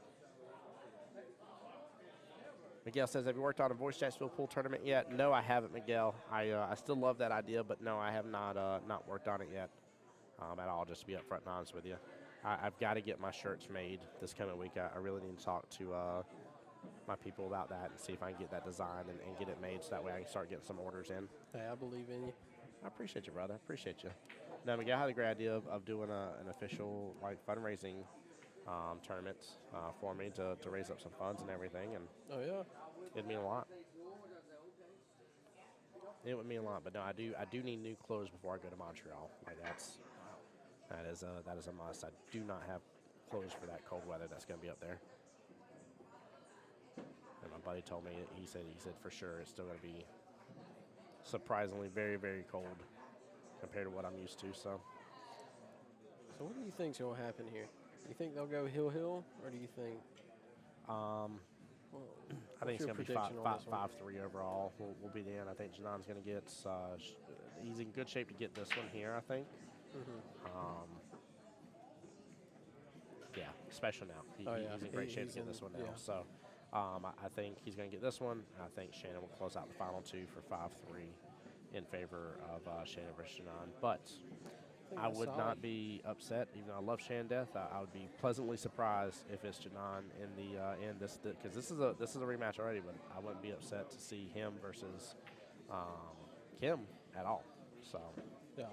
S1: Miguel says, have you worked on a Voice Jacksonville pool tournament yet? No, I haven't, Miguel. I still love that idea, but no, I have not worked on it yet at all, just to be upfront and honest with you. I've got to get my shirts made this coming week. I really need to talk to my people about that and see if I can get that designed and get it made so that way I can start getting some orders in.
S2: Hey, I believe in you.
S1: I appreciate you, brother. I appreciate you. No, Miguel had a great idea of doing an official like fundraising tournament for me to raise up some funds and everything, and
S2: Oh, yeah.
S1: it'd mean a lot. It would mean a lot, but no, I do need new clothes before I go to Montreal. Like that is a must. I do not have clothes for that cold weather that's going to be up there. And my buddy told me he said for sure it's still going to be surprisingly very, very cold compared to what I'm used to. So
S2: So what do you think's going to happen here? Do you think they'll go hill, or do you think?
S1: I think it's going to be 5-3 overall. We'll be the end. I think Janon's going to get. He's in good shape to get this one here, I think. Yeah, special now. He's in great shape to get this one now.
S2: Yeah.
S1: So I think he's going to get this one. I think Shannon will close out the final 2 for 5-3 in favor of Shannon versus Janon. But I would not be upset, even though I love Shan Death. I would be pleasantly surprised if it's Janon in the end. Because this is a rematch already, but I wouldn't be upset to see him versus Kim at all. So
S2: Yeah.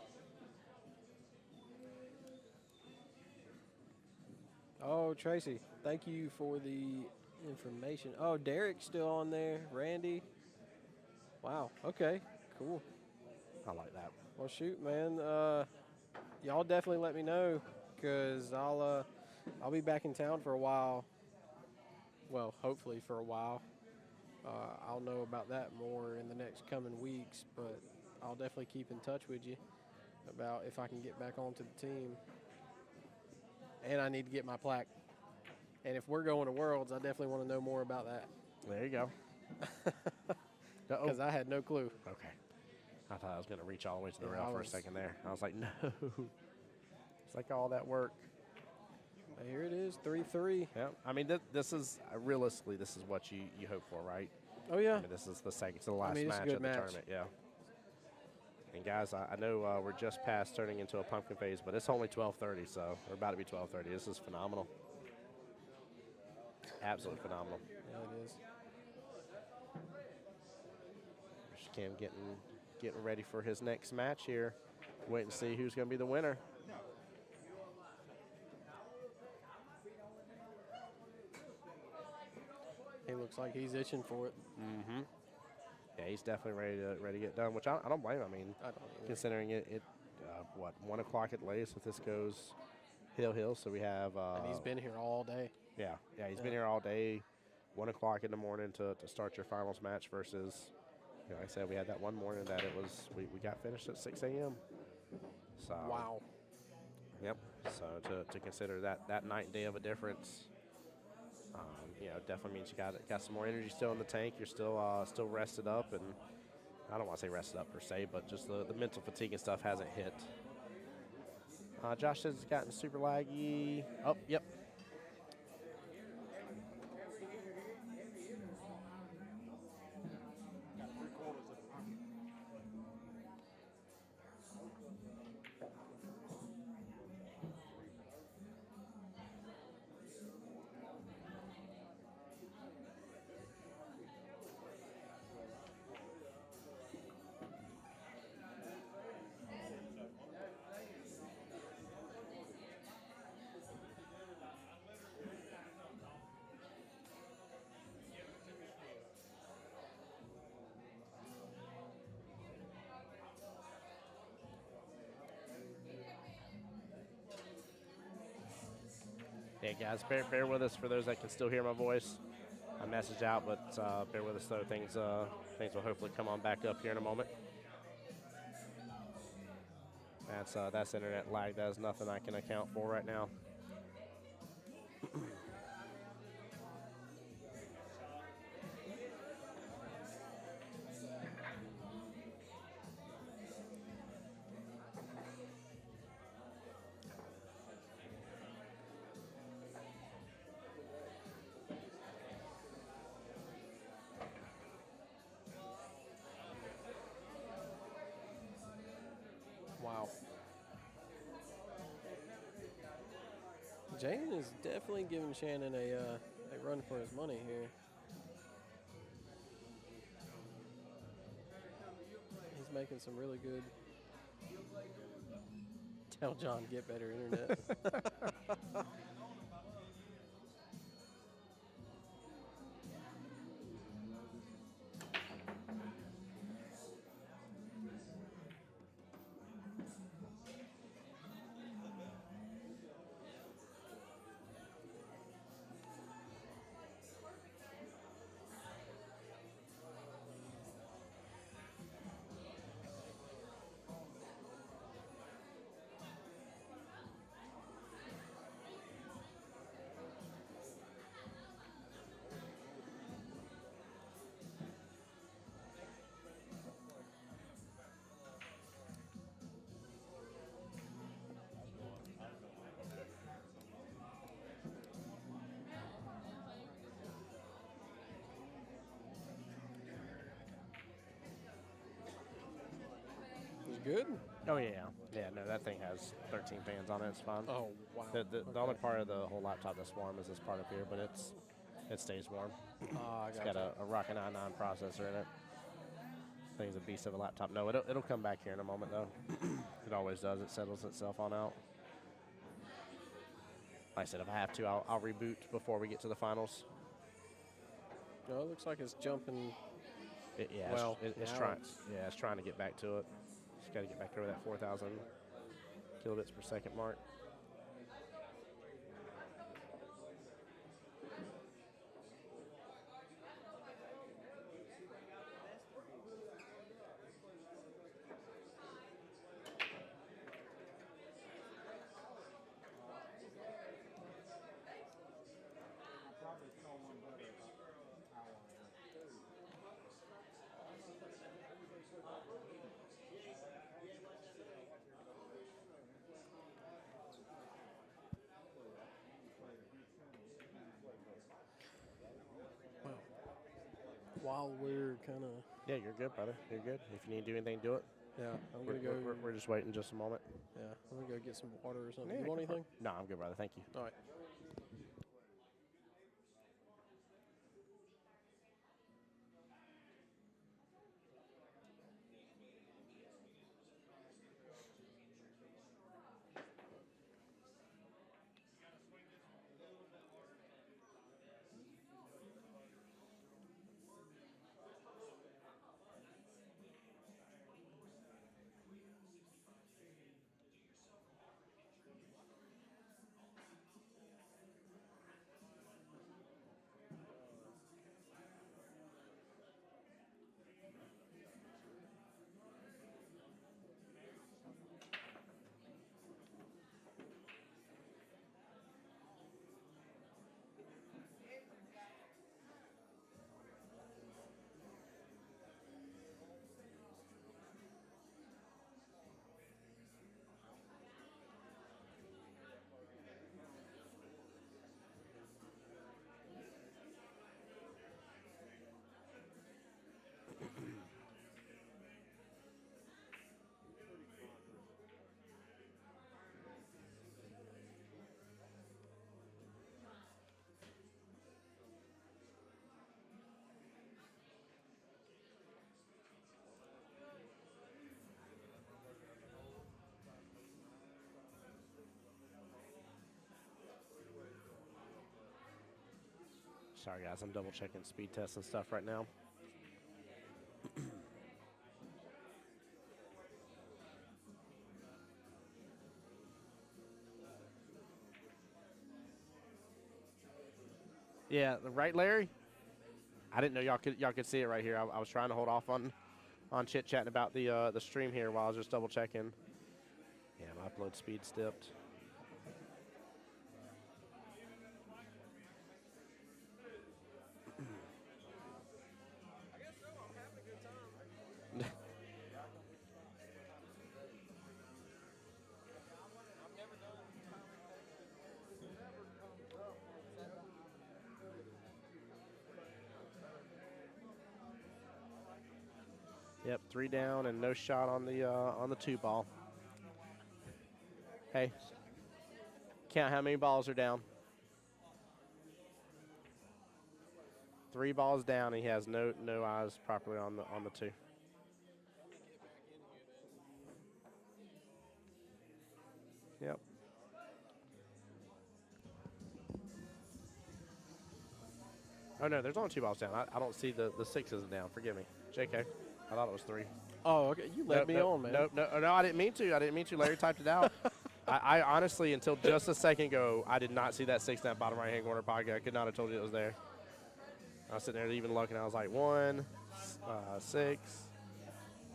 S2: Oh, Tracy, thank you for the information. Oh, Derek's still on there. Randy. Wow. Okay. Cool.
S1: I like that.
S2: Well, shoot, man. Y'all definitely let me know, cause I'll be back in town for a while. Well, hopefully for a while. I'll know about that more in the next coming weeks, but I'll definitely keep in touch with you about if I can get back onto the team. And I need to get my plaque. And if we're going to Worlds, I definitely want to know more about that.
S1: There you go.
S2: Because I had no clue.
S1: Okay. I thought I was going to reach all the way to the
S2: Yeah,
S1: rail
S2: I
S1: for a
S2: was-
S1: second there. I was like, no. It's like all that work.
S2: Here it is, 3-3.
S1: Yeah. I mean, this is realistically, this is what you hope for, right?
S2: Oh, yeah.
S1: I mean, this is the second to the last
S2: mean, it's a
S1: match
S2: good
S1: of the
S2: match.
S1: tournament. Yeah. And guys, I know we're just past turning into a pumpkin phase, but it's only 12:30, so we're about to be 12:30. This is phenomenal. Absolutely phenomenal.
S2: Yeah, it is.
S1: There's Cam getting ready for his next match here. Wait and see who's going to be the winner.
S2: He looks like he's itching for it.
S1: Mm-hmm. Yeah, he's definitely ready to get done, which I don't blame him. I mean,
S2: I don't either.
S1: considering it 1 o'clock at latest if this goes hill, so we have
S2: And he's been here all day.
S1: yeah, he's been here all day, 1 o'clock in the morning to start your finals match versus, like I said, we had that one morning that it was we got finished at 6 a.m. So
S2: Wow.
S1: Yep. So to consider that night and day of a difference, definitely means you got some more energy still in the tank. You're still rested up, and I don't want to say rested up per se, but just the mental fatigue and stuff hasn't hit. Josh says it's gotten super laggy. Oh, yep. Yeah, guys, bear with us for those that can still hear my voice. I message out, but bear with us though. Things will hopefully come on back up here in a moment. That's internet lag. That is nothing I can account for right now.
S2: Wow. Jaden is definitely giving Shannon a run for his money here. He's making some really good. Tell John get better internet. He's good.
S1: Oh yeah. No, that thing has 13 fans on it. It's fine.
S2: Oh wow.
S1: The only part of the whole laptop that's warm is this part up here, but it stays warm.
S2: I
S1: It's got a Rocket 99 processor in it. Thing's a beast of a laptop. No, it'll come back here in a moment though. It always does. It settles itself on out. Like I said, if I have to, I'll reboot before we get to the finals.
S2: No, it looks like it's jumping
S1: Yeah,
S2: Well,
S1: it's
S2: now
S1: trying. Yeah, it's trying to get back to it. It's got to get back over that 4,000 kilobits per second mark.
S2: while we're kind of,
S1: Yeah, you're good, brother. You're good. If you need to do anything, do it.
S2: yeah, I'm going to go.
S1: We're just waiting just a moment.
S2: Yeah, I'm going to go get some water or something.
S1: Yeah,
S2: You want
S1: go for it.
S2: anything?
S1: No, I'm good, brother. Thank you.
S2: All right.
S1: Sorry, guys. I'm double checking speed tests and stuff right now. Yeah, right, Larry. I didn't know y'all could see it right here. I was trying to hold off on chit chatting about the stream here while I was just double checking. Yeah, my upload speed dipped. Yep, 3 down and no shot on the 2 ball. Hey, count how many balls are down. 3 balls down. He has no eyes properly on the 2. Yep. Oh no, there's only 2 balls down. I don't see the 6 isn't down. Forgive me, JK. I thought it was 3.
S2: Oh, okay. You led me on, man.
S1: No, I didn't mean to. I didn't mean to. Larry typed it out. I honestly, until just a second ago, I did not see that 6 in that bottom right-hand corner pocket. I could not have told you it was there. I was sitting there even looking. I was like, 1, 6,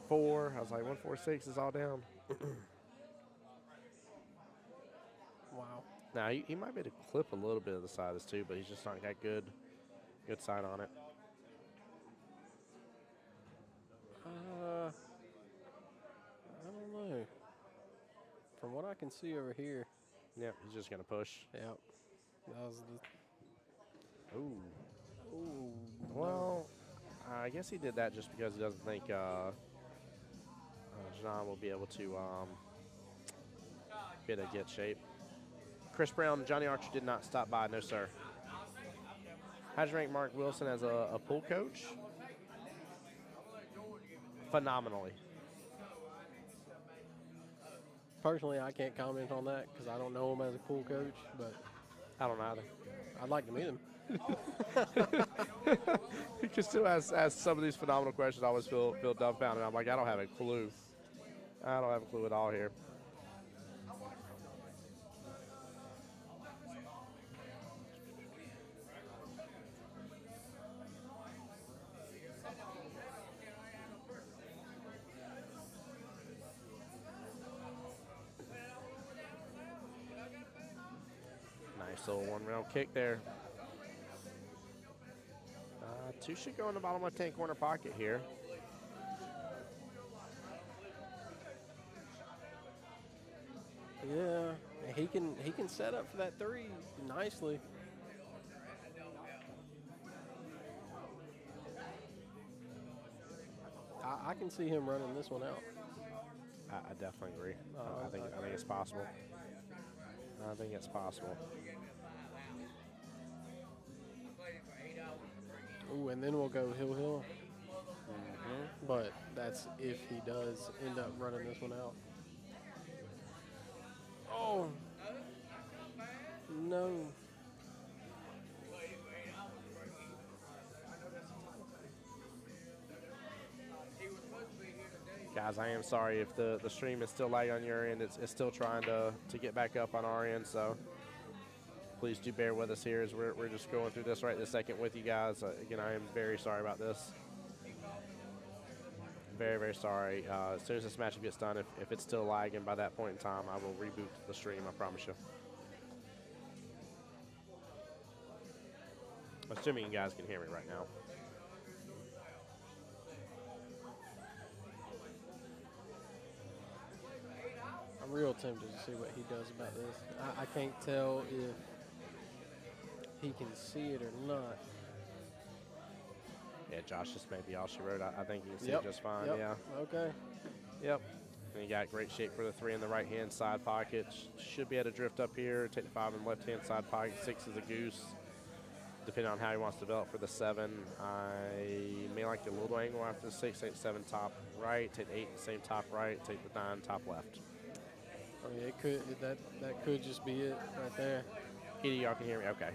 S1: 4. I was like, 1, 4, 6 is all down.
S2: Wow.
S1: Now, he might be able to clip a little bit of the side of this too, but he's just not got good side on it.
S2: I don't know. From what I can see over here.
S1: Yep, he's just going to push.
S2: Yep. That was the.
S1: Ooh.
S2: Ooh.
S1: Well, I guess he did that just because he doesn't think John will be able to get shape. Chris Brown, Johnny Archer did not stop by. No, sir. How'd you rank Mark Wilson as a pool coach? Phenomenally.
S2: Personally, I can't comment on that because I don't know him as a pool coach, but
S1: I don't know either.
S2: I'd like to meet him.
S1: You can still ask some of these phenomenal questions. I always feel dumbfounded. I'm like, I don't have a clue. I don't have a clue at all here. Nice little one-round kick there. Two should go in the bottom left hand corner pocket here.
S2: Yeah, he can set up for that three nicely. I can see him running this one out.
S1: I definitely agree. I think it's possible. I think it's possible.
S2: Ooh, and then we'll go hill. But that's if he does end up running this one out. Oh, no.
S1: Guys, I am sorry if the stream is still lagging on your end. It's still trying to get back up on our end, so please do bear with us here as we're just going through this right this second with you guys. Again, I am very sorry about this. Very, very sorry. As soon as this matchup gets done, if it's still lagging by that point in time, I will reboot the stream, I promise you. Assuming you guys can hear me right now.
S2: I'm real tempted to see what he does about this. I can't tell if he can see it or not.
S1: Yeah, Josh, this may be all she wrote. I think you can see it just fine. Yeah.
S2: Okay.
S1: Yep. And you got great shape for the 3 in the right-hand side pocket. Should be able to drift up here. Take the 5 in the left-hand side pocket. 6 is a goose. Depending on how he wants to develop for the 7, I may like the little angle after the 6. Take the 7 top right. Take the 8 the same top right. Take the 9 top left.
S2: I mean, it could that could just be it right there.
S1: Either y'all can hear me. Okay.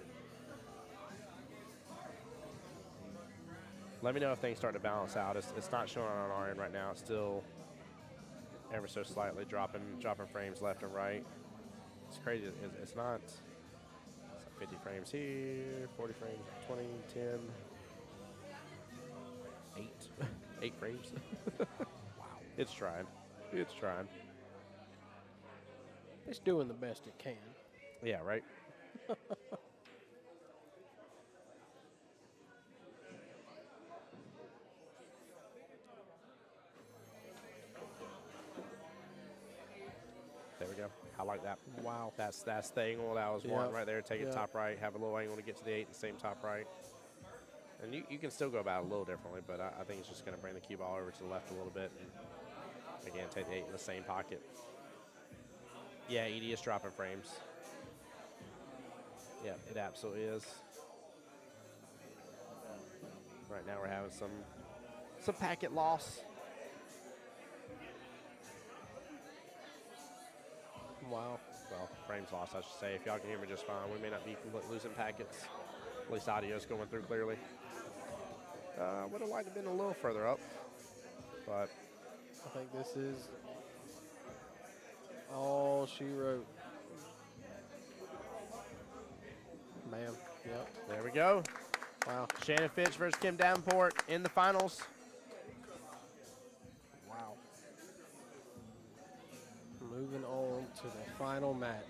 S1: Let me know if things start to balance out. It's not showing on our end right now. It's still ever so slightly dropping frames left and right. It's crazy. It's not. It's like 50 frames here, 40 frames, 20, 10, 8. 8 frames. Wow. It's trying. It's trying.
S2: It's doing the best it can.
S1: Yeah, right? There we go. I like that. Wow. That's the angle that I was wanting right there. Take it top right, have a little angle to get to the 8 and same top right. And you can still go about it a little differently, but I think it's just going to bring the cue ball over to the left a little bit. And again, take the 8 in the same pocket. Yeah, Edie is dropping frames. Yeah, it absolutely is. Right now we're having some packet loss.
S2: Wow.
S1: Well, frames lost, I should say. If y'all can hear me just fine, we may not be losing packets. At least audio's going through clearly. Would have liked to have been a little further up, but
S2: I think this is all she wrote. Bam. Yep.
S1: There we go.
S2: Wow.
S1: Shannon Fitch versus Kim Davenport in the finals.
S2: Wow. Moving on to the final match.